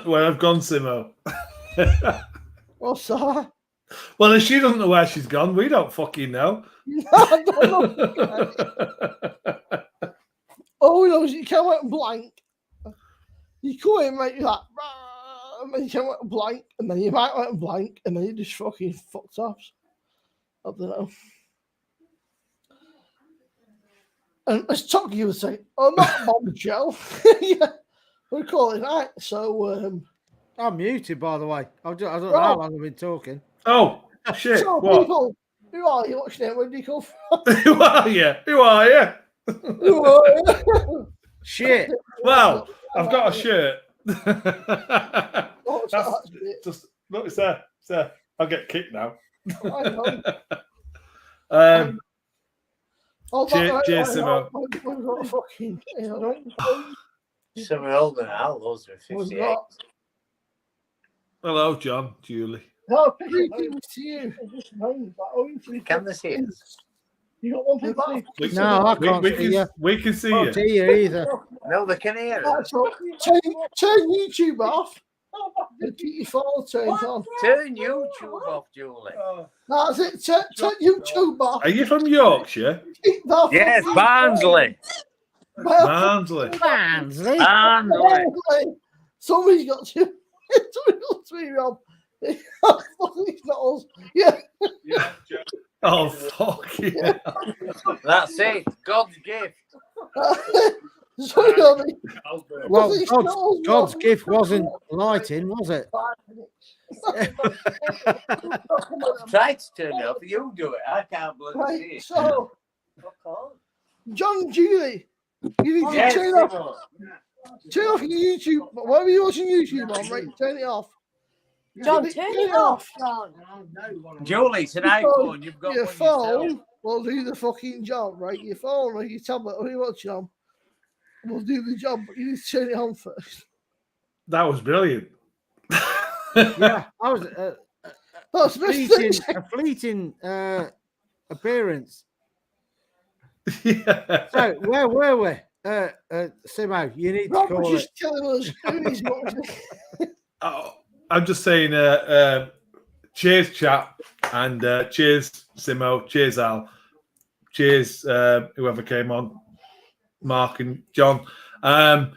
Where I've gone, Simo. What's that? Well, if she doesn't know where she's gone, we don't fucking know. No, I don't know. All we know is you come out blank. You come in, mate, you're like, "Rah," and then you come out blank, and then you might out blank, and then you just fucking fucked off. I don't know. And as Toki would say, oh, not a bombshell. Yeah, we're calling that. So, I'm muted, by the way. I don't know how long I've been talking. Oh, shit. so What? people, who are you? What's your name? Where do you come from? Who are you? Who are you? Who are you? Shit. Well, I've got a shirt. What's That's that shit? just look, it's there. It's there. I'll get kicked now. I know. Oh, Cheers, Simo. We've got a fucking. So we're older now, those are 58. Hello, John, Julie. No, greetings to you. Can they see us? You got one for back? No, I can't see you. We can see Can't you. see you either. No, they can hear us. Turn YouTube off. Keep your phone turned on. Turn YouTube off, Julie. That's it. Turn YouTube off. Are you from Yorkshire? Keep that Yes, fucking- Barnsley. Barnsley. Barnsley. Barnsley. Somebody's got to. Somebody's got to be wrong. It's not us. Yeah. Oh, fuck yeah. That's it. God's gift. Sorry, Ollie. Well, It's not us, God's no. gift wasn't lighting, was it? Try to turn it off. You do it. I can't bloody see Right, it. so, John Julie, you need to Yes, turn off Simo. your YouTube. Whatever you're watching YouTube on, right? Turn it off. John, turn it off. Julie, it's an Because iPhone. You've got your one yourself. phone will do the fucking job, right? Your phone or your tablet or your watch on will do the job, but you need to turn it on first. That was brilliant. Yeah, I was That's a fleeting appearance. Yeah. So where were we? Simo, you need to Rob call was it. just telling us who he's watching. Oh, I'm just saying, cheers, chat, and cheers, Simo, cheers, Al, cheers, whoever came on, Mark and John. Yeah,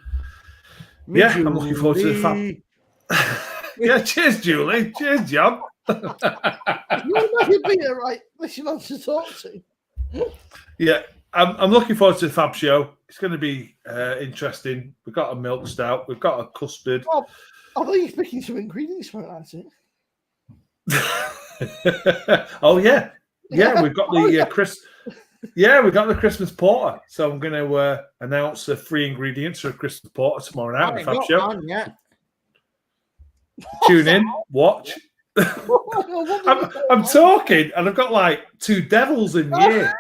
I'm looking forward to the fun. Yeah, cheers, Julie. Cheers, John. You're not a beer, right? Listen on to talk to. Yeah, I'm looking forward to the Fab Show. It's going to be interesting. We've got a milk stout. We've got a custard. I think he's picking some ingredients for it, actually. Oh yeah, we've got the we've got the Christmas porter. So I'm going to announce the 3 ingredients for a Christmas porter tomorrow night on the Fab Show. Tune in, watch. I'm talking, and I've got like 2 devils in the ear.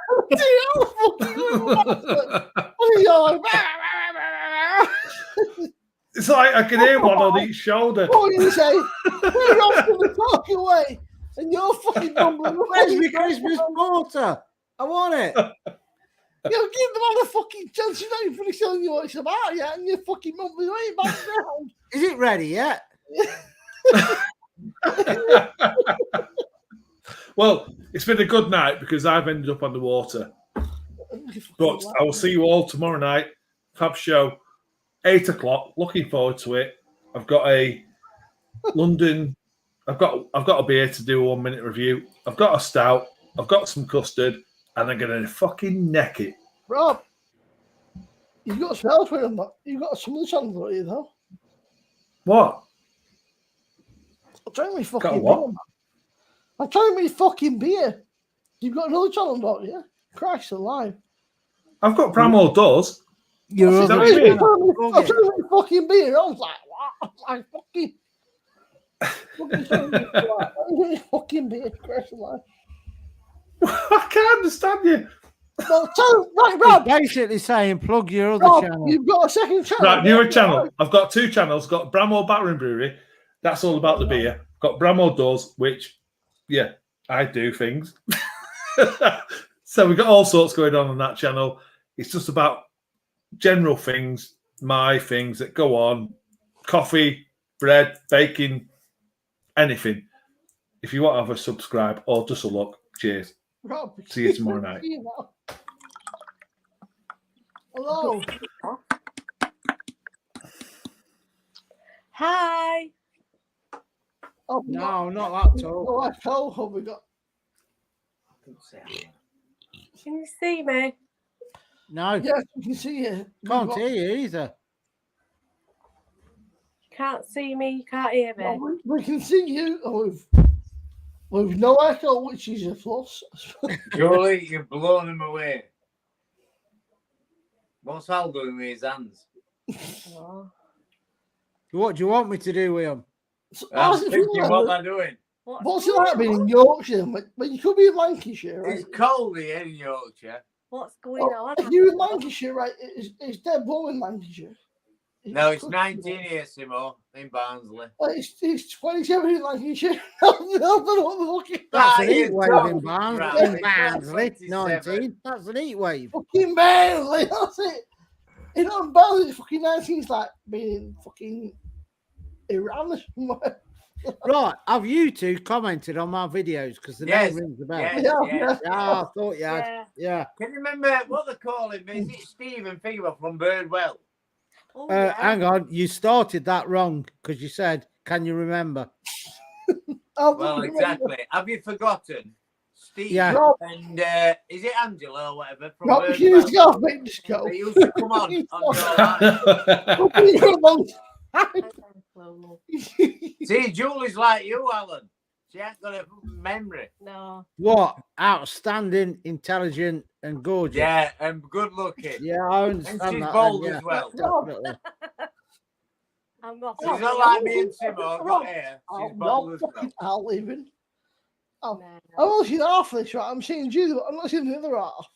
It's like I can hear one on each shoulder. What you say? We're off to the talk away, and you're fucking mumbling. Where's my Christmas porter? I want it. You know, give them all a fucking chance. You don't finish telling you what it's about yet, and you're fucking mumbling away background. Is it ready yet? Well, it's been a good night because I've ended up on the water. But I will see you all tomorrow night. Fab show, 8 o'clock. Looking forward to it. I've got a London. I've got a beer to do a 1 minute review. I've got a stout. I've got some custard, and I'm gonna fucking neck it. Rob, you've got smells with them. You've got some of the channels, don't you, though? What? I'm trying me Got fucking what? beer. I'm trying me fucking beer. You've got another channel, don't you? Christ alive. I've got Bramwell Doors. You're Is that ugly. what you mean? I'm trying me fucking beer. I was like, what? I fucking fucking beer. Christ alive. I can't understand you. No, right, Rob. Basically saying plug your other Rob, channel. you've got a second channel. Right, newer Yeah, channel. right. I've got 2 channels. Got Bramwell Battering Brewery. That's all about the beer. Got Bramwell Doors, which, yeah, I do things. So we've got all sorts going on that channel. It's just about general things, my things that go on. Coffee, bread, baking, anything. If you want to have a subscribe or just a look, cheers. Rob, See you tomorrow night. Hello. Hi. Oh, No, not that tall. No, I told her we got. Can you see me? No, Yes, you can see you. can't hear you either. You can't see me, you can't hear me. Well, we can see you with no echo, which is a plus. Julie, you've blown him away. What's Hal doing with his hands? Oh. What do you want me to do with him? So, I'm how's it feel thinking like? what they're doing. What's it like being in Yorkshire? But you could be in Lancashire, right? It's cold here in Yorkshire. What's going on? You in Lancashire, right? It's dead warm in Lancashire. No, it's 19 here, Simo, in Barnsley. It's 27 in Lancashire. I don't know what the fuck That's an you heat wave don't. in Barnsley. Right, In it's Barnsley, 27. 19. That's an heat wave. fucking barely. That's it. You know, Barnsley, fucking 19 is like being in fucking Iran or somewhere. Right, have you two commented on my videos? Because the Yes, name rings a bell. yes. Yeah. Yeah, I thought you had. Yeah. Yeah. Can you remember what they call him? Is it Stephen Finger from Birdwell? Oh, yeah. Hang on, you started that wrong because you said, "Can you remember?" Well, exactly. Have you forgotten? Steve Yeah. and is it Angela or whatever from Rob, Birdwell? you used to go off big disco. They used to come on your line. See, Julie's like you, Alan. She ain't got a memory. No. What? Outstanding, intelligent, and gorgeous. Yeah, and good looking. Yeah, I And understand she's that. bold then, as well. Definitely. I'm not. She's not like me and Simo got here. She's I'm bold not as well. fucking out leaving. No. I've only seen half of this, right? I'm seeing you, but I'm not seeing the other half.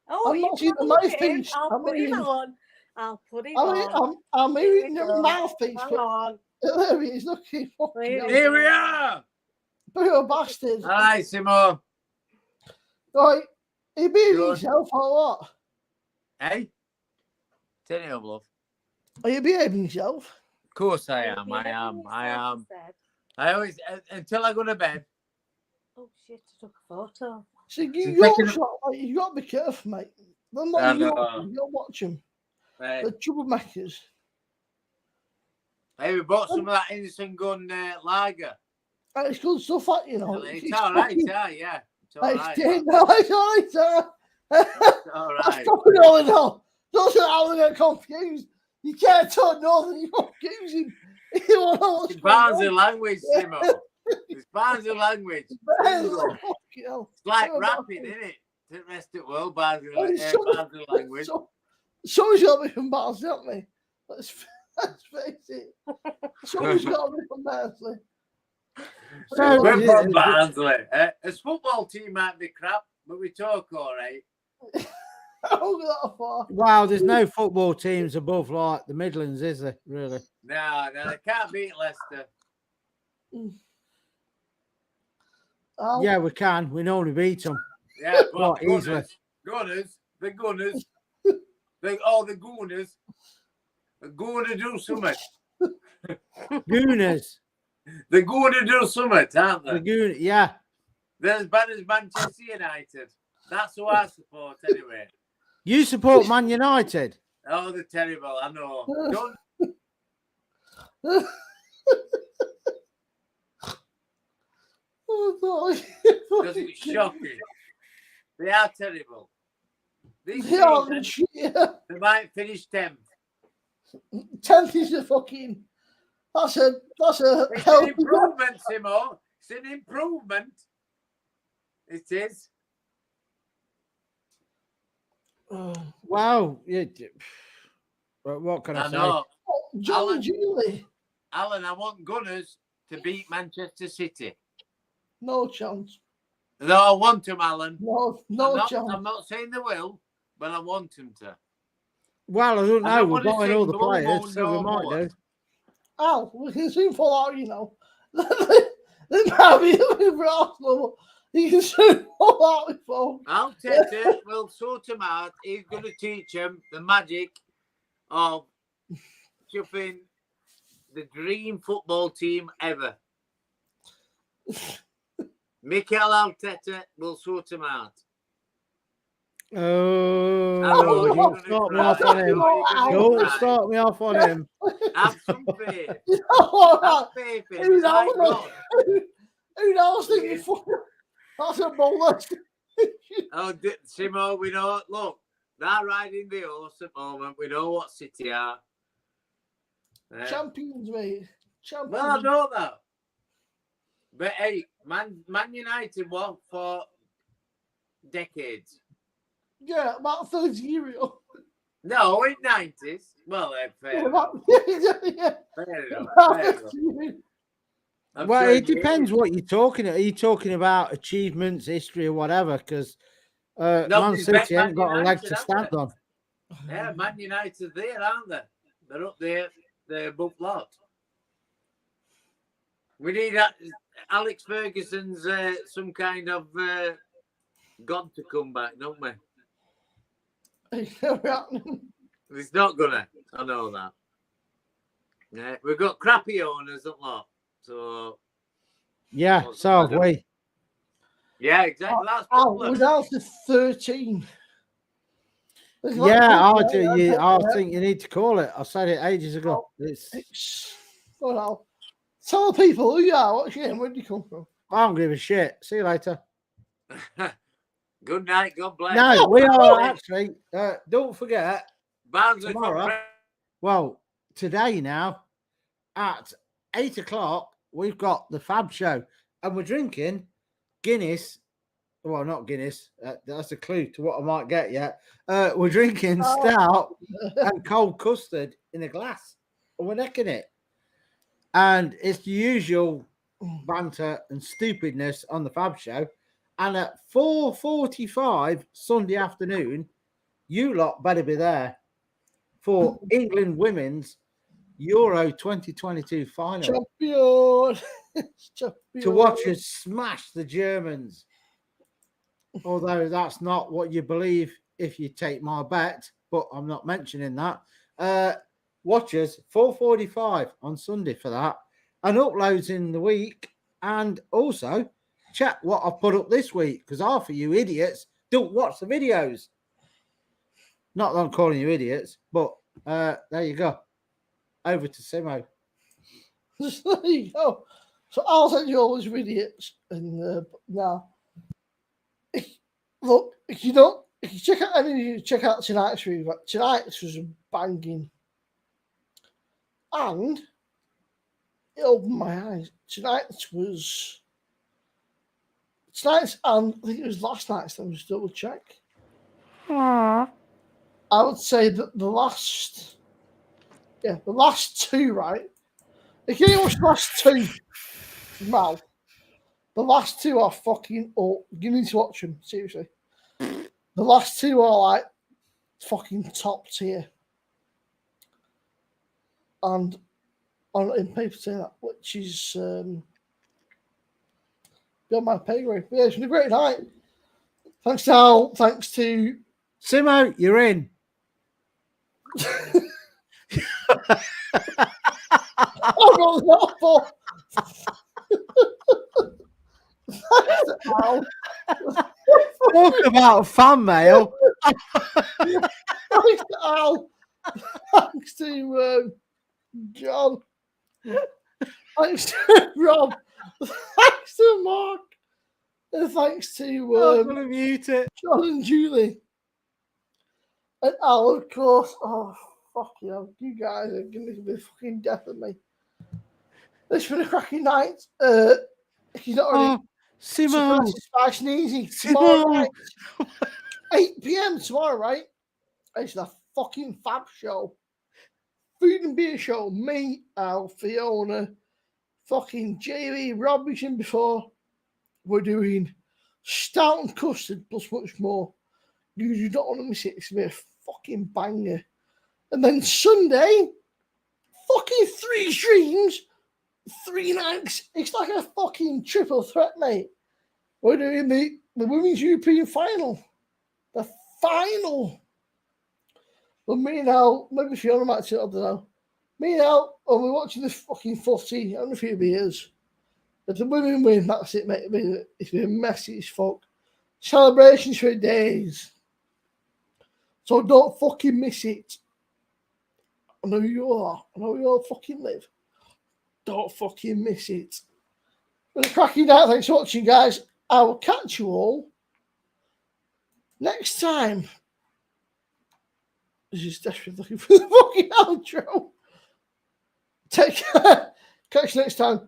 Oh, I'm you not seeing the can look at him. mouthpiece. I'll I'm put him hearing- on. I'll put him I mean, on. I'm Here hearing we the go. mouthpiece, Hang but on. there he is. Look, he fucking Here hell. Here we are. Bit of a bastard. Hi, Simo. Right, he being Good. himself or what? Hey? Turn it up, love. Are you behaving yourself? Of course I You're am. behaving I am. yourself, he said. I always, until I go to bed. Oh shit! I took a photo. So you She's got taking you got to be careful, mate. They're I not know. you got to watch them. Hey, They're troublemakers. hey, we bought some of that Innocent Gun lager. And it's good stuff, that you know. It's all right, yeah. It's all It's right. dead. No, it's all right, sir. It's all That's right. fucking all in all. Don't say how they get confused. You can't talk nothing. You're confusing. You don't know what's It's going Barnsley on. language, Simo. It's Barnsley language. Bingo. Fucking hell. It's like Oh, rapping, Barnsley. isn't it? To the rest of the world, Barnsley, Oh, so- Barnsley language. Someone's got to be from Barnsley, haven't they? Let's face it. Someone's got to be from Barnsley. So, We're yeah, from Barnsley. As football team might be crap, but we talk all right. go that far. Wow, there's no football teams above like the Midlands, is there? Really? No, they can't beat Leicester. Al, Yeah, we can. We normally beat them. Yeah, but What, easily? Gunners, the Gooners, they're going to do something. Gooners. They're going to do something, aren't The they? Goon. Yeah. They're as bad as Manchester United. That's who I support anyway. You support Man United. Oh, they're terrible. I know. Don't because it's shocking. They are terrible. This season, they might finish 10th. 10th is a fucking. That's a It's an healthy. improvement, Simo. It's an improvement. It is. Wow. What can I I say? know. John Alan. and Julie. Alan, I want Gunners to beat Manchester City. No chance. No, I want them, Alan. No chance. I'm not saying they will, but I want them to. Well, I don't I know. don't We're wanna buying see all the Blue players, Moon so no we might more. do. Al, we can soon fall out, you know. They might be looking for Arsenal. You can soon fall out with folks. Arteta will sort them out. He's going to teach them the magic of chuffing the dream football team ever. Mikel Arteta will sort them out. Oh, I know you're don't gonna start me cry. off on I him. know you're gonna Don't cry. start me off on him. Have some faith. All right. Have faith in Who him. Like knows? God. Who knows? He is. That's a bowler. Oh, Simo, we know. Look, they're riding the horse at the moment. We know what City are. Champions, mate. Champions. Well, I know that. But hey, Man United won for decades. Yeah, about 30 years ago. No, in 90s. Well, fair enough. Yeah. Fair enough. About Fair 30 enough. years. I'm Well, sure it depends what you're talking about. Are you talking about achievements, history, or whatever? Because Man Nobody's City bet Man ain't got a leg United, to have stand they? on. Yeah, Man United there, aren't they? They're up there. They're above lot. We need Alex Ferguson's some kind of God to come back, don't we? It's not gonna. I know that. Yeah, we've got crappy owners, a lot. So Yeah, so have we. yeah, exactly. That's the Oh, problem. we're down to 13. Yeah, I think you need to call it. I said it ages ago. Well, tell the people who you are, what's your name, where do you come from? I don't give a shit. See you later. Good night. God bless. No, we are actually. Don't forget. Barnsley Tomorrow. Well, today now at 8 o'clock, we've got the Fab Show, and we're drinking Guinness. Well, not Guinness. That's a clue to what I might get yet. We're drinking stout and cold custard in a glass, and we're necking it. And it's the usual banter and stupidness on the Fab Show. And at 4:45 Sunday afternoon, you lot better be there for England Women's Euro 2022 final. Champion. To watch us smash the Germans. Although that's not what you believe if you take my bet, but I'm not mentioning that. Watch us 4:45 on Sunday for that, and uploads in the week, and also check what I've put up this week, because half of you idiots don't watch the videos. Not that I'm calling you idiots, but there you go. Over to Simo. There you go. So I'll send you all these idiots, and now. Look, if you check out check out tonight's review. Tonight's was banging, and it opened my eyes. Tonight's, and I think it was last night's. Let me just double check. I would say that the last two, right? If you watch the last two, Mal, the last two are fucking up. You need to watch them, seriously. The last two are like fucking top tier. And in paper say that, which is beyond my pay grade. But yeah, it's been a great night. Thanks to Al, thanks to Simo, you're in. Oh, no, no, thanks to Al. Talk about fan mail. Thanks to Al. Thanks to John. Thanks to Rob. Thanks to Mark. And thanks to I'm going to mute it. John and Julie. And Al, of course. Oh, fuck you. You guys are going to be fucking death of me. It's been a cracking night. If you're not already, Simo. Spice and Easy. Tomorrow night, 8 p.m. tomorrow, right? It's the fucking fab show. Food and beer show. Me, Al, Fiona, fucking Jamie, Rob mentioned before. We're doing stout and custard plus much more. You do not want to miss it. It's going to be a fucking banger. And then Sunday, fucking 3 streams, 3 nights. It's like a fucking triple threat, mate. We're doing the Women's European Final. The final. Well, me and Al, maybe Fiona might say, I don't know. Me and Al, we're watching this fucking footy on a few beers. If the women win, that's it, mate. It's been messy as fuck. Celebrations for days. So don't fucking miss it. I know you are. I know you all fucking live. Don't fucking miss it. But a cracking night. Thanks for watching, guys. I will catch you all next time. This is desperately looking for the fucking outro. Take care. Catch you next time.